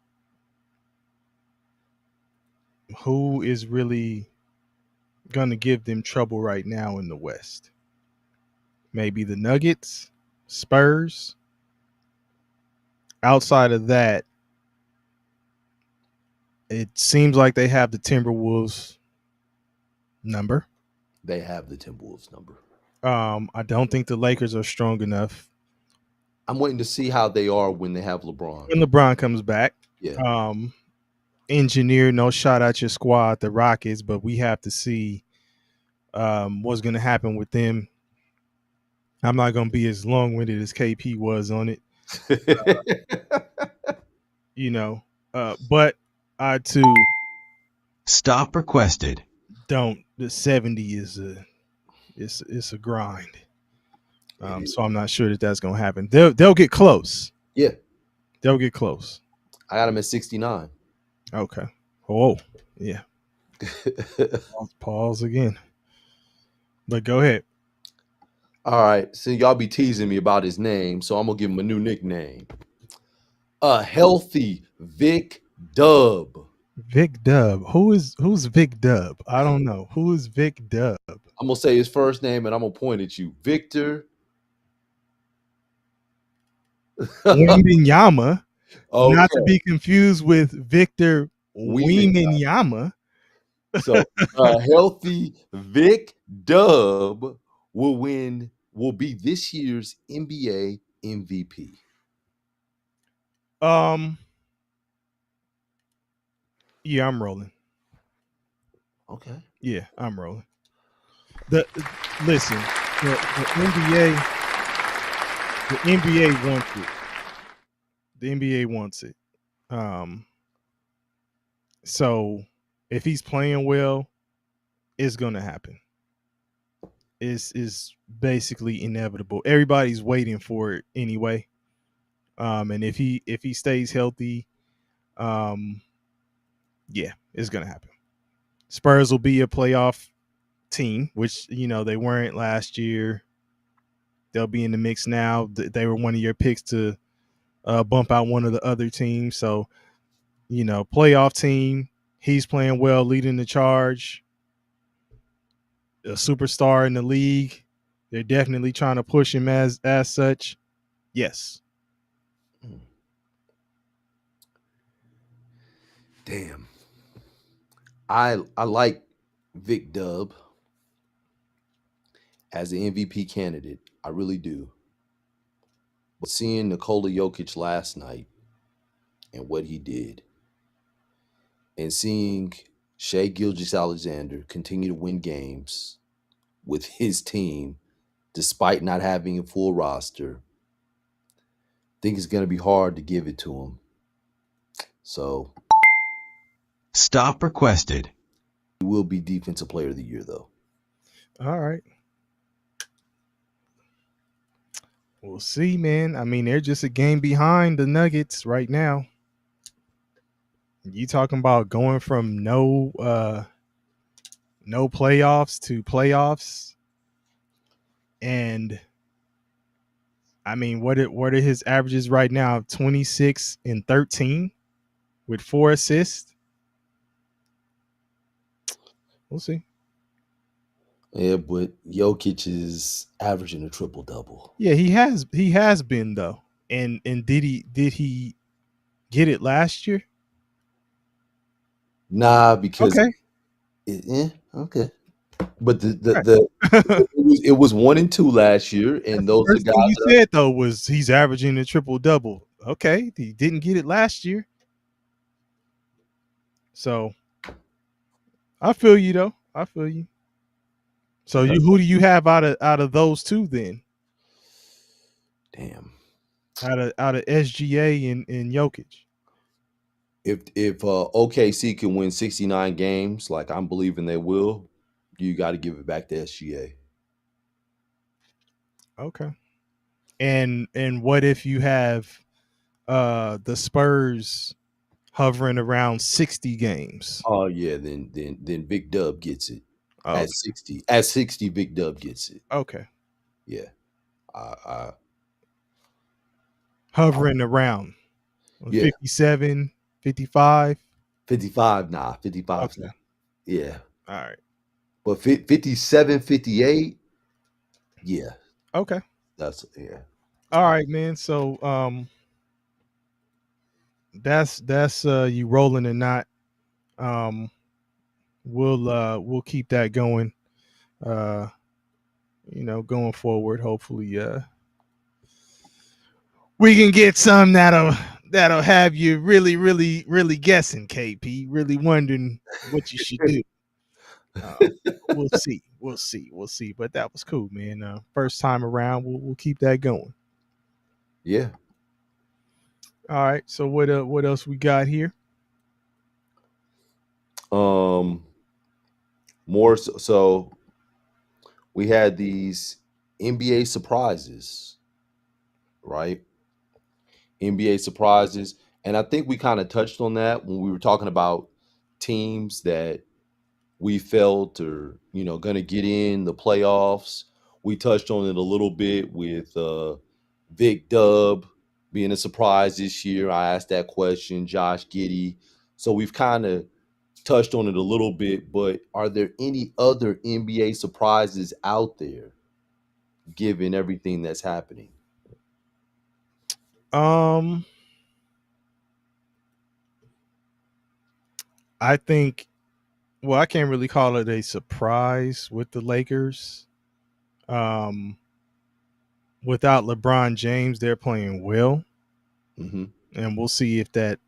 who is really going to give them trouble right now in the West? Maybe the Nuggets, Spurs. Outside of that, it seems like they have the Timberwolves number. They have the Timberwolves number. I don't think the Lakers are strong enough. I'm waiting to see how they are when they have LeBron. When LeBron comes back. Yeah. Engineer, no shot at your squad, the Rockets, but we have to see what's going to happen with them. I'm not going to be as long-winded as KP was on it. But I too Stop requested. The 70 is it's a grind. So I'm not sure that's going to happen. They'll get close. Yeah. They'll get close. I got them at 69. Okay. Oh, yeah. Pause again. But go ahead. All right. So y'all be teasing me about his name, so I'm going to give him a new nickname. A healthy Vic Dub. Vic Dub. Who's Vic Dub? I don't know. Who is Vic Dub? I'm going to say his first name and I'm going to point at you. Victor Wembanyama. Okay. Not to be confused with Victor Wembanyama. So a healthy Vic Dub will be this year's NBA MVP. Yeah, I'm rolling. Okay. Yeah, I'm rolling. The NBA wants it. The NBA wants it. So if he's playing well, it's gonna happen. It's basically inevitable. Everybody's waiting for it anyway. And if he stays healthy, yeah, it's gonna happen. Spurs will be a playoff team, which they weren't last year. They'll be in the mix now. They were one of your picks to bump out one of the other teams. So, playoff team. He's playing well, leading the charge. a superstar in the league. They're definitely trying to push him as such. Yes. Damn. I like Vic Dub as an MVP candidate. I really do. But seeing Nikola Jokic last night and what he did, and seeing Shai Gilgeous-Alexander continue to win games with his team despite not having a full roster, I think it's going to be hard to give it to him. So Stop requested. he will be Defensive Player of the Year, though. All right. We'll see, man. I mean, they're just a game behind the Nuggets right now. You talking about going from no playoffs to playoffs, and I mean, what are his averages right now? 26 and 13 with 4 assists. We'll see. Yeah, but Jokic is averaging a triple-double. Yeah, he has been though. And did he get it last year? Nah, because Okay. okay. But it was 1 and 2 last year, and those are First guys thing you that said though was he's averaging a triple double. Okay, he didn't get it last year, so I feel you though. I feel you. So who do you have out of those two then? damn. Out of SGA and Jokic. If OKC can win 69 games, like I'm believing they will, you got to give it back to SGA. Okay. And what if you have the Spurs hovering around 60 games? Oh yeah, then Big Dub gets it Oh, at 60. At 60, Big Dub gets it. okay. Yeah, I Hovering around yeah, 57, 55. 55. Nah, 55. Okay. Yeah, All right. but 57, 58. Yeah, Okay. that's yeah. All right, man. So that's you rolling or not. We'll keep that going. Going forward, hopefully we can get some that'll have you really, really, really guessing, KP, really wondering what you should do. We'll see. But that was cool, man. First time around, we'll keep that going. Yeah. All right. So what else we got here? More so we had these NBA surprises, right? NBA surprises. And I think we kind of touched on that when we were talking about teams that we felt are, going to get in the playoffs. We touched on it a little bit with Vic Dub being a surprise this year. I asked that question, Josh Giddey. So we've kind of touched on it a little bit, but are there any other NBA surprises out there given everything that's happening? I think, well, I can't really call it a surprise with the Lakers. Without LeBron James, they're playing well, Mm-hmm. and we'll see if that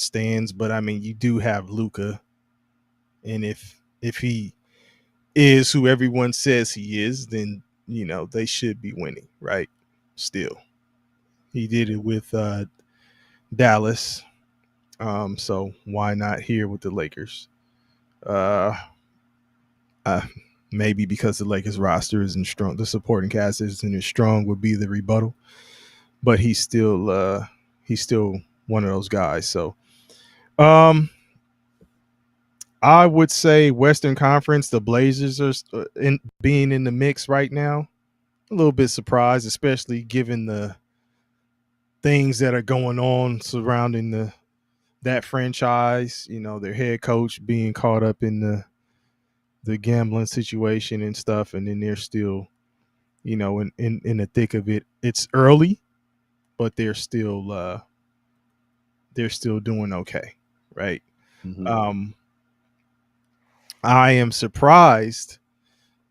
stands. But I mean, you do have Luka, and if he is who everyone says he is, then they should be winning, right? Still, he did it with Dallas, so why not here with the Lakers? Maybe because the Lakers roster isn't strong, the supporting cast isn't as strong would be the rebuttal, but he's still one of those guys. So, I would say Western Conference, the Blazers are being in the mix right now. A little bit surprised, especially given the things that are going on surrounding that franchise. Their head coach being caught up in the gambling situation and stuff, and then they're still, in the thick of it. It's early, but they're still doing okay, right? Mhm. I am surprised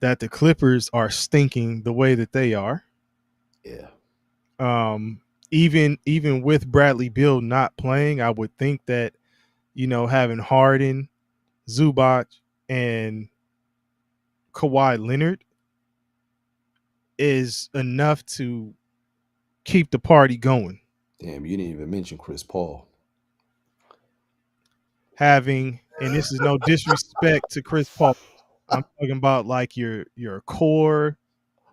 that the Clippers are stinking the way that they are. Yeah. Even with Bradley Beal not playing, I would think that having Harden, Zubac, and Kawhi Leonard is enough to keep the party going. Damn, you didn't even mention Chris Paul. And this is no disrespect to Chris Paul, I'm talking about like your core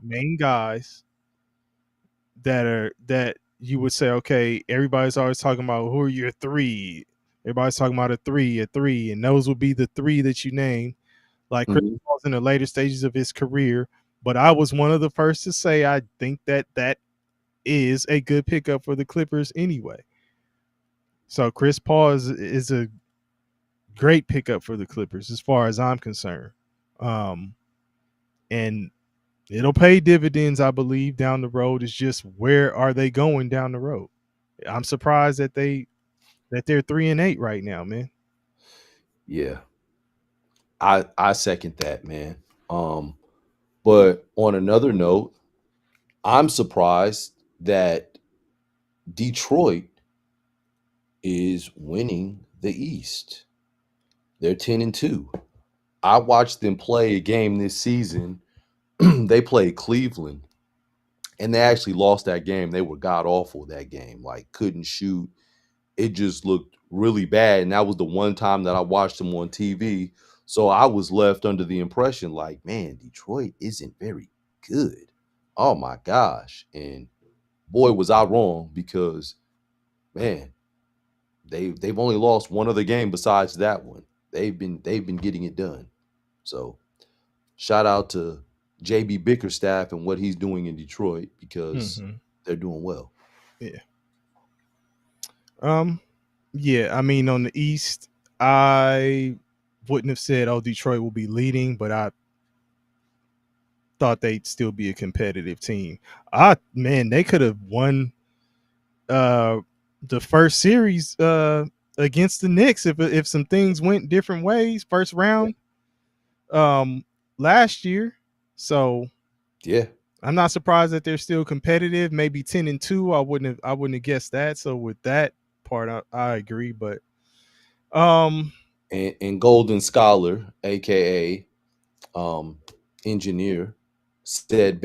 main guys that you would say, okay, everybody's always talking about who are your three. Everybody's talking about a three, and those will be the three that you name. Like Chris Mhm. Paul's in the later stages of his career, but I was one of the first to say I think that is a good pickup for the Clippers anyway. So Chris Paul is a great pickup for the Clippers as far as I'm concerned. And it'll pay dividends, I believe, down the road. It's just where are they going down the road? I'm surprised that they're 3-8 right now, man. Yeah. I second that, man. But on another note, I'm surprised that Detroit is winning the East. They're 10-2. I watched them play a game this season. They played Cleveland, and they actually lost that game. They were god awful that game. Like, couldn't shoot. It just looked really bad. And that was the one time that I watched them on TV. So I was left under the impression, like, man, Detroit isn't very good. Oh my gosh. And boy, was I wrong, because man, they've only lost one other game besides that one. They've been getting it done. So shout out to JB Bickerstaff and what he's doing in Detroit, because Mm-hmm. they're doing well. Yeah. Yeah, I mean, on the East, I wouldn't have said, oh, Detroit will be leading, but I thought they'd still be a competitive team. Man, they could have won uh the first series against the Knicks if some things went different ways, first round last year. So Yeah. I'm not surprised that they're still competitive. Maybe 10-2. I wouldn't have guessed that. So with that part, I agree. But And Golden Scholar, aka engineer, said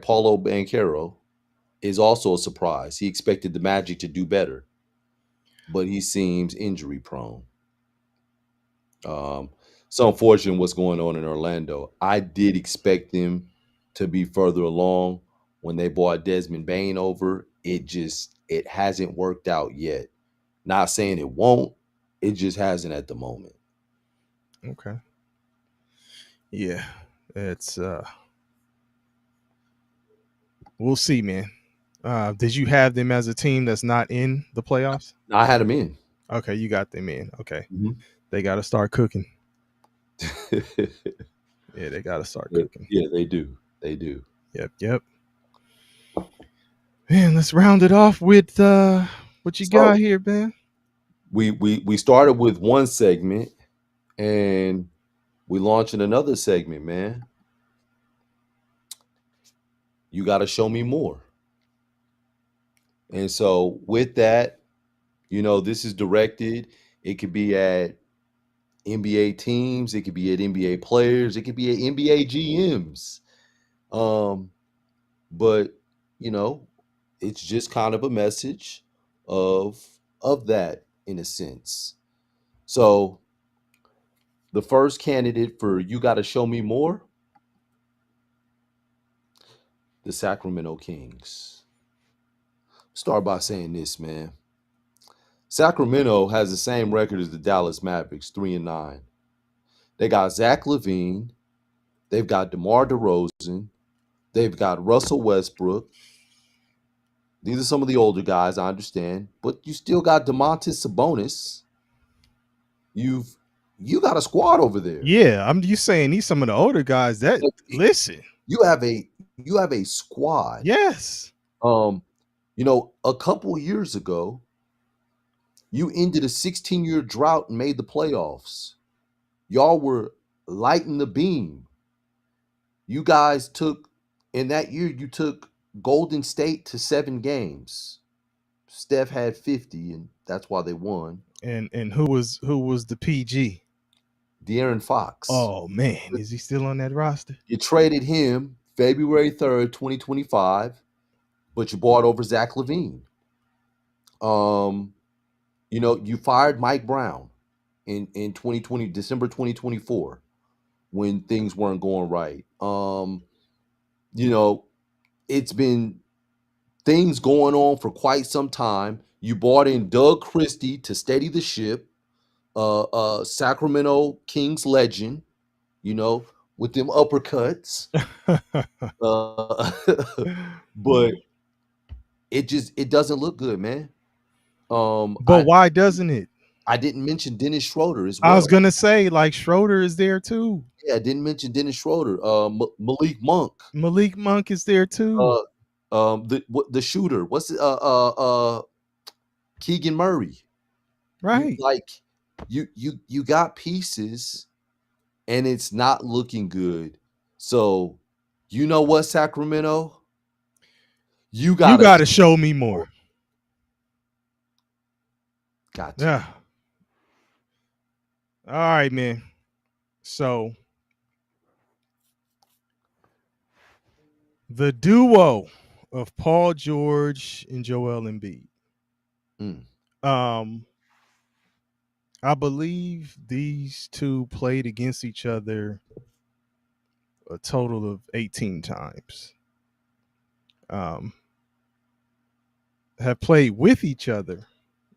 Paulo Banchero is also a surprise. He expected the Magic to do better, but he seems injury prone. It's unfortunate what's going on in Orlando. I did expect them to be further along when they brought Desmond Bain over. It hasn't worked out yet. Not saying it won't. It just hasn't at the moment. okay. Yeah. It's we'll see, man. Did you have them as a team that's not in the playoffs? I had him in. Okay, you got them in. Okay. Mhm. They got to start cooking. Yeah, they got to start cooking. Yeah, they do. They do. Yep. Man, let's round it off with what you got here, man. We started with one segment, and we launching another segment, man. You got to show me more. And so with that, this is directed. It could be at NBA teams. It could be at NBA players. It could be at NBA GMs. But it's just kind of a message of that, in a sense. So the first candidate for You Got to Show Me More, the Sacramento Kings. Start by saying this, man. Sacramento has the same record as the Dallas Mavericks, 3-9. They got Zach LaVine. They've got DeMar DeRozan. They've got Russell Westbrook. These are some of the older guys, I understand. But you still got Domantas Sabonis. You've you got a squad over there. Yeah, you saying these some of the older guys that listen. You have a squad. Yes. A couple years ago, you ended a 16-year drought and made the playoffs. Y'all were lighting the beam. You guys took in that year. You took Golden State to 7 games. Steph had 50, and that's why they won. And who was the PG? De'Aaron Fox. Oh man, is he still on that roster? You traded him February 3rd, 2025, but you bought over Zach LaVine. You fired Mike Brown in 2020, December 2024, when things weren't going right. It's been things going on for quite some time. You bought in Doug Christie to steady the ship, Sacramento Kings legend, with them uppercuts. But it doesn't look good, man. But why doesn't it? I didn't mention Dennis Schroeder as well. I was gonna say, like, Schroeder is there too. Yeah, I didn't mention Dennis Schroeder. Malik Monk. Malik Monk is there too. The shooter. What's Keegan Murray. Right. You got pieces, and it's not looking good. So, you know what, Sacramento? You gotta show me more. Gotcha. Yeah. All right, man. So the duo of Paul George and Joel Embiid. I believe these two played against each other a total of 18 times. Have played with each other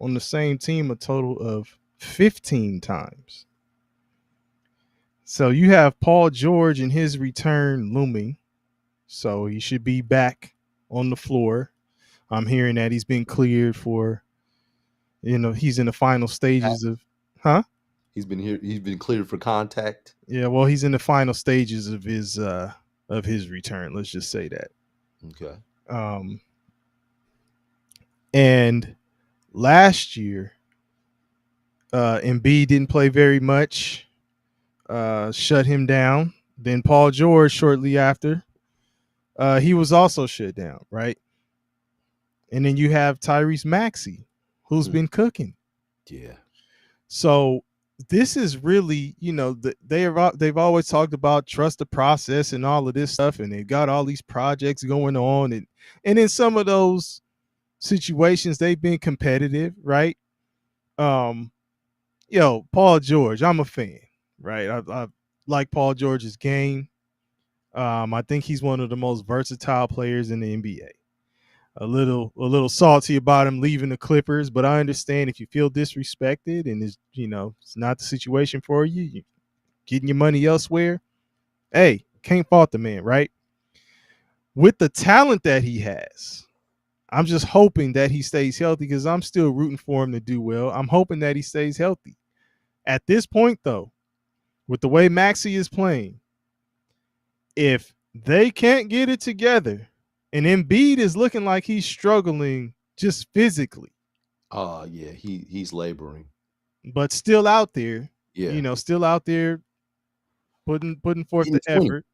on the same team a total of 15 times. So you have Paul George and his return looming. So he should be back on the floor. I'm hearing that he's been cleared for, he's in the final stages of, He's been cleared for contact. Yeah, well, he's in the final stages of his return. Let's just say that. Okay. And last year, Embiid didn't play very much, shut him down. Then Paul George, shortly after, he was also shut down, right? And then you have Tyrese Maxey, who's been cooking. Yeah. So this is really, they've always talked about trust the process and all of this stuff, and they've got all these projects going on, and in some of those situations they've been competitive, right? Paul George, I'm a fan, right? I like Paul George's game. I think he's one of the most versatile players in the NBA. A little salty about him leaving the Clippers, but I understand if you feel disrespected and it's not the situation for you, you're getting your money elsewhere. Hey, can't fault the man, right? With the talent that he has, I'm just hoping that he stays healthy, because I'm still rooting for him to do well. I'm hoping that he stays healthy. At this point, though, with the way Maxey is playing, if they can't get it together, and Embiid is looking like he's struggling just physically. Yeah, he's laboring, but still out there. Yeah, still out there putting forth the effort.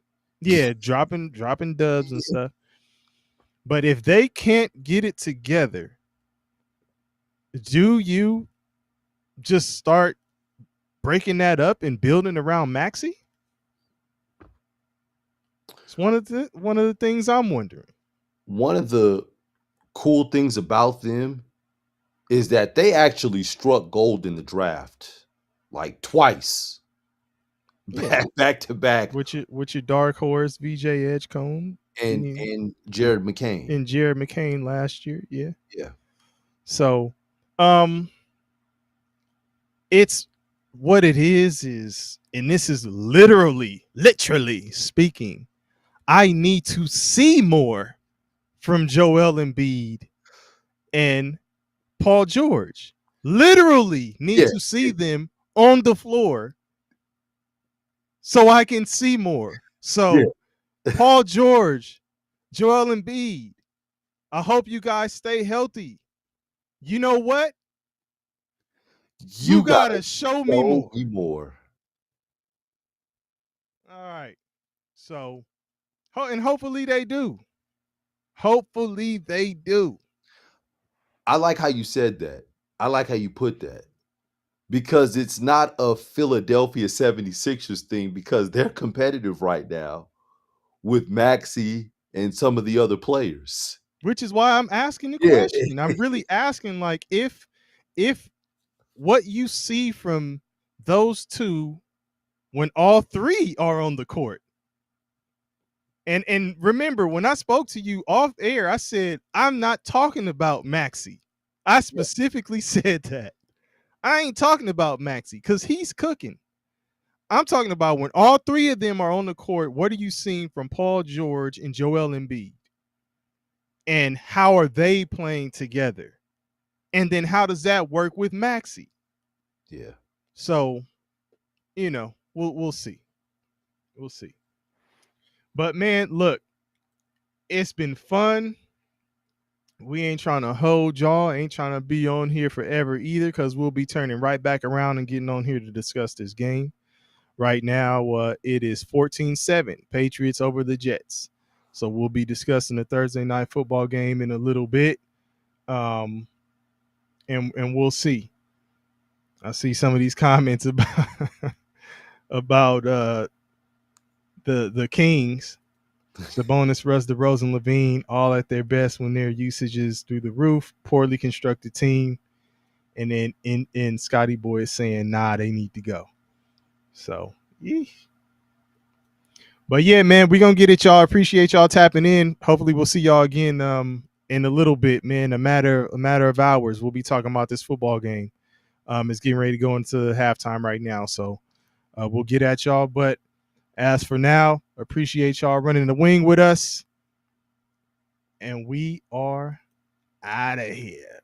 Yeah, dropping dubs and stuff. But if they can't get it together, do you just start breaking that up and building around Maxey? It's one of the things I'm wondering. One of the cool things about them is that they actually struck gold in the draft, like twice, back to back. With your dark horse VJ Edgecombe and Jared McCain. And Jared McCain last year, yeah. So, it's what it is, and this is literally speaking, I need to see more from Joel Embiid and Paul George. Literally need to see them on the floor so I can see more. So Paul George, Joel Embiid, I hope you guys stay healthy. You know what? You gotta show me more. Me more. All right. So, and hopefully they do. Hopefully they do. I like how you said that. I like how you put that. Because it's not a Philadelphia 76ers thing, because they're competitive right now with Maxey and some of the other players. Which is why I'm asking the Yeah. question. I'm really asking, like, if what you see from those two when all three are on the court. And remember, when I spoke to you off air, I said I'm not talking about Maxey. I specifically said that. I ain't talking about Maxey because he's cooking. I'm talking about when all three of them are on the court, what are you seeing from Paul George and Joel Embiid? And how are they playing together? And then how does that work with Maxey? Yeah. So, you know, we'll see. We'll see. But man, look, it's been fun. We ain't trying to hold y'all, ain't trying to be on here forever either, because we'll be turning right back around and getting on here to discuss this game. Right now, it is 14-7, Patriots over the Jets. So we'll be discussing the Thursday night football game in a little bit. And we'll see. I see some of these comments about the Kings. Sabonis, Russ, DeRozan, Levine, all at their best when their usage is through the roof. Poorly constructed team. And then in Scotty Boy is saying, nah, they need to go. So, yeesh. But yeah, man, we're going to get it, y'all. Appreciate y'all tapping in. Hopefully we'll see y'all again in a little bit, man. A matter of hours. We'll be talking about this football game. It's getting ready to go into halftime right now. So we'll get at y'all. But as for now, appreciate y'all running the wing with us. And we are out of here.